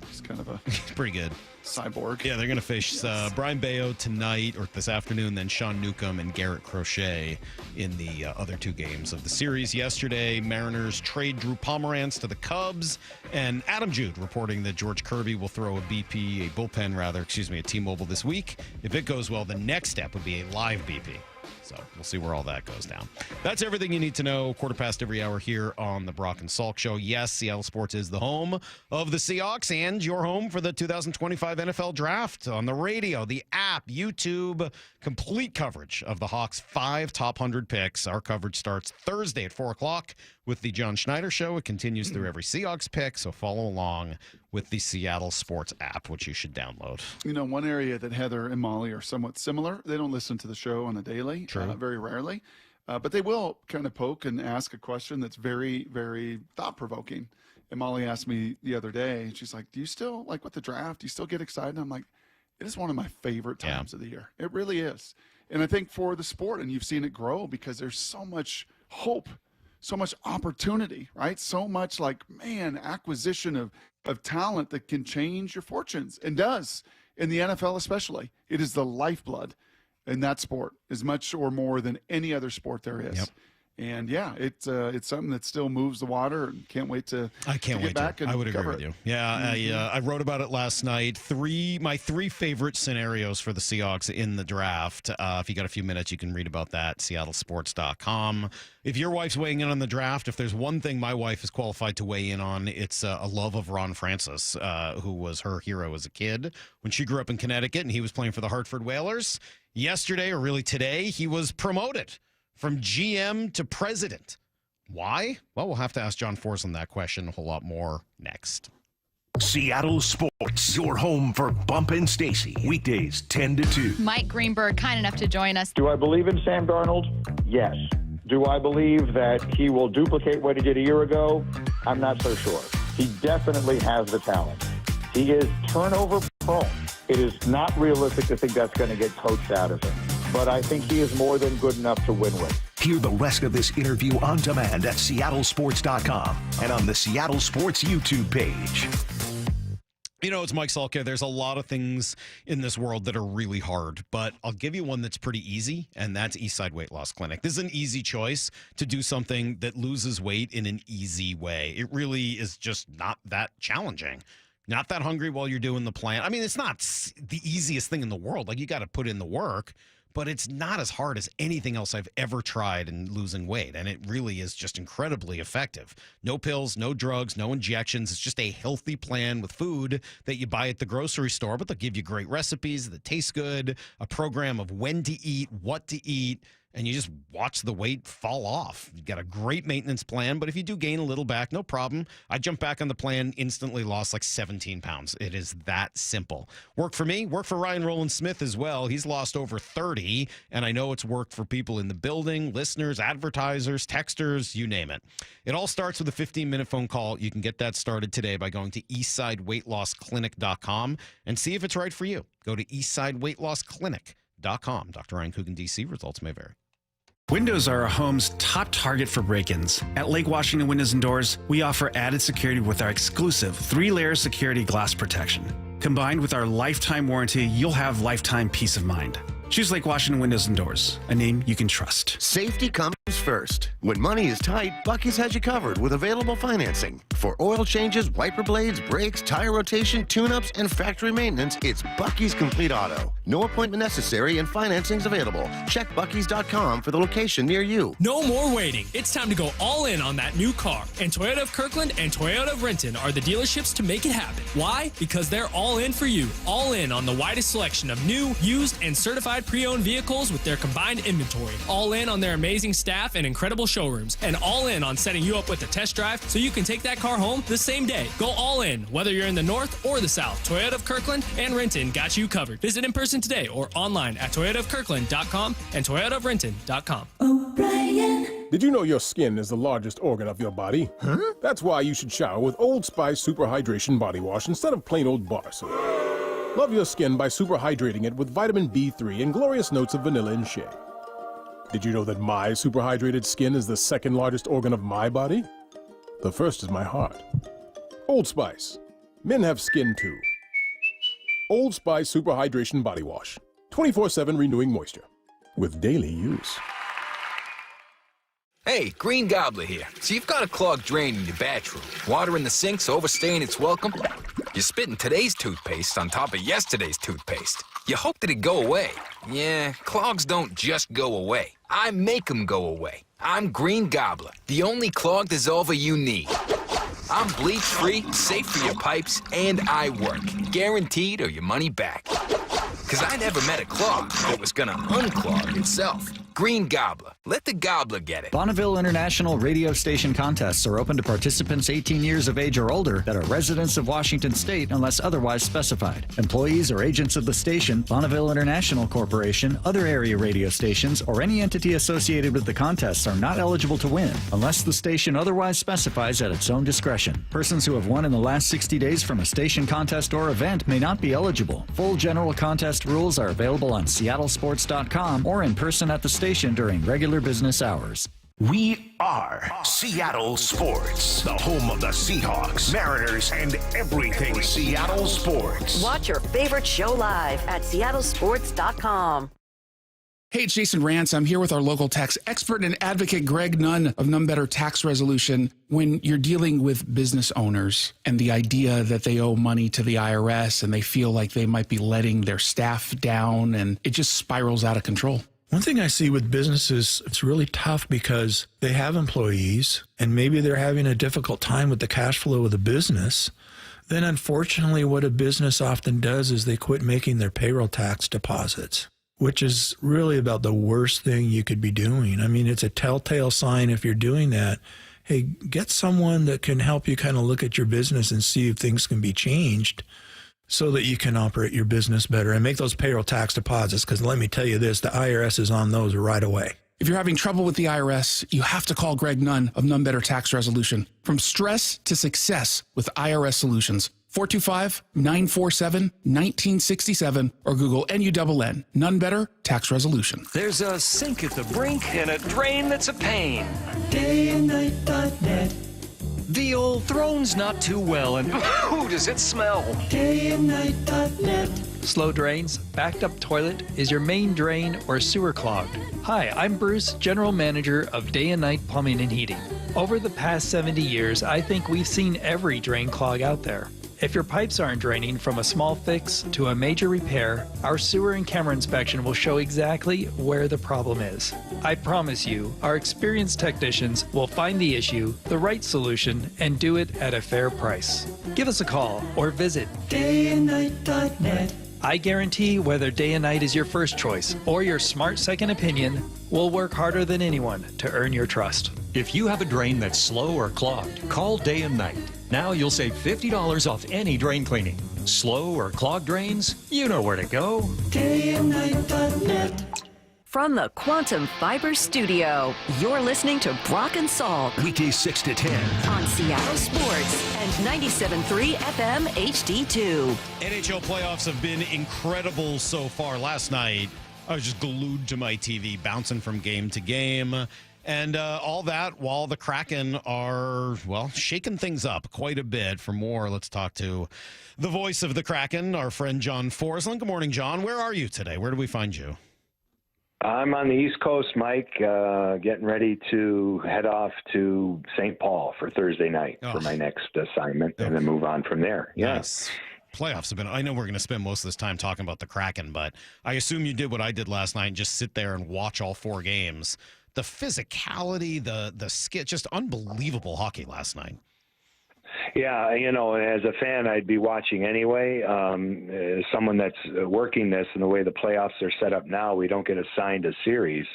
Speaker 16: He's kind of a
Speaker 2: pretty good
Speaker 16: cyborg.
Speaker 2: Yeah, they're going to face Brian Bayo tonight or this afternoon, then Sean Newcomb and Garrett Crochet in the other 2 games of the series. Yesterday, Mariners trade Drew Pomeranz to the Cubs, and Adam Jude reporting that George Kirby will throw a bullpen at T-Mobile this week. If it goes well, the next step would be a live BP. So we'll see where all that goes down. That's everything you need to know. 1/4 every hour here on the Brock and Salk Show. Yes, Seattle Sports is the home of the Seahawks and your home for the 2025 NFL Draft. On the radio, the app, YouTube, complete coverage of the Hawks' 5 top 100 picks. Our coverage starts Thursday at 4 o'clock with the John Schneider Show. It continues through every Seahawks pick, so follow along with the Seattle Sports app, which you should download.
Speaker 16: You know, one area that Heather and Molly are somewhat similar, they don't listen to the show on a daily, very rarely, but they will kind of poke and ask a question that's very, very thought-provoking. And Molly asked me the other day, she's like, do you still, like with the draft, do you still get excited? And I'm like, it is one of my favorite times of the year. It really is. And I think for the sport, and you've seen it grow because there's so much hope, so much opportunity, right? So much acquisition of talent that can change your fortunes, and does in the NFL especially. It is the lifeblood in that sport, as much or more than any other sport there is.
Speaker 2: Yep.
Speaker 16: And yeah, it's something that still moves the water, and can't wait to get back and
Speaker 2: I would agree
Speaker 16: cover
Speaker 2: with
Speaker 16: it.
Speaker 2: you. Yeah, I wrote about it last night. My 3 favorite scenarios for the Seahawks in the draft. If you got a few minutes, you can read about that, seattlesports.com. If your wife's weighing in on the draft, if there's one thing my wife is qualified to weigh in on, it's a love of Ron Francis, who was her hero as a kid when she grew up in Connecticut and he was playing for the Hartford Whalers. Yesterday, or really today, he was promoted from GM to president. Why? Well, we'll have to ask John Forslund that question, a whole lot more next.
Speaker 3: Seattle Sports, your home for Bump and Stacy. Weekdays 10 to 2.
Speaker 17: Mike Greenberg, kind enough to join us.
Speaker 7: Do I believe in Sam Darnold? Yes. Do I believe that he will duplicate what he did a year ago? I'm not so sure. He definitely has the talent. He is turnover prone. It is not realistic to think that's going to get coached out of him. But I think he is more than good enough to win with.
Speaker 3: Hear the rest of this interview on demand at seattlesports.com and on the Seattle Sports YouTube page.
Speaker 2: You know, it's Mike Salk here. There's a lot of things in this world that are really hard, but I'll give you one that's pretty easy, and that's Eastside Weight Loss Clinic. This is an easy choice to do something that loses weight in an easy way. It really is just not that challenging. not that hungry while you're doing the plan. I mean, it's not the easiest thing in the world. Like, you got to put in the work, but it's not as hard as anything else I've ever tried in losing weight. And it really is just incredibly effective. No pills, no drugs, no injections. It's just a healthy plan with food that you buy at the grocery store, but they'll give you great recipes that taste good, a program of when to eat, what to eat, and you just watch the weight fall off. You got a great maintenance plan, but if you do gain a little back, no problem. I jumped back on the plan, instantly lost like 17 pounds. It is that simple. Worked for me, worked for Ryan Roland Smith as well. He's lost over 30, and I know it's worked for people in the building, listeners, advertisers, texters, you name it. It all starts with a 15-minute phone call. You can get that started today by going to eastsideweightlossclinic.com and see if it's right for you. Go to eastsideweightlossclinic.com. Dr. Ryan Coogan, D.C. Results may vary.
Speaker 5: Windows are a home's top target for break-ins. At Lake Washington Windows and Doors, we offer added security with our exclusive 3-layer security glass protection. Combined with our lifetime warranty, you'll have lifetime peace of mind. Choose Lake Washington Windows and Doors, a name you can trust.
Speaker 3: Safety comes first. When money is tight, Buc-ee's has you covered with available financing. For oil changes, wiper blades, brakes, tire rotation, tune-ups, and factory maintenance, it's Buc-ee's Complete Auto. No appointment necessary and financing's available. Check Buc-ee's.com for the location near you.
Speaker 12: No more waiting. It's time to go all in on that new car. And Toyota of Kirkland and Toyota of Renton are the dealerships to make it happen. Why? Because they're all in for you. All in on the widest selection of new, used, and certified pre-owned vehicles with their combined inventory. All in on their amazing staff and incredible showrooms. And all in on setting you up with a test drive so you can take that car home the same day. Go all in, whether you're in the north or the south. Toyota of Kirkland and Renton got you covered. Visit in person today or online at toyotaofkirkland.com and toyotaofrenton.com.
Speaker 8: O'Brien. Did you know your skin is the largest organ of your body? Huh? That's why you should shower with Old Spice Super Hydration Body Wash instead of plain old bar soap. Love your skin by super hydrating it with vitamin B3 and glorious notes of vanilla and shea. Did you know that my super hydrated skin is the second largest organ of my body? The first is my heart. Old Spice. Men have skin too. Old Spice Super Hydration Body Wash. 24/7 renewing moisture. With daily use.
Speaker 9: Hey, Green Gobbler here. So you've got a clogged drain in your bathroom. Water in the sink's overstaying its welcome. You're spitting today's toothpaste on top of yesterday's toothpaste. You hope that it go away. Yeah, clogs don't just go away. I make them go away. I'm Green Gobbler, the only clog dissolver you need. I'm bleach-free, safe for your pipes, and I work. Guaranteed or your money back. Because I never met a clog that was gonna unclog itself. Green Gobbler. Let the gobbler get it.
Speaker 20: Bonneville International radio station contests are open to participants 18 years of age or older that are residents of Washington State unless otherwise specified. Employees or agents of the station, Bonneville International Corporation, other area radio stations, or any entity associated with the contests are not eligible to win unless the station otherwise specifies at its own discretion. Persons who have won in the last 60 days from a station contest or event may not be eligible. Full general contest rules are available on seattlesports.com or in person at the station during regular business hours.
Speaker 3: We are Seattle Sports, the home of the Seahawks, Mariners, and everything Seattle sports.
Speaker 25: Watch your favorite show live at seattlesports.com.
Speaker 15: Hey, it's Jason Rance. I'm here with our local tax expert and advocate, Greg Nunn of None Better Tax Resolution. When you're dealing with business owners and the idea that they owe money to the IRS and they feel like they might be letting their staff down and it just spirals out of control.
Speaker 21: One thing I see with businesses, it's really tough because they have employees and maybe they're having a difficult time with the cash flow of the business. Then unfortunately, what a business often does is they quit making their payroll tax deposits, which is really about the worst thing you could be doing. I mean, it's a telltale sign if you're doing that. Hey, get someone that can help you kind of look at your business and see if things can be changed so that you can operate your business better and make those payroll tax deposits. Because let me tell you this, the IRS is on those right away.
Speaker 15: If you're having trouble with the IRS, you have to call Greg Nunn of None Better Tax Resolution. From stress to success with IRS Solutions. 425-947-1967 or Google NUNN. None Better Tax Resolution.
Speaker 22: There's a sink at the brink and a drain that's a pain. Dayandnight.net. The old throne's not too well, and ooh, does it smell? Dayandnight.net.
Speaker 23: Slow drains, backed up toilet, is your main drain or sewer clogged? Hi, I'm Bruce, General Manager of Day and Night Plumbing and Heating. Over the past 70 years, I think we've seen every drain clog out there. If your pipes aren't draining from a small fix to a major repair, our sewer and camera inspection will show exactly where the problem is. I promise you, our experienced technicians will find the issue, the right solution, and do it at a fair price. Give us a call or visit dayandnight.net. I guarantee whether Day and Night is your first choice or your smart second opinion, we'll work harder than anyone to earn your trust.
Speaker 10: If you have a drain that's slow or clogged, call Day and Night. Now you'll save $50 off any drain cleaning. Slow or clogged drains? You know where to go.
Speaker 25: Dayandnight.net. From the Quantum Fiber Studio, you're listening to Brock and Salk.
Speaker 3: Weekdays 6 to 10.
Speaker 25: On Seattle Sports and 97.3 FM HD2.
Speaker 2: NHL playoffs have been incredible so far. Last night, I was just glued to my TV, bouncing from game to game. And all that while the Kraken are, well, shaking things up quite a bit. For more, let's talk to the voice of the Kraken, our friend John Forslund. Good morning, John. Where are you today? Where do we find you?
Speaker 13: I'm on the East Coast, Mike, getting ready to head off to St. Paul for Thursday night for my next assignment and then move on from there.
Speaker 2: Yes. Playoffs have been, I know we're going to spend most of this time talking about the Kraken, but I assume you did what I did last night and just sit there and watch all 4 games. The physicality, the skit, just unbelievable hockey last night.
Speaker 13: Yeah, you know, as a fan, I'd be watching anyway. As someone that's working this and the way the playoffs are set up now, we don't get assigned a series.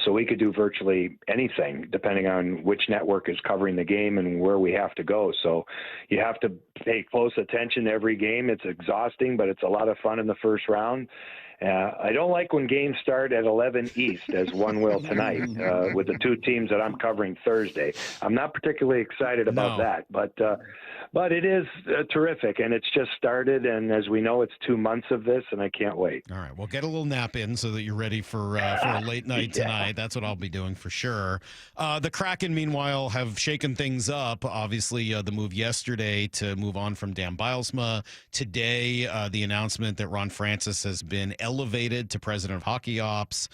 Speaker 13: So we could do virtually anything depending on which network is covering the game and where we have to go. So you have to pay close attention to every game. It's exhausting, but it's a lot of fun in the first round. I don't like when games start at 11 East, as one will tonight, with the 2 teams that I'm covering Thursday. I'm not particularly excited about that, but it is terrific, and it's just started, and as we know, it's 2 months of this, and I can't wait.
Speaker 2: All right, well, get a little nap in so that you're ready for a late night tonight. That's what I'll be doing for sure. The Kraken, meanwhile, have shaken things up. Obviously, the move yesterday to move on from Dan Bylsma. Today, the announcement that Ron Francis has been elevated to president of hockey ops.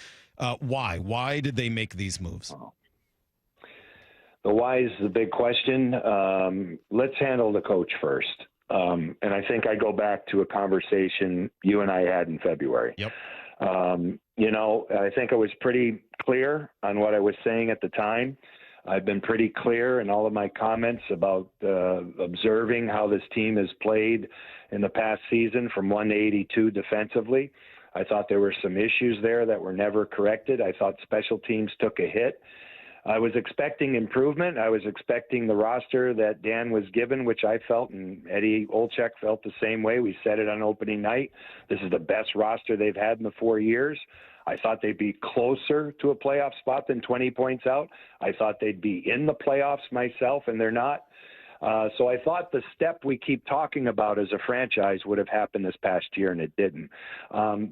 Speaker 2: Why? Why did they make these moves?
Speaker 13: The why is the big question. Let's handle the coach first. And I think I go back to a conversation you and I had in February.
Speaker 2: Yep.
Speaker 13: You know, I think I was pretty clear on what I was saying at the time. I've been pretty clear in all of my comments about observing how this team has played in the past season from 182 defensively. I thought there were some issues there that were never corrected. I thought special teams took a hit. I was expecting improvement. I was expecting the roster that Dan was given, which I felt, and Eddie Olczyk felt the same way. We said it on opening night. This is the best roster they've had in the 4 years. I thought they'd be closer to a playoff spot than 20 points out. I thought they'd be in the playoffs myself, and they're not. So I thought the step we keep talking about as a franchise would have happened this past year, and it didn't.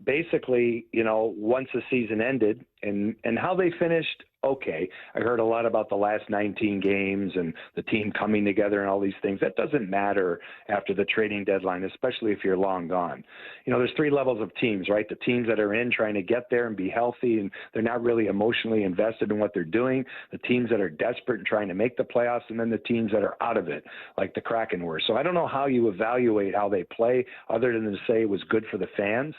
Speaker 13: Basically, you know, once the season ended and how they finished, okay. I heard a lot about the last 19 games and the team coming together and all these things. That doesn't matter after the trading deadline, especially if you're long gone. You know, there's 3 levels of teams, right? The teams that are in trying to get there and be healthy and they're not really emotionally invested in what they're doing. The teams that are desperate and trying to make the playoffs, and then the teams that are out of it, like the Kraken were. So I don't know how you evaluate how they play other than to say it was good for the fans.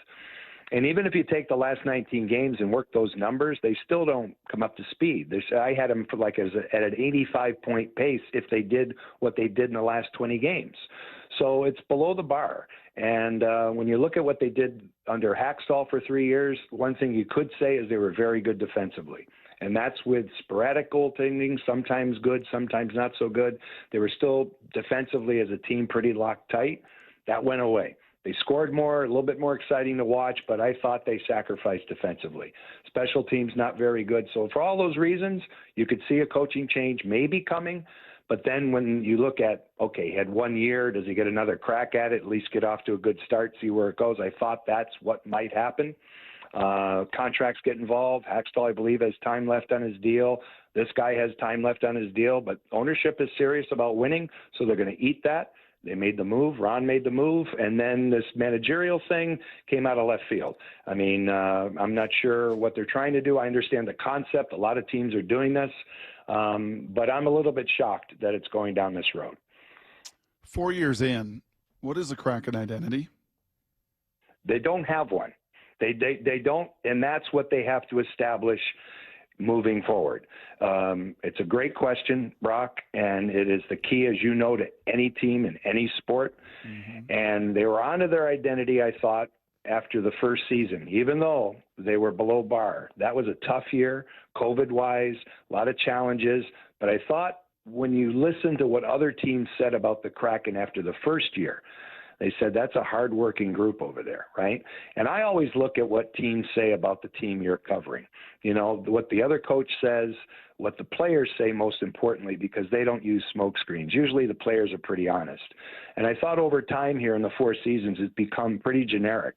Speaker 13: And even if you take the last 19 games and work those numbers, they still don't come up to speed. I had them for like at an 85-point pace if they did what they did in the last 20 games. So it's below the bar. And when you look at what they did under Hackstall for 3 years, one thing you could say is they were very good defensively. And that's with sporadic goaltending, sometimes good, sometimes not so good. They were still defensively as a team pretty locked tight. That went away. They scored more, a little bit more exciting to watch, but I thought they sacrificed defensively. Special teams not very good. So for all those reasons, you could see a coaching change maybe coming. But then when you look at, okay, he had 1 year, does he get another crack at it, at least get off to a good start, see where it goes? I thought that's what might happen. Contracts get involved. Hackstall, I believe, has time left on his deal. This guy has time left on his deal, but ownership is serious about winning, so they're going to eat that. They made the move. Ron made the move. And then this managerial thing came out of left field. I mean, I'm not sure what they're trying to do. I understand the concept. A lot of teams are doing this. But I'm a little bit shocked that it's going down this road.
Speaker 16: 4 years in, What is the Kraken identity?
Speaker 13: They don't have one. They don't, and that's what they have to establish moving forward. It's a great question, Brock, and it is the key, as you know, to any team in any sport. And they were onto their identity, I thought, after the first season, even though they were below par. That was a tough year, COVID-wise, a lot of challenges. But I thought when you listen to what other teams said about the Kraken after the first year, they said that's a hardworking group over there, right? And I always look at what teams say about the team you're covering. You know, what the other coach says, what the players say most importantly, because they don't use smoke screens. Usually the players are pretty honest. And I thought over time here in the 4 seasons, it's become pretty generic.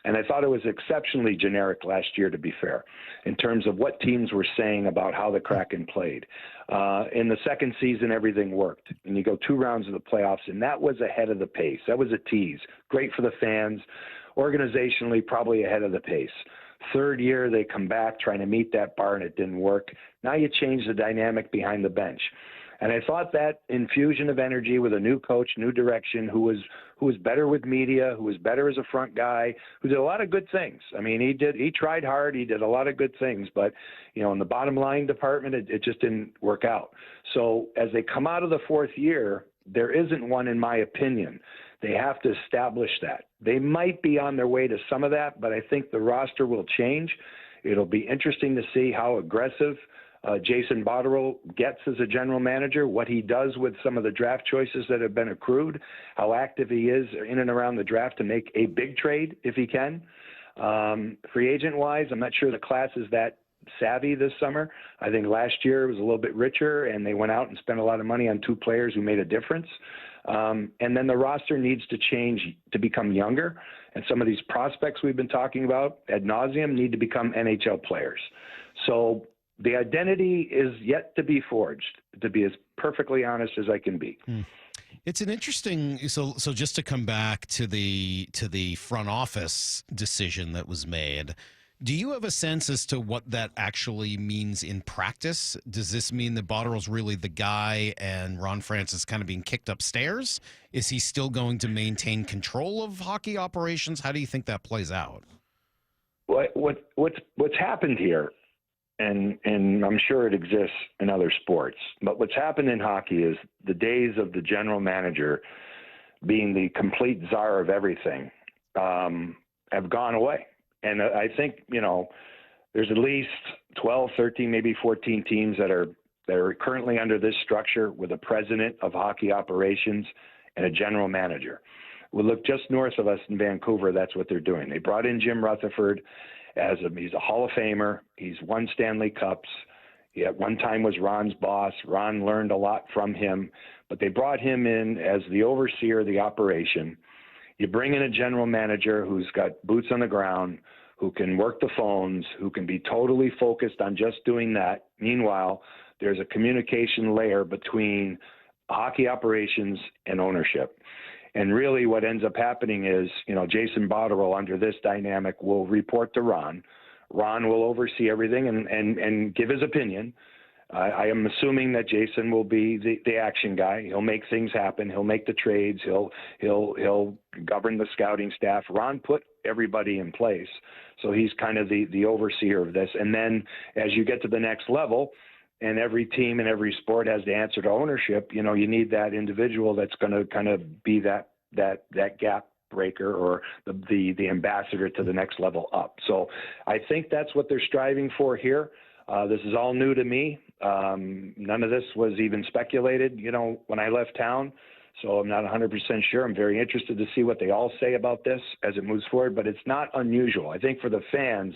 Speaker 13: And I thought it was exceptionally generic last year, to be fair, in terms of what teams were saying about how the Kraken played. In the second season, everything worked. And you go 2 rounds of the playoffs, and that was ahead of the pace. That was a tease. Great for the fans. Organizationally, probably ahead of the pace. Third year, they come back trying to meet that bar, and it didn't work. Now you change the dynamic behind the bench. And I thought that infusion of energy with a new coach, new direction, who was better with media, who was better as a front guy, who did a lot of good things. I mean, he tried hard, he did a lot of good things, but in the bottom line department, it just didn't work out. So as they come out of the 4th year, there isn't one, in my opinion. They have to establish that. They might be on their way to some of that, but I think the roster will change. It'll be interesting to see how aggressive Jason Botterill gets as a general manager, what he does with some of the draft choices that have been accrued, how active he is in and around the draft to make a big trade if he can. Free agent-wise, I'm not sure the class is that savvy this summer. I think last year it was a little bit richer, and they went out and spent a lot of money on 2 players who made a difference. And then the roster needs to change to become younger, and some of these prospects we've been talking about ad nauseum need to become NHL players. So the identity is yet to be forged, to be as perfectly honest as I can be.
Speaker 2: It's an interesting. So just to come back to the front office decision that was made, do you have a sense as to what that actually means in practice? Does this mean that Botterill's really the guy and Ron Francis is kind of being kicked upstairs? Is he still going to maintain control of hockey operations? How do you think that plays out?
Speaker 13: What's happened here? And I'm sure it exists in other sports. But what's happened in hockey is the days of the general manager being the complete czar of everything have gone away. And I think, there's at least 12, 13, maybe 14 teams that are currently under this structure with a president of hockey operations and a general manager. We look just north of us in Vancouver, that's what they're doing. They brought in Jim Rutherford. He's a Hall of Famer. He's won Stanley Cups. He at one time was Ron's boss. Ron learned a lot from him, but they brought him in as the overseer of the operation. You bring in a general manager who's got boots on the ground, who can work the phones, who can be totally focused on just doing that. Meanwhile, there's a communication layer between hockey operations and ownership. And really what ends up happening is, Jason Botterill under this dynamic will report to Ron. Ron will oversee everything and give his opinion. I am assuming that Jason will be the action guy. He'll make things happen. He'll make the trades. He'll govern the scouting staff. Ron put everybody in place. So he's kind of the overseer of this. And then as you get to the next level, and every team and every sport has to answer to ownership, you need that individual that's going to kind of be that gap breaker or the ambassador to the next level up. So I think that's what they're striving for here. This is all new to me. None of this was even speculated, when I left town. So I'm not 100% sure. I'm very interested to see what they all say about this as it moves forward, but it's not unusual. I think for the fans,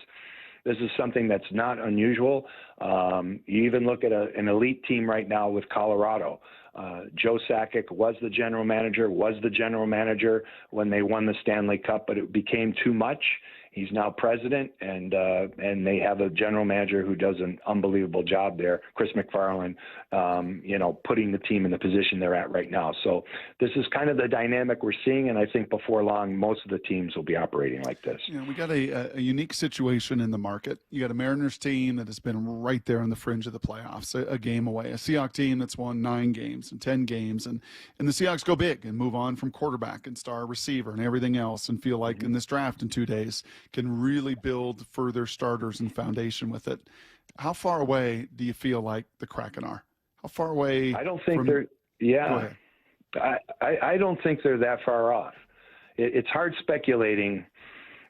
Speaker 13: this is something that's not unusual. You even look at an elite team right now with Colorado. Joe Sakic was the general manager when they won the Stanley Cup, but it became too much. He's now president, and they have a general manager who does an unbelievable job there, Chris McFarland, putting the team in the position they're at right now. So this is kind of the dynamic we're seeing, and I think before long, most of the teams will be operating like this.
Speaker 16: We got a unique situation in the market. You got a Mariners team that has been right there on the fringe of the playoffs, a game away. A Seahawks team that's won 9 games and 10 games, and the Seahawks go big and move on from quarterback and star receiver and everything else, and feel like in this draft in 2 days can really build further starters and foundation with it. How far away do you feel like the Kraken are? How far away?
Speaker 13: I don't think they're. Yeah, I don't think they're that far off. It's hard speculating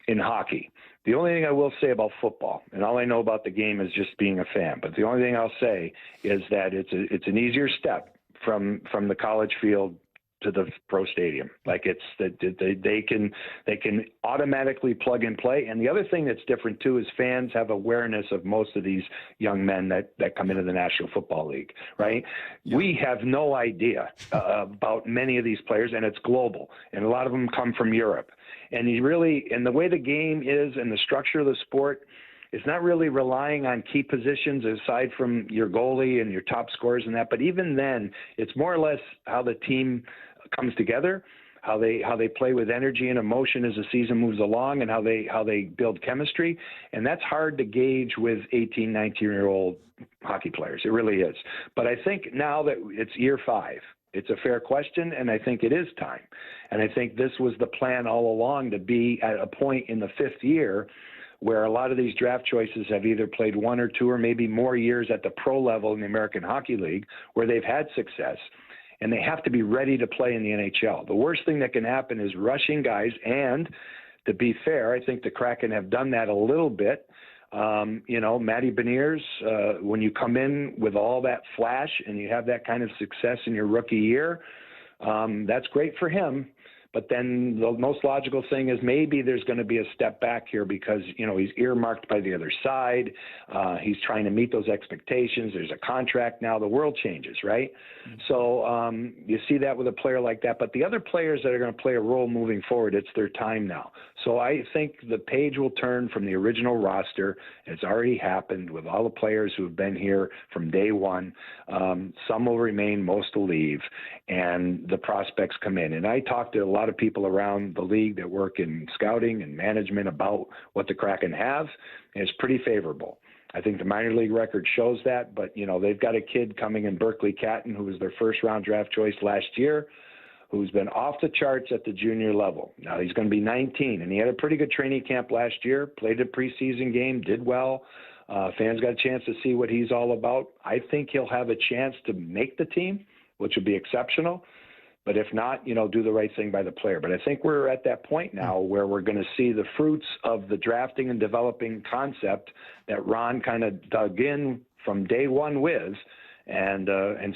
Speaker 13: in hockey. The only thing I will say about football, and all I know about the game is just being a fan, but the only thing I'll say is that it's an easier step from the college field to the pro stadium. Like it's that they can automatically plug and play. And the other thing that's different too is fans have awareness of most of these young men that come into the National Football League, right? Yeah. We have no idea about many of these players, and it's global, and a lot of them come from Europe. And the way the game is and the structure of the sport, it's not really relying on key positions aside from your goalie and your top scorers and that. But even then, it's more or less how the team comes together, how they play with energy and emotion as the season moves along, and how they build chemistry. And that's hard to gauge with 18, 19-year-old hockey players. It really is. But I think now that it's year 5, it's a fair question, and I think it is time. And I think this was the plan all along, to be at a point in the 5th year where a lot of these draft choices have either played 1 or 2 or maybe more years at the pro level in the American Hockey League where they've had success, and they have to be ready to play in the NHL. The worst thing that can happen is rushing guys, and to be fair, I think the Kraken have done that a little bit. Matty Beniers, when you come in with all that flash and you have that kind of success in your rookie year, that's great for him. But then the most logical thing is maybe there's going to be a step back here because, he's earmarked by the other side. He's trying to meet those expectations. There's a contract now. The world changes, right? Mm-hmm. So you see that with a player like that. But the other players that are going to play a role moving forward, it's their time now. So I think the page will turn from the original roster. It's already happened with all the players who have been here from day one. Some will remain, most will leave, and the prospects come in. And I talked to a lot of people around the league that work in scouting and management about what the Kraken have, and it's pretty favorable. I think the minor league record shows that, but they've got a kid coming in, Berkeley Catton, who was their first-round draft choice last year, who's been off the charts at the junior level. Now he's going to be 19, and he had a pretty good training camp last year, played a preseason game, did well. Fans got a chance to see what he's all about. I think he'll have a chance to make the team, which would be exceptional. But if not, do the right thing by the player. But I think we're at that point now where we're going to see the fruits of the drafting and developing concept that Ron kind of dug in from day one with, and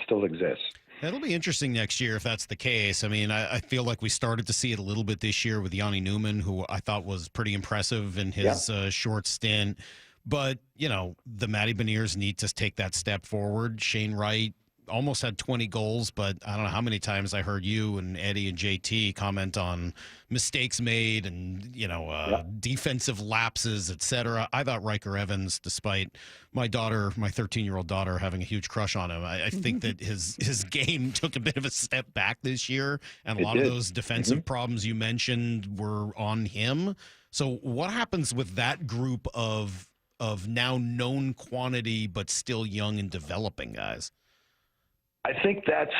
Speaker 13: still exists.
Speaker 2: It'll be interesting next year if that's the case. I mean, I feel like we started to see it a little bit this year with Yanni Newman, who I thought was pretty impressive in his short stint. But, the Matty Beniers need to take that step forward. Shane Wright almost had 20 goals, but I don't know how many times I heard you and Eddie and JT comment on mistakes made and, defensive lapses, etc. I thought Riker Evans, despite my 13-year-old daughter, having a huge crush on him, I think that his game took a bit of a step back this year, and a lot of those defensive problems you mentioned were on him. So what happens with that group of now known quantity but still young and developing guys?
Speaker 13: I think that's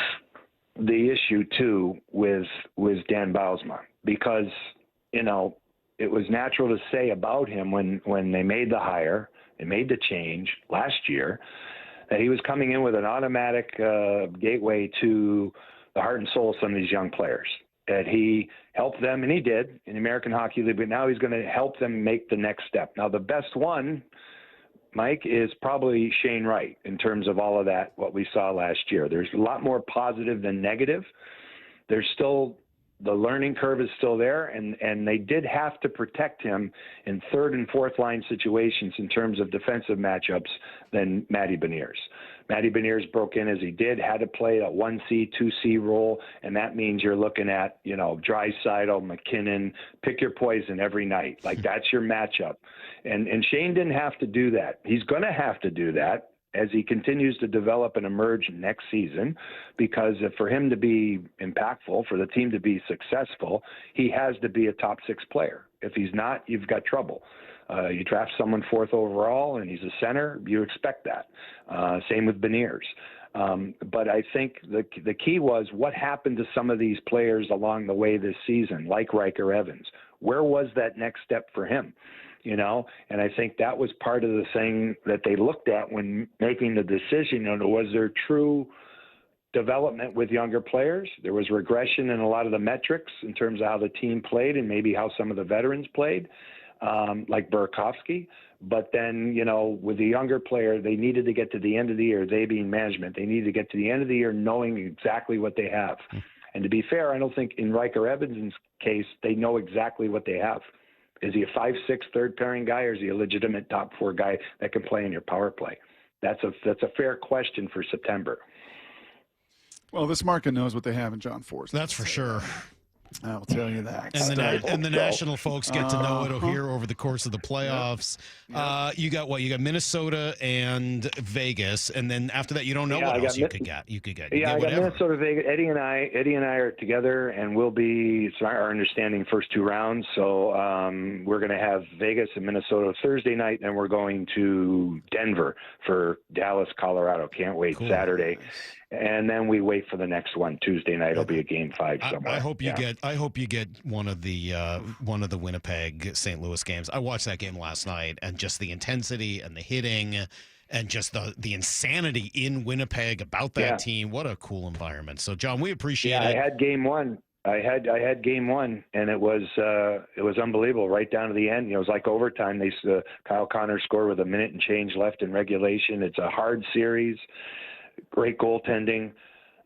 Speaker 13: the issue too with Dan Bylsma, because it was natural to say about him when they made the hire, they made the change last year, that he was coming in with an automatic gateway to the heart and soul of some of these young players. That he helped them, and he did, in the American Hockey League, but now he's going to help them make the next step. Now, the best one, Mike, is probably Shane Wright in terms of all of that, what we saw last year. There's a lot more positive than negative. There's still the learning curve is still there, and they did have to protect him in third and fourth line situations in terms of defensive matchups than Matty Beniers. Matty Beniers broke in as he did, had to play a 1C, 2C role, and that means you're looking at, Draisaitl, McKinnon, pick your poison every night. Like, that's your matchup. And Shane didn't have to do that. He's going to have to do that as he continues to develop and emerge next season, because for him to be impactful, for the team to be successful, he has to be a top 6 player. If he's not, you've got trouble. You draft someone 4th overall and he's a center, you expect that. Same with Beniers. But I think the key was what happened to some of these players along the way this season, like Riker Evans. Where was that next step for him? And I think that was part of the thing that they looked at when making the decision. Was there true development with younger players? There was regression in a lot of the metrics in terms of how the team played and maybe how some of the veterans played, like Burakovsky. But then, with the younger player, they needed to get to the end of the year, they being management, they needed to get to the end of the year knowing exactly what they have. And to be fair, I don't think in Riker Evans' case, they know exactly what they have. Is he a 5-6 third pairing guy, or is he a legitimate top 4 guy that can play in your power play? That's a fair question for September.
Speaker 16: Well, this market knows what they have in John Forslund.
Speaker 2: That's for sure.
Speaker 16: I will tell you that.
Speaker 2: And the national folks get to know it here over the course of the playoffs.
Speaker 16: Yep.
Speaker 2: You got what? You got Minnesota and Vegas, and then after that, you don't know what else you could get. You could get.
Speaker 13: I got Minnesota, Vegas. Eddie and I are together, and we'll be. It's our understanding first 2 rounds. So we're going to have Vegas and Minnesota Thursday night, and we're going to Denver for Dallas, Colorado. Can't wait. Cool. Saturday. And then we wait for the next one. Tuesday night will be a game 5 somewhere.
Speaker 2: I hope you get one of the Winnipeg St. Louis games. I watched that game last night, and just the intensity and the hitting and just the insanity in Winnipeg about that team. What a cool environment. So, John, we appreciate it.
Speaker 13: I had game 1. I had game 1, and it was unbelievable right down to the end. It was like overtime. Kyle Connor scored with a minute and change left in regulation. It's a hard series. Great goaltending,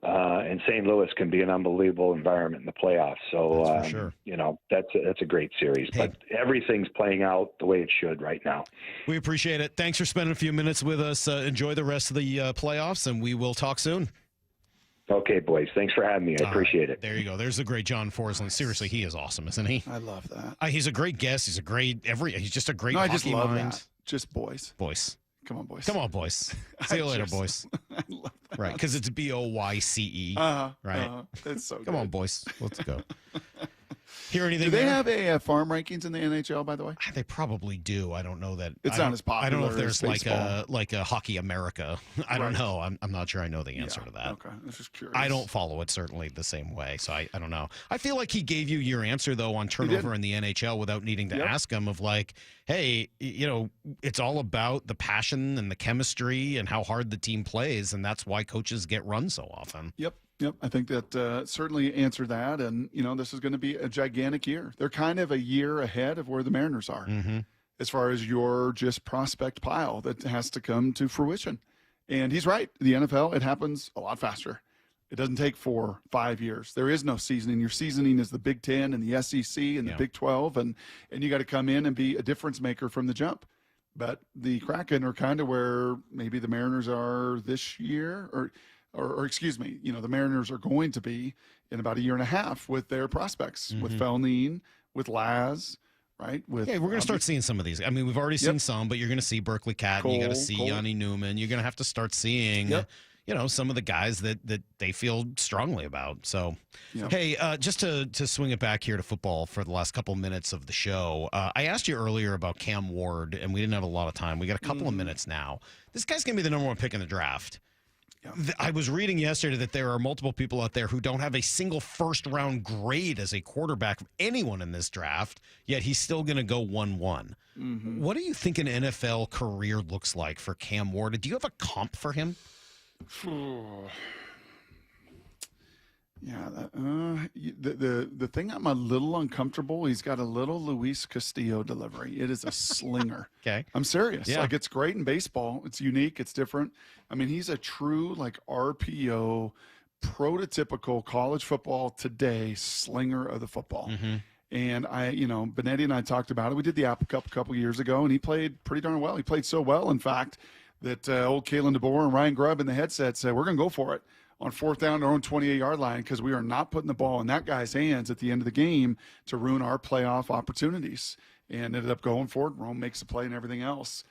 Speaker 13: and St. Louis can be an unbelievable environment in the playoffs. So,
Speaker 2: that's for sure.
Speaker 13: That's a great series. Hey. But everything's playing out the way it should right now.
Speaker 2: We appreciate it. Thanks for spending a few minutes with us. Enjoy the rest of the playoffs, and we will talk soon.
Speaker 13: Okay, boys. Thanks for having me. I appreciate it.
Speaker 2: There you go. There's the great John Forslund. Seriously, he is awesome, isn't he?
Speaker 16: I love that.
Speaker 2: He's a great guest. He's just a great
Speaker 16: hockey
Speaker 2: I just love
Speaker 16: mind.
Speaker 2: That.
Speaker 16: Just boys.
Speaker 2: Boys.
Speaker 16: Come on, boys.
Speaker 2: Come on, boys. See you later, boys.
Speaker 16: I love that.
Speaker 2: Right, because it's BOYCE. Right.
Speaker 16: It's so
Speaker 2: Come on, boys. Let's go. Hear anything?
Speaker 16: Do they have a farm rankings in the NHL, by the way?
Speaker 2: They probably do. I don't know that.
Speaker 16: It's not as popular.
Speaker 2: I don't know if there's
Speaker 16: baseball.
Speaker 2: like a Hockey America. I don't know. I'm not sure I know the answer to that.
Speaker 16: Okay, I was just curious.
Speaker 2: I don't follow it certainly the same way, so I don't know. I feel like he gave you your answer though on turnover in the NHL without needing to ask him of like, hey, it's all about the passion and the chemistry and how hard the team plays, and that's why coaches get run so often.
Speaker 16: Yep. I think that certainly answered that. And, this is going to be a gigantic year. They're kind of a year ahead of where the Mariners are as far as your just prospect pile that has to come to fruition. And he's right. The NFL, it happens a lot faster. It doesn't take 4-5 years. There is no seasoning. Your seasoning is the Big Ten and the SEC and the Big 12. And you got to come in and be a difference maker from the jump. But the Kraken are kind of where maybe the Mariners are this year or excuse me, the Mariners are going to be in about a year and a half with their prospects, with Felnine, with Laz, right?
Speaker 2: We're going to start seeing some of these. I mean, we've already seen some, but you're going to see Berkeley Cat, and you got to see Yanni Newman. You're going to have to start seeing, some of the guys that they feel strongly about. So, hey, just to swing it back here to football for the last couple minutes of the show, I asked you earlier about Cam Ward, and we didn't have a lot of time. We got a couple of minutes now. This guy's going to be the #1 pick in the draft. I was reading yesterday that there are multiple people out there who don't have a single first-round grade as a quarterback of anyone in this draft, yet he's still going to go 1-1. What do you think an NFL career looks like for Cam Ward? Do you have a comp for him?
Speaker 16: Yeah, the thing I'm a little uncomfortable, he's got a little Luis Castillo delivery. It is a slinger.
Speaker 2: Okay.
Speaker 16: I'm serious.
Speaker 2: Yeah.
Speaker 16: Like, it's great in baseball. It's unique. It's different. I mean, he's a true, RPO prototypical college football today slinger of the football. And Benetti and I talked about it. We did the Apple Cup a couple years ago, and he played pretty darn well. He played so well, in fact, that old Kalen DeBoer and Ryan Grubb in the headset said, we're going to go for it on 4th down, our own 28-yard line, because we are not putting the ball in that guy's hands at the end of the game to ruin our playoff opportunities. And ended up going for it. Rome makes the play and everything else.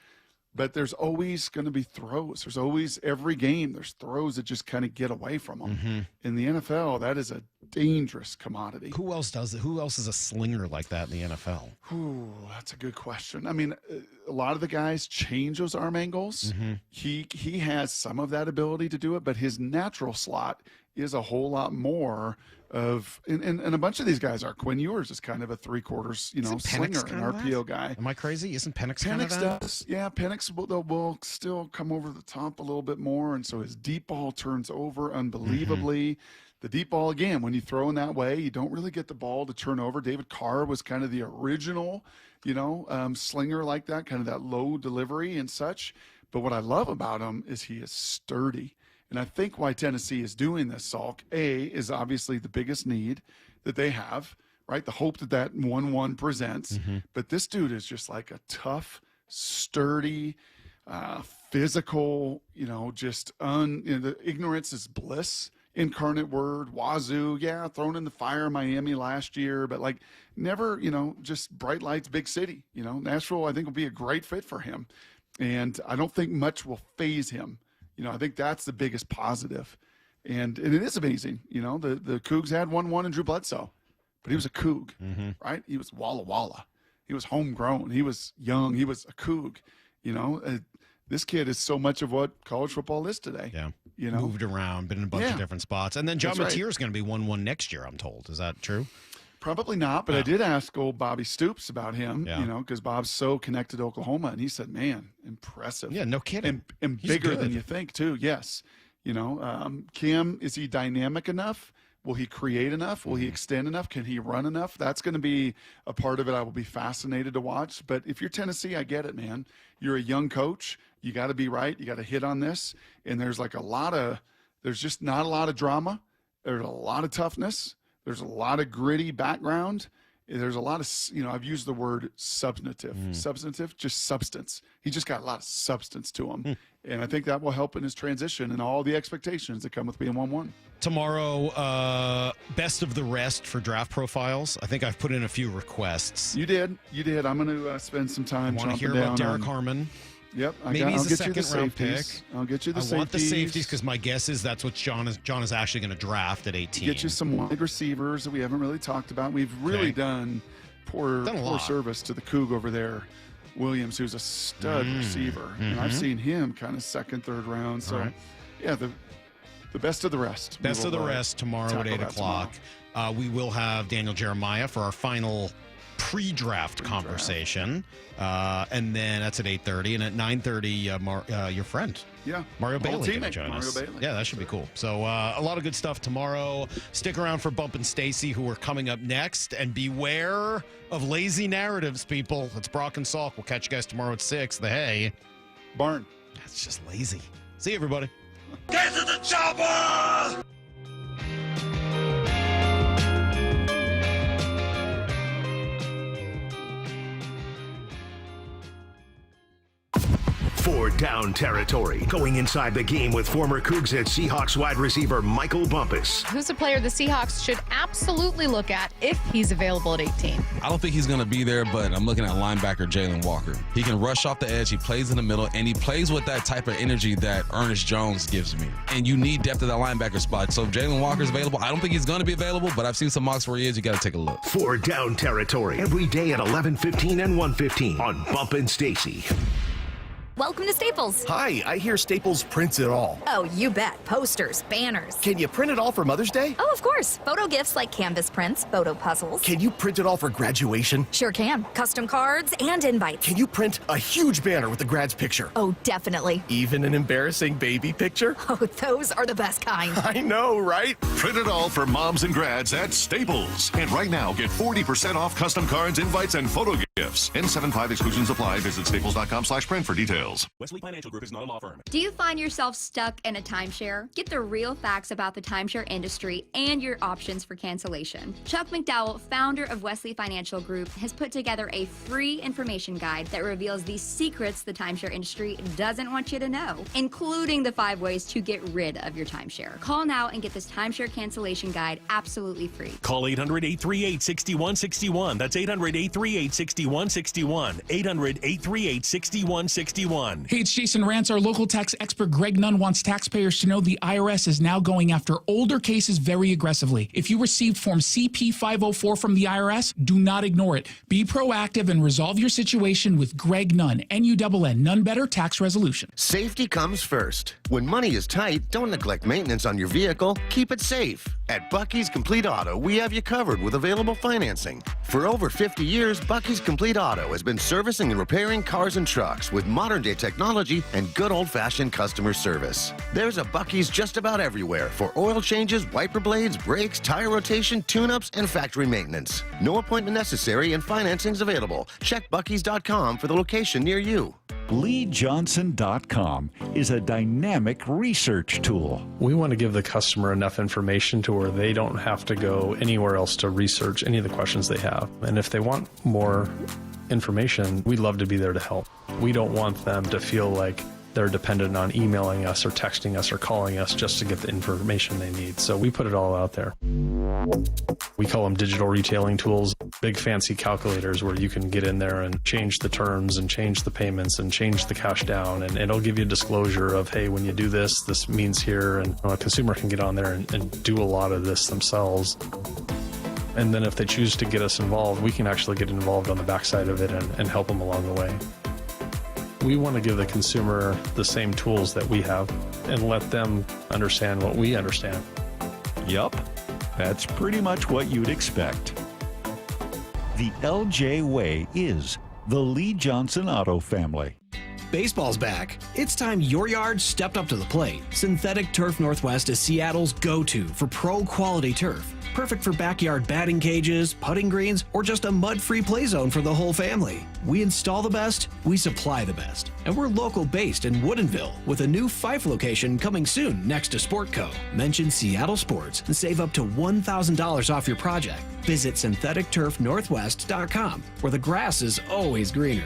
Speaker 16: But there's always going to be throws. There's always, every game, there's throws that just kind of get away from them. In the NFL, that is a dangerous commodity.
Speaker 2: Who else does it? Who else is a slinger like that in the NFL?
Speaker 16: Ooh, that's a good question. I mean, a lot of the guys change those arm angles. He has some of that ability to do it, but his natural slot is a whole lot more of, and a bunch of these guys are. Quinn Ewers is kind of a 3/4, slinger, an RPO guy.
Speaker 2: Am I crazy? Isn't Penix kind of that?
Speaker 16: Does. Yeah, Penix will still come over the top a little bit more, and so his deep ball turns over unbelievably. The deep ball, again, when you throw in that way, you don't really get the ball to turn over. David Carr was kind of the original, slinger like that, kind of that low delivery and such. But what I love about him is he is sturdy. And I think why Tennessee is doing this, Salk, is obviously the biggest need that they have, right? The hope that 1-1 presents. But this dude is just like a tough, sturdy, physical, the ignorance is bliss. Incarnate word, Wazoo, thrown in the fire in Miami last year, but never, just bright lights, big city. Nashville, I think, will be a great fit for him. And I don't think much will phase him. I think that's the biggest positive. And it is amazing. The Cougs had 1-1 in Drew Bledsoe, but he was a Coug, right? He was Walla Walla. He was homegrown. He was young. He was a Coug. This kid is so much of what college football is today.
Speaker 2: Yeah. Moved around, been in a bunch of different spots. And then John Mateer is going to be 1-1 next year, I'm told. Is that true?
Speaker 16: Probably not, but I did ask old Bobby Stoops about him, because Bob's so connected to Oklahoma, and he said, man, impressive.
Speaker 2: Yeah, no kidding.
Speaker 16: And bigger than you think, too, yes. Cam, is he dynamic enough? Will he create enough? Will he extend enough? Can he run enough? That's going to be a part of it I will be fascinated to watch. But if you're Tennessee, I get it, man. You're a young coach. You got to be right. You got to hit on this. And there's there's just not a lot of drama. There's a lot of toughness. There's a lot of gritty background. There's a lot of, I've used the word substantive. Substantive, just substance. He just got a lot of substance to him. And I think that will help in his transition and all the expectations that come with being 1-1.
Speaker 2: Tomorrow, best of the rest for draft profiles. I think I've put in a few requests.
Speaker 16: You did. I'm going to spend some time.
Speaker 2: I want to hear about Derek Harmon.
Speaker 16: Yep.
Speaker 2: Maybe he's a second-round pick.
Speaker 16: I'll get you the safeties.
Speaker 2: I want the safeties because my guess is that's what John is actually going to draft at 18.
Speaker 16: Get you some wide receivers that we haven't really talked about. We've really done poor service to the Coug over there. Williams, who's a stud receiver. And I've seen him kind of second, third round. So, the best of the rest.
Speaker 2: Best of the rest tomorrow at 8 o'clock. We will have Daniel Jeremiah for our final pre-draft conversation. And then that's at 8:30. And at 9:30, your friend.
Speaker 16: Yeah.
Speaker 2: Mario Bailey
Speaker 16: teammate,
Speaker 2: can join
Speaker 16: Mario
Speaker 2: us.
Speaker 16: Bailey.
Speaker 2: Yeah, that should be cool. So a lot of good stuff tomorrow. Stick around for Bump and Stacy, who are coming up next. And beware of lazy narratives, people. It's Brock and Salk. We'll catch you guys tomorrow at 6. The Hay.
Speaker 16: Barn.
Speaker 2: That's just lazy. See you, everybody.
Speaker 1: Get to the chopper!
Speaker 3: Four down territory. Going inside the game with former Cougs at Seahawks wide receiver Michael Bumpus.
Speaker 11: Who's a player the Seahawks should absolutely look at if he's available at 18?
Speaker 14: I don't think he's going to be there, but I'm looking at linebacker Jalen Walker. He can rush off the edge, he plays in the middle, and he plays with that type of energy that Ernest Jones gives me. And you need depth at that linebacker spot. So if Jalen Walker's available, I don't think he's going to be available, but I've seen some mocks where he is. You got to take a look.
Speaker 3: Four down territory. Every day at 11:15 and 1:15 on Bump and Stacy.
Speaker 18: Welcome to Staples.
Speaker 24: Hi, I hear Staples prints it all.
Speaker 18: Oh, you bet. Posters, banners.
Speaker 24: Can you print it all for Mother's Day?
Speaker 18: Oh, of course. Photo gifts like canvas prints, photo puzzles.
Speaker 24: Can you print it all for graduation?
Speaker 18: Sure can. Custom cards and invites.
Speaker 24: Can you print a huge banner with the grad's picture?
Speaker 18: Oh, definitely.
Speaker 24: Even an embarrassing baby picture?
Speaker 18: Oh, those are the best kind.
Speaker 24: I know, right?
Speaker 26: Print it all for moms and grads at Staples. And right now, get 40% off custom cards, invites, and photo gifts. N75 exclusions apply. Visit staples.com/print for details. details.
Speaker 24: Wesley Financial Group is not a law firm.
Speaker 4: Do you find yourself stuck in a timeshare? Get the real facts about the timeshare industry and your options for cancellation. Chuck McDowell, founder of Wesley Financial Group, has put together a free information guide that reveals the secrets the timeshare industry doesn't want you to know, including the 5 ways to get rid of your timeshare. Call now and get this timeshare cancellation guide absolutely free.
Speaker 24: Call 800-838-6161. That's 800-838-6161. 800-838-6161.
Speaker 5: Hey, it's Jason Rantz. Our local tax expert Greg Nunn wants taxpayers to know the IRS is now going after older cases very aggressively. If you received Form CP-504 from the IRS, do not ignore it. Be proactive and resolve your situation with Greg Nunn, N-U-N-N, None Better Tax Resolution.
Speaker 6: Safety comes first. When money is tight, don't neglect maintenance on your vehicle. Keep it safe. At Bucky's Complete Auto, we have you covered with available financing. For over 50 years, Bucky's Complete Auto has been servicing and repairing cars and trucks with modern-day technology and good old-fashioned customer service. There's a Bucky's just about everywhere for oil changes, wiper blades, brakes, tire rotation, tune-ups, and factory maintenance. No appointment necessary and financing's available. Check Bucky's.com for the location near you.
Speaker 7: LeeJohnson.com is a dynamic research tool.
Speaker 17: We want to give the customer enough information to where they don't have to go anywhere else to research any of the questions they have. And if they want more information, we'd love to be there to help. We don't want them to feel like they're dependent on emailing us or texting us or calling us just to get the information they need. So we put it all out there. We call them digital retailing tools, big fancy calculators where you can get in there and change the terms and change the payments and change the cash down. And it'll give you a disclosure of, hey, when you do this, this means here. And a consumer can get on there and do a lot of this themselves. And then if they choose to get us involved, we can actually get involved on the backside of it and help them along the way. We want to give the consumer the same tools that we have and let them understand what we understand.
Speaker 7: Yup, that's pretty much what you'd expect. The LJ Way is the Lee Johnson Auto family.
Speaker 19: Baseball's back. It's time your yard stepped up to the plate. Synthetic Turf Northwest is Seattle's go-to for pro-quality turf. Perfect for backyard batting cages, putting greens, or just a mud-free play zone for the whole family. We install the best, we supply the best. And we're local-based in Woodinville with a new Fife location coming soon next to Sportco. Mention Seattle Sports and save up to $1,000 off your project. Visit syntheticturfnorthwest.com, where the grass is always greener.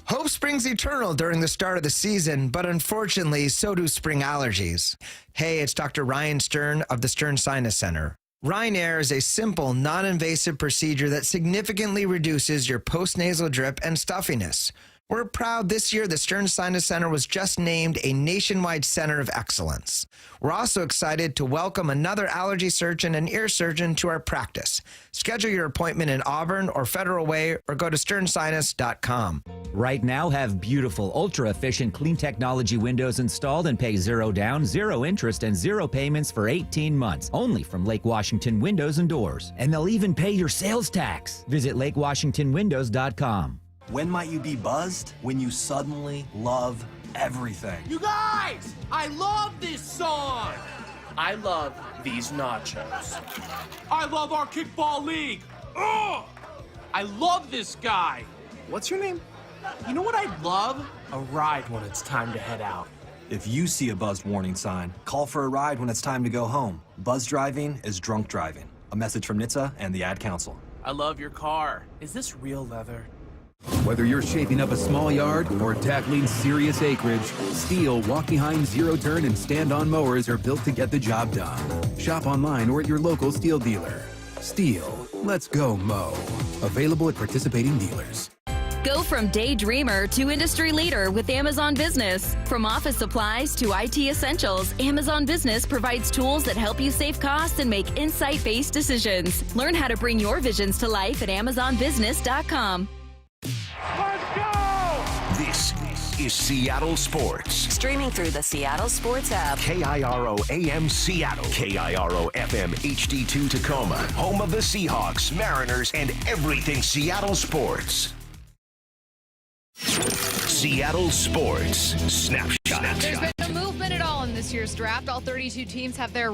Speaker 27: Hope springs eternal during the start of the season, but unfortunately, so do spring allergies. Hey, it's Dr. Ryan Stern of the Stern Sinus Center. Rynair is a simple, non-invasive procedure that significantly reduces your postnasal drip and stuffiness. We're proud this year the Stern Sinus Center was just named a nationwide center of excellence. We're also excited to welcome another allergy surgeon and ear surgeon to our practice. Schedule your appointment in Auburn or Federal Way or go to sternsinus.com.
Speaker 28: Right now, have beautiful, ultra-efficient, clean technology windows installed and pay $0 down, 0 interest, and 0 payments for 18 months. Only from Lake Washington Windows and Doors. And they'll even pay your sales tax. Visit lakewashingtonwindows.com.
Speaker 29: When might you be buzzed? When you suddenly love everything.
Speaker 30: You guys! I love this song! I love these nachos. I love our kickball league! Ugh! I love this guy! What's your name? You know what I'd love? A ride when it's time to head out.
Speaker 29: If you see a buzzed warning sign, call for a ride when it's time to go home. Buzz driving is drunk driving. A message from NHTSA and the Ad Council.
Speaker 30: I love your car. Is this real leather?
Speaker 31: Whether you're shaping up a small yard or tackling serious acreage, Steel, walk-behind, zero-turn, and stand-on mowers are built to get the job done. Shop online or at your local Steel dealer. Steel, let's go mow. Available at participating dealers.
Speaker 32: Go from daydreamer to industry leader with Amazon Business. From office supplies to IT essentials, Amazon Business provides tools that help you save costs and make insight-based decisions. Learn how to bring your visions to life at amazonbusiness.com.
Speaker 3: Let's go! This is Seattle Sports.
Speaker 25: Streaming through the Seattle Sports app.
Speaker 3: KIRO AM Seattle. KIRO FM HD2 Tacoma. Home of the Seahawks, Mariners, and everything Seattle sports. Seattle Sports Snapshot.
Speaker 11: There's been no movement at all in this year's draft. All 32 teams have their